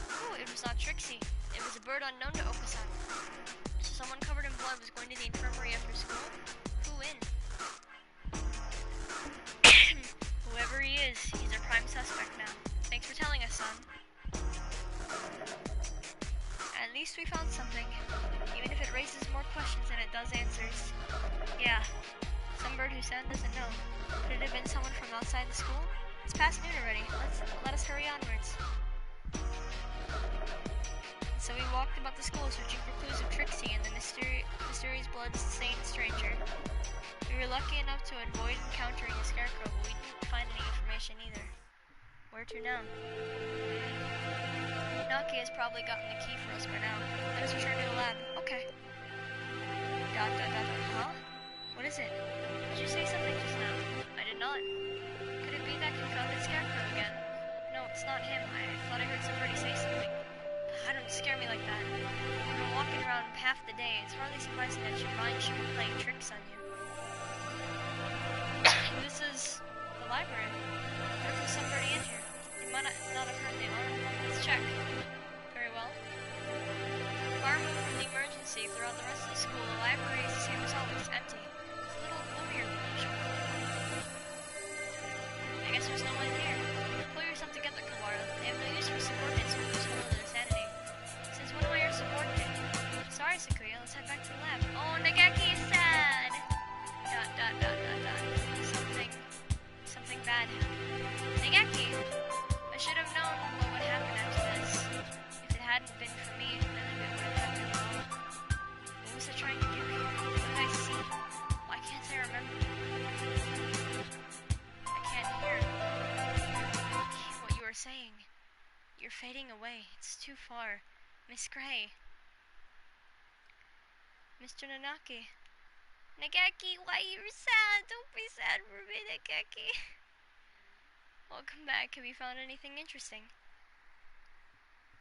Oh, it was not Trixie. It was a bird unknown to Oka-san. So someone covered in blood was going to the infirmary after school? Who in? Whoever he is, he's our prime suspect now. Thanks for telling us, son. At least we found something, even if it raises more questions than it does answers. Yeah, some bird who San doesn't know. Could it have been someone from outside the school? It's past noon already. Let us hurry onwards. So we walked about the school searching for clues of Trixie and the mysterious blood-stained stranger. We were lucky enough to avoid encountering a scarecrow, but we didn't find any information either. Where to now? Naki has probably gotten the key for us by now. Let us return to the lab. Okay. Huh? What is it? Did you say something just now? I did not. Could it be that confounded scarecrow again? No, it's not him. I thought I heard somebody say something. God, don't scare me like that. You've been walking around half the day. It's hardly surprising that your mind should be playing tricks on you. This is the library. What if there's somebody in here? You might not have heard the alarm. Let's check. Very well. Far removed from the emergency throughout the rest of the school, the library is the same as always, empty. It's a little gloomier than usual. I guess there's no one here. Pull yourself together, Kawara. They have no use for subordinates who lose hold of their sanity. Since when am I your subordinate? Sorry, Sakuya, let's head back to the lab. Oh, Nagaki is sad! ... Something bad happened. Nagaki! I should have known what would happen after this. If it hadn't been for me, none of it would have happened at all. What was I trying to do here? What did I see? Why can't I remember? I can't hear what you were saying. You're fading away. It's too far. Miss Gray. Mr. Nanaki. Nagaki, why are you sad? Don't be sad for me, Nagaki. Welcome back. Have you found anything interesting?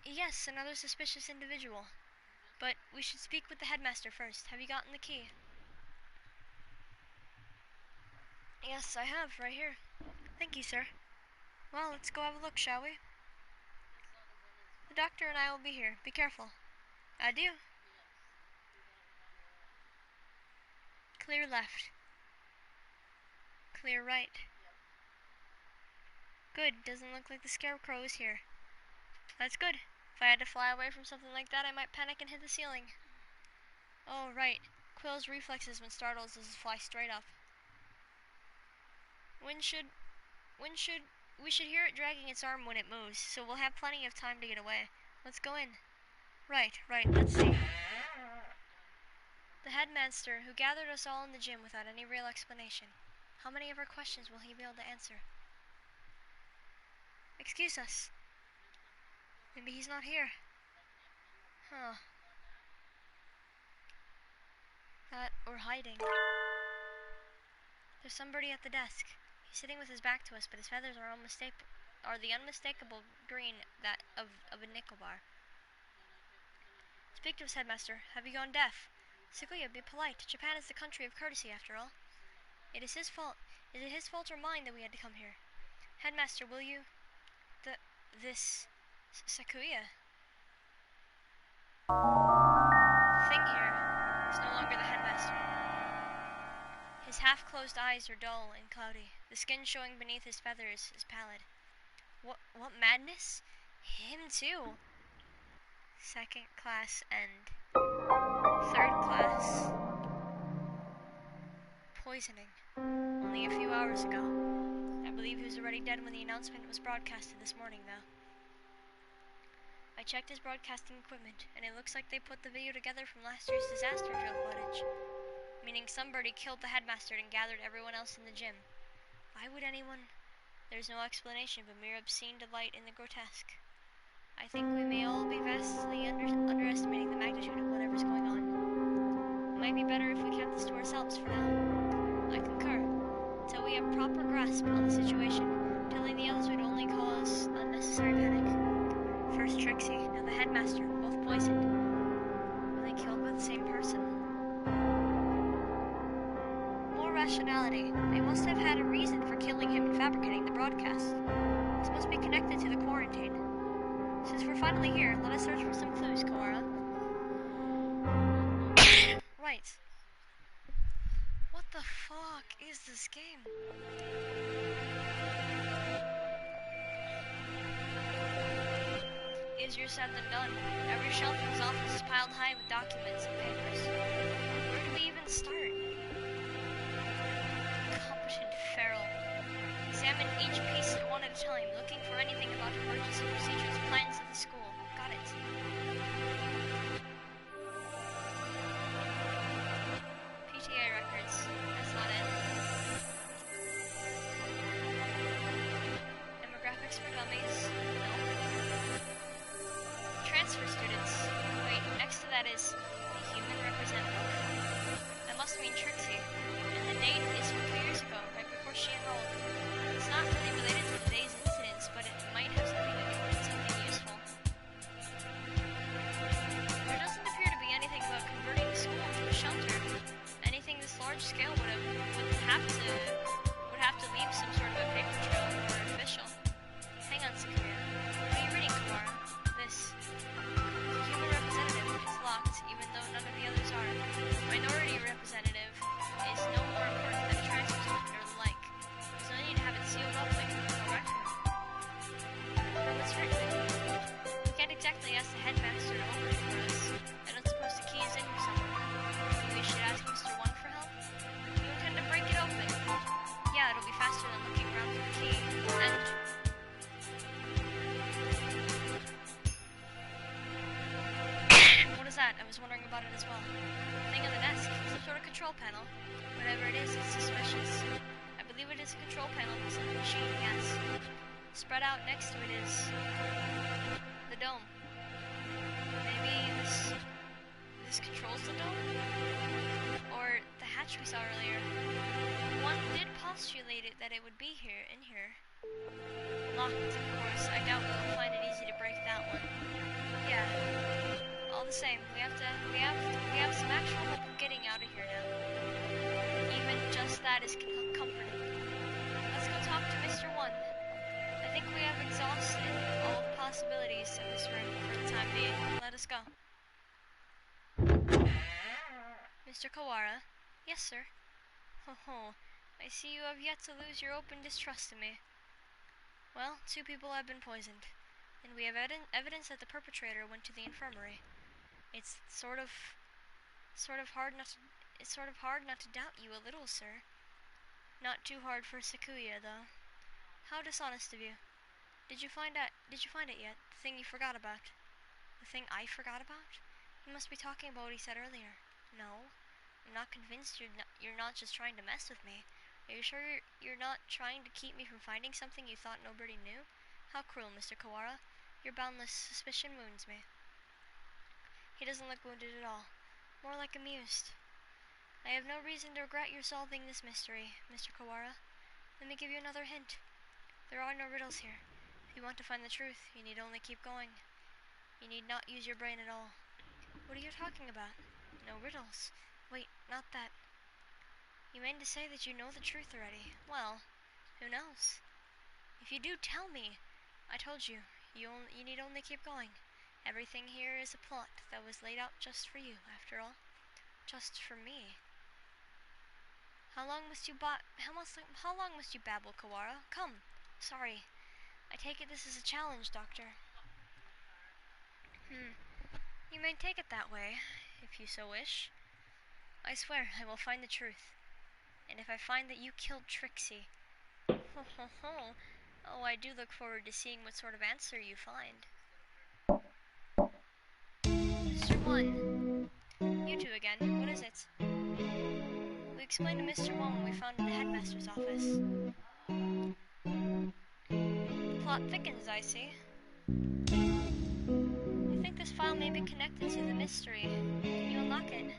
Yes, another suspicious individual. But we should speak with the headmaster first. Have you gotten the key? Yes, I have, right here. Thank you, sir. Well, let's go have a look, shall we? The doctor and I will be here. Be careful. Adieu. Clear left. Clear right. Good, doesn't look like the scarecrow is here. That's good. If I had to fly away from something like that, I might panic and hit the ceiling. Oh, right. Quill's reflexes when startled is to fly straight up. We should hear it dragging its arm when it moves, so we'll have plenty of time to get away. Let's go in. Right, let's see. The headmaster, who gathered us all in the gym without any real explanation. How many of our questions will he be able to answer? Excuse us. Maybe he's not here. Huh. That, or hiding. There's somebody at the desk. He's sitting with his back to us, but his feathers are the unmistakable green of a nickel bar. Speak to us, headmaster. Have you gone deaf? Sakuya, be polite. Japan is the country of courtesy, after all. It is his fault. Is it his fault or mine that we had to come here? Headmaster, will you? This Sakuya. The thing here is no longer the headmaster. His half-closed eyes are dull and cloudy. The skin showing beneath his feathers is pallid. What madness? Him too. Second class end. Third class. Poisoning. Only a few hours ago. I believe he was already dead when the announcement was broadcasted this morning, though. I checked his broadcasting equipment, and it looks like they put the video together from last year's disaster drill footage. Meaning somebody killed the headmaster and gathered everyone else in the gym. Why would anyone? There's no explanation but mere obscene delight in the grotesque. I think we may all be vastly underestimating the magnitude of whatever's going on. It might be better if we kept this to ourselves for now. I concur. Until we have proper grasp on the situation, telling the others would only cause unnecessary panic. First Trixie, now the headmaster, both poisoned. Were they killed by the same person? More rationality. They must have had a reason for killing him and fabricating the broadcast. This must be connected to the quarantine. Since we're finally here, let us search for some clues, Kawara. Right. What the fuck is this game? Easier said than done. Every shelf in his office is piled high with documents and papers. Where do we even start? Competent feral. Examine each piece one at a time, looking for anything about emergency procedures, plans of the school. Got it. PTA records. That's not it. Demographics for dummies. No. Transfer students. Wait, next to that is the human representative. That must mean Trixie. And the date is from 2 years ago, right before she enrolled. It's not really related to today's incidents, but it might have something to do with something useful. There doesn't appear to be anything about converting the school into a shelter. Anything this large scale would have to leave some sort of a paper trail or official. Hang on, Sakuya. What are you reading, Kawara? This. The human representative is locked, even though none of the others are. Minority representative is no more important than a transfer student or the like. There's no need to have it sealed up like a record. From what's written, we can't exactly ask the headmaster to open it for us. I don't suppose the key is in here somewhere. Maybe we should ask Mr. One for help? You intend to break it open? Yeah, it'll be faster than looking around for the key. And what is that? I was wondering about it as well. Thing on the desk, some sort of control panel. Whatever it is, it's suspicious. I believe it is a control panel for some machine, yes. Spread out next to it is the dome. Maybe this controls the dome? Or the hatch we saw earlier. One did postulate it that it would be in here. Locked, of course. I doubt we'll find it easy to break that one. Yeah. All the same, we have some actual hope of getting out of here now. Even just that is comforting. Let's go talk to Mr. One. I think we have exhausted all the possibilities of this room for the time being. Let us go. Mr. Kawara? Yes, sir. Ho, I see you have yet to lose your open distrust in me. Well, 2 people have been poisoned, and we have evidence that the perpetrator went to the infirmary. It's sort of hard not to doubt you a little, sir. Not too hard for Sakuya, though. How dishonest of you. Did you find it yet? The thing you forgot about? The thing I forgot about? You must be talking about what he said earlier. No, I'm not convinced you're not just trying to mess with me. Are you sure you're not trying to keep me from finding something you thought nobody knew? How cruel, Mr. Kawara. Your boundless suspicion wounds me. He doesn't look wounded at all. More like amused. I have no reason to regret your solving this mystery, Mr. Kawara. Let me give you another hint. There are no riddles here. If you want to find the truth, you need only keep going. You need not use your brain at all. What are you talking about? No riddles. Wait, not that. You mean to say that you know the truth already? Well, who knows? If you do, tell me. I told you, you need only keep going. Everything here is a plot that was laid out just for you, after all. Just for me. How long must you babble, Kawara? Come. Sorry. I take it this is a challenge, Doctor. You may take it that way, if you so wish. I swear I will find the truth. And if I find that you killed Trixie... Ho ho ho. Oh, I do look forward to seeing what sort of answer you find. Mr. 1. You two again. What is it? We explained to Mr. 1 what we found in the headmaster's office. The plot thickens, I see. I think this file may be connected to the mystery. Can you unlock it?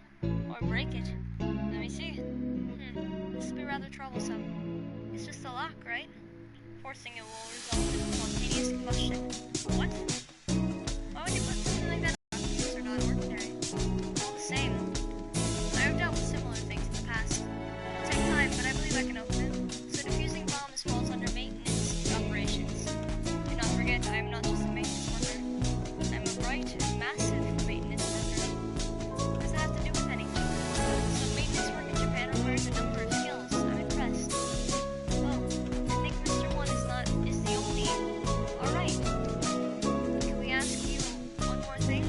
Or break it? Let me see. This will be rather troublesome. It's just a lock, right? Forcing it will result in spontaneous combustion. What? Why would you put something like that on? These are not ordinary. All the same. I have dealt with similar things in the past. It'll take time, but I believe I can open it. So defusing bombs falls under maintenance operations. Do not forget, I am not just a maintenance worker. I'm a bright and massive maintenance worker. What does that have to do with anything? Some maintenance work in Japan requires a number of skills. I'm impressed. Oh, I think Mr. 1 is the only... Alright. Can we ask you one more thing?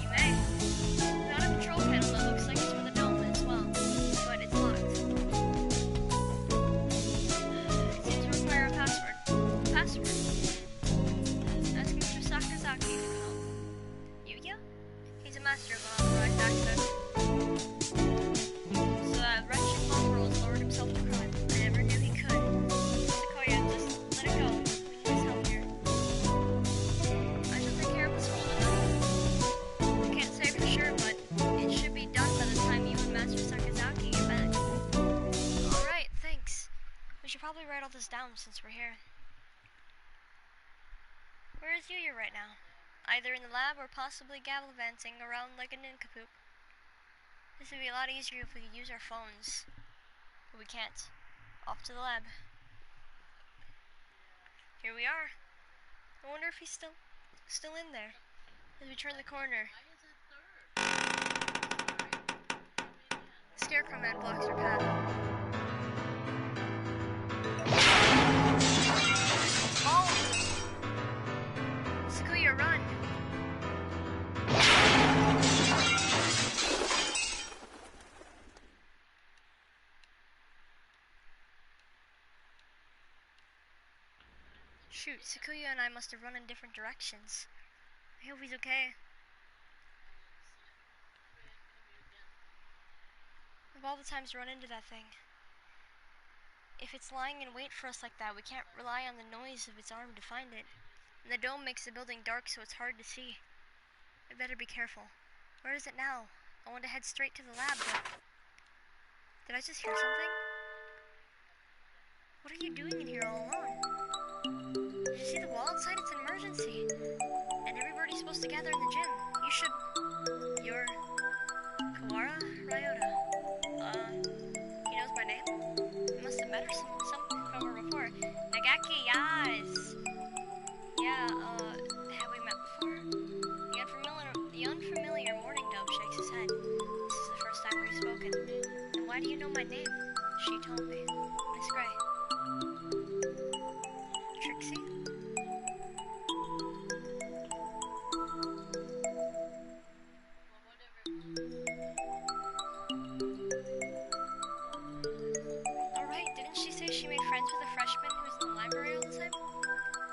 You may. We got a control panel that looks like it's for the dome as well, but it's locked. It seems to require a password. Password? Ask Mr. Sakazaki to help. Yuuya? He's a master of unauthorized access. So that wretched mongrel has lowered himself to crime. I never knew he could. Sequoia, just let it go. We need his help here. I shall take care of this folder. I can't say for sure, but it should be done by the time you and Master Sakazaki get back. Alright, thanks. We should probably write all this down since we're here. Where is Yuuya right now? Either in the lab or possibly gallivanting around like a nincompoop. This would be a lot easier if we could use our phones. But we can't. Off to the lab. Here we are. I wonder if he's still in there. As we turn the corner. Scarecrow Man blocks our path. All of them! Sequoia, run! Shoot, Sequoia and I must have run in different directions. I hope he's okay. Of all the times to run into that thing. If it's lying in wait for us like that, we can't rely on the noise of its arm to find it. And the dome makes the building dark so it's hard to see. I better be careful. Where is it now? I want to head straight to the lab, but... Did I just hear something? What are you doing in here all alone? Did you see the wall outside? It's an emergency. And everybody's supposed to gather in the gym. You should... You're... Kawara Ryota. He knows my name? We must have met or something from her before. Nagaki, yes! Yeah, have we met before? The unfamiliar morning dove shakes his head. This is the first time we've spoken. And why do you know my name? She told me. Miss Gray. Trixie? Alright, didn't she say she made friends with a freshman who was in the library all the time?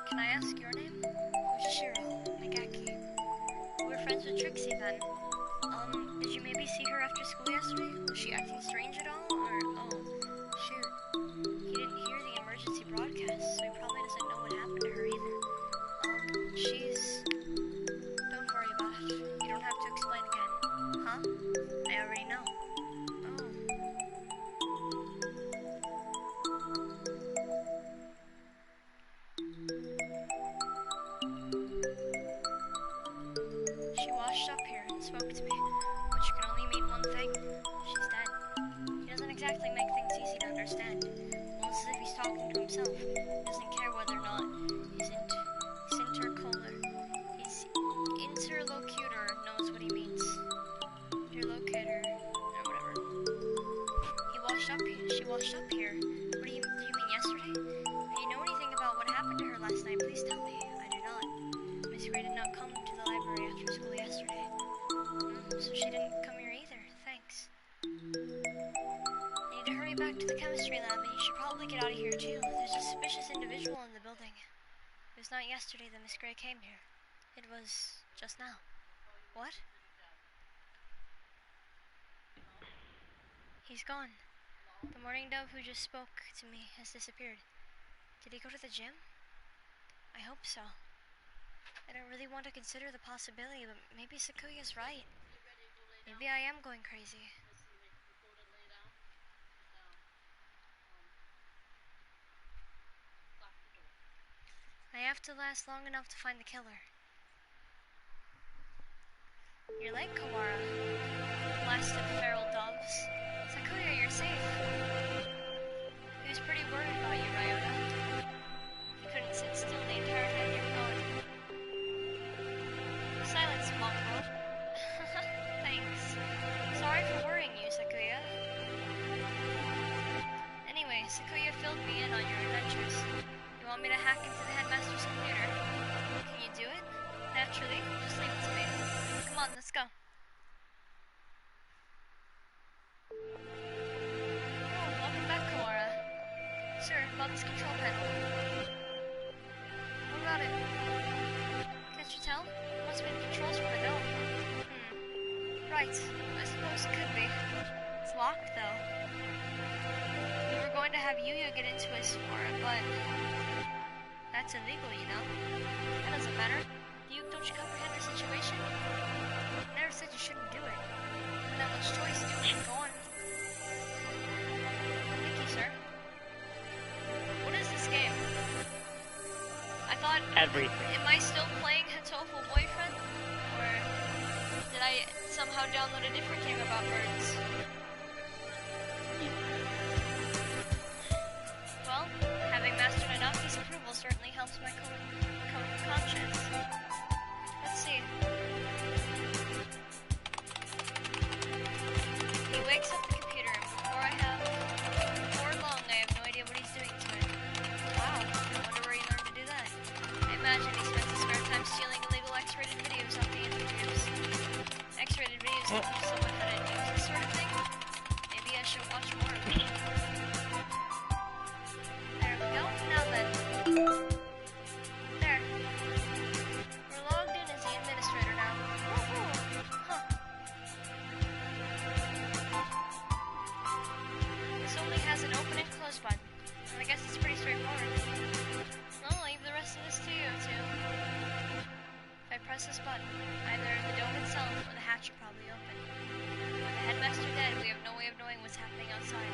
Can I ask your name? Fujishiro Nagaki. We're friends with Trixie then. Did you maybe see her after school yesterday? Was she acting strange at all? Or, oh, shoot. He didn't hear the emergency broadcast, so he probably doesn't know what happened to her either. She's... Don't worry about it. You don't have to explain again. Huh? I already know. Oh. She washed up here and spoke to me, which can only mean one thing. She's dead. He doesn't exactly to the chemistry lab, and you should probably get out of here too. There's a suspicious individual in the building. It was not yesterday that Miss Gray came here. It was just now. What? He's gone. The morning dove who just spoke to me has disappeared. Did he go to the gym? I hope so. I don't really want to consider the possibility, but maybe Sakuya's right. Maybe I am going crazy. I have to last long enough to find the killer. You're late, Kawara. Blasted feral doves. Sakuya, you're safe. He was pretty worried about you, Ryota. He couldn't sit still the entire time you were gone. Silence, mongrel. Thanks. Sorry for worrying you, Sakuya. Anyway, Sakuya filled me in on your adventures. You want me to hack into the headmaster's computer? Can you do it? Naturally. Just leave it to me. Come on, let's go. Oh, welcome back, Kawara. Sir, about this control panel. What about it? Can't you tell? It must be the controls for the dome. Right. I suppose it could be. It's locked, though. We were going to have Yuuya get into us for it, but that's illegal, you know. That doesn't matter. Don't you comprehend the situation? I never said you shouldn't do it. Not much choice, do it. Go on. Thank you, sir. What is this game? I thought... Everything. Am I still playing Hatoful Boyfriend? Or did I somehow download a different game about birds? Well, having mastered Anaki's approval certainly helps my conscience. Let's see. He wakes up the computer, and before long, I have no idea what he's doing to it. Wow, I wonder where he learned to do that. I imagine he spends his spare time stealing illegal X-rated videos off the interviews. X-rated videos that teach someone how to use this sort of thing. Maybe I should watch more of it. There we go. Now then. There. We're logged in as the administrator now. Woohoo! Huh. This only has an open and close button. I guess it's pretty straightforward. I'll leave the rest of this to you, too. If I press this button, either the dome itself or the hatch will probably open. With the headmaster dead, we have no way of knowing what's happening outside.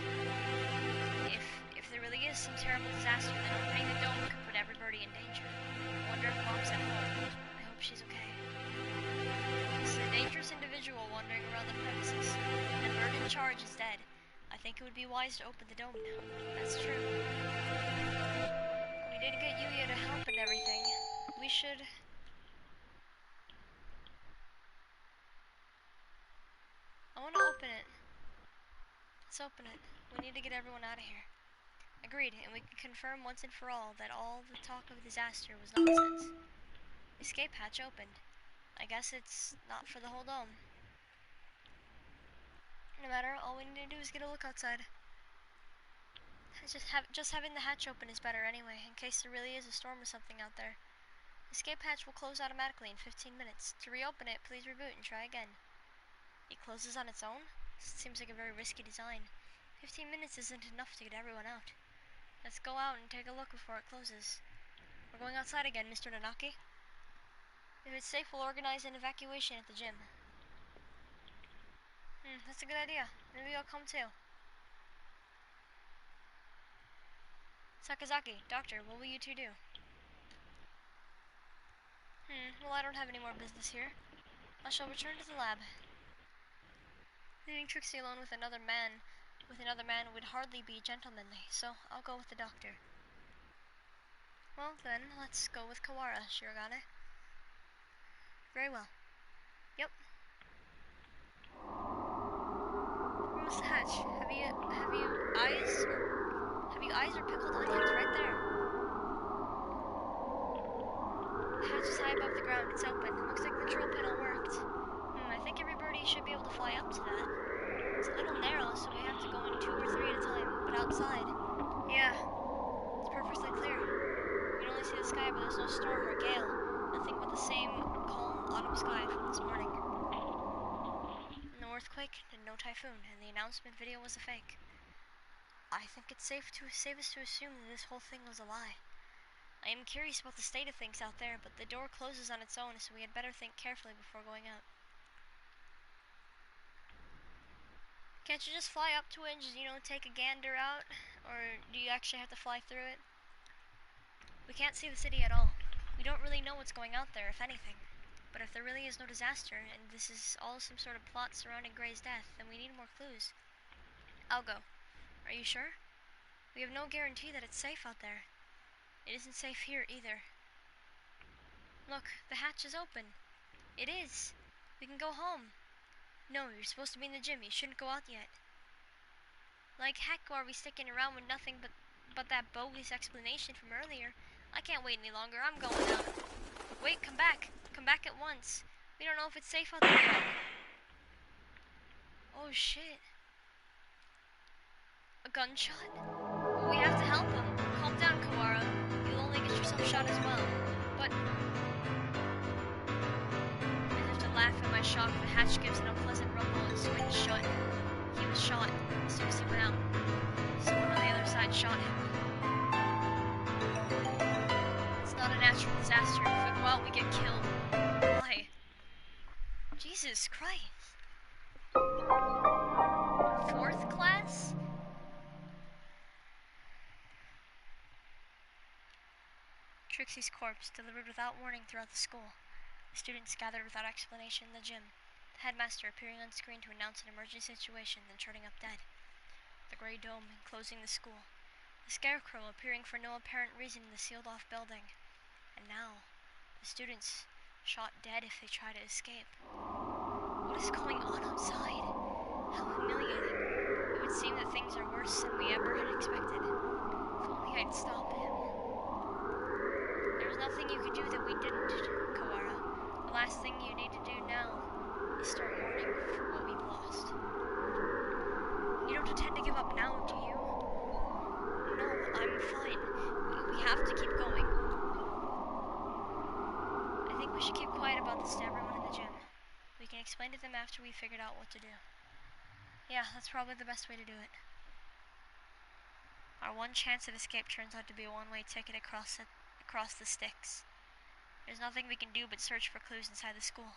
If there really is some terrible disaster, then opening the dome could put everybody in danger. I wonder if Mom's at home. I hope she's okay. This is a dangerous individual wandering around the premises. The bird in charge is dead. I think it would be wise to open the dome now. That's true. We did get Yuuya to help and everything. We should... I want to open it. Let's open it. We need to get everyone out of here. Agreed, and we can confirm once and for all that all the talk of disaster was nonsense. Escape hatch opened. I guess it's not for the whole dome. No matter, all we need to do is get a look outside. Just having the hatch open is better anyway, in case there really is a storm or something out there. Escape hatch will close automatically in 15 minutes. To reopen it, please reboot and try again. It closes on its own? Seems like a very risky design. 15 minutes isn't enough to get everyone out. Let's go out and take a look before it closes. We're going outside again, Mr. Nanaki. If it's safe, we'll organize an evacuation at the gym. That's a good idea. Maybe I'll come too. Sakazaki, doctor, what will you two do? Well, I don't have any more business here. I shall return to the lab. Leaving Trixie alone with another man would hardly be gentlemanly, so I'll go with the doctor. Well, then, let's go with Kawara, Shirogane. Very well. Yep. Where was the hatch? Have you eyes? Have you eyes or pickled onions right there? The hatch is high above the ground. It's open. It looks like the control panel worked. I think every birdie should be able to fly up to that. It's a little narrow, so we have to go in 2 or 3 at a time, but outside. Yeah, it's perfectly clear. We can only see the sky, but there's no storm or gale. Nothing but the same calm autumn sky from this morning. No earthquake and no typhoon, and the announcement video was a fake. I think it's safe us to assume that this whole thing was a lie. I am curious about the state of things out there, but the door closes on its own, so we had better think carefully before going out. Can't you just fly up to it and just, take a gander out? Or do you actually have to fly through it? We can't see the city at all. We don't really know what's going out there, if anything. But if there really is no disaster, and this is all some sort of plot surrounding Gray's death, then we need more clues. I'll go. Are you sure? We have no guarantee that it's safe out there. It isn't safe here, either. Look, the hatch is open. It is. We can go home. No, you're supposed to be in the gym. You shouldn't go out yet. Like heck are we sticking around with nothing but that bogus explanation from earlier? I can't wait any longer. I'm going out. Wait, come back. Come back at once. We don't know if it's safe out there yet. Oh shit. A gunshot? We have to help him. Calm down, Kawara. You'll only get yourself shot as well. But... As if to laugh at my shock, the hatch gives an unpleasant rumble and swings shut. He was shot as soon as he went out. Someone on the other side shot him. It's not a natural disaster. If we go out, we get killed. Why? Jesus Christ. 4th class? Trixie's corpse, delivered without warning throughout the school. The students gathered without explanation in the gym. The headmaster appearing on screen to announce an emergency situation, then turning up dead. The gray dome enclosing the school. The scarecrow appearing for no apparent reason in the sealed-off building. And now, the students shot dead if they try to escape. What is going on outside? How humiliating. It would seem that things are worse than we ever had expected. If only I'd stop him. There was nothing you could do that we didn't, Kawara. The last thing you need to do now is start mourning for what we've lost. You don't intend to give up now, do you? No, I'm fine. We have to keep going. I think we should keep quiet about this to everyone in the gym. We can explain to them after we've figured out what to do. Yeah, that's probably the best way to do it. Our one chance at escape turns out to be a one-way ticket across the sticks. There's nothing we can do but search for clues inside the school.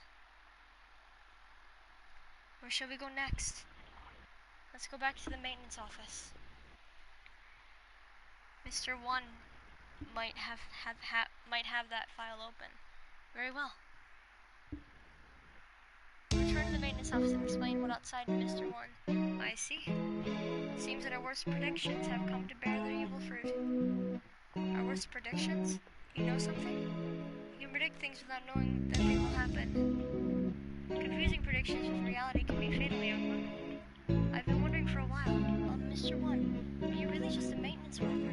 Where shall we go next? Let's go back to the maintenance office. Mr. 1 might have that file open. Very well. Return to the maintenance office and explain what outside to Mr. 1. I see. Seems that our worst predictions have come to bear their evil fruit. Our worst predictions? You know something? You can predict things without knowing that they will happen. Confusing predictions with reality can be fatally overlooked. I've been wondering for a while, Mr. 1, are you really just a maintenance worker?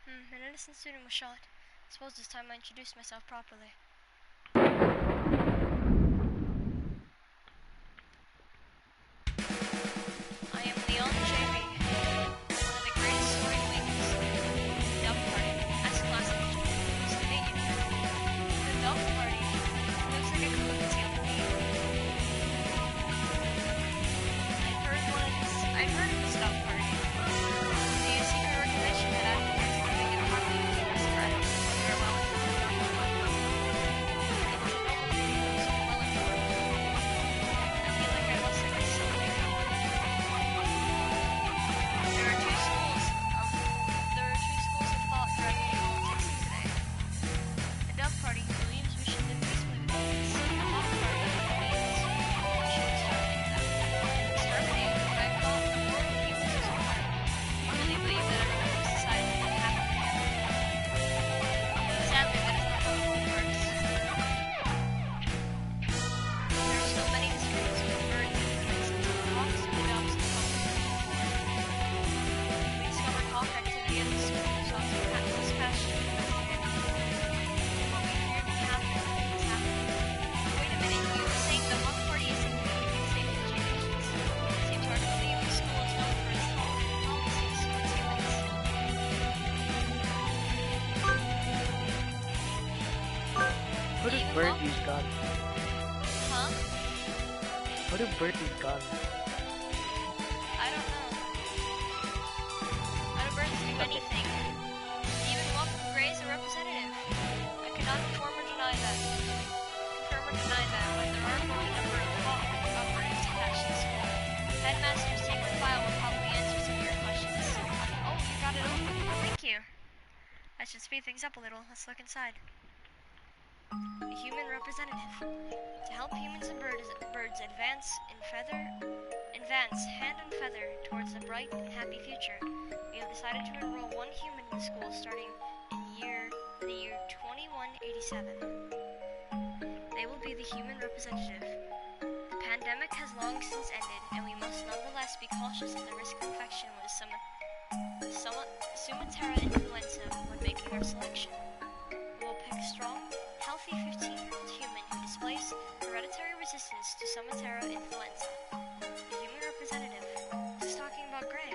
An innocent student was shot. I suppose this time I introduced myself properly. I am Leon JB, one of the greatest soaring wings. Dove Party, S-Class Engineer. Nice to meet you. The Dove Party? Looks like a cook's on the name. I've heard of this Dove Party. The secret organization that advocates for making a harmony with the rest of our very well. birds use guns? Huh? How do birds use guns? I don't know. How do birds do anything? Even Waffle Gray is a representative. I cannot confirm or deny that. But there are a growing number of birds attached to the school. Headmaster's secret file will probably answer some of your questions. Oh, you got it open. Thank you. I should speed things up a little. Let's look inside. A human representative. To help humans and birds advance hand and feather towards a bright and happy future, we have decided to enroll one human in the school starting in the year 2187. They will be the human representative. The pandemic has long since ended, and we must nonetheless be cautious of the risk of infection with Sumatera influenza when making our selection. We will pick a strong, healthy 15-year-old human who displays hereditary resistance to Sumatera influenza. The human representative. This is talking about Gray,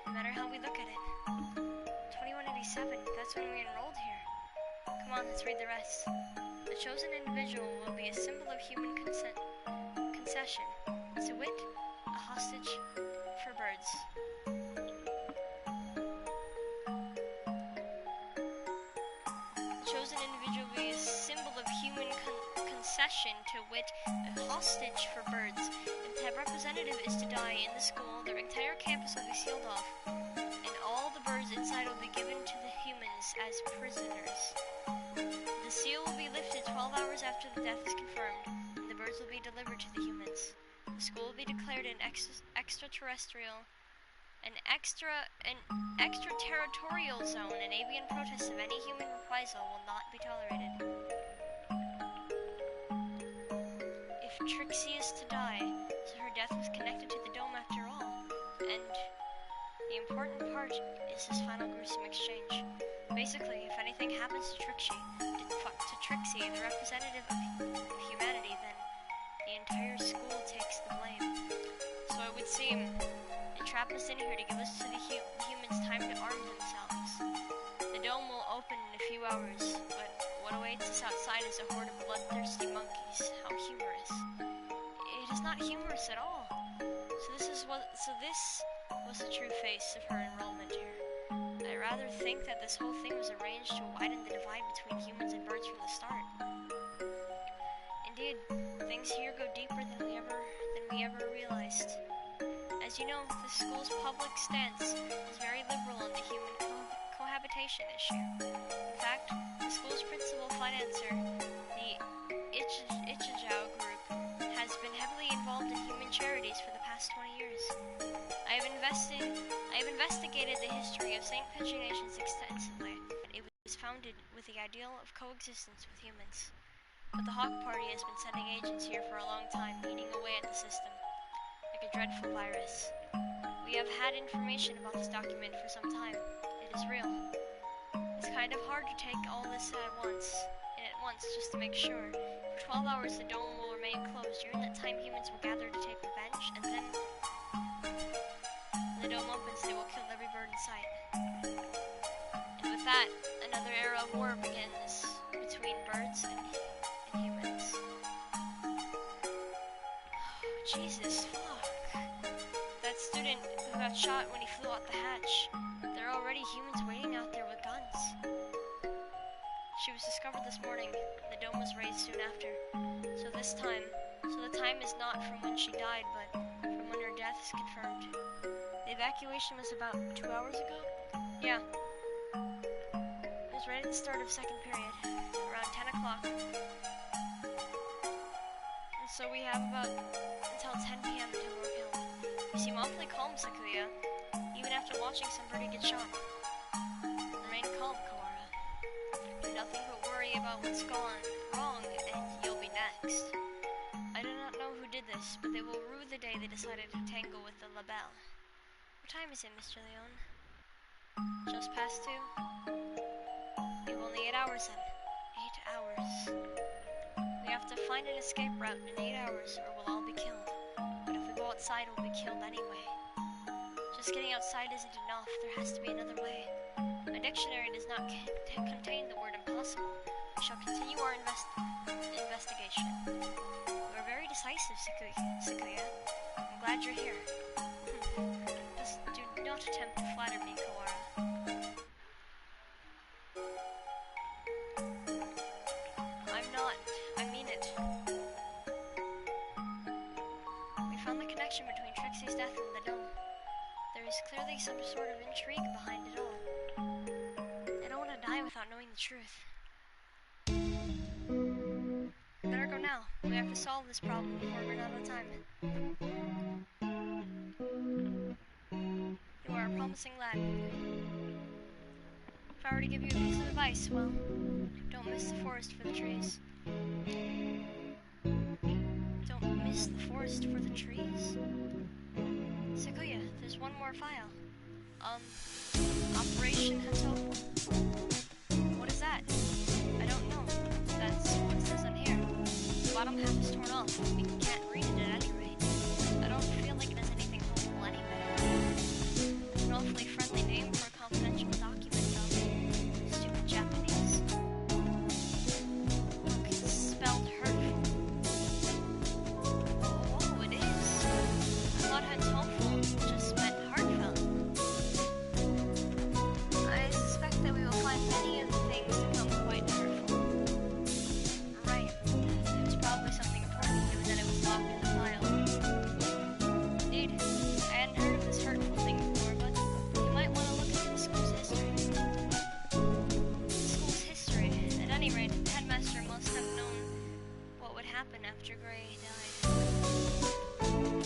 no matter how we look at it. 2187, that's when we enrolled here. Come on, let's read the rest. The chosen individual will be a symbol of human concession, to wit, a hostage for birds. The chosen individual will be a symbol of human concession, to wit, a hostage for birds. If the representative is to die in the school, the entire campus will be sealed off, and all the birds inside will be given to the humans as prisoners. The seal will be lifted 12 hours after the death is confirmed, and the birds will be delivered to the humans. The school will be declared an extraterrestrial, an extraterritorial zone, and avian protests of any human reprisal will not be tolerated. If Trixie is to die, so her death was connected to the dome after all, and the important part is this final gruesome exchange. Basically, if anything happens to Trixie, the representative of humanity, then the entire school takes the blame. So it would seem they trap us in here to give us to the humans time to arm themselves. The dome will open in a few hours, but what awaits us outside is a horde of bloodthirsty monkeys. How humorous. It is not humorous at all. So this was the true face of her enrollment here. I rather think that this whole thing was arranged to widen the divide between humans and birds from the start. Indeed, things here go deeper than we ever realized. As you know, the school's public stance is very liberal on the human cohabitation issue. In fact, the school's principal financer, the Ichijao Group, has been heavily involved in human charities for the past 20 years. I have investigated the history of St. Petrunations extensively. It was founded with the ideal of coexistence with humans. But the Hawk Party has been sending agents here for a long time, eating away at the system, like a dreadful virus. We have had information about this document for some time. It is real. It's kind of hard to take all this at once, just to make sure. For 12 hours the dome will remain closed. During that time humans will gather to take revenge, and then when the dome opens they will kill every bird in sight. And with that, another era of war begins between birds and humans. Oh, Jesus, fuck. That student who got shot when he flew out the hatch. There are already humans waiting out there with guns. She was discovered this morning. The dome was raised soon after. So the time is not from when she died, but from when her death is confirmed. The evacuation was about 2 hours ago? Yeah. It was right at the start of second period, around 10 o'clock. And so we have about until 10 p.m. until we're killed. You seem awfully calm, Sakuya, even after watching somebody get shot. Remain calm, Kawara. Do nothing but worry about what's gone wrong, and you'll be next. I do not know who did this, but they will rue the day they decided to tangle with the label. What time is it, Mr. Leon? Just past 2? You've only 8 hours then. 8 hours. We have to find an escape route in 8 hours, or we'll all be killed. But if we go outside, we'll be killed anyway. Just getting outside isn't enough. There has to be another way. My dictionary does not contain the word impossible. we shall continue our investigation. You're very decisive, Sakuya. I'm glad you're here. Just do not attempt to flatter me, Kawara. I'm not. I mean it. We found the connection between Trixie's death and the dome. There is clearly some sort of intrigue behind it all. I don't want to die without knowing the truth. Better go now. We have to solve this problem before we run out of time. You are a promising lad. If I were to give you a piece of advice, well, don't miss the forest for the trees. Don't miss the forest for the trees? Sakuya, there's one more file. Operation Hatoful. What is that? I don't know. That's what it says on here. The bottom half is torn off. We can't read it at any rate. I don't feel like it has anything helpful anyway. It's an awfully friendly name for a confidential document, though. Stupid Japanese. Look, it's spelled hurtful. Oh, it is. I thought Hatoful just meant heartfelt. I suspect that we will find many of the things that come quite hurtful. Right. It was probably something important given that it was locked in the file. Indeed. I hadn't heard of this hurtful thing before, but you might want to look into the school's history. The school's history. At any rate, the headmaster must have known what would happen after Gray died.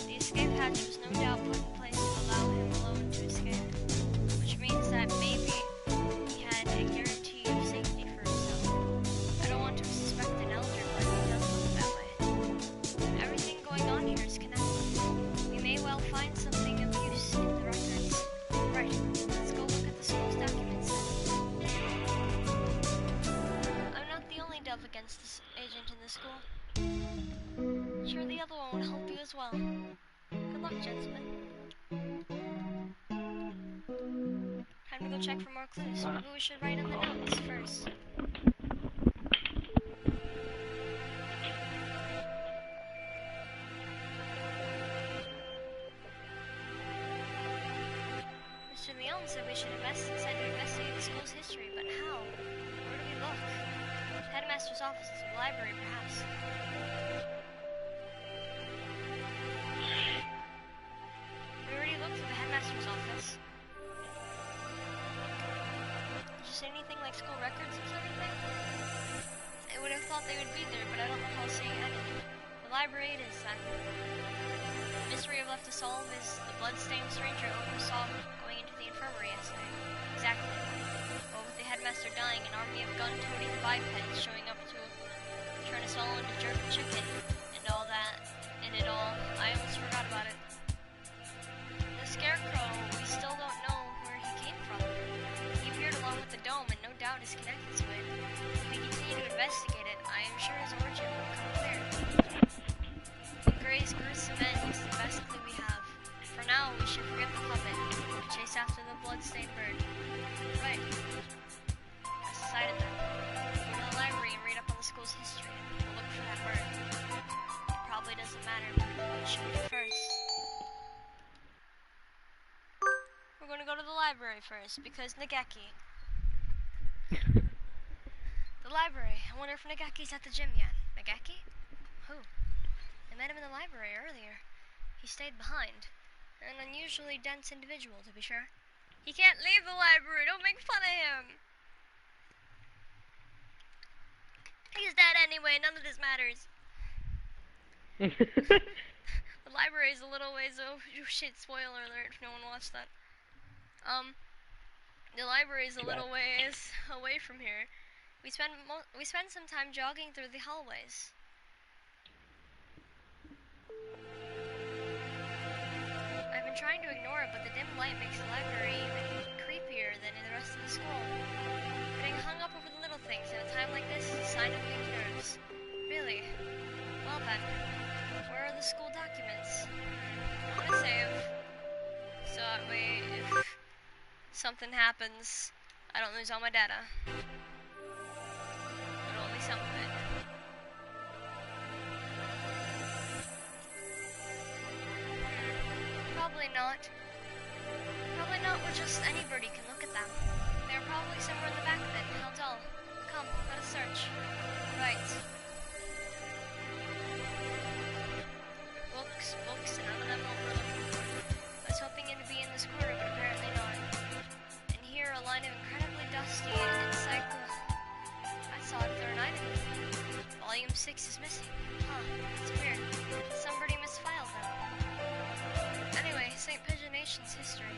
The escape hatch was no doubt put in place to allow him alone to escape, which means that maybe he had a guarantee of safety for himself. I don't want to suspect an elder, but it does look that way. Everything going on here is connected. We may well find something of use in the records. Right, let's go look at the school's documents then. I'm not the only dove against this agent in the school. Sure, the other one would help you as well. Good luck, gentlemen. Time to go check for more clues. Maybe we should write in the notes first. Mr. Leon said we should investigate the school's history, but how? Where do we look? Headmaster's office is the library, perhaps. We already looked through the headmaster's office. Did you say anything like school records or something? I would have thought they would be there, but I don't recall seeing any. The library it is, then. The mystery I've left to solve is the blood-stained stranger who saw going into the infirmary yesterday. Exactly. Well, with the headmaster dying, an army of gun-toting bipeds showing up to turn us all into jerk chicken and all that, and it all, I almost forgot about it. The scarecrow, we still don't know where he came from. He appeared along with the dome and no doubt is connected to it. If we continue to investigate it, I am sure his origin will become clear. Gray's gruesome end is the best clue we have. For now, we should forget the puppet and chase after the blood-stained bird. Right. That's decided then. Go to the library and read up on the school's history. We'll look for that bird. It probably doesn't matter, but what should we do first? We're going to go to the library first, because Nageki. The library. I wonder if Nagaki's at the gym yet. Nageki? Who? I met him in the library earlier. He stayed behind. An unusually dense individual, to be sure. He can't leave the library! Don't make fun of him! He's dead anyway, none of this matters. The library is a little ways oh shit, spoiler alert if no one watched that. The library is a little ways away from here. We spend some time jogging through the hallways. I've been trying to ignore it, but the dim light makes the library even creepier than in the rest of the school. Getting hung up over the little things at a time like this is a sign of weak nerves. Really? Well then, where are the school documents? I'm gonna save, so that way if something happens, I don't lose all my data. But only Probably not. Probably not where just anybody can look at them. They're probably somewhere in the back then. How dull. Come, let us search. Right. Books, and none of them what we're looking for. I was hoping it would be in this corner, but apparently not. And here, a line of incredibly dusty I saw it the other night. Volume 6 is missing. Huh, that's weird. Somebody misfiled them. Anyway, St. Pigeonation's history.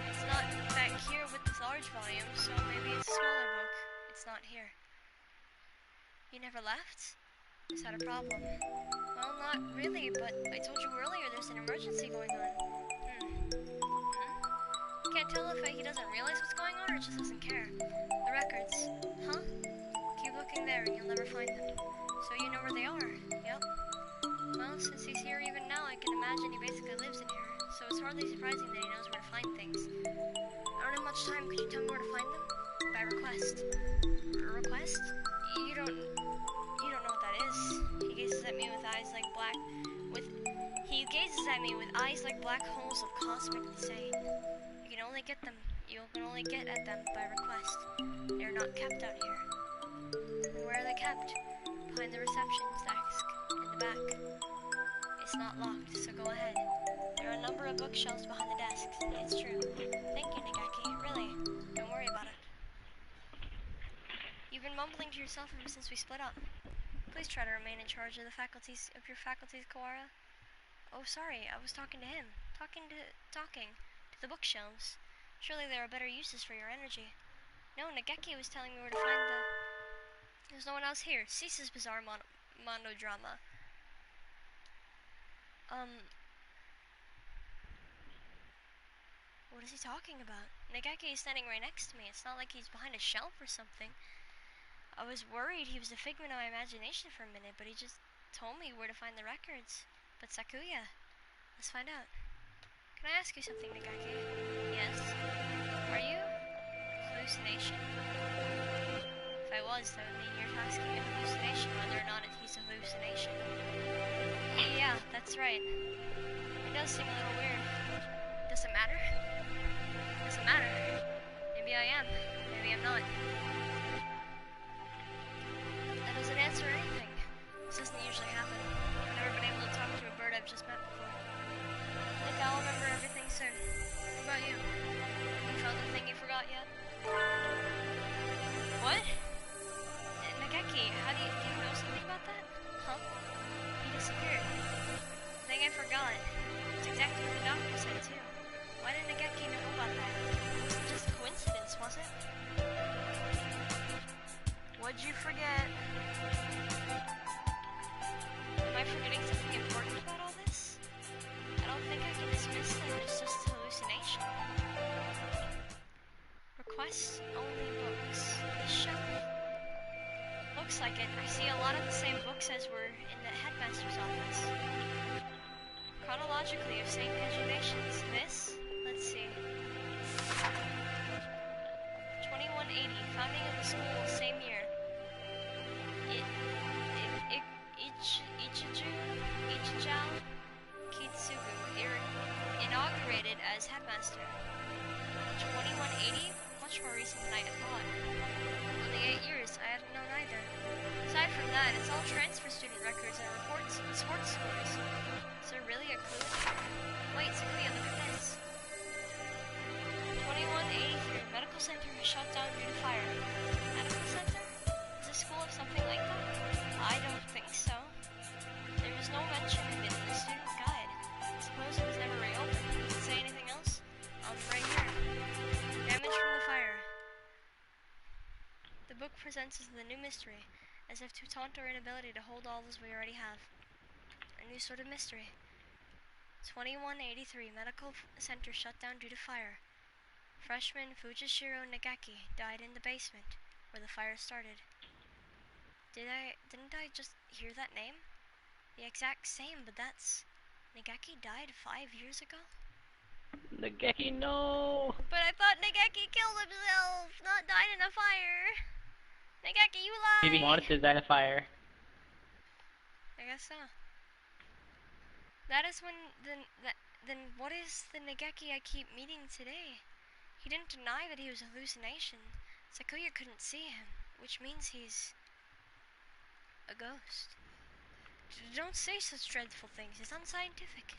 It's not back here with this large volume, so maybe it's a smaller book. It's not here. You never left? Just had a problem. Well, not really, but I told you earlier there's an emergency going on. Can't tell if he doesn't realize what's going on or just doesn't care. The records. Huh? Keep looking there and you'll never find them. So you know where they are? Yep. Well, since he's here even now, I can imagine he basically lives in here. So it's hardly surprising that he knows where to find things. I don't have much time. Could you tell me where to find them? By request. A request? You don't know what that is. He gazes at me with eyes like black holes of cosmic insane. You can only get at them by request. They are not kept out here. Where are they kept? Behind the reception desk, in the back. It's not locked, so go ahead. There are a number of bookshelves behind the desks. It's true. Thank you, Nagaki. Really. Don't worry about it. You've been mumbling to yourself ever since we split up. Please try to remain in charge of your faculties, Kawara. Oh, sorry, I was talking to him. Talking to the bookshelves. Surely there are better uses for your energy. No, Nageki was telling me where to find the... There's no one else here. Cease this bizarre monodrama. What is he talking about? Nageki is standing right next to me. It's not like he's behind a shelf or something. I was worried he was a figment of my imagination for a minute, but he just told me where to find the records. But Sakuya, let's find out. Can I ask you something, Nagaki? Yes. Are you hallucination? If I was, that would mean you're asking a hallucination whether or not he's a hallucination. Yeah, that's right. It does seem a little weird. Does it matter? Does it matter? Maybe I am. Maybe I'm not. That doesn't answer anything. This doesn't usually happen. I've never been able to talk to a bird I've just met before. I think I'll remember everything soon. What about you? Have you found the thing you forgot yet? What? Nageki, do you know something about that? Huh? He disappeared. The thing I forgot. It's exactly what the doctor said too. Why did Nageki know about that? It wasn't just a coincidence, was it? What'd you forget? Am I forgetting something important about all this? I don't think I can dismiss that it's just hallucination. Requests only books. This shelf. Looks like it. I see a lot of the same books as were in the headmaster's office. Chronologically of St. Pigeonations. This? Let's see. 2180. Founding of the school, same year. Ichijao Kitsugu inaugurated as headmaster. 2180? Much more recent than I had thought. Only 8 years, I hadn't known either. Aside from that, it's all transfer student records and reports and sports scores. Is there really a clue? Wait, Sakuya, look at this. 2183, medical center shut down due to fire. Medical center? Is the school of something like that? I don't think so. There was no mention of it in the student guide. I suppose it was never reopened. Does it say anything else? Right here. Damage from the fire. The book presents us with a new mystery, as if to taunt our inability to hold all as we already have. A new sort of mystery. 2183, medical center shut down due to fire. Freshman Fujishiro Nagaki died in the basement, where the fire started. Didn't I just hear that name? The exact same, but that's... Nagaki died 5 years ago? Nageki, no! But I thought Nagaki killed himself, not died in a fire! Nagaki, you lied! Maybe he wanted to die in a fire. I guess so. That is when Then what is the Nageki I keep meeting today? He didn't deny that he was a hallucination. Sakuya couldn't see him, which means he's a ghost. Don't say such dreadful things. It's unscientific.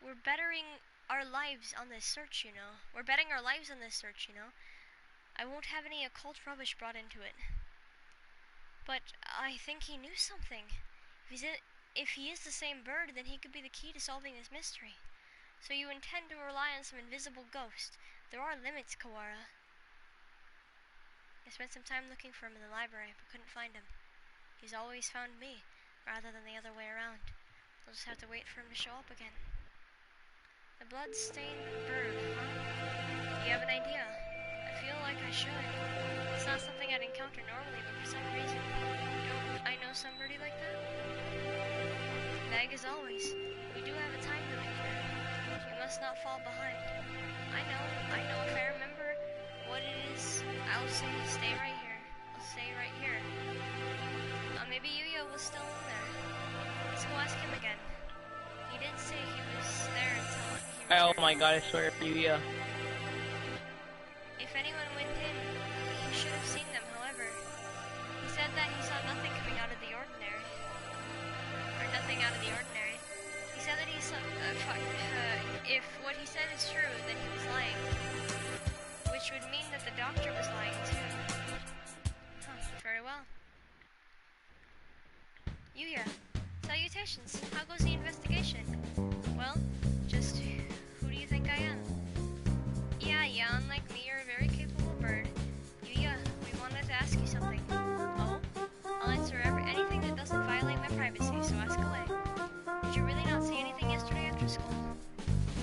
We're bettering our lives on this search, you know. We're betting our lives on this search, you know. I won't have any occult rubbish brought into it. But I think he knew something. If he is the same bird, then he could be the key to solving this mystery. So you intend to rely on some invisible ghost. There are limits, Kawara. I spent some time looking for him in the library, but couldn't find him. He's always found me, rather than the other way around. I'll just have to wait for him to show up again. The blood-stained bird, huh? Do you have an idea? I feel like I should. It's not something I'd encounter normally, but for some reason, don't I know somebody like that? Vague as always. We do have a time limit here. You must not fall behind. I know. If I remember what it is, I'll say stay right here. I'll stay right here. Maybe Yuuya was still in there. Let's go ask him again. He did say he was there until he returned. Oh my god, I swear, Yuuya. If anyone went in, he should have seen them, however. He said that he saw nothing coming out of the ordinary. Or nothing out of the ordinary. He said that he saw... if what he said is true, then he was lying. Which would mean that the doctor was lying too. Huh, very well. Yuuya, salutations. How goes the investigation? Well, just who do you think I am? Yeah, unlike me, you're a very capable bird. Yuuya, we wanted to ask you something. Oh? I'll answer anything that doesn't violate my privacy, so ask away. Did you really not see anything yesterday after school?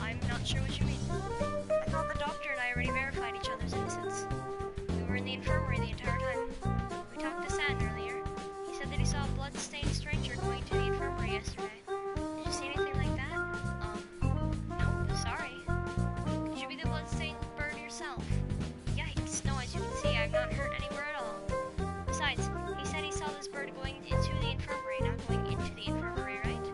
I'm not sure what you mean. I thought the doctor and I already verified each other's innocence. We were in the infirmary the entire time. We talked to San earlier. He said that he saw a blood-stained stranger going to the infirmary yesterday. Did you see anything like that? No, sorry. Could you be the blood-stained bird yourself? Yikes, no, as you can see, I'm not hurt anywhere at all. Besides, he said he saw this bird going into the infirmary, not going into the infirmary, right?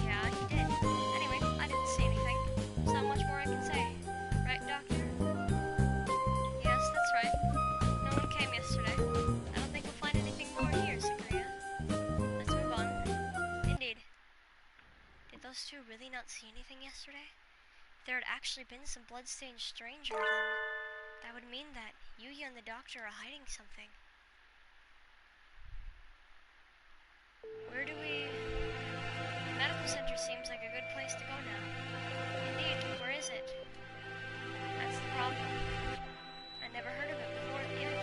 Yeah, he did. Anyway, I didn't see anything. There's not much more I can say. Right, Doctor? Yes, that's right. No one came yesterday. I don't think we'll find anything more here, Sakuya. Let's move on. Indeed. Did those two really not see anything yesterday? If there had actually been some blood-stained stranger, then that would mean that Yuuya and the doctor are hiding something. Where do we... The medical center seems like a good place to go now. Indeed, where is it? That's the problem. I never heard of it before either.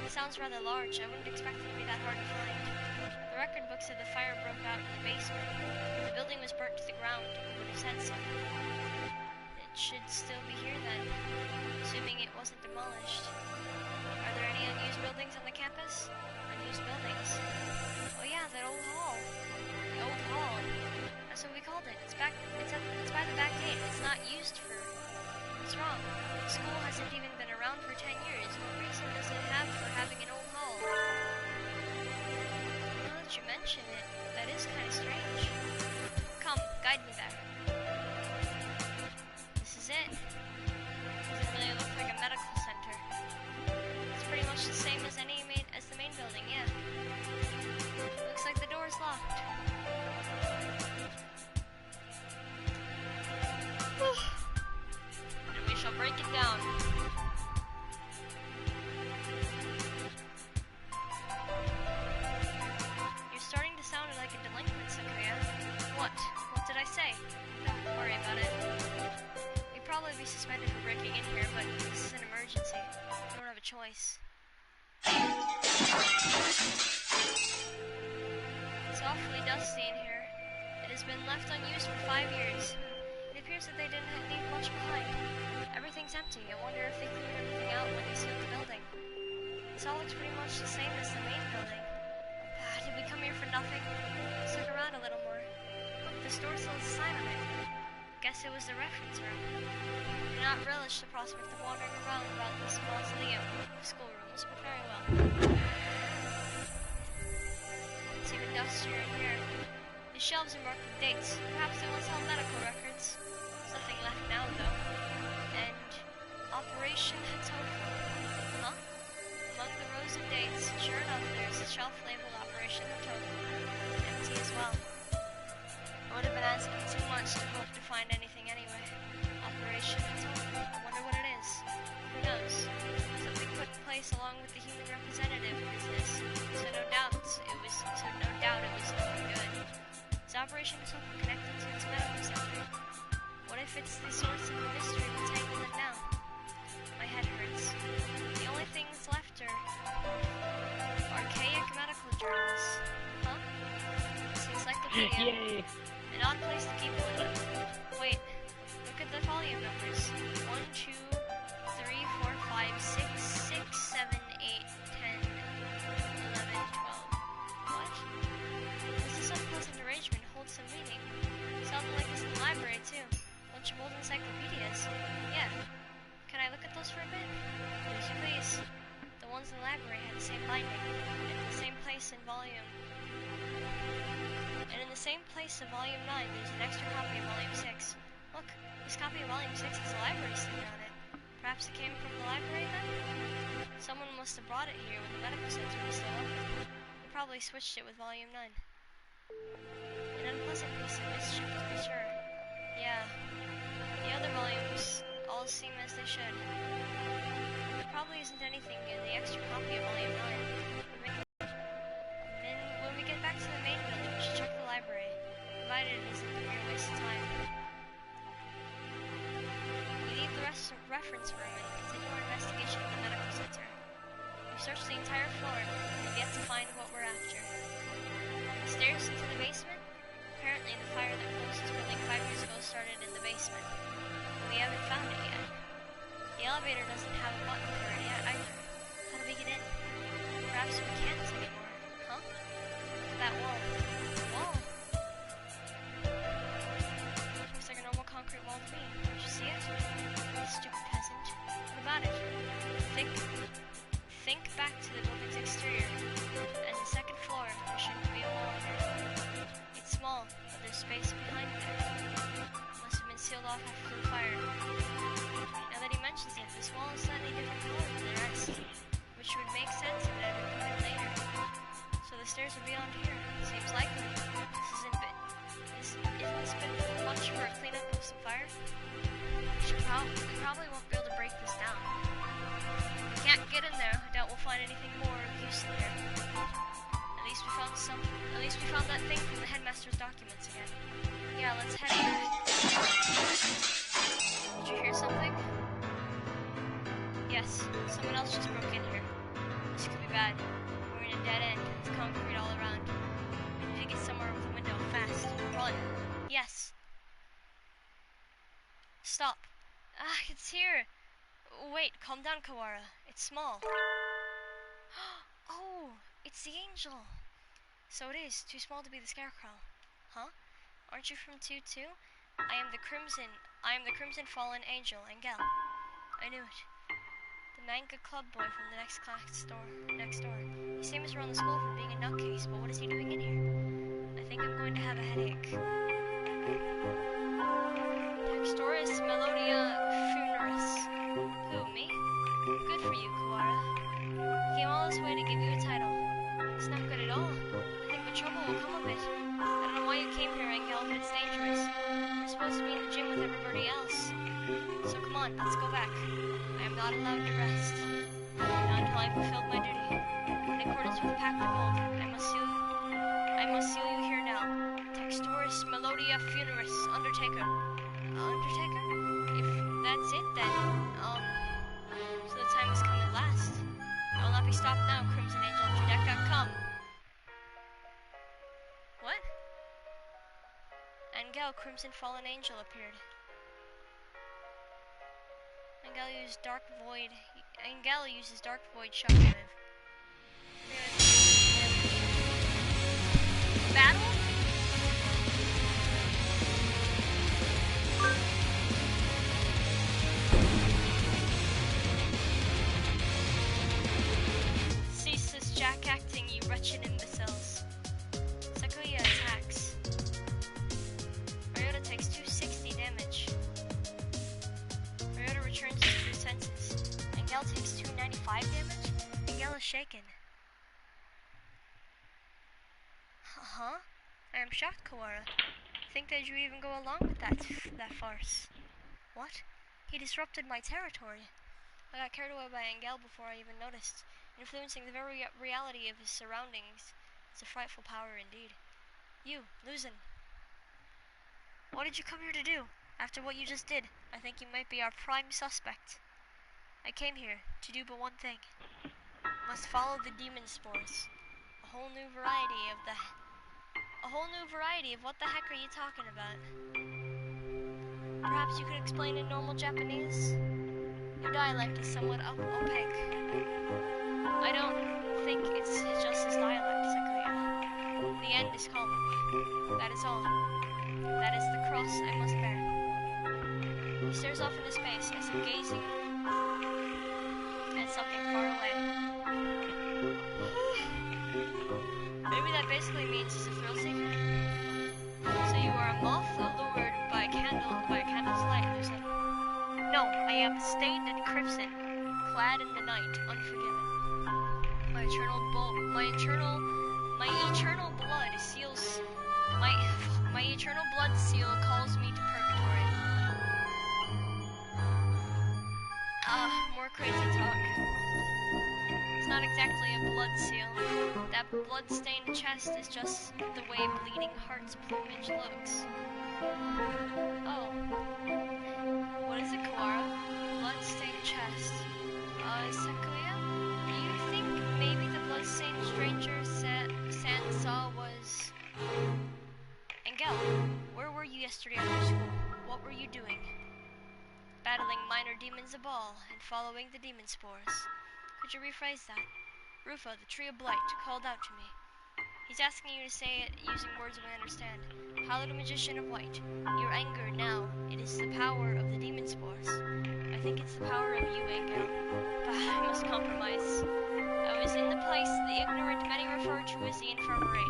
It sounds rather large. I wouldn't expect it to be that hard to find. The record book said the fire broke out in the basement. If the building was burnt to the ground, it would have said so. It should still be here then, assuming it wasn't demolished. Are there any unused buildings on the campus? Unused buildings? Oh yeah, that old hall. The old hall. That's what we called it. It's by the back gate. It's not used for... What's wrong? The school hasn't even been around for 10 years. What reason does it have for having an old hall? Now that you mention it, that is kind of strange. Come, guide me there. This is it. Doesn't really look like a medical center. It's pretty much the same as the main building, yeah. Looks like the door's locked. And we shall break it down. You're starting to sound like a delinquent, Sakuya. What? What did I say? Don't worry about it. We'd probably be suspended for breaking in here, but this is an emergency. We don't have a choice. It's awfully dusty in here. It has been left unused for 5 years. It appears that they didn't leave much behind. Everyth's empty. I wonder if they cleared everything out when they sealed the building. This all looks pretty much the same as the main building. Did we come here for nothing? Let's look around a little more. Look, this door still has a sign on it. Guess it was the reference room. I do not relish the prospect of wandering around this mausoleum of schoolrooms, but very well. dates. Perhaps they once held medical records. There's nothing left now, though. And Operation Hatoful. Huh? Among the rows of dates, sure enough, there's a shelf labeled Operation Hatoful. Empty as well. I would have been asking too much to hope to find anything anyway. Operation Hatoful. I wonder what it is. Who knows? Something put in place along with the human representative business. So no doubt it was nothing good. Is Operation Hatoful connected to its medical center? What if it's the source of the mystery we're tangled in now? My head hurts. The only things left are archaic medical journals. Huh? This encyclopedia. Yay! An odd place to keep one. Wait, look at the volume numbers. 1, 2, 3, 4, 5, 6, 6, 7, 8, 10, 11, 12. What? Does this unpleasant arrangement hold some meaning? Sounded like this in the library too. Bunch of old encyclopedias. Yeah. Can I look at those for a bit? Yes, please. The ones in the library had the same binding, and in the same place in volume. And in the same place of volume 9, there's an extra copy of volume 6. Look, this copy of volume 6 has a library sticker on it. Perhaps it came from the library then? Someone must have brought it here when the medical center was still open. They probably switched it with volume 9. An unpleasant piece of mischief, to be sure. Yeah. The other volumes all seem as they should. There probably isn't anything in the extra copy of volume 9. Then, when we get back to the main building, we should check the library, provided it isn't a mere waste of time. We leave the reference room and continue our investigation of the medical center. We've searched the entire floor and yet to find what we're after. The stairs into the basement? Apparently the fire that closed this building 5 years ago started in the basement. We haven't found it yet. The elevator doesn't have a button for it yet either. How do we get in? Perhaps we can't anymore. Huh? Look at that wall. The wall? Looks like a normal concrete wall to me. Don't you see it? Stupid peasant. What about it? Think back to the building's exterior. And the second floor, there shouldn't be a wall here. It's small, but there's space behind there. Must have been sealed off after the fire. Now that he mentions it, this wall is slightly different color than the rest, which would make sense if it had been put in later. So the stairs are beyond here. Seems likely. Isn't this been much for a cleanup of some fire? We probably won't be able to break this down. If we can't get in there, I doubt we'll find anything more of use in here. At least we found that thing from the headmaster's documents again. Yeah, let's head in. Did you hear something? Yes, someone else just broke in here. This could be bad. We're in a dead end. There's concrete all around. We need to get somewhere with a window fast. Run. Yes. Stop. Ah, it's here. Wait, calm down, Kawara. It's small. Oh, it's the angel. So it is, too small to be the scarecrow. Huh? Aren't you from 2-2? I am the Crimson Fallen Angel, Angel. I knew it. The manga club boy from the next door. He's famous around the school for being a nutcase, but what is he doing in here? I think I'm going to have a headache. Textoris Melodia Funeris. Who, me? Good for you, Kawara. He came all this way to give you a title. It's not good at all. I think the trouble will come of it. I don't know why you came here, Angel, but it's dangerous. We're supposed to be in the gym with everybody else. So come on, let's go back. I am not allowed to rest. Not until I fulfilled my duty. In accordance with the Pact of Gold, I must seal you here now. Textoris Melodia Funeris, Undertaker. Undertaker? If that's it, then, so the time has come at last. I will not be stopped now, Crimson Angel. Deck.com. What? Angel, Crimson Fallen Angel appeared. Angel uses Dark Void Shockwave. Battle? Cease this jack acting, you wretched imbeciles. Sakuya attacks. returns his true senses. Engel takes 295 damage? Engel is shaken. Huh? I am shocked, Kawara. Think that you even go along with that farce. What? He disrupted my territory. I got carried away by Engel before I even noticed, influencing the very reality of his surroundings. It's a frightful power indeed. You, Luzin. What did you come here to do? After what you just did, I think you might be our prime suspect. I came here to do but one thing. Must follow the demon spores. A whole new variety of what the heck are you talking about? Perhaps you could explain in normal Japanese? Your dialect is somewhat opaque. I don't think it's just his dialect, Sakuya. The end is calling me. That is all. That is the cross I must bear. He stares off into space as if gazing at something far away. Maybe that basically means he's a thrill seeker? So you are a moth allured by a candle's light, Luzin. No, I am stained in crimson, clad in the night, unforgiven. My eternal blood seal calls me to purgatory. More crazy talk. It's not exactly a blood seal. That blood-stained chest is just the way Bleeding Heart's plumage looks. Oh. What is it, Kawara? Blood-stained chest. Sakuya? Do you think maybe the blood-stained stranger San saw was... Engel, where were you yesterday after school? What were you doing? Battling minor demons a ball and following the demon spores. Could you rephrase that? Rufa, the Tree of Blight, called out to me. He's asking you to say it using words we understand. Hallowed Magician of Light, your anger now, it is the power of the demon spores. I think it's the power of you, Engel. I must compromise. I was in the place the ignorant many refer to as the infirmary.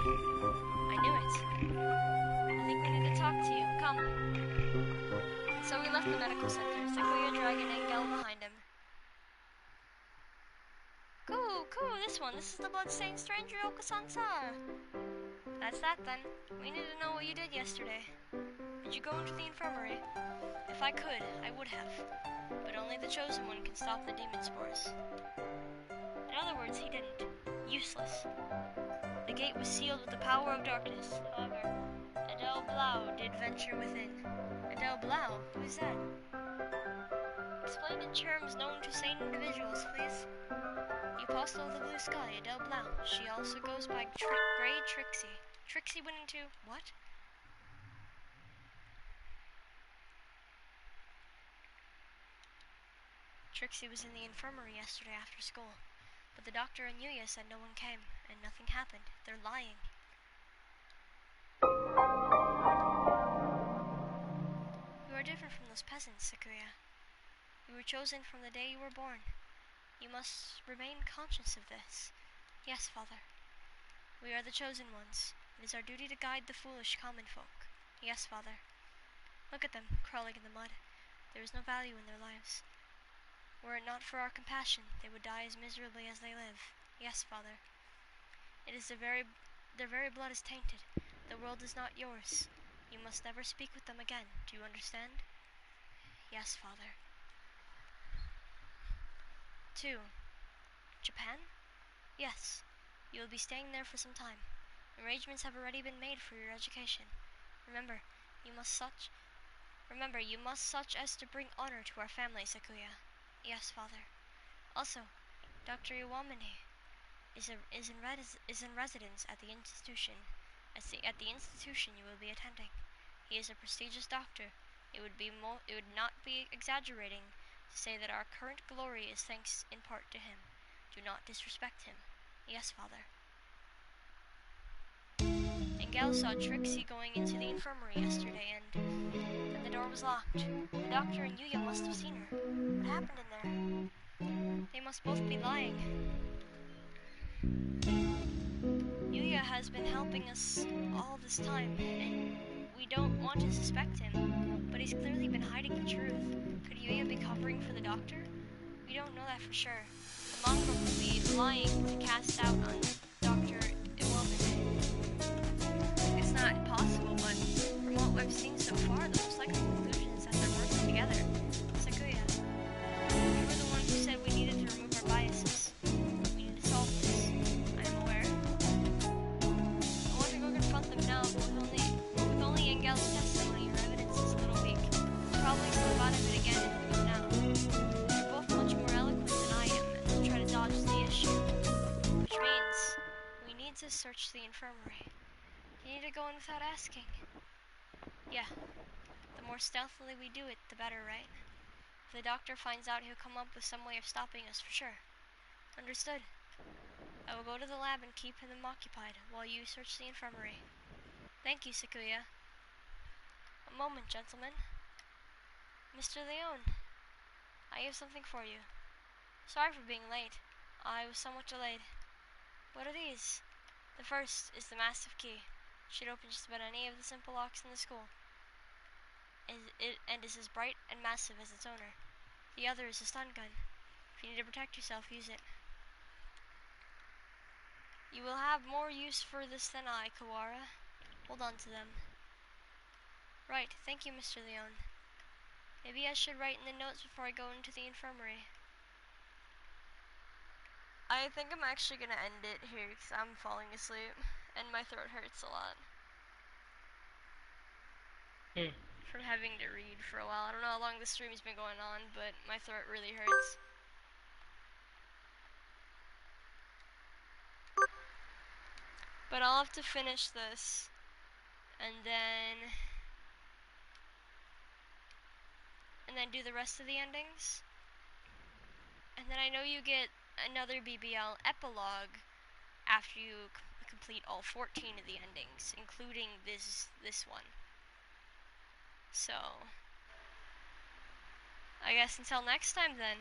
I knew it. I think we need to talk to you. Come. And so we left the medical center, Sakuya dragging Engel behind him. Cool, this one. This is the blood-stained stranger Okasan-sa. That's that then. We need to know what you did yesterday. Did you go into the infirmary? If I could, I would have. But only the chosen one can stop the demon spores. In other words, he didn't. Useless. The gate was sealed with the power of darkness. However, Adele Blau did venture within. Adele Blau? Who's that? Explain in terms known to sane individuals, please. The Apostle of the Blue Sky, Adele Blau. She also goes by Grey Trixie. Trixie went into... what? Trixie was in the infirmary yesterday after school. But the doctor and Yuuya said no one came, and nothing happened. They're lying. You are different from those peasants, Sakuya. You were chosen from the day you were born. You must remain conscious of this. Yes, Father. We are the chosen ones. It is our duty to guide the foolish common folk. Yes, Father. Look at them, crawling in the mud. There is no value in their lives. Were it not for our compassion, they would die as miserably as they live. Yes, Father. It is their very blood is tainted. The world is not yours. You must never speak with them again. Do you understand? Yes, Father. 2. Japan? Yes. You will be staying there for some time. Arrangements have already been made for your education. Remember, you must such as to bring honor to our family, Sakuya. Yes, Father. Also, Dr. Iwamine is in residence at the institution. At the institution you will be attending. He is a prestigious doctor. It would not be exaggerating to say that our current glory is thanks in part to him. Do not disrespect him. Yes, Father. Engel saw Trixie going into the infirmary yesterday, and then the door was locked. The doctor and Yuuya must have seen her. What happened in there? They must both be lying. Yuuya has been helping us all this time, and we don't want to suspect him, but he's clearly been hiding the truth. Could Yuuya be covering for the doctor? We don't know that for sure. The mongrel could be lying to cast doubt on Dr. Iwamine. It's not impossible, but from what we've seen so far, the most likely conclusion is that they're working together. Sakuya, you were the one who said we needed to remove our biases. We need to solve this. I am aware. I want to go confront them now, but with only Engel's testimony, your evidence is a little weak. We'll probably slip out of it again if we go now. You're both much more eloquent than I am, and will try to dodge the issue. Which means we need to search the infirmary. You need to go in without asking. Yeah. The more stealthily we do it, the better, right? If the doctor finds out, he'll come up with some way of stopping us for sure. Understood. I will go to the lab and keep them occupied while you search the infirmary. Thank you, Sakuya. A moment, gentlemen. Mr. Leone, I have something for you. Sorry for being late. I was somewhat delayed. What are these? The first is the massive key. Should open just about any of the simple locks in the school. And is as bright and massive as its owner. The other is a stun gun. If you need to protect yourself, use it. You will have more use for this than I, Kawara. Hold on to them. Right, thank you, Mr. Leone. Maybe I should write in the notes before I go into the infirmary. I think I'm actually gonna end it here because I'm falling asleep and my throat hurts a lot. From having to read for a while. I don't know how long the stream's been going on, but my throat really hurts. But I'll have to finish this and then do the rest of the endings. And then I know you get another BBL epilogue after you complete all 14 of the endings, including this one. So I guess until next time then.